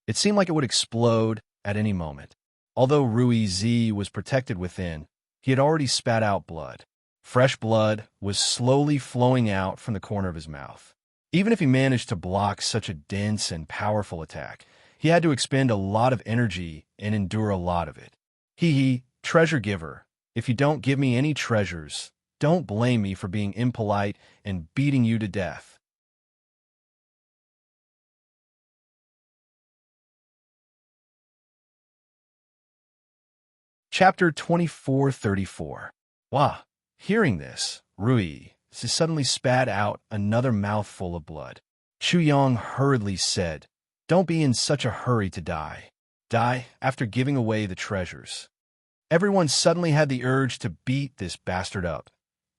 S1: It seemed like it would explode at any moment. Although Rui Zi was protected within, he had already spat out blood. Fresh blood was slowly flowing out from the corner of his mouth. Even if he managed to block such a dense and powerful attack, he had to expend a lot of energy and endure a lot of it. Hee, treasure giver. If you don't give me any treasures, don't blame me for being impolite and beating you to death. Chapter 24:34. Wah! Hearing this, Rui suddenly spat out another mouthful of blood. Chu Yong hurriedly said, "Don't be in such a hurry to die. Die after giving away the treasures." Everyone suddenly had the urge to beat this bastard up.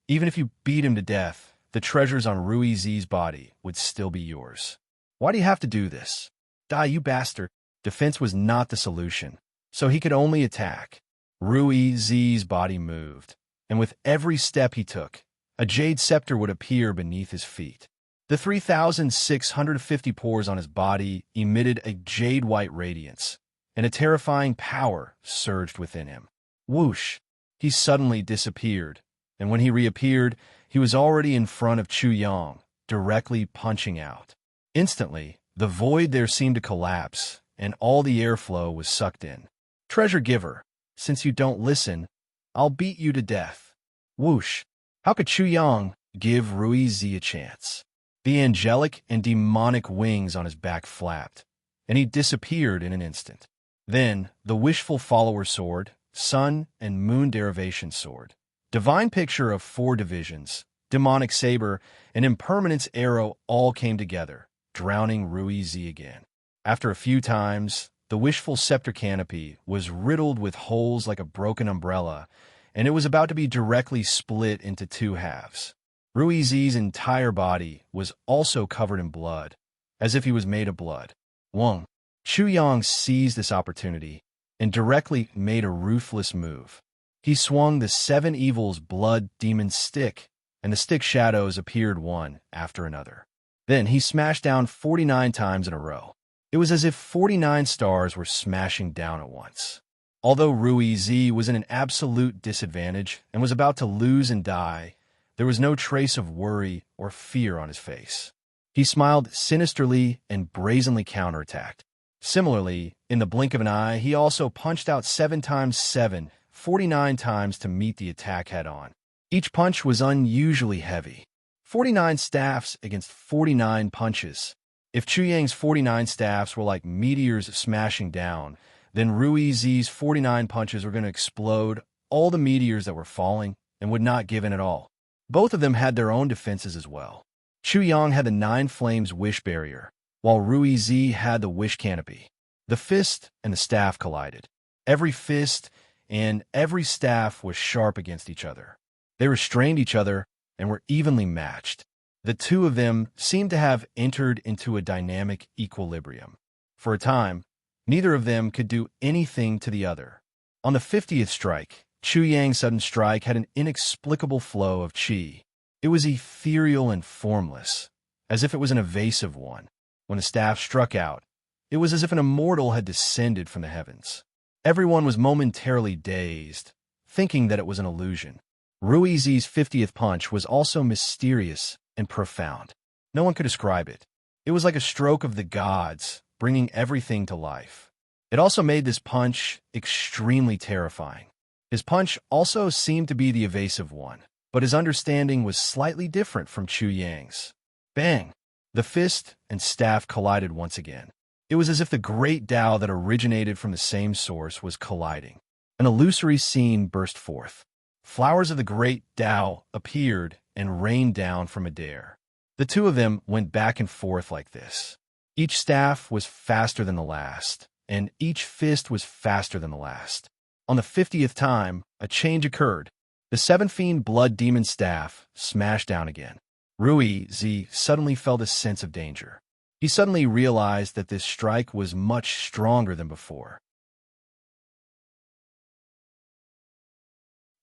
S1: Even if you beat him to death, the treasures on Rui Z's body would still be yours. Why do you have to do this? Die, you bastard. Defense was not the solution, so he could only attack. Rui Z's body moved, and with every step he took, a jade scepter would appear beneath his feet. The 3,650 pores on his body emitted a jade-white radiance, and a terrifying power surged within him. Whoosh! He suddenly disappeared, and when he reappeared, he was already in front of Chu Yong, directly punching out. Instantly, the void there seemed to collapse, and all the airflow was sucked in. Treasure giver, since you don't listen, I'll beat you to death. Whoosh! How could Chu Yong give Rui Z a chance? The angelic and demonic wings on his back flapped, and he disappeared in an instant. Then, the wishful follower sword, sun and moon derivation sword, divine picture of 4 divisions, demonic saber, and impermanence arrow all came together, drowning Rui Z again. After a few times, the wishful scepter canopy was riddled with holes like a broken umbrella, and it was about to be directly split into 2 halves. Rui Z's entire body was also covered in blood, as if he was made of blood. Wong. Chu Yong seized this opportunity and directly made a ruthless move. He swung the 7 evils blood demon stick, and the stick shadows appeared one after another. Then he smashed down 49 times in a row. It was as if 49 stars were smashing down at once. Although Rui Z was in an absolute disadvantage and was about to lose and die, there was no trace of worry or fear on his face. He smiled sinisterly and brazenly counterattacked. Similarly, in the blink of an eye, he also punched out 7 times 7, 49 times to meet the attack head-on. Each punch was unusually heavy. 49 staffs against 49 punches. If Chu Yang's 49 staffs were like meteors smashing down, then Rui Z's 49 punches were going to explode all the meteors that were falling and would not give in at all. Both of them had their own defenses as well. Chu Yang had the 9 Flames Wish Barrier, while Rui Z had the Wish Canopy. The fist and the staff collided. Every fist and every staff was sharp against each other. They restrained each other and were evenly matched. The two of them seemed to have entered into a dynamic equilibrium. For a time, neither of them could do anything to the other. On the 50th strike, Chu Yang's sudden strike had an inexplicable flow of qi. It was ethereal and formless, as if it was an evasive one. When the staff struck out, it was as if an immortal had descended from the heavens. Everyone was momentarily dazed, thinking that it was an illusion. Rui Z's 50th punch was also mysterious and profound. No one could describe it. It was like a stroke of the gods, bringing everything to life. It also made this punch extremely terrifying. His punch also seemed to be the evasive one, but his understanding was slightly different from Chu Yang's. Bang! The fist and staff collided once again. It was as if the great Tao that originated from the same source was colliding. An illusory scene burst forth. Flowers of the great Tao appeared and rained down from midair. The two of them went back and forth like this. Each staff was faster than the last, and each fist was faster than the last. On the 50th time, a change occurred. The 7 Fiend Blood Demon staff smashed down again. Rui Z suddenly felt a sense of danger. He suddenly realized that this strike was much stronger than before.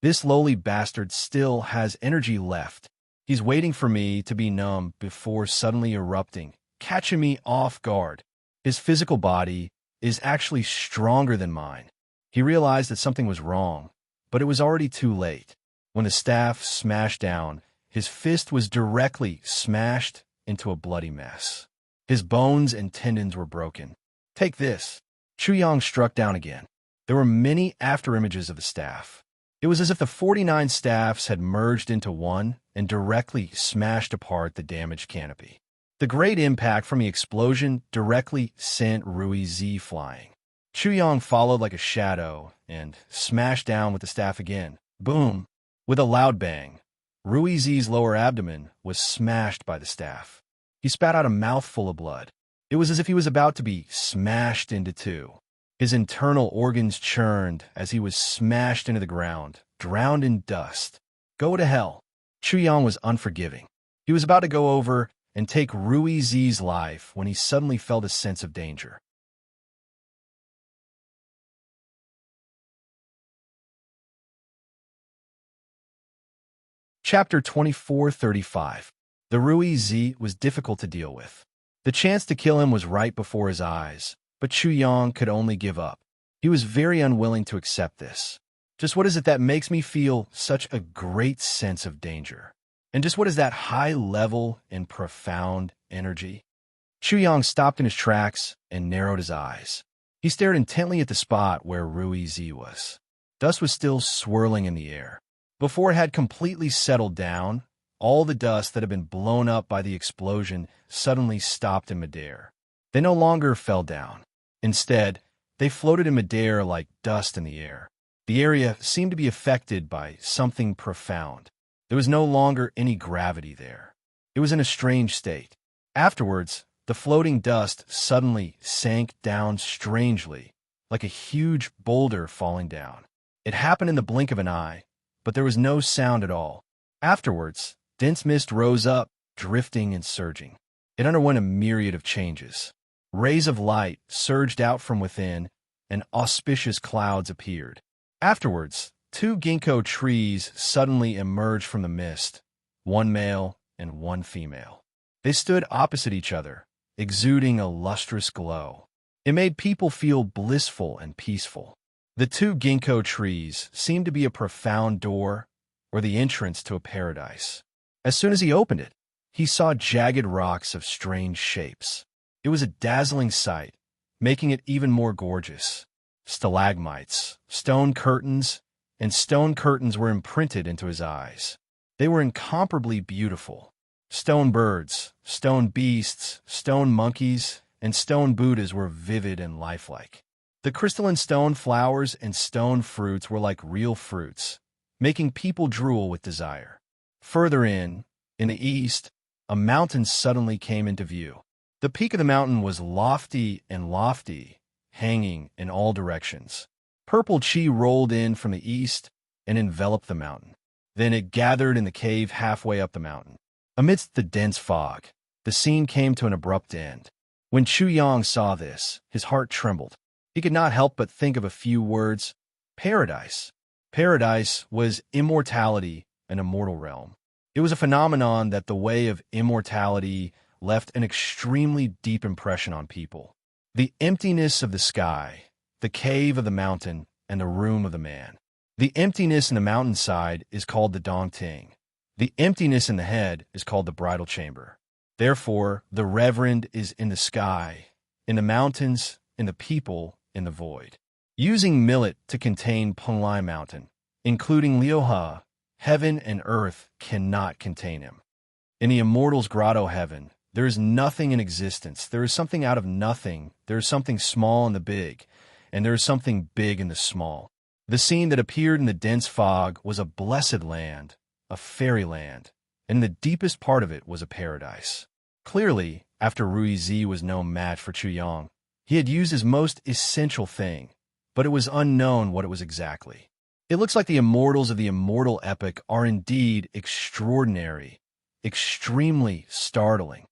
S1: This lowly bastard still has energy left. He's waiting for me to be numb before suddenly erupting, catching me off guard. His physical body is actually stronger than mine. He realized that something was wrong, but it was already too late. When the staff smashed down, his fist was directly smashed into a bloody mess. His bones and tendons were broken. Take this. Chu Yang struck down again. There were many afterimages of the staff. It was as if the 49 staffs had merged into one and directly smashed apart the damaged canopy. The great impact from the explosion directly sent Rui Z flying. Chu Yang followed like a shadow and smashed down with the staff again. Boom! With a loud bang, Rui Z's lower abdomen was smashed by the staff. He spat out a mouthful of blood. It was as if he was about to be smashed into two. His internal organs churned as he was smashed into the ground, drowned in dust. Go to hell. Chu Yang was unforgiving. He was about to go over and take Rui Z's life when he suddenly felt a sense of danger. Chapter 2435. The Rui Z was difficult to deal with. The chance to kill him was right before his eyes, but Chu Yang could only give up. He was very unwilling to accept this. Just what is it that makes me feel such a great sense of danger? And just what is that high level and profound energy? Chu Yang stopped in his tracks and narrowed his eyes. He stared intently at the spot where Rui Z was. Dust was still swirling in the air. Before it had completely settled down, all the dust that had been blown up by the explosion suddenly stopped in midair. They no longer fell down. Instead, they floated in midair like dust in the air. The area seemed to be affected by something profound. There was no longer any gravity there. It was in a strange state. Afterwards, the floating dust suddenly sank down strangely, like a huge boulder falling down. It happened in the blink of an eye, but there was no sound at all. Afterwards, dense mist rose up, drifting and surging. It underwent a myriad of changes. Rays of light surged out from within, and auspicious clouds appeared. Afterwards, 2 ginkgo trees suddenly emerged from the mist, one male and one female. They stood opposite each other, exuding a lustrous glow. It made people feel blissful and peaceful. The 2 ginkgo trees seemed to be a profound door or the entrance to a paradise. As soon as he opened it, he saw jagged rocks of strange shapes. It was a dazzling sight, making it even more gorgeous. Stalagmites, stone curtains were imprinted into his eyes. They were incomparably beautiful. Stone birds, stone beasts, stone monkeys, and stone Buddhas were vivid and lifelike. The crystalline stone flowers and stone fruits were like real fruits, making people drool with desire. Further in the east, a mountain suddenly came into view. The peak of the mountain was lofty, hanging in all directions. Purple chi rolled in from the east and enveloped the mountain. Then it gathered in the cave halfway up the mountain. Amidst the dense fog, the scene came to an abrupt end. When Chu Yang saw this, his heart trembled. He could not help but think of a few words: paradise. Paradise was immortality, an immortal realm. It was a phenomenon that the way of immortality left an extremely deep impression on people. The emptiness of the sky, the cave of the mountain, and the room of the man. The emptiness in the mountainside is called the Dongting. The emptiness in the head is called the bridal chamber. Therefore, the reverend is in the sky, in the mountains, in the people, in the void. Using millet to contain Penglai Mountain, including Liuha, heaven and earth cannot contain him. In the immortal's grotto heaven, there is nothing in existence. There is something out of nothing. There is something small in the big, and there is something big in the small. The scene that appeared in the dense fog was a blessed land, a fairyland, and the deepest part of it was a paradise. Clearly, after Rui Z was no match for Chu Yang, he had used his most essential thing, but it was unknown what it was exactly. It looks like the immortals of the immortal epic are indeed extraordinary, extremely startling.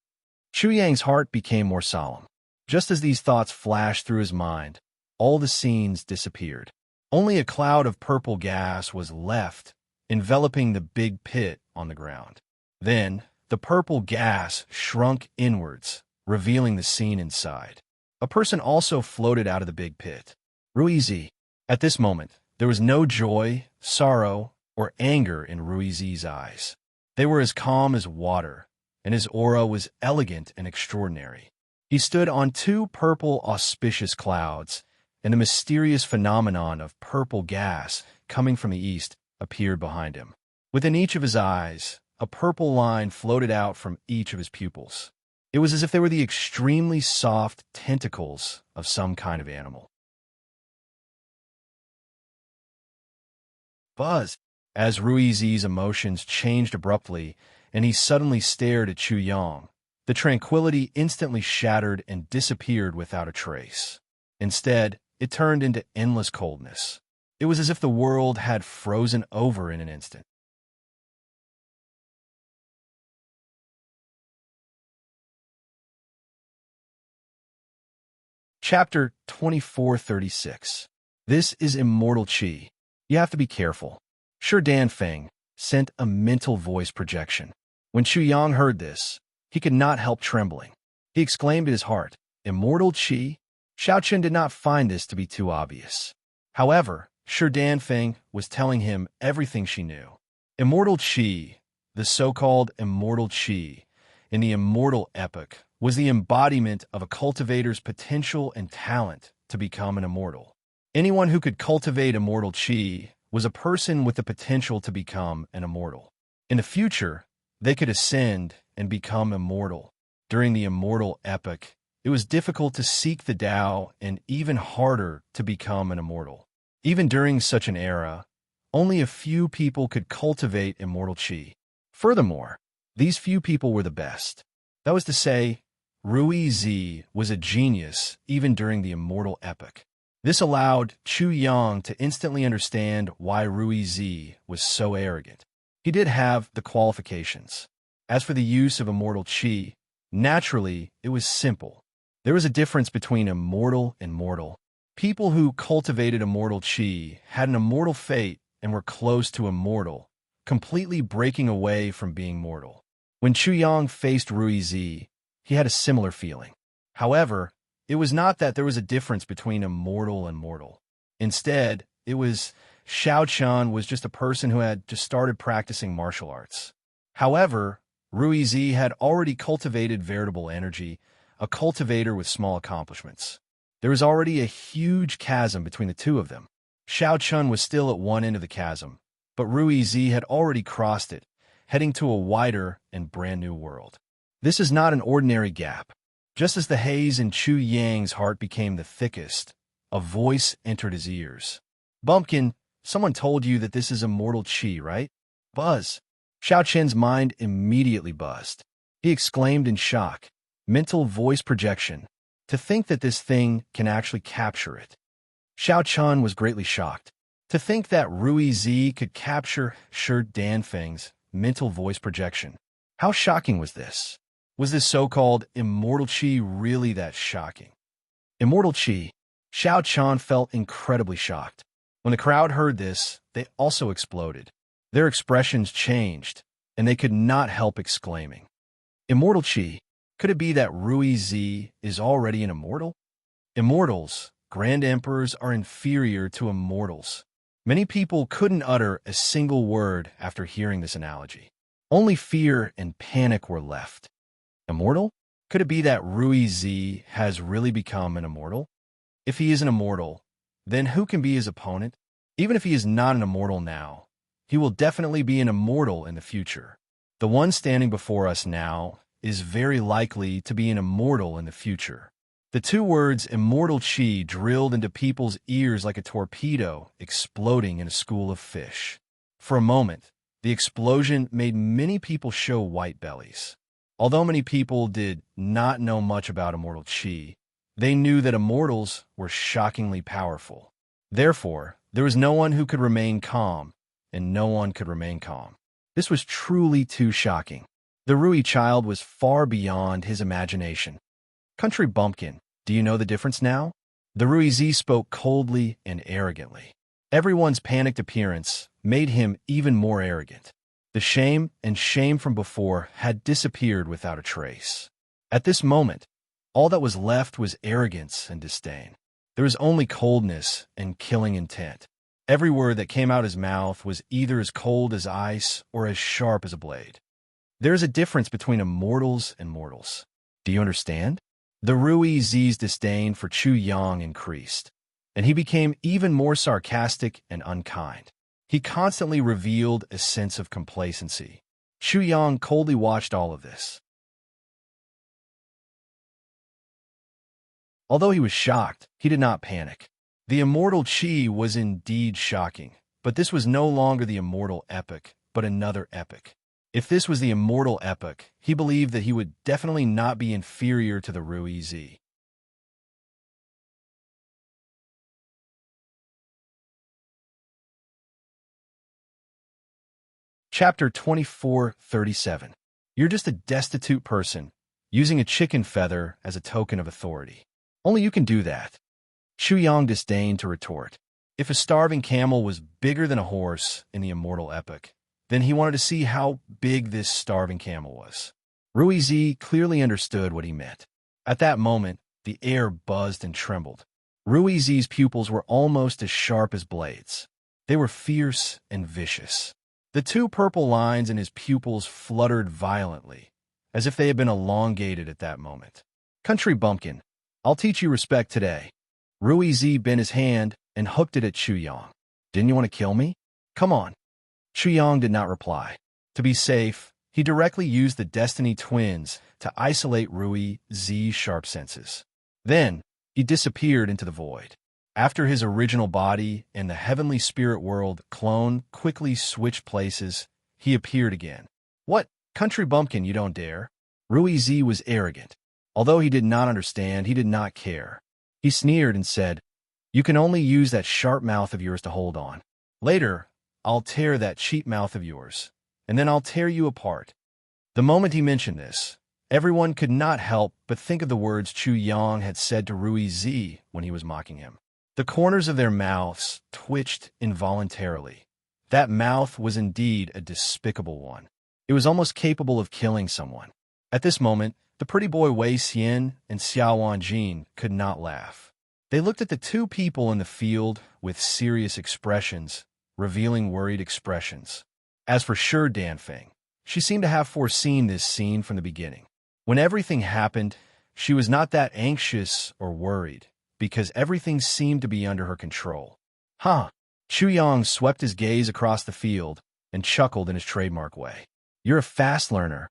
S1: Chu Yang's heart became more solemn. Just as these thoughts flashed through his mind, all the scenes disappeared. Only a cloud of purple gas was left, enveloping the big pit on the ground. Then, the purple gas shrunk inwards, revealing the scene inside. A person also floated out of the big pit. Rui Z. At this moment, there was no joy, sorrow, or anger in Rui Z's eyes. They were as calm as water, and his aura was elegant and extraordinary. He stood on 2 purple auspicious clouds, and a mysterious phenomenon of purple gas coming from the east appeared behind him. Within each of his eyes, a purple line floated out from each of his pupils. It was as if they were the extremely soft tentacles of some kind of animal. Buzz! As Ruizi's emotions changed abruptly, and he suddenly stared at Chu Yang, the tranquility instantly shattered and disappeared without a trace. Instead, it turned into endless coldness. It was as if the world had frozen over in an instant. Chapter 2436. This is immortal Qi. You have to be careful. Sure, Dan Feng sent a mental voice projection. When Chu Yang heard this, he could not help trembling. He exclaimed in his heart, "Immortal Qi?" Xiao Chen did not find this to be too obvious. However, Sure Dan Feng was telling him everything she knew. Immortal Qi, the so-called immortal Qi, in the immortal epoch, was the embodiment of a cultivator's potential and talent to become an immortal. Anyone who could cultivate immortal Qi was a person with the potential to become an immortal. In the future, they could ascend and become immortal. During the immortal epoch, it was difficult to seek the Tao and even harder to become an immortal. Even during such an era, only a few people could cultivate immortal Qi. Furthermore, these few people were the best. That was to say, Ruizi was a genius even during the immortal epoch. This allowed Chu Yang to instantly understand why Ruizi was so arrogant. He did have the qualifications. As for the use of immortal Qi, naturally, it was simple. There was a difference between immortal and mortal. People who cultivated immortal Qi had an immortal fate and were close to immortal, completely breaking away from being mortal. When Chu Yang faced Ruizi, he had a similar feeling. However, it was not that there was a difference between immortal and mortal. Instead, it was Xiao Chen was just a person who had just started practicing martial arts. However, Ruizi had already cultivated veritable energy, a cultivator with small accomplishments. There was already a huge chasm between the two of them. Xiao Chen was still at one end of the chasm, but Ruizi had already crossed it, heading to a wider and brand new world. This is not an ordinary gap. Just as the haze in Chu Yang's heart became the thickest, a voice entered his ears. "Bumpkin, someone told you that this is immortal Qi, right?" "Buzz." Xiao Chen's mind immediately buzzed. He exclaimed in shock. Mental voice projection. To think that this thing can actually capture it. Xiao Chen was greatly shocked. To think that Ruizi could capture Shi Danfeng's mental voice projection. How shocking was this? Was this so-called immortal Qi really that shocking? Immortal Qi. Xiao Chen felt incredibly shocked. When the crowd heard this, they also exploded. Their expressions changed, and they could not help exclaiming. Immortal Qi. Could it be that Ruizi is already an immortal? Immortals, grand emperors, are inferior to immortals. Many people couldn't utter a single word after hearing this analogy. Only fear and panic were left. Immortal? Could it be that Ruizi has really become an immortal? If he is an immortal, then who can be his opponent? Even if he is not an immortal now, he will definitely be an immortal in the future. The one standing before us now is very likely to be an immortal in the future. The two words immortal Qi drilled into people's ears like a torpedo exploding in a school of fish. For a moment, the explosion made many people show white bellies. Although many people did not know much about immortal Qi, they knew that immortals were shockingly powerful. Therefore, there was no one who could remain calm, and no one could remain calm. This was truly too shocking. The Rui child was far beyond his imagination. "Country bumpkin, do you know the difference now?" The Ruizi spoke coldly and arrogantly. Everyone's panicked appearance made him even more arrogant. The shame from before had disappeared without a trace. At this moment, all that was left was arrogance and disdain. There was only coldness and killing intent. Every word that came out his mouth was either as cold as ice or as sharp as a blade. There is a difference between immortals and mortals. Do you understand? The Ruizi's disdain for Chu Yang increased. and he became even more sarcastic and unkind. He constantly revealed a sense of complacency. Chu Yang coldly watched all of this. Although he was shocked, he did not panic. The immortal Qi was indeed shocking, but this was no longer the immortal epic, but another epic. If this was the immortal epic, he believed that he would definitely not be inferior to the Rui Z. Chapter 24:37. You're just a destitute person, using a chicken feather as a token of authority. Only you can do that. Chu Yang disdained to retort. If a starving camel was bigger than a horse in the immortal epic, then he wanted to see how big this starving camel was. Rui Z clearly understood what he meant. At that moment, the air buzzed and trembled. Rui Z's pupils were almost as sharp as blades. They were fierce and vicious. The two purple lines in his pupils fluttered violently, as if they had been elongated at that moment. Country bumpkin, I'll teach you respect today. Rui Z bent his hand and hooked it at Chu Yang. Didn't you want to kill me? Come on. Chu Yang did not reply. To be safe, he directly used the Destiny Twins to isolate Rui Z's sharp senses. Then, he disappeared into the void. After his original body and the heavenly spirit world clone quickly switched places, he appeared again. What, country bumpkin, you don't dare? Rui Z was arrogant. Although he did not understand, he did not care. He sneered and said, You can only use that sharp mouth of yours to hold on. Later, I'll tear that cheap mouth of yours, and then I'll tear you apart. The moment he mentioned this, everyone could not help but think of the words Chu Yang had said to Rui Z when he was mocking him. The corners of their mouths twitched involuntarily. That mouth was indeed a despicable one. It was almost capable of killing someone. At this moment, the pretty boy Wei Xian and Xiao Wanjin could not laugh. They looked at the two people in the field with serious expressions, revealing worried expressions. As for Shi Danfeng, she seemed to have foreseen this scene from the beginning. When everything happened, she was not that anxious or worried, because everything seemed to be under her control. Huh! Chu Yang swept his gaze across the field and chuckled in his trademark way. You're a fast learner,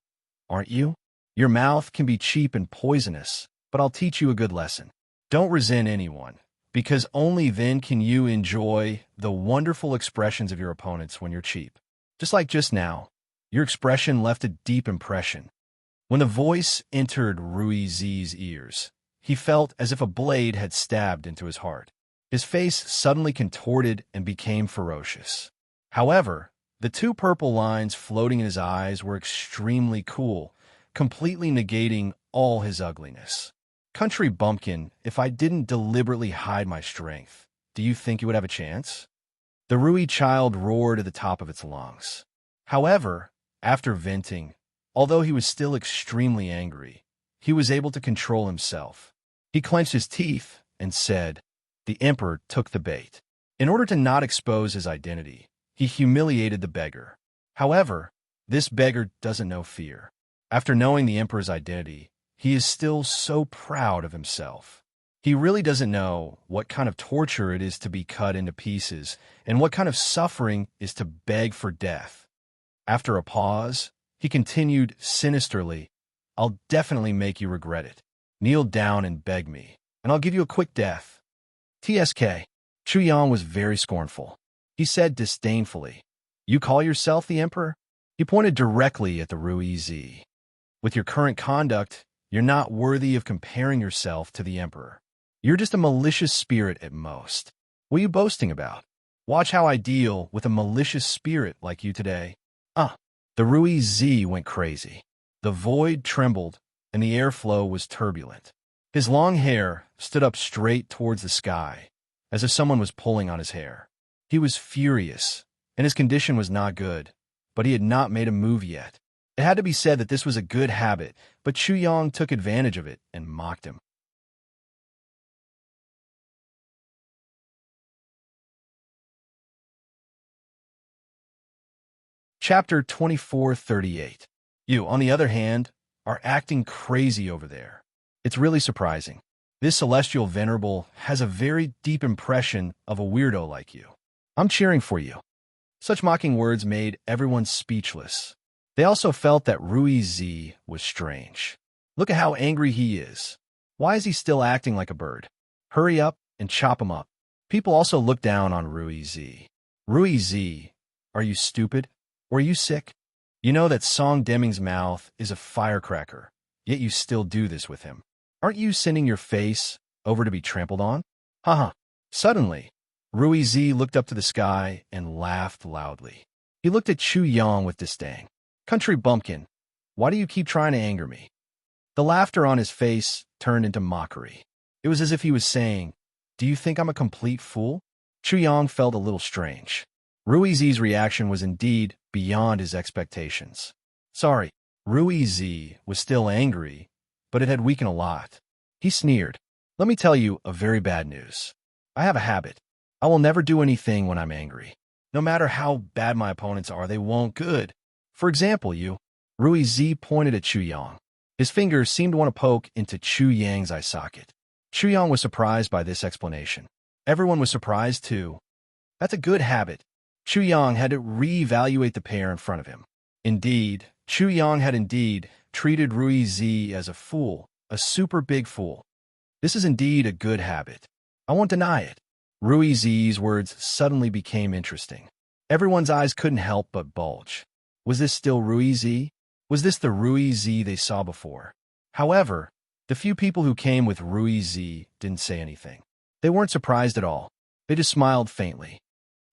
S1: aren't you? Your mouth can be cheap and poisonous, but I'll teach you a good lesson. Don't resent anyone, because only then can you enjoy the wonderful expressions of your opponents when you're cheap. Just like just now, your expression left a deep impression. When the voice entered Rui Z's ears, he felt as if a blade had stabbed into his heart. His face suddenly contorted and became ferocious. However, the two purple lines floating in his eyes were extremely cool, completely negating all his ugliness. Country bumpkin, if I didn't deliberately hide my strength, do you think you would have a chance? The Rui child roared at the top of its lungs. However, after venting, although he was still extremely angry, he was able to control himself. He clenched his teeth and said, The emperor took the bait. In order to not expose his identity, he humiliated the beggar. However, this beggar doesn't know fear. After knowing the emperor's identity, he is still so proud of himself. He really doesn't know what kind of torture it is to be cut into pieces and what kind of suffering is to beg for death. After a pause, he continued sinisterly, I'll definitely make you regret it. Kneel down and beg me, and I'll give you a quick death. TSK. Chu Yang was very scornful. He said disdainfully, You call yourself the emperor? He pointed directly at the Rui Z. With your current conduct, you're not worthy of comparing yourself to the emperor. You're just a malicious spirit at most. What are you boasting about? Watch how I deal with a malicious spirit like you today. The Rui Z went crazy. The void trembled, and the airflow was turbulent. His long hair stood up straight towards the sky, as if someone was pulling on his hair. He was furious, and his condition was not good, but he had not made a move yet. It had to be said that this was a good habit, but Chu Yang took advantage of it and mocked him. Chapter 24:38. You, on the other hand, are acting crazy over there. It's really surprising. This celestial venerable has a very deep impression of a weirdo like you. I'm cheering for you." Such mocking words made everyone speechless. They also felt that Rui Z was strange. Look at how angry he is. Why is he still acting like a bird? Hurry up and chop him up. People also looked down on Rui Z. Rui Z, are you stupid? Or are you sick? You know that Song Deming's mouth is a firecracker, yet you still do this with him. Aren't you sending your face over to be trampled on? Haha. Suddenly, Rui Z looked up to the sky and laughed loudly. He looked at Chu Yang with disdain. "Country bumpkin, why do you keep trying to anger me?" The laughter on his face turned into mockery. It was as if he was saying, "Do you think I'm a complete fool?" Chu Yang felt a little strange. Rui Z's reaction was indeed beyond his expectations. Sorry, Rui Z was still angry, but it had weakened a lot. He sneered. "Let me tell you a very bad news. I have a habit. I will never do anything when I'm angry. No matter how bad my opponents are, they won't good. For example, you." Rui Z pointed at Chu Yang. His fingers seemed to want to poke into Chu Yang's eye socket. Chu Yang was surprised by this explanation. Everyone was surprised too. That's a good habit. Chu Yang had to reevaluate the pair in front of him. Indeed, Chu Yang had indeed treated Rui Z as a fool, a super big fool. This is indeed a good habit. I won't deny it. Rui Z's words suddenly became interesting. Everyone's eyes couldn't help but bulge. Was this still Rui Z? Was this the Rui Z they saw before? However, the few people who came with Rui Z didn't say anything. They weren't surprised at all. They just smiled faintly.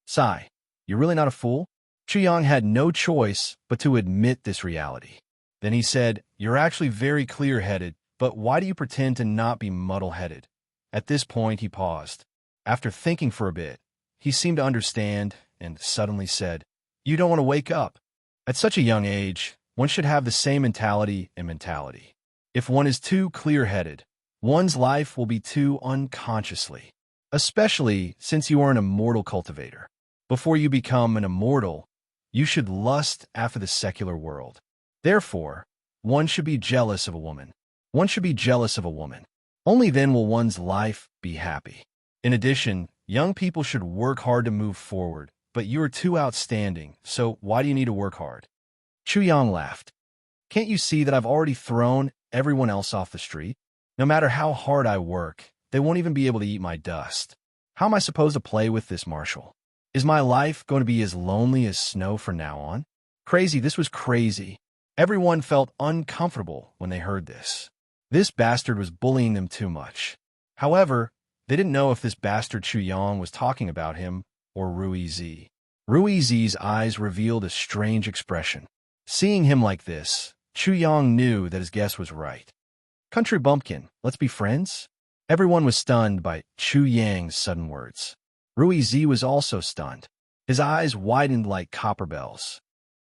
S1: "Sigh, you're really not a fool?" Chu Yang had no choice but to admit this reality. Then he said, "You're actually very clear-headed, but why do you pretend to not be muddle-headed?" At this point, he paused. After thinking for a bit, he seemed to understand and suddenly said, "You don't want to wake up." At such a young age, one should have the same mentality and mentality. If one is too clear-headed, one's life will be too unconsciously, especially since you are an immortal cultivator. Before you become an immortal, you should lust after the secular world. Therefore, one should be jealous of a woman. One should be jealous of a woman. Only then will one's life be happy. In addition, young people should work hard to move forward, but you are too outstanding, so why do you need to work hard? Chu Yang laughed. Can't you see that I've already thrown everyone else off the street? No matter how hard I work, they won't even be able to eat my dust. How am I supposed to play with this Marshall? Is my life going to be as lonely as snow from now on? Crazy, this was crazy. Everyone felt uncomfortable when they heard this. This bastard was bullying them too much. However, they didn't know if this bastard Chu Yang was talking about him or Rui Z. Rui Z's eyes revealed a strange expression. Seeing him like this, Chu Yang knew that his guess was right. Country bumpkin, let's be friends? Everyone was stunned by Chu Yang's sudden words. Rui Z was also stunned. His eyes widened like copper bells.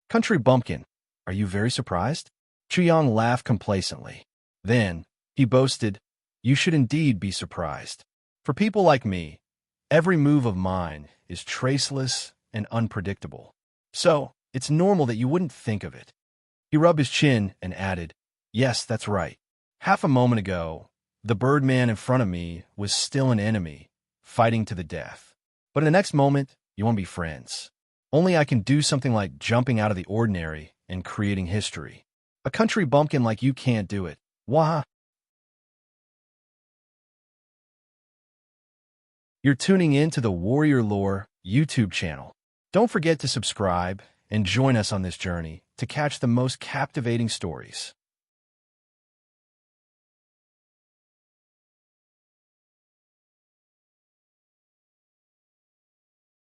S1: Country bumpkin, are you very surprised? Chu Yang laughed complacently. Then, he boasted, you should indeed be surprised. For people like me, every move of mine is traceless and unpredictable. So, it's normal that you wouldn't think of it. He rubbed his chin and added, yes, that's right. Half a moment ago, the Birdman in front of me was still an enemy, fighting to the death. But in the next moment, you want to be friends. Only I can do something like jumping out of the ordinary and creating history. A country bumpkin like you can't do it. Wah! You're tuning in to the Warrior Lore YouTube channel. Don't forget to subscribe and join us on this journey to catch the most captivating stories.